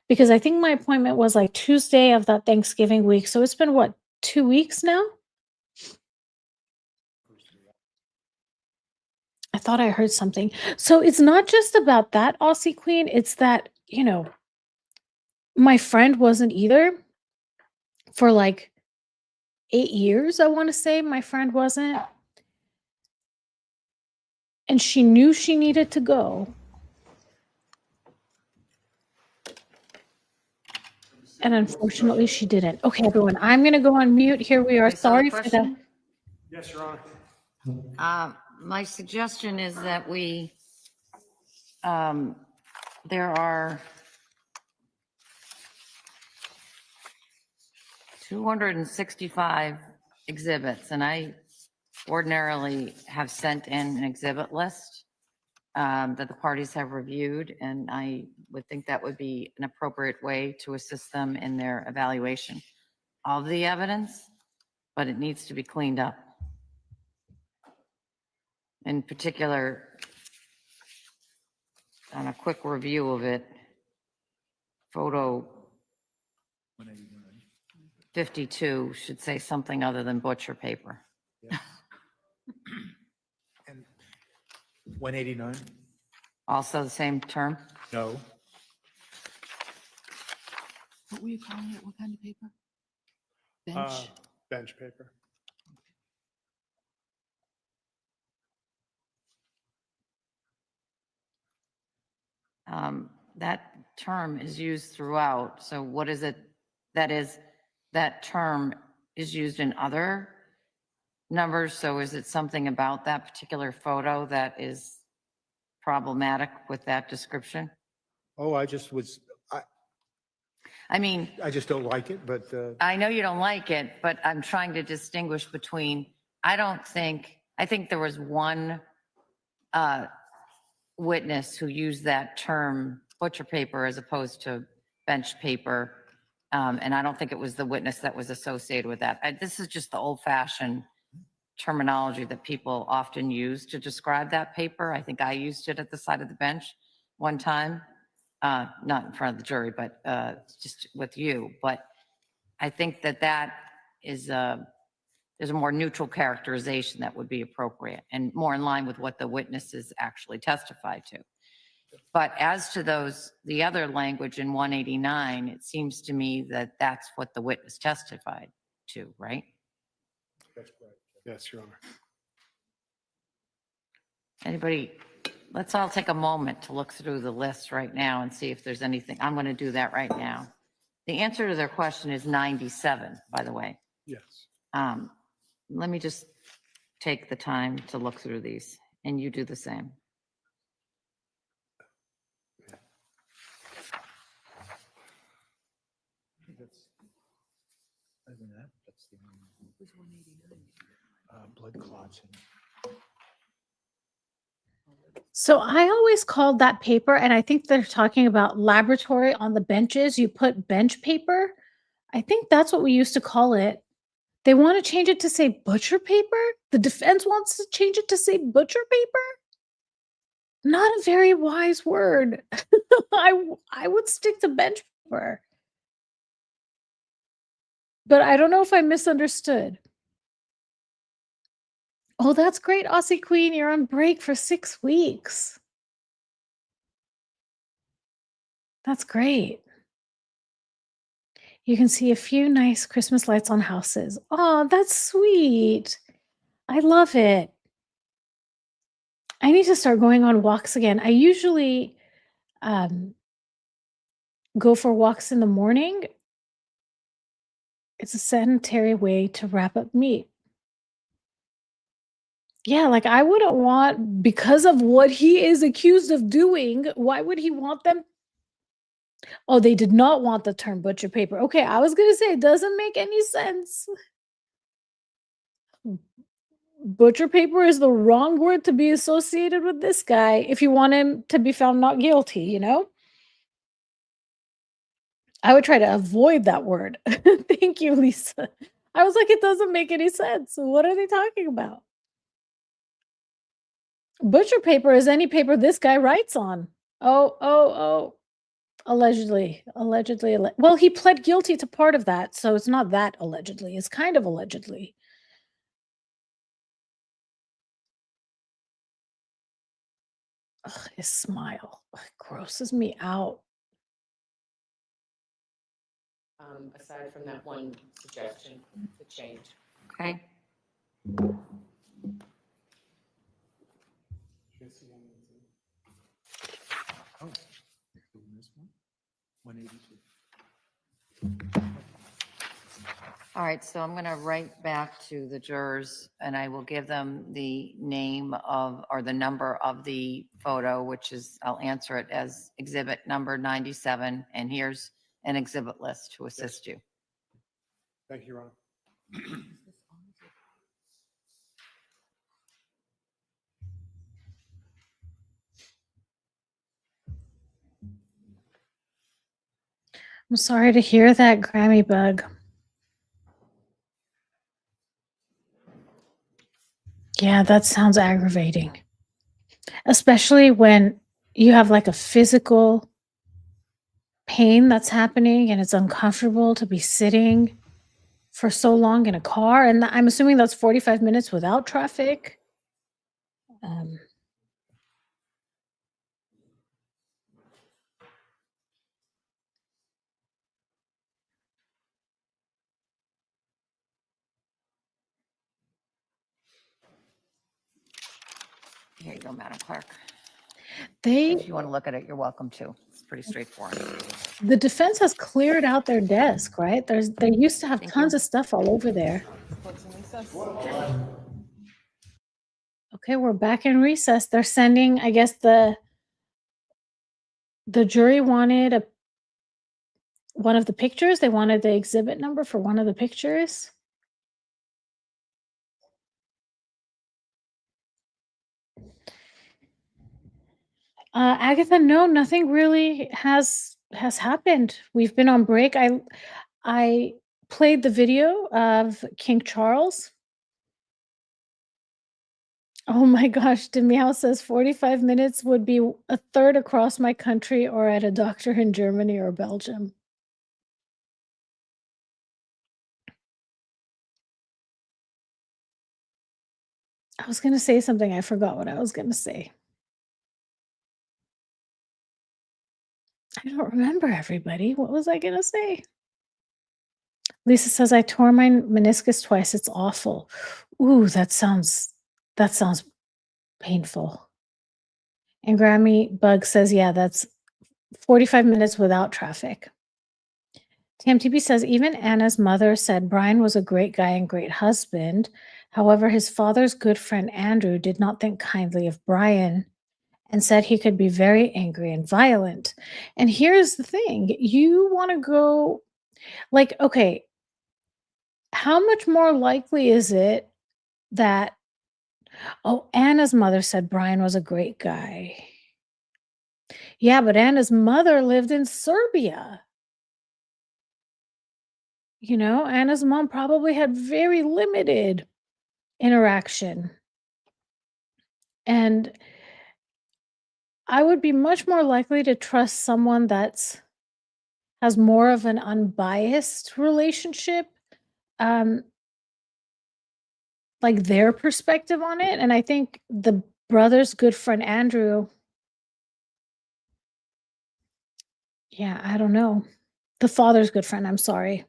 because I think my appointment was like Tuesday of that Thanksgiving week. So it's been what, 2 weeks now? I thought I heard something. So it's not just about that, Aussie Queen. It's that, my friend wasn't either for like 8 years, I want to say. My friend wasn't. And she knew she needed to go. And unfortunately, she didn't. Okay, everyone, I'm going to go on mute. Here we are. I saw the Sorry for that. question. Yes, Your Honor. My suggestion is that there are 265 exhibits, and I ordinarily have sent in an exhibit list that the parties have reviewed, and I would think that would be an appropriate way to assist them in their evaluation of the evidence, but it needs to be cleaned up. In particular, on a quick review of it, photo 52 should say something other than butcher paper. And 189? Also the same term? No. What were you calling it? What kind of paper? Bench? Bench paper. That term is used throughout. So what is it that is, that term is used in other numbers? So is it something about that particular photo that is problematic with that description? Oh, I just don't like it, but, I know you don't like it, but I'm trying to distinguish between, I think there was one witness who used that term butcher paper as opposed to bench paper. And I don't think it was the witness that was associated with that. This is just the old fashioned terminology that people often use to describe that paper. I think I used it at the side of the bench one time, not in front of the jury, but just with you. But I think that is there's a more neutral characterization that would be appropriate and more in line with what the witnesses actually testified to. But as to the other language in 189, it seems to me that that's what the witness testified to, right? That's correct. Yes, Your Honor. Anybody, let's all take a moment to look through the list right now and see if there's anything. I'm going to do that right now. The answer to their question is 97, by the way. Yes. Let me just take the time to look through these, and you do the same. other than that, that's the only blood clots. So I always called that paper, and I think they're talking about laboratory on the benches. You put bench paper. I think that's what we used to call it. They want to change it to say butcher paper. The defense wants to change it to say butcher paper. Not a very wise word. I would stick to bench paper. But I don't know if I misunderstood. Oh, that's great, Aussie Queen. You're on break for 6 weeks. That's great. You can see a few nice Christmas lights on houses. Oh, that's sweet. I love it. I need to start going on walks again. I usually go for walks in the morning. It's a sedentary way to wrap up meat. Yeah, like I wouldn't want, because of what he is accused of doing, why would he want them? Oh, they did not want the term butcher paper. Okay, I was going to say it doesn't make any sense. butcher paper is the wrong word to be associated with this guy if you want him to be found not guilty, you know? I would try to avoid that word. Thank you, Lisa. I was like, it doesn't make any sense. What are they talking about? Butcher paper is any paper this guy writes on. Oh. Allegedly. Well, he pled guilty to part of that, so it's not that allegedly. It's kind of allegedly. Ugh, his smile grosses me out. Aside from that one suggestion to change. Okay. Oh, this one? 182. All right, so I'm going to write back to the jurors and I will give them the name of, or the number of the photo, which is, I'll answer it as exhibit number 97. And here's an exhibit list to assist you. Thank you, Your Honor. I'm sorry to hear that, Grammy Bug. Yeah, that sounds aggravating. Especially when you have like a physical pain that's happening and it's uncomfortable to be sitting for so long in a car. And I'm assuming that's 45 minutes without traffic. Here you go, Madam Clerk. They, If you want to look at it, you're welcome to. It's pretty straightforward. the defense has cleared out their desk, right? They used to have Thank tons you. of stuff all over there. Okay, we're back in recess. They're sending, I guess the jury wanted one of the pictures. They wanted the exhibit number for one of the pictures. Agatha, no, nothing really has happened. We've been on break. I played the video of King Charles. Oh my gosh, Demiao says 45 minutes would be a third across my country or at a doctor in Germany or Belgium. I was gonna say something. I forgot what I was gonna say. I don't remember, everybody. What was I gonna say? Lisa says, I tore my meniscus twice. It's awful. Ooh, that sounds painful. And Grammy Bug says, yeah, that's 45 minutes without traffic. TMTB says, even Anna's mother said Brian was a great guy and great husband. However, his father's good friend Andrew did not think kindly of Brian and said he could be very angry and violent. And here's the thing, you want to go, like, okay, how much more likely is it that, oh, Anna's mother said Brian was a great guy. Yeah, but Anna's mother lived in Serbia. You know, Anna's mom probably had very limited interaction. And I would be much more likely to trust someone that's has more of an unbiased relationship, like their perspective on it. And I think the brother's good friend Andrew, yeah, I don't know. The father's good friend, I'm sorry.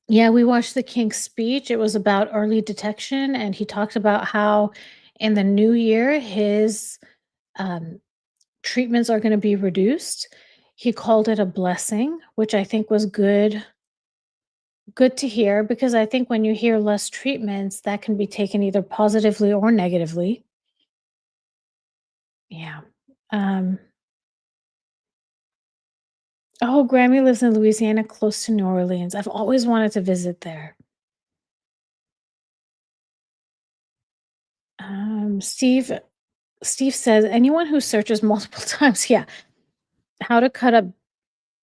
Yeah, we watched the King's speech. It was about early detection, and he talked about how in the new year his treatments are going to be reduced. He called it a blessing, which I think was good to hear, because I think when you hear less treatments, that can be taken either positively or negatively. Yeah. Oh, Grammy lives in Louisiana, close to New Orleans. I've always wanted to visit there. Steve says anyone who searches multiple times, yeah, how to cut up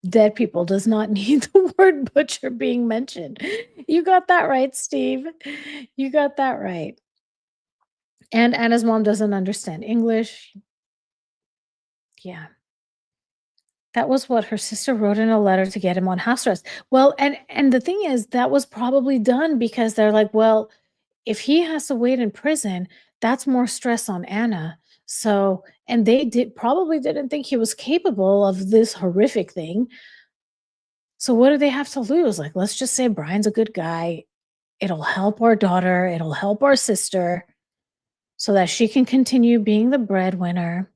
dead people does not need the word butcher being mentioned. You got that right, Steve. You got that right. And Anna's mom doesn't understand English. Yeah. That was what her sister wrote in a letter to get him on house arrest. Well, and the thing is that was probably done because they're like, well, if he has to wait in prison, that's more stress on Anna. So, and they probably didn't think he was capable of this horrific thing. So what do they have to lose? Like, let's just say Brian's a good guy. It'll help our daughter, it'll help our sister so that she can continue being the breadwinner.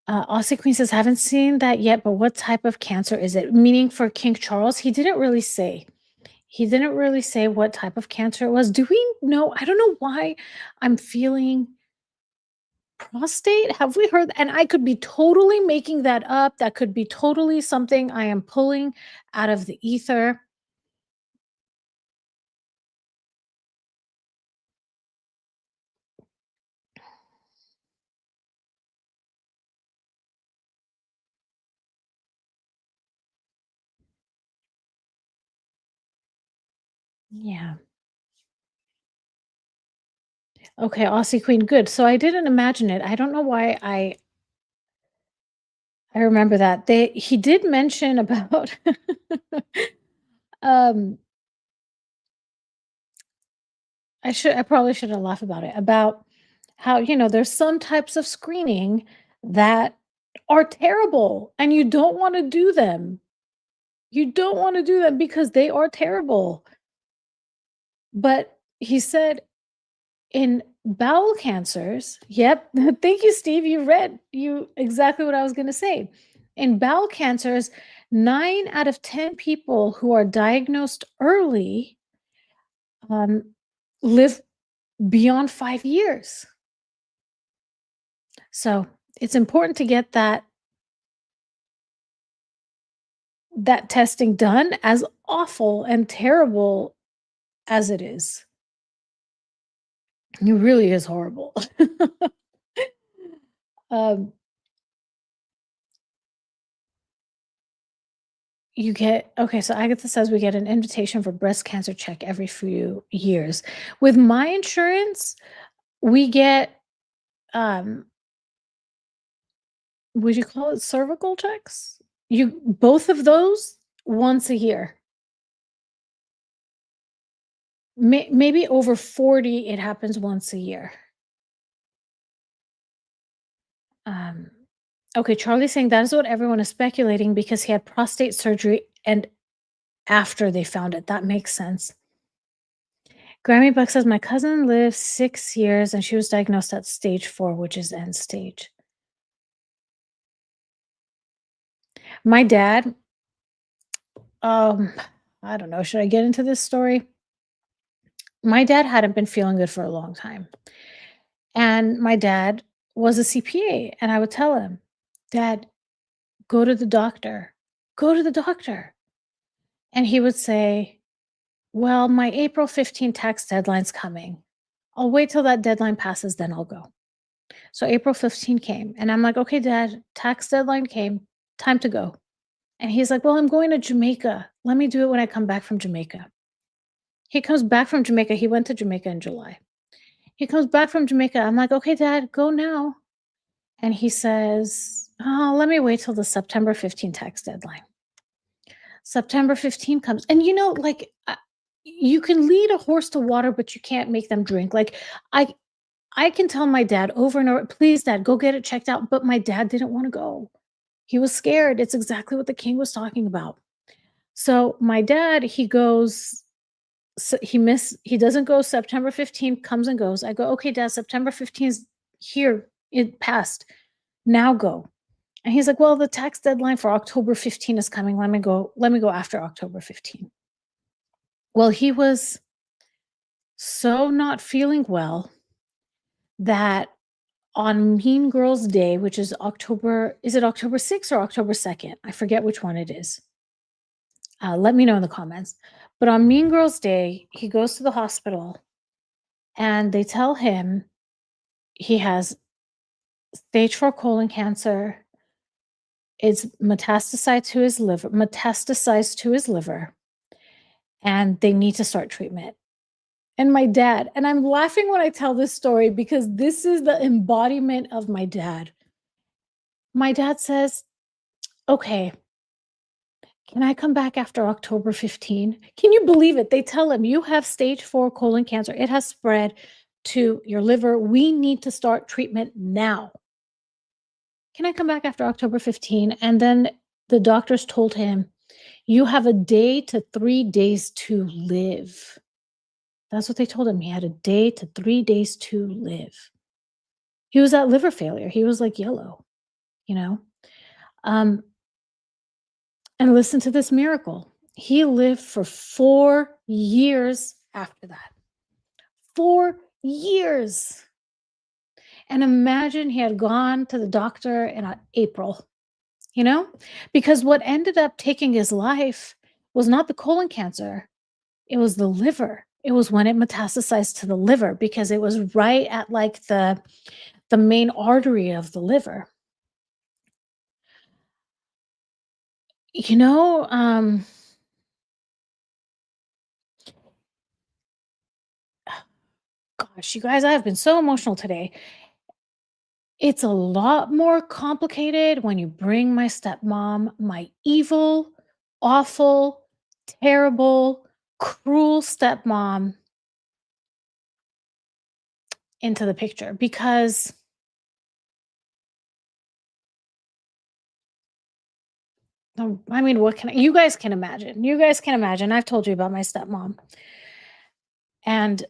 Aussie Queen says, haven't seen that yet, but what type of cancer is it? Meaning for King Charles, he didn't really say. He didn't really say what type of cancer it was. Do we know? I don't know why I'm feeling prostate. Have we heard? And I could be totally making that up. That could be totally something I am pulling out of the ether. Yeah. Okay, Aussie Queen, good. So I didn't imagine it. I don't know why I remember that. He did mention about um I probably shouldn't laugh about it. About how, there's some types of screening that are terrible and you don't want to do them. You don't want to do them because they are terrible. But he said in bowel cancers, yep, thank you, Steve. You read exactly what I was going to say. In bowel cancers, 9 out of 10 people who are diagnosed early live beyond 5 years. So it's important to get that testing done, as awful and terrible as it is. It really is horrible. You get okay, so Agatha says we get an invitation for breast cancer check every few years. With my insurance, we get would you call it cervical checks? Both of those once a year. Maybe over 40, it happens once a year. Okay, Charlie's saying that is what everyone is speculating because he had prostate surgery and after they found it. That makes sense. Grammy Buck says, my cousin lived 6 years and she was diagnosed at stage 4, which is end stage. My dad, I don't know, should I get into this story? My dad hadn't been feeling good for a long time. And my dad was a CPA. And I would tell him, Dad, go to the doctor. Go to the doctor. And he would say, well, my April 15 tax deadline's coming. I'll wait till that deadline passes, then I'll go. So April 15 came. And I'm like, okay, Dad, tax deadline came. Time to go. And he's like, well, I'm going to Jamaica. Let me do it when I come back from Jamaica. He comes back from Jamaica. He went to Jamaica in July. He comes back from Jamaica. I'm like, okay, Dad, go now. And he says, oh, let me wait till the September 15 tax deadline. September 15 comes. And you can lead a horse to water, but you can't make them drink. Like I can tell my dad over and over, please, Dad, go get it checked out. But my dad didn't want to go. He was scared. It's exactly what the king was talking about. So my dad, he goes, so he doesn't go September 15th, comes and goes. I go, okay, Dad, September 15th is here. It passed. Now go. And he's like, well, the tax deadline for October 15 is coming. Let me go after October 15. Well, he was so not feeling well that on Mean Girls Day, which is October 6th or October 2nd? I forget which one it is. Let me know in the comments. But on Mean Girls Day, he goes to the hospital and they tell him he has stage 4 colon cancer. It's metastasized to his liver, and they need to start treatment. And my dad, and I'm laughing when I tell this story because this is the embodiment of my dad. My dad says, "Okay, can I come back after October 15?" Can you believe it? They tell him, "You have stage 4 colon cancer. It has spread to your liver. We need to start treatment now. Can I come back after October 15?" And then the doctors told him, "You have a day to 3 days to live." That's what they told him. He had a day to 3 days to live. He was at liver failure. He was like yellow, you know? Um, and listen to this miracle. He lived for 4 years after that. 4 years. And imagine he had gone to the doctor in April, you know? Because what ended up taking his life was not the colon cancer, it was the liver. It was when it metastasized to the liver because it was right at like the main artery of the liver. You know, gosh, you guys, I've been so emotional today. It's a lot more complicated when you bring my stepmom, my evil, awful, terrible, cruel stepmom into the picture because I mean, you guys can imagine. You guys can imagine. I've told you about my stepmom. And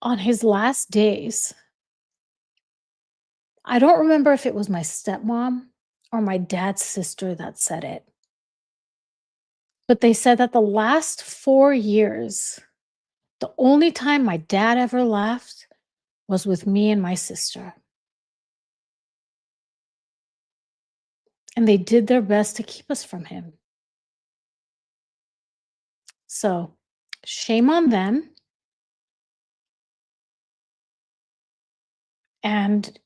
on his last days, I don't remember if it was my stepmom or my dad's sister that said it. But they said that the last 4 years, the only time my dad ever laughed was with me and my sister. And they did their best to keep us from him. So, shame on them. And,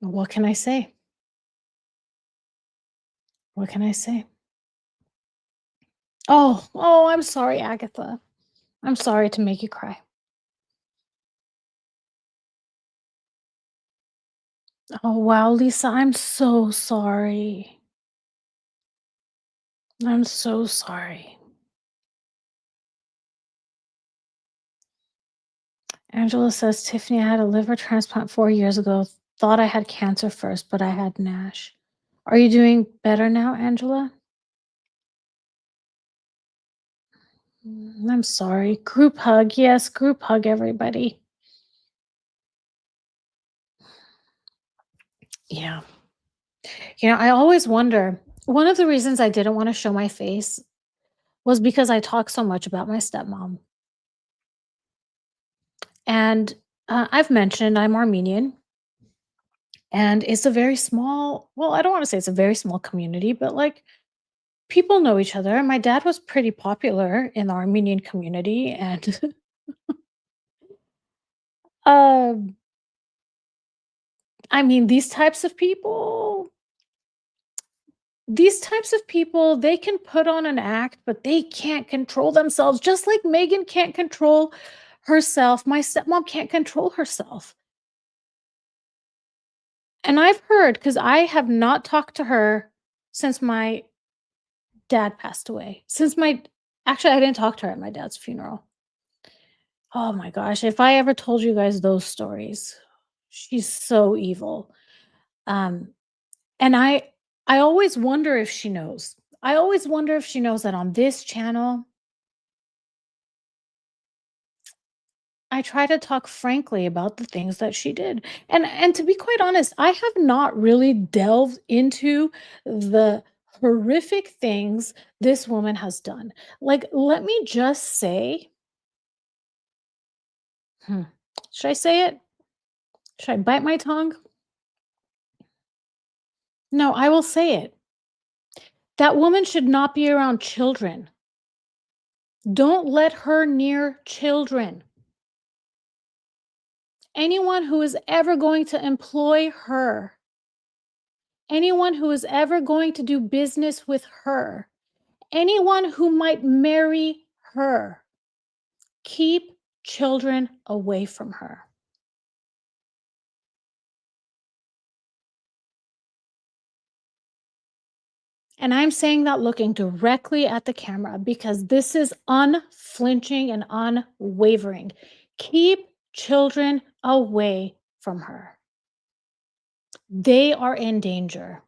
what can I say? What can I say? Oh, I'm sorry, Agatha. I'm sorry to make you cry. Oh, wow, Lisa, I'm so sorry. I'm so sorry. Angela says, Tiffany, I had a liver transplant 4 years ago. Thought I had cancer first, but I had NASH. Are you doing better now, Angela? I'm sorry. Group hug. Yes, group hug, everybody. Yeah. I always wonder, one of the reasons I didn't want to show my face was because I talk so much about my stepmom. And I've mentioned I'm Armenian. And it's a very small, well, I don't want to say it's a very small community, but like people know each other. My dad was pretty popular in the Armenian community. And um, I mean, these types of people, they can put on an act, but they can't control themselves, just like Megan can't control herself. My stepmom can't control herself. And I've heard, because I have not talked to her since my dad passed away. Actually, I didn't talk to her at my dad's funeral. Oh my gosh, if I ever told you guys those stories, she's so evil. And I always wonder if she knows. I always wonder if she knows that on this channel, I try to talk frankly about the things that she did. And to be quite honest, I have not really delved into the horrific things this woman has done. Like, let me just say, should I say it? Should I bite my tongue? No, I will say it. That woman should not be around children. Don't let her near children. Anyone who is ever going to employ her, anyone who is ever going to do business with her, anyone who might marry her, keep children away from her. And I'm saying that looking directly at the camera because this is unflinching and unwavering. Keep children away from her. They are in danger.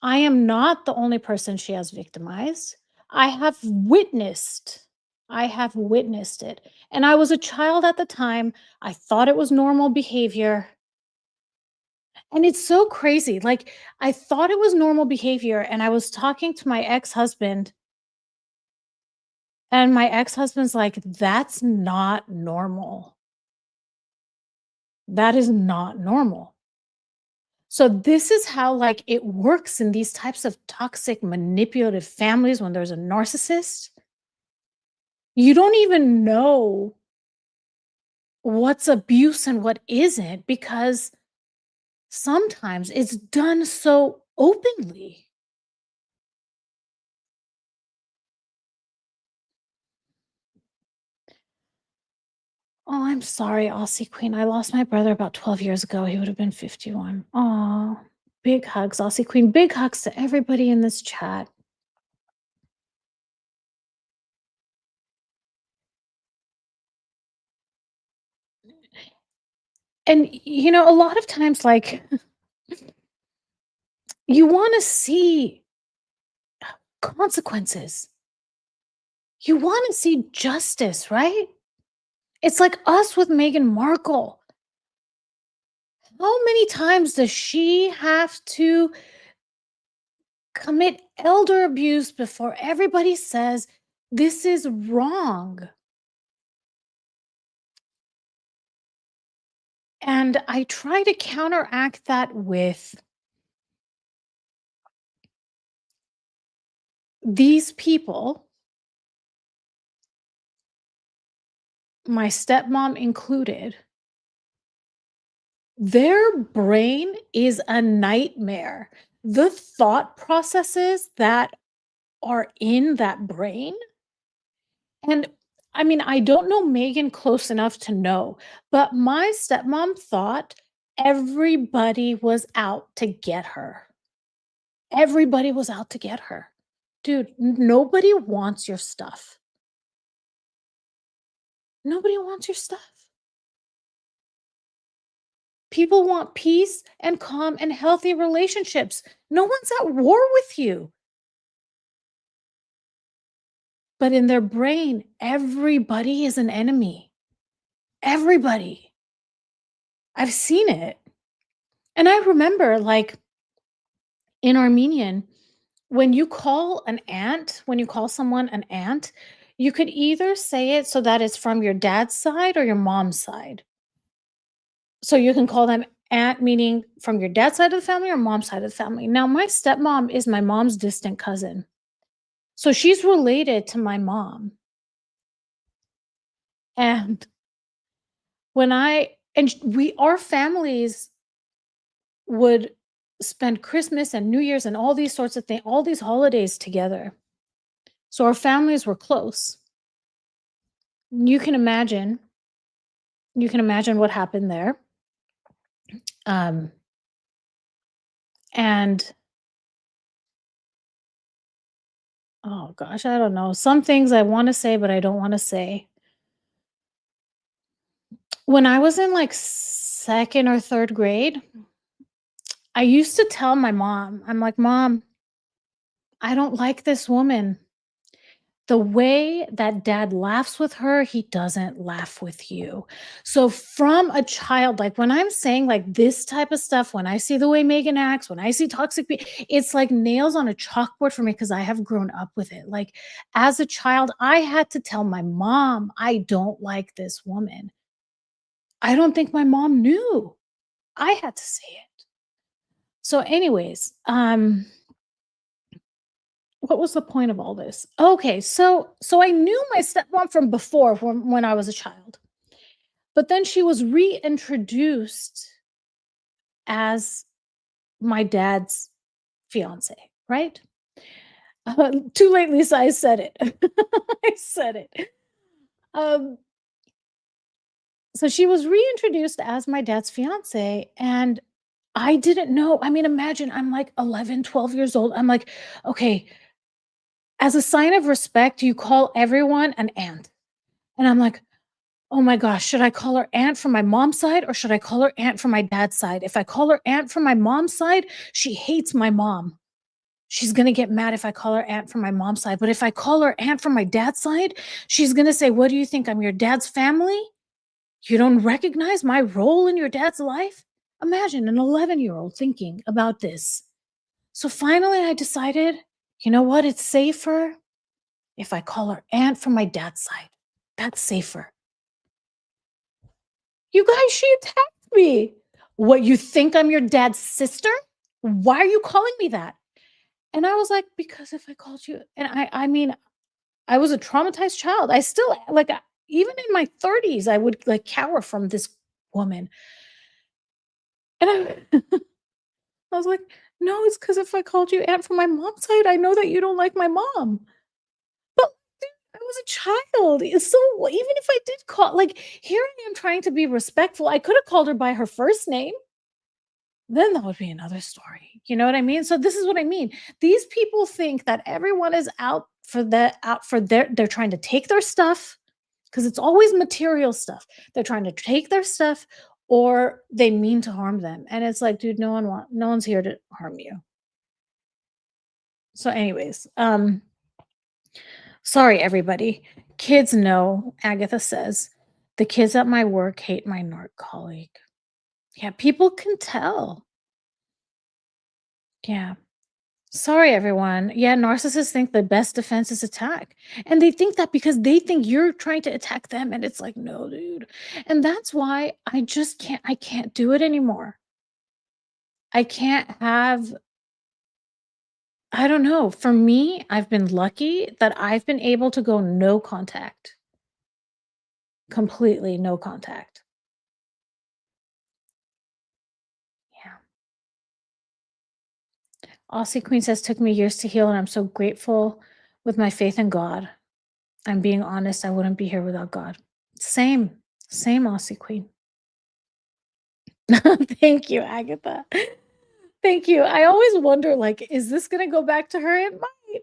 I am not the only person she has victimized. I have witnessed it. And I was a child at the time. I thought it was normal behavior. And it's so crazy. Like, I thought it was normal behavior, and I was talking to my ex-husband, and my ex-husband's like, "That's not normal. That is not normal." So this is how, like, it works in these types of toxic, manipulative families when there's a narcissist. You don't even know what's abuse and what isn't because sometimes it's done so openly. Oh, I'm sorry, Aussie Queen. I lost my brother about 12 years ago. He would have been 51. Oh, big hugs, Aussie Queen. Big hugs to everybody in this chat. And, you know, a lot of times, like, you want to see consequences. You want to see justice, right? It's like us with Meghan Markle. How many times does she have to commit elder abuse before everybody says this is wrong? And I try to counteract that with these people, my stepmom included, their brain is a nightmare. The thought processes that are in that brain. And I mean, I don't know Megan close enough to know, but my stepmom thought everybody was out to get her. Everybody was out to get her. Dude, nobody wants your stuff. Nobody wants your stuff. People want peace and calm and healthy relationships. No one's at war with you. But in their brain, everybody is an enemy. Everybody. I've seen it. And I remember, like, in Armenian, when you call someone an aunt, you could either say it so that it's from your dad's side or your mom's side. So you can call them aunt, meaning from your dad's side of the family or mom's side of the family. Now, my stepmom is my mom's distant cousin. So she's related to my mom. And our families would spend Christmas and New Year's and all these sorts of things, all these holidays together. So our families were close. You can imagine what happened there. And oh gosh, I don't know. Some things I want to say, but I don't want to say. When I was in like 2nd or 3rd grade, I used to tell my mom, I'm like, "Mom, I don't like this woman. The way that dad laughs with her, he doesn't laugh with you." So from a child, like when I'm saying like this type of stuff, when I see the way Megan acts, when I see toxic, it's like nails on a chalkboard for me because I have grown up with it. Like as a child, I had to tell my mom, I don't like this woman. I don't think my mom knew. I had to say it. So anyways, what was the point of all this? Okay, so I knew my stepmom from before when I was a child. But then she was reintroduced as my dad's fiance, right? Too late, Lisa. I said it. I said it. Um, so she was reintroduced as my dad's fiance, and I didn't know. I mean, imagine I'm like 11, 12 years old. I'm like, okay, as a sign of respect, you call everyone an aunt. And I'm like, oh my gosh, should I call her aunt from my mom's side or should I call her aunt from my dad's side? If I call her aunt from my mom's side, she hates my mom. She's going to get mad if I call her aunt from my mom's side. But if I call her aunt from my dad's side, she's going to say, what do you think? I'm your dad's family? You don't recognize my role in your dad's life? Imagine an 11-year-old thinking about this. So finally, I decided, you know what? It's safer if I call her aunt from my dad's side. That's safer. You guys, she attacked me. What, you think I'm your dad's sister? Why are you calling me that? And I was like, because if I called you, and I mean, I was a traumatized child. I still, like, even in my 30s, I would like cower from this woman. And I was like, no, it's because if I called you aunt from my mom's side, I know that you don't like my mom. But dude, I was a child. So even if I did call, like, here I am trying to be respectful. I could have called her by her first name. Then that would be another story. You know what I mean? So this is what I mean. These people think that everyone is out for they're trying to take their stuff because it's always material stuff. They're trying to take their stuff or they mean to harm them. And it's like, dude, no one's here to harm you. So anyways, sorry everybody. Kids know, Agatha says, the kids at my work hate my NARC colleague. Yeah, people can tell. Yeah. Sorry, everyone. Yeah, narcissists think the best defense is attack. And they think that because they think you're trying to attack them. And it's like, no, dude. And that's why I can't do it anymore. I can't have, I don't know. For me, I've been lucky that I've been able to go no contact. Completely no contact. Yeah. Aussie Queen says, took me years to heal, and I'm so grateful with my faith in God. I'm being honest, I wouldn't be here without God. Same, Aussie Queen. Thank you, Agatha. Thank you. I always wonder, like, is this gonna go back to her? It might.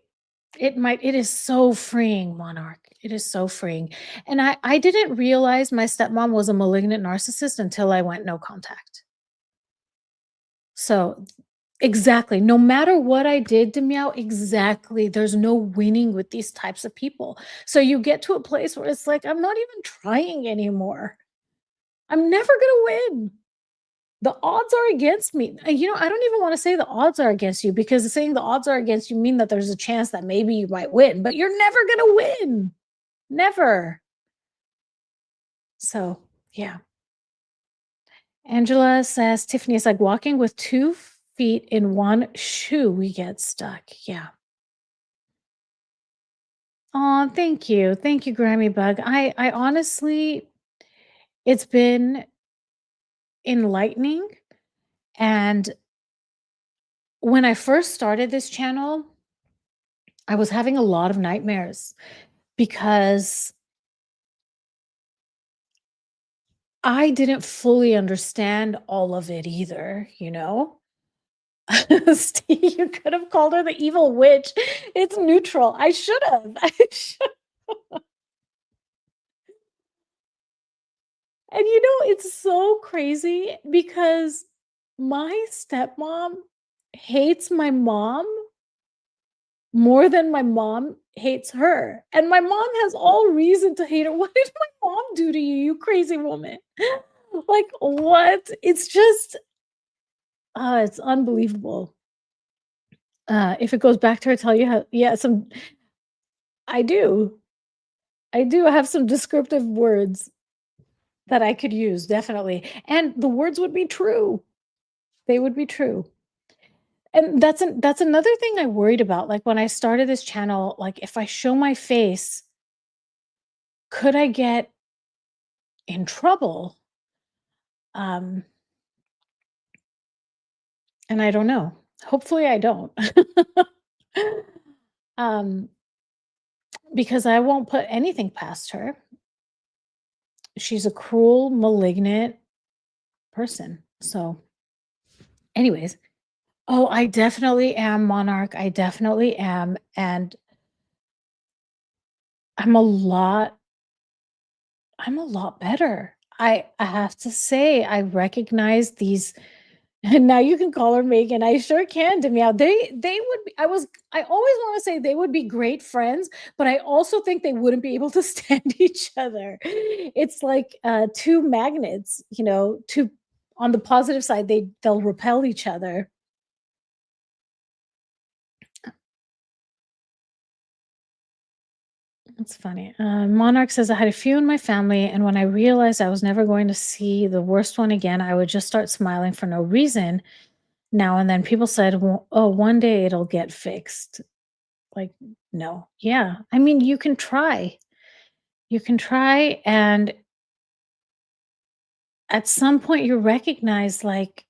It might. It is so freeing, Monarch. It is so freeing. And I didn't realize my stepmom was a malignant narcissist until I went no contact. So exactly. No matter what I did to Meow, exactly. There's no winning with these types of people. So you get to a place where it's like, I'm not even trying anymore. I'm never gonna win. The odds are against me. You know, I don't even want to say the odds are against you because saying the odds are against you mean that there's a chance that maybe you might win, but you're never gonna win. Never. So yeah. Angela says, Tiffany, it's like walking with 2 feet in one shoe. We get stuck. Yeah. Oh, thank you. Thank you, Grammy Bug. I honestly, it's been enlightening. And when I first started this channel, I was having a lot of nightmares because I didn't fully understand all of it either, you know? Steve, you could have called her the evil witch. It's neutral. I should have. And you know, it's so crazy because my stepmom hates my mom more than my mom hates her. And my mom has all reason to hate her. What did my mom do to you, you crazy woman? Like, what? It's just, it's unbelievable. If it goes back to her, tell you how, yeah, I do. I do have some descriptive words that I could use, definitely. And the words would be true. They would be true. And that's another thing I worried about. Like when I started this channel, like if I show my face, could I get in trouble? Um, and I don't know. Hopefully I don't. um, because I won't put anything past her. She's a cruel, malignant person. So, anyways, oh, I definitely am Monarch. I definitely am. And I'm a lot I'm a lot better. I have to say, I recognize these and now you can call her Megan. I sure can, Demi. They would be I always want to say they would be great friends, but I also think they wouldn't be able to stand each other. It's like two magnets, you know, two on the positive side, they'll repel each other. That's funny. Monarch says, I had a few in my family, and when I realized I was never going to see the worst one again, I would just start smiling for no reason. Now and then people said, well, oh, one day it'll get fixed. Like, no. Yeah. I mean, you can try. You can try. And at some point, you recognize, like,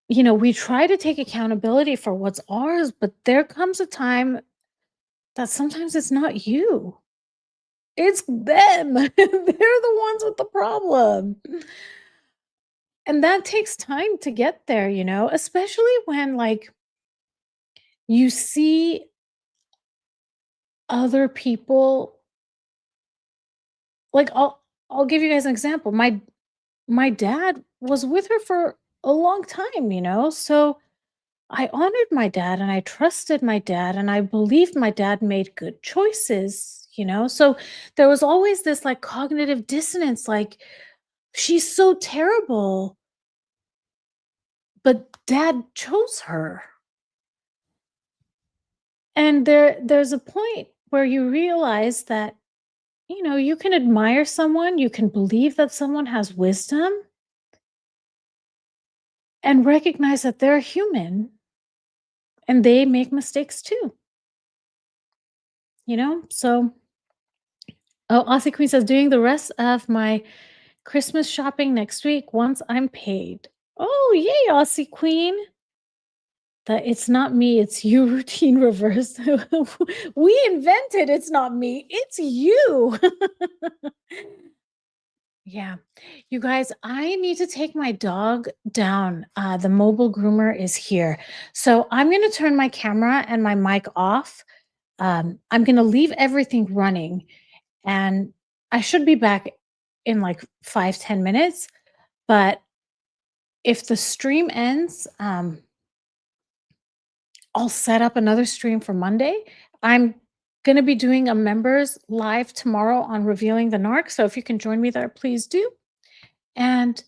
you know, we try to take accountability for what's ours, but there comes a time that sometimes it's not you. It's them. They're the ones with the problem. And that takes time to get there, you know, especially when like you see other people like I'll give you guys an example. My dad was with her for a long time, you know? So I honored my dad and I trusted my dad and I believed my dad made good choices, you know? So there was always this like cognitive dissonance like she's so terrible, but dad chose her. And there's a point where you realize that, you know, you can admire someone, you can believe that someone has wisdom and recognize that they're human and they make mistakes too, you know? So, oh, Aussie Queen says, doing the rest of my Christmas shopping next week once I'm paid. Oh, yay, Aussie Queen. That it's not me, it's you routine reverse. We invented it's not me, it's you. Yeah. You guys, I need to take my dog down. The mobile groomer is here. So I'm going to turn my camera and my mic off. I'm going to leave everything running and I should be back in like 5-10 minutes. But if the stream ends, I'll set up another stream for Monday. I'm going to be doing a members live tomorrow on revealing the narc. So if you can join me there, please do. And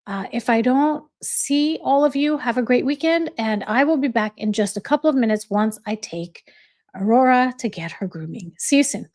if I don't see all of you, have a great weekend. And I will be back in just a couple of minutes once I take Aurora to get her grooming. See you soon.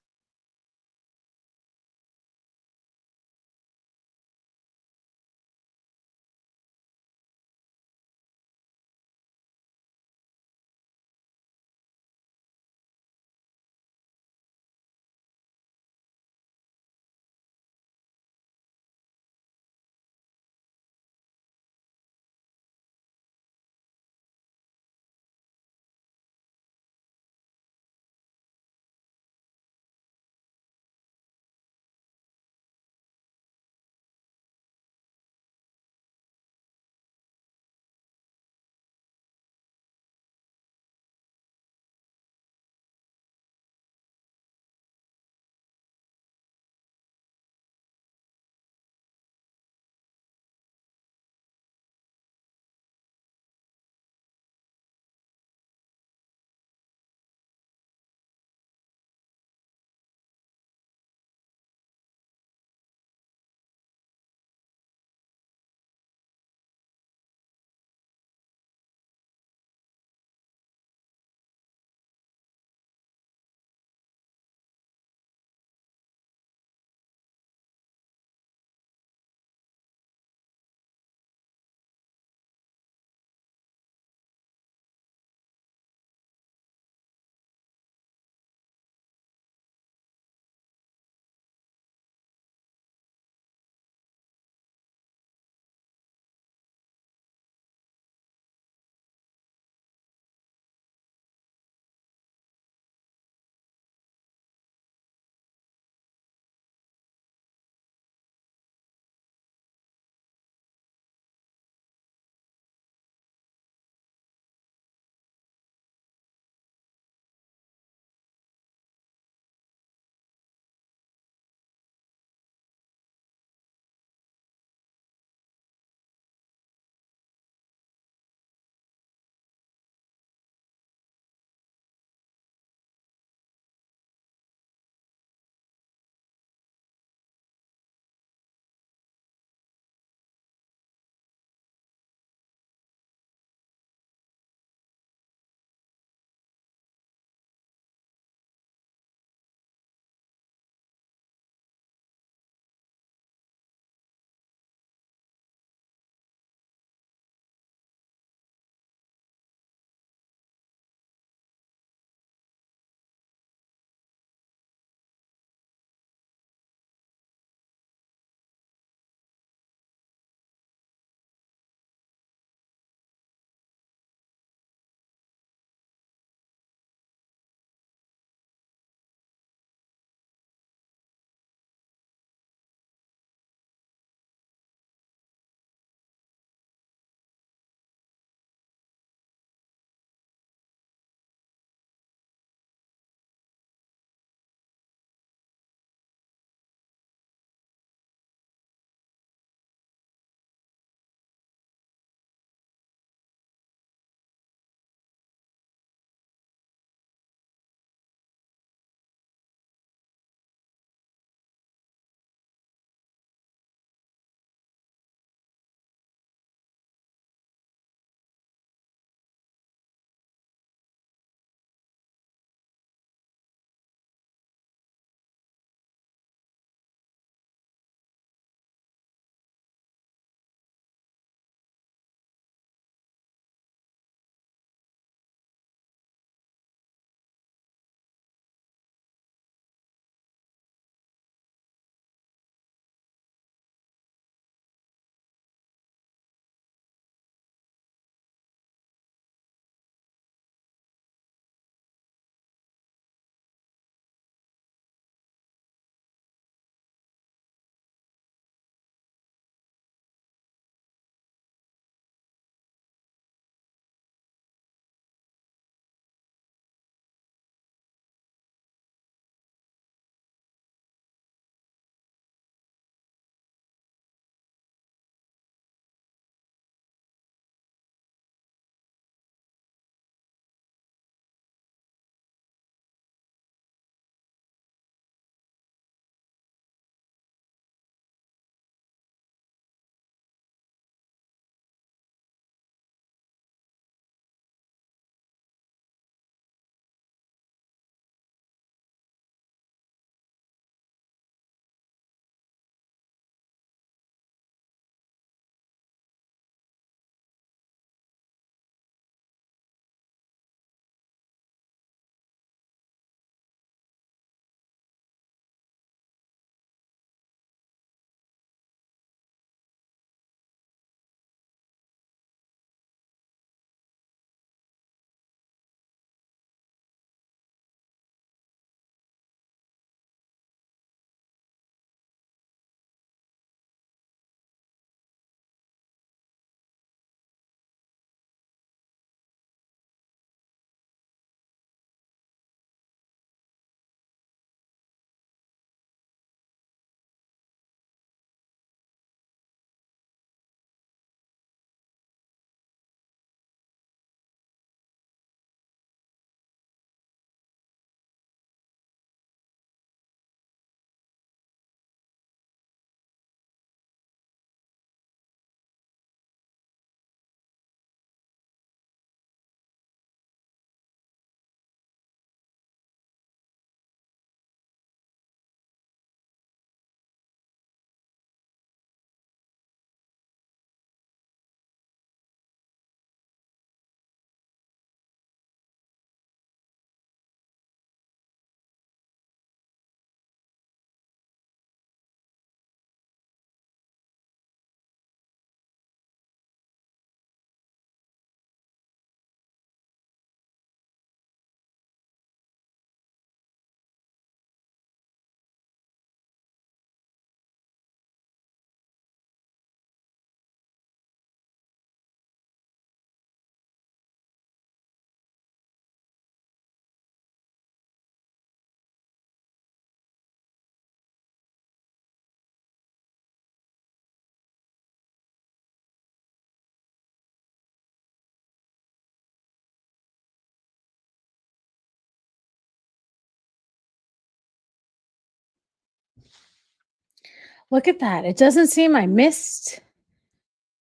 Look at that. It doesn't seem I missed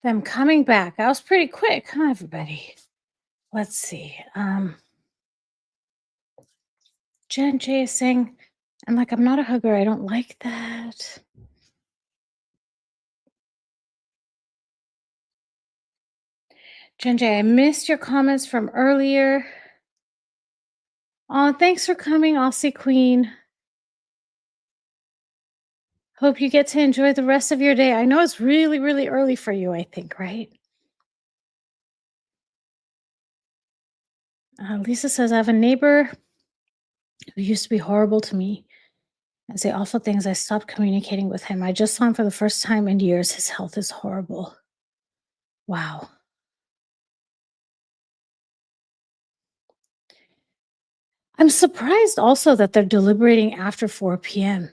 them coming back. I was pretty quick, huh, everybody? Let's see. Jen J is saying, I'm like, I'm not a hugger. I don't like that. Jen J, I missed your comments from earlier. Oh, thanks for coming, Aussie Queen. Hope you get to enjoy the rest of your day. I know it's really, really early for you, I think, right? Lisa says, I have a neighbor who used to be horrible to me and say awful things. I stopped communicating with him. I just saw him for the first time in years. His health is horrible. Wow. I'm surprised also that they're deliberating after 4 p.m.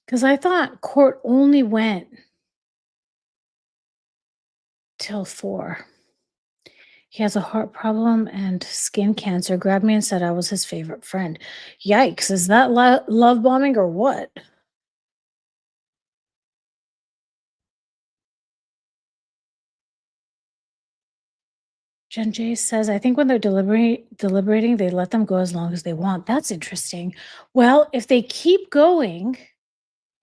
Because I thought court only went till 4. He has a heart problem and skin cancer. Grabbed me and said I was his favorite friend. Yikes. Is that love bombing or what? Jen J says, I think when they're deliberating, they let them go as long as they want. That's interesting. Well, if they keep going,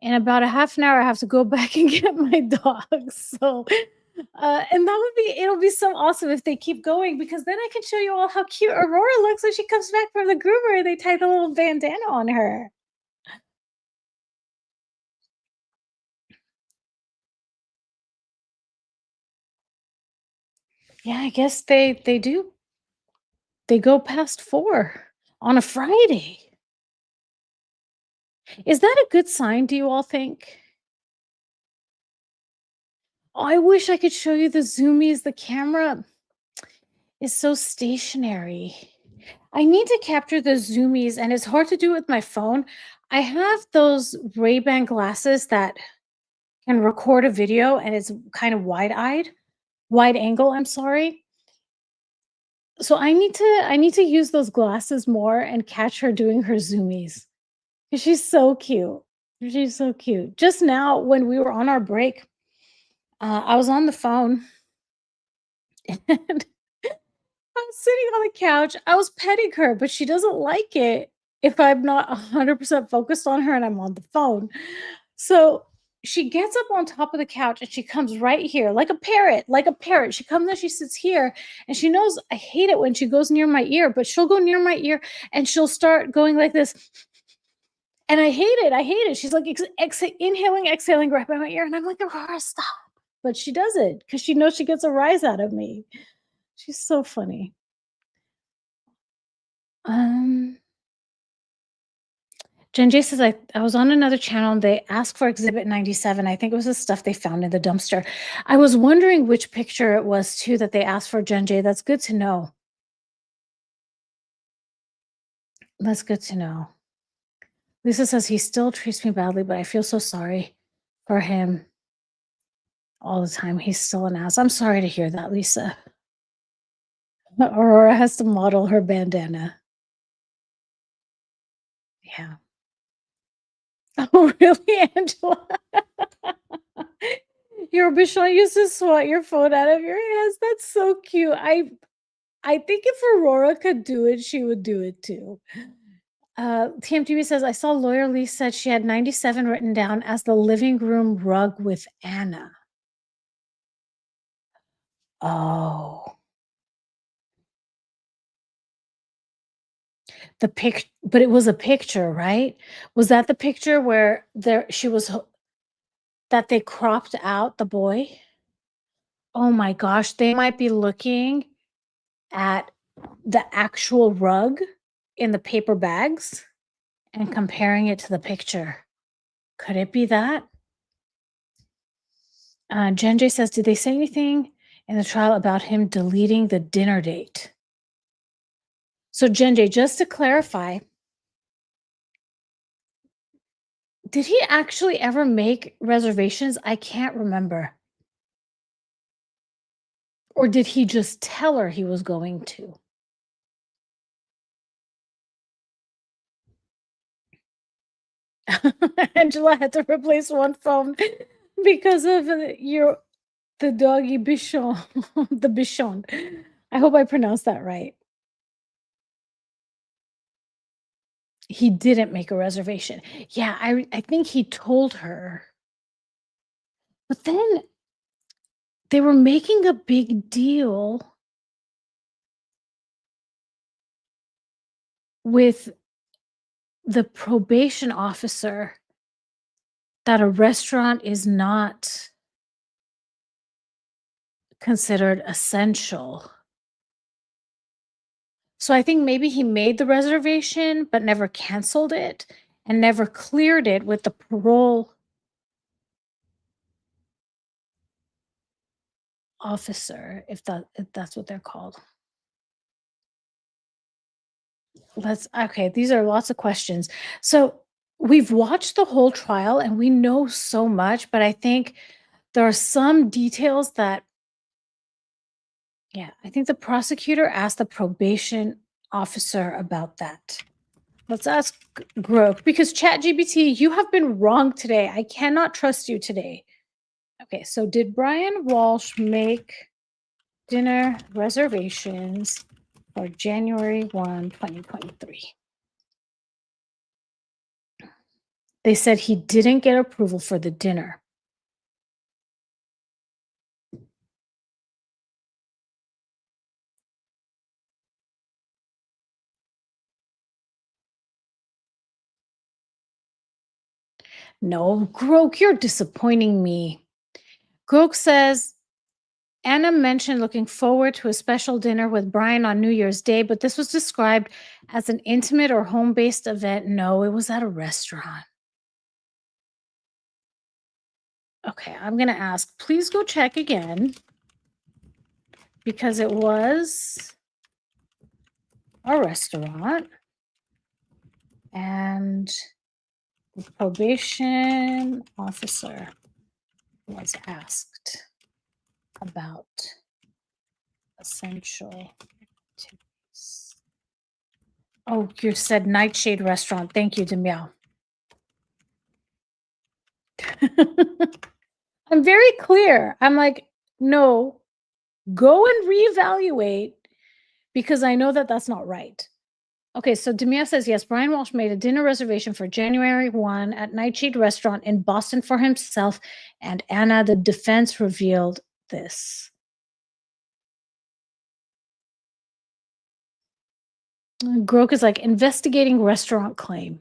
in about a half an hour, I have to go back and get my dog. So, and it'll be so awesome if they keep going, because then I can show you all how cute Aurora looks when she comes back from the groomer and they tie the little bandana on her. Yeah, I guess they do. They go past 4 on a Friday. Is that a good sign, do you all think? Oh, I wish I could show you the zoomies. The camera is so stationary. I need to capture the zoomies, and it's hard to do with my phone. I have those Ray-Ban glasses that can record a video, and it's kind of wide angle, I'm sorry. So I need to use those glasses more and catch her doing her zoomies. 'Cause she's so cute. She's so cute. Just now when we were on our break, I was on the phone and I was sitting on the couch. I was petting her, but she doesn't like it if I'm not 100% focused on her and I'm on the phone. So she gets up on top of the couch and she comes right here like a parrot, like a parrot. She comes and she sits here and she knows I hate it when she goes near my ear, but she'll go near my ear and she'll start going like this. And I hate it. I hate it. She's like inhaling, exhaling right by my ear. And I'm like, Aurora, stop. But she does it because she knows she gets a rise out of me. She's so funny. Jen J says, I was on another channel and they asked for Exhibit 97. I think it was the stuff they found in the dumpster. I was wondering which picture it was too that they asked for, Jen J. That's good to know. That's good to know. Lisa says he still treats me badly, but I feel so sorry for him all the time. He's still an ass. I'm sorry to hear that, Lisa. Aurora has to model her bandana. Yeah. Oh, really, Angela? Your Bichon used to swat your phone out of your hands. That's so cute. I think if Aurora could do it, she would do it too. TMTV says, I saw Lawyer Lee said she had 97 written down as the living room rug with Anna. Oh. But it was a picture, right? Was that the picture where that they cropped out the boy? Oh my gosh, they might be looking at the actual rug in the paper bags and comparing it to the picture. Could it be that? Jen J says, did they say anything in the trial about him deleting the dinner date? So Jen J, just to clarify, did he actually ever make reservations? I can't remember. Or did he just tell her he was going to? Angela had to replace one phone because of the doggy Bichon, the Bichon. I hope I pronounced that right. He didn't make a reservation. Yeah, I think he told her. But then they were making a big deal with the probation officer that a restaurant is not considered essential. So I think maybe he made the reservation but never canceled it and never cleared it with the parole officer, if that's what they're called. Okay, these are lots of questions. So we've watched the whole trial and we know so much, but I think there are some details that, yeah, I think the prosecutor asked the probation officer about that. Let's ask Grok, because ChatGPT, you have been wrong today. I cannot trust you today. Okay, so did Brian Walsh make dinner reservations for January 1, 2023? They said he didn't get approval for the dinner. No, Grok, you're disappointing me. Grok says Anna mentioned looking forward to a special dinner with Brian on New Year's Day, but this was described as an intimate or home-based event. No, it was at a restaurant. Okay, I'm going to ask, please go check again, because it was a restaurant and the probation officer was asked about essential activities. Oh, you said Nightshade Restaurant. Thank you, Demiao. I'm very clear. I'm like, no, go and reevaluate, because I know that that's not right. Okay, so Demia says, yes, Brian Walsh made a dinner reservation for January 1 at Nightshade Restaurant in Boston for himself and Anna. The defense revealed this. Grok is like, investigating restaurant claim.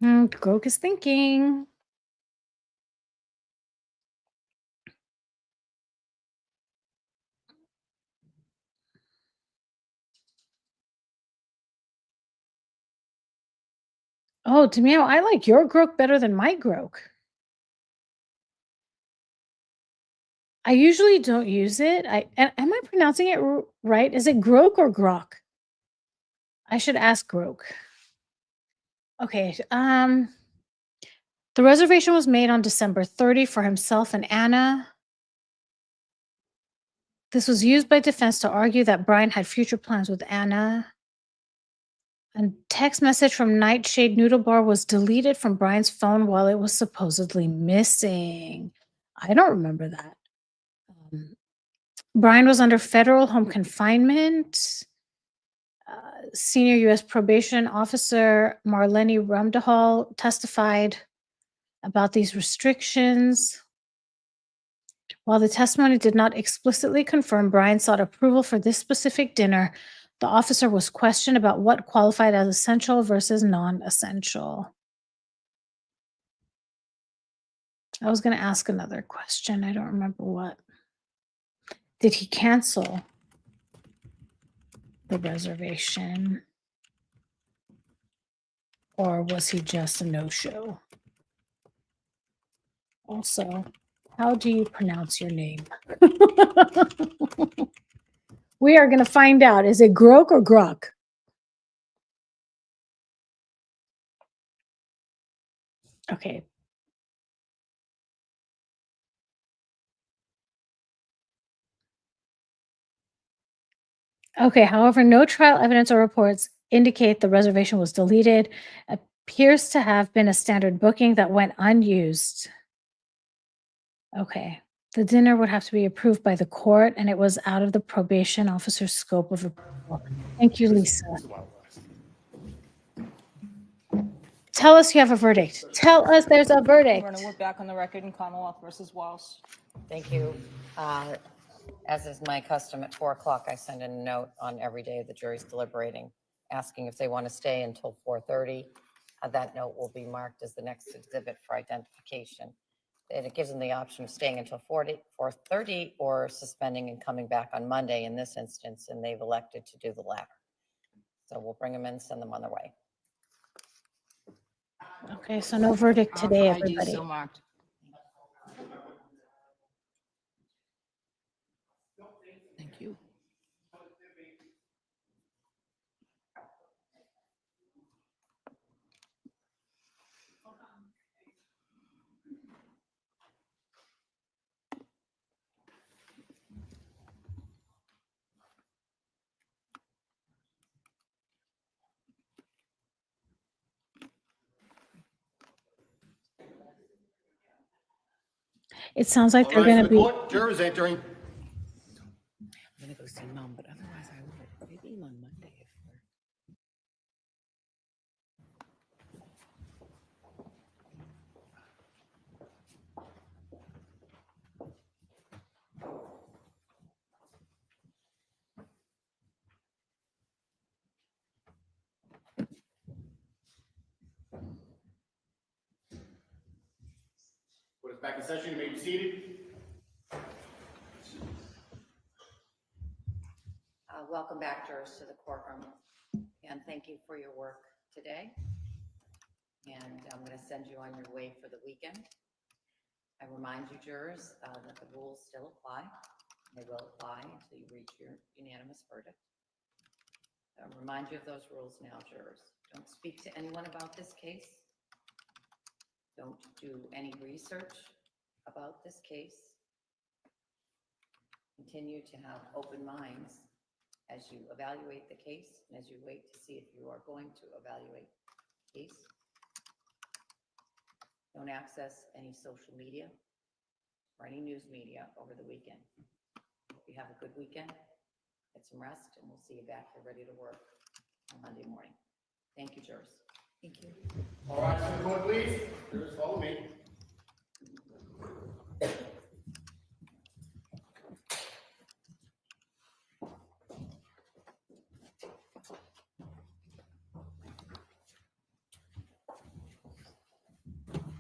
Grok is thinking. Oh, Demio, I like your Grok better than my Grok. I usually don't use it. Am I pronouncing it right? Is it Grok or Grok? I should ask Grok. Okay. The reservation was made on December 30 for himself and Anna. This was used by defense to argue that Brian had future plans with Anna. A text message from Nightshade Noodle Bar was deleted from Brian's phone while it was supposedly missing. I don't remember that. Brian was under federal home confinement. Senior U.S. probation officer Marlene Ramdahal testified about these restrictions. While the testimony did not explicitly confirm Brian sought approval for this specific dinner, the officer was questioned about what qualified as essential versus non-essential. I was going to ask another question. I don't remember what. Did he cancel the reservation? Or was he just a no-show? Also, how do you pronounce your name? We are going to find out. Is it Grok or Grok? Okay. Okay, however, no trial evidence or reports indicate the reservation was deleted. appears to have been a standard booking that went unused. Okay. The dinner would have to be approved by the court, and it was out of the probation officer's scope of approval. Thank you, Lisa. Tell us you have a verdict. Tell us there's a verdict. We're back on the record in Commonwealth versus Walsh. Thank you. As is my custom, at 4 o'clock, I send a note on every day the jury's deliberating, asking if they want to stay until 4:30. That note will be marked as the next exhibit for identification. And it gives them the option of staying until 4:30 or suspending and coming back on Monday in this instance, and they've elected to do the latter. So we'll bring them in, send them on their way. Okay, so no verdict today, everybody. So marked. Thank you. It sounds like they're going to be. Jurors entering. I'm gonna go see Mom, but otherwise I will. Maybe on Monday if we're. Court is back in session. You may be seated. Welcome back, jurors, to the courtroom, and thank you for your work today. And I'm going to send you on your way for the weekend. I remind you, jurors, that the rules still apply. They will apply until you reach your unanimous verdict. I'll remind you of those rules now, jurors. Don't speak to anyone about this case. Don't do any research about this case. Continue to have open minds as you evaluate the case and as you wait to see if you are going to evaluate the case. Don't access any social media or any news media over the weekend. Hope you have a good weekend, get some rest, and we'll see you back here ready to work on Monday morning. Thank you, jurors. Thank you. All right, to the court, please. Jurors, follow me.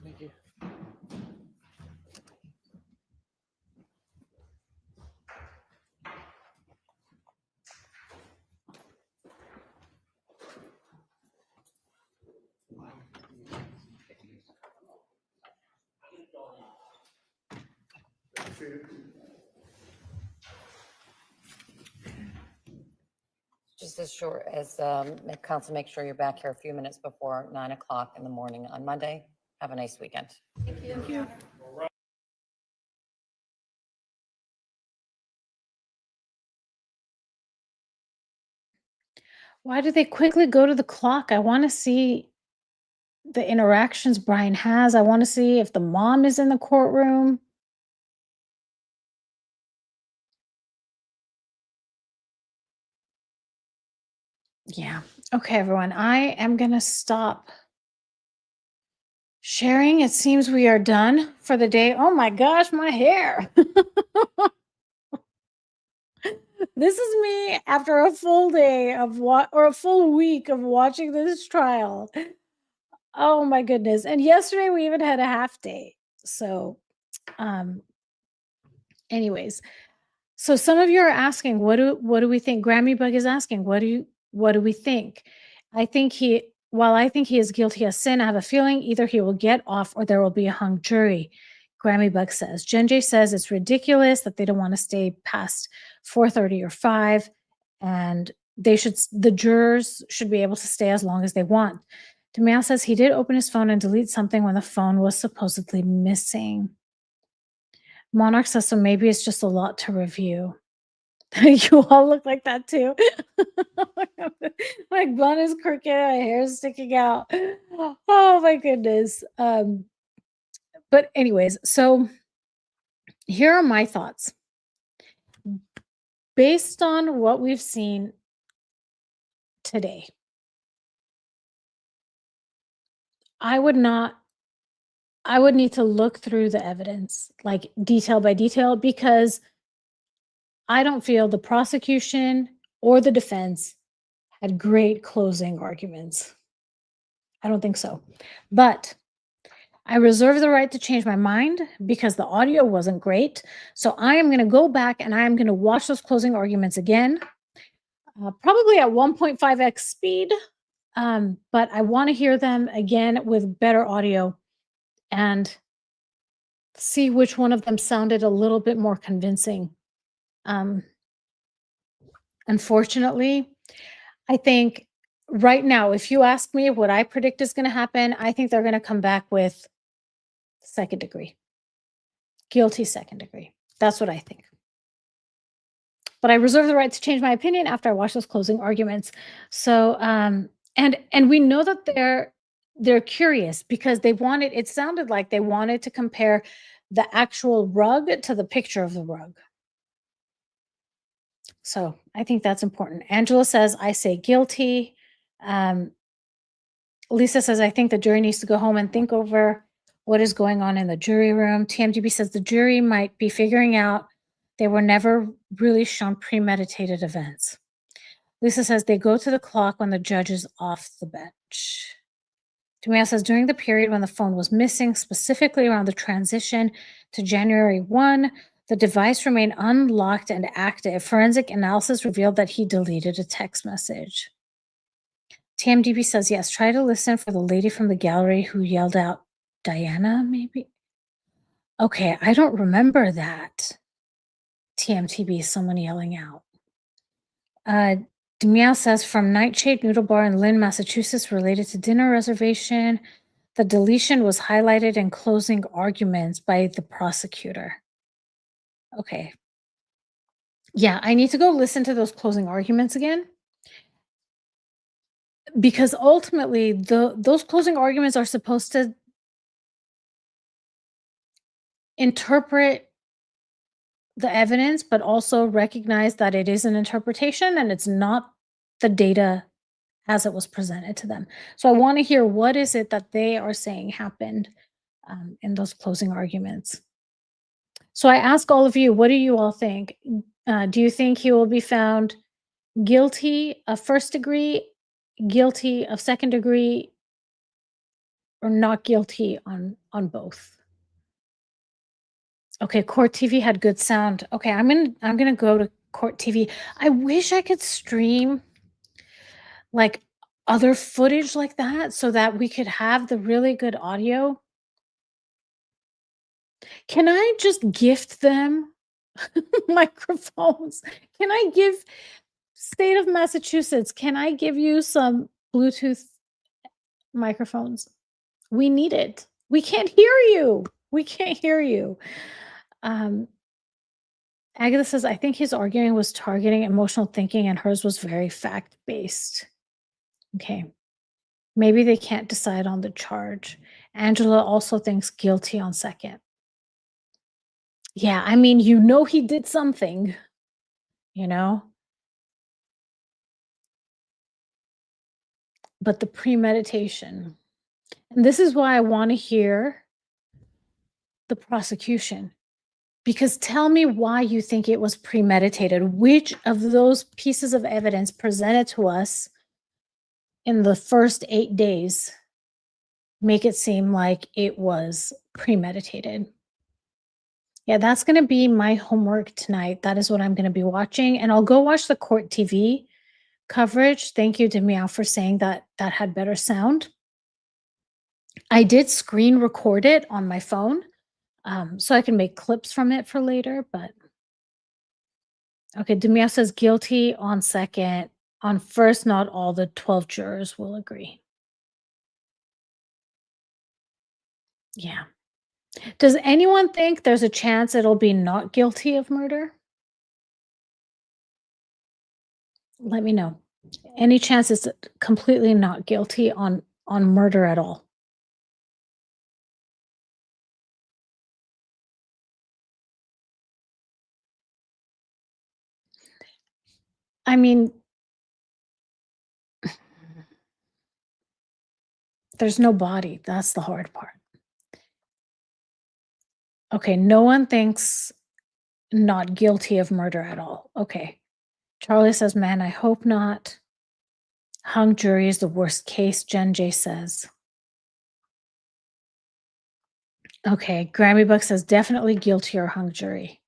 Thank you. Just as short as council, make sure you're back here a few minutes before 9 o'clock in the morning on Monday. Have a nice weekend. Thank you. Why do they quickly go to the clock? I want to see the interactions Brian has. I want to see if the mom is in the courtroom. Yeah. Okay, everyone. I am going to stop sharing. It seems we are done for the day. Oh my gosh, my hair. This is me after a full day of or a full week of watching this trial. Oh my goodness. And yesterday we even had a half day. So, anyways, so some of you are asking, what do we think? Grammy Bug is asking, what do we think? While I think he is guilty of sin, I have a feeling either he will get off or there will be a hung jury. Grammy Bug says. Jen J says it's ridiculous that they don't want to stay past 4:30 or 5, and the jurors should be able to stay as long as they want. DeMille says he did open his phone and delete something when the phone was supposedly missing. Monarch says, so maybe it's just a lot to review. You all look like that too. My bun is crooked, my hair is sticking out. Oh my goodness. But anyways, so here are my thoughts. Based on what we've seen today, I would need to look through the evidence, like detail by detail, because I don't feel the prosecution or the defense had great closing arguments. I don't think so. But I reserve the right to change my mind because the audio wasn't great. So I am going to go back and I am going to watch those closing arguments again, probably at 1.5x speed. But I want to hear them again with better audio and see which one of them sounded a little bit more convincing. Unfortunately, I think right now, if you ask me what I predict is going to happen, I think they're going to come back with second degree. Guilty second degree. That's what I think. But I reserve the right to change my opinion after I watch those closing arguments. So, and we know that they're curious because it sounded like they wanted to compare the actual rug to the picture of the rug. So I think that's important. Angela says, I say guilty. Lisa says, I think the jury needs to go home and think over what is going on in the jury room. TMGB says the jury might be figuring out they were never really shown premeditated events. Lisa says they go to the clock when the judge is off the bench. Demia says during the period when the phone was missing, specifically around the transition to January 1, the device remained unlocked and active. Forensic analysis revealed that he deleted a text message. TMDB says, yes, try to listen for the lady from the gallery who yelled out, Diana, maybe? Okay, I don't remember that. TMTB, someone yelling out. Demia says, from Nightshade Noodle Bar in Lynn, Massachusetts, related to dinner reservation, the deletion was highlighted in closing arguments by the prosecutor. Okay. Yeah, I need to go listen to those closing arguments again. Because ultimately, those closing arguments are supposed to interpret the evidence, but also recognize that it is an interpretation and it's not the data as it was presented to them. So I want to hear what is it that they are saying happened in those closing arguments. So I ask all of you, what do you all think? Do you think he will be found guilty of first degree, guilty of second degree, or not guilty on both? Okay, Court TV had good sound. Okay, I'm gonna go to Court TV. I wish I could stream like other footage like that so that we could have the really good audio. Can I just gift them microphones? Can I give State of Massachusetts, can I give you some Bluetooth microphones? We need it. We can't hear you. We can't hear you. Agatha says, I think his arguing was targeting emotional thinking and hers was very fact-based. Okay. Maybe they can't decide on the charge. Angela also thinks guilty on second. Yeah, I mean, you know he did something, you know? But the premeditation. And this is why I want to hear the prosecution. Because tell me why you think it was premeditated. Which of those pieces of evidence presented to us in the first 8 days make it seem like it was premeditated? Yeah, that's going to be my homework tonight. That is what I'm going to be watching. And I'll go watch the Court TV coverage. Thank you to Meow for saying that that had better sound. I did screen record it on my phone. So I can make clips from it for later, but okay, Demia says guilty on second. On first, not all the 12 jurors will agree. Yeah. Does anyone think there's a chance it'll be not guilty of murder? let me know. Any chance it's completely not guilty on murder at all? I mean, there's no body. That's the hard part. Okay, no one thinks not guilty of murder at all. Okay. Charlie says, man, I hope not. Hung jury is the worst case, Jen J says. Okay, Grammy Buck says definitely guilty or hung jury.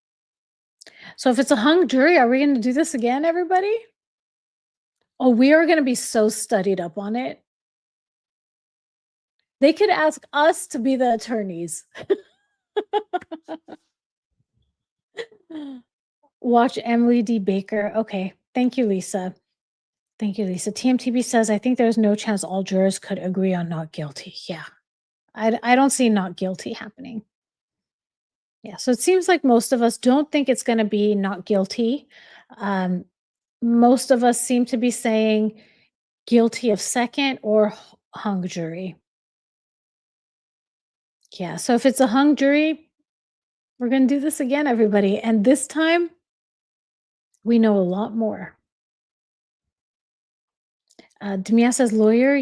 So if it's a hung jury, are we going to do this again, everybody? Oh, we are going to be so studied up on it. They could ask us to be the attorneys. Watch Emily D. Baker. Okay, thank you, Lisa. Thank you, Lisa. TMTB says, I think there's no chance all jurors could agree on not guilty. Yeah, I don't see not guilty happening. Yeah, so it seems like most of us don't think it's going to be not guilty. Most of us seem to be saying guilty of second or hung jury. Yeah, so if it's a hung jury, we're going to do this again, everybody. And this time, we know a lot more. Demia says, lawyer,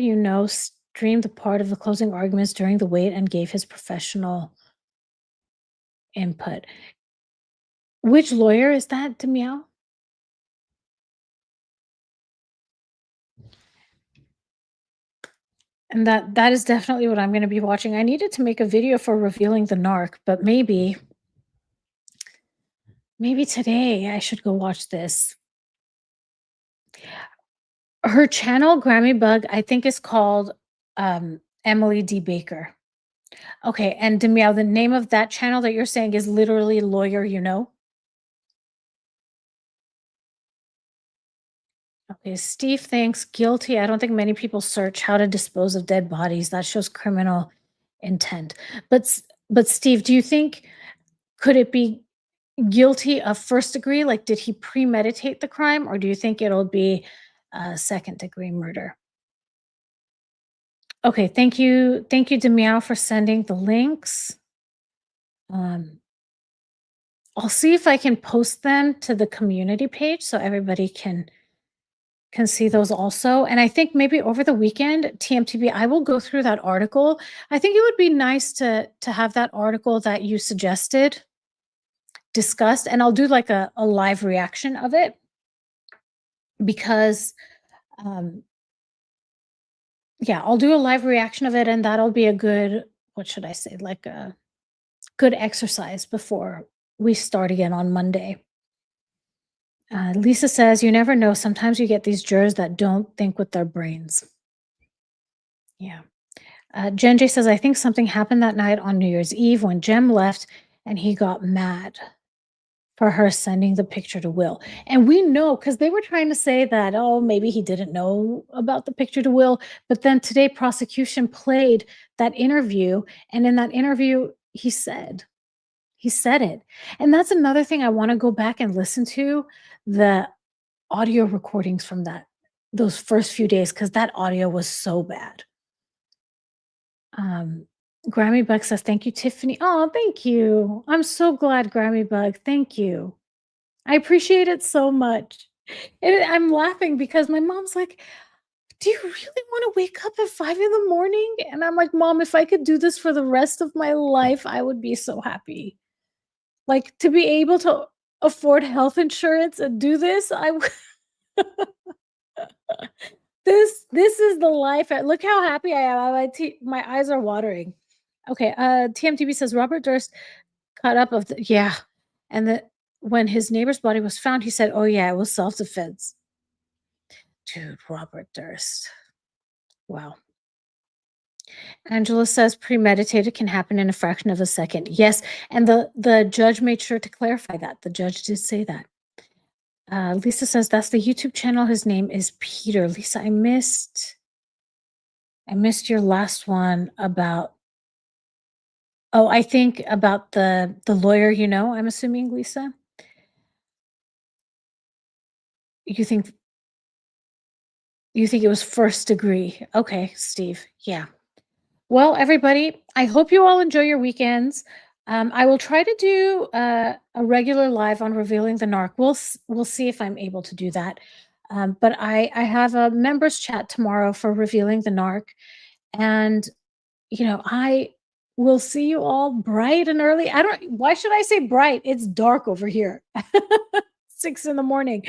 streamed the part of the closing arguments during the wait and gave his professional input. Which lawyer is that, Demia? And that is definitely what I'm going to be watching. I needed to make a video for revealing the narc, but maybe today I should go watch this. Her channel, Grammy Bug, I think is called Emily D. Baker. Okay, and Demiao, the name of that channel that you're saying is literally Lawyer You Know? Okay, Steve thinks guilty. I don't think many people search how to dispose of dead bodies. That shows criminal intent. But Steve, do you think, could it be guilty of first degree? Like, did he premeditate the crime, or do you think it'll be second degree murder? Okay, thank you, Demiao, for sending the links. I'll see if I can post them to the community page so everybody can see those also. And I think maybe over the weekend, TMTB, I will go through that article. I think it would be nice to have that article that you suggested discussed, and I'll do like a live reaction of it, because yeah, I'll do a live reaction of it, and that'll be a good, what should I say, like a good exercise before we start again on Monday. Lisa says, you never know. Sometimes you get these jurors that don't think with their brains. Yeah. Jen J says, I think something happened that night on New Year's Eve when Jem left and he got mad for her sending the picture to Will. And we know, because they were trying to say that, oh, maybe he didn't know about the picture to Will. But then today, prosecution played that interview. And in that interview, he said it. And that's another thing I want to go back and listen to, the audio recordings from those first few days, because that audio was so bad. Grammy Bug says, thank you, Tiffany. Oh, thank you. I'm so glad, Grammy Bug. Thank you. I appreciate it so much. And I'm laughing because my mom's like, do you really want to wake up at 5 a.m? And I'm like, Mom, if I could do this for the rest of my life, I would be so happy. Like, to be able to afford health insurance and do this, this is the life. Look how happy I am. My eyes are watering. Okay, TMTB says Robert Durst cut up of yeah, and when his neighbor's body was found, he said, "Oh yeah, it was self-defense." Dude, Robert Durst. Wow. Angela says premeditated can happen in a fraction of a second. Yes, and the judge made sure to clarify that. The judge did say that. Lisa says that's the YouTube channel. His name is Peter. Lisa, I missed your last one about, oh, I think about the lawyer, I'm assuming, Lisa. You think You think it was first degree? Okay, Steve. Yeah. Well, everybody, I hope you all enjoy your weekends. I will try to do a regular live on revealing the narc. We'll see if I'm able to do that. But I have a members chat tomorrow for revealing the narc, and I will see you all bright and early. I don't. Why should I say bright? It's dark over here, 6 in the morning.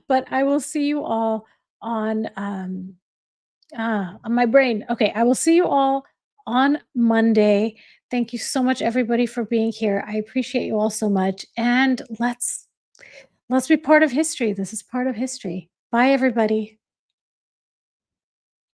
But I will see you all on on my brain. Okay, I will see you all on Monday. Thank you so much, everybody, for being here. I appreciate you all so much. And let's be part of history. This is part of history. Bye, everybody.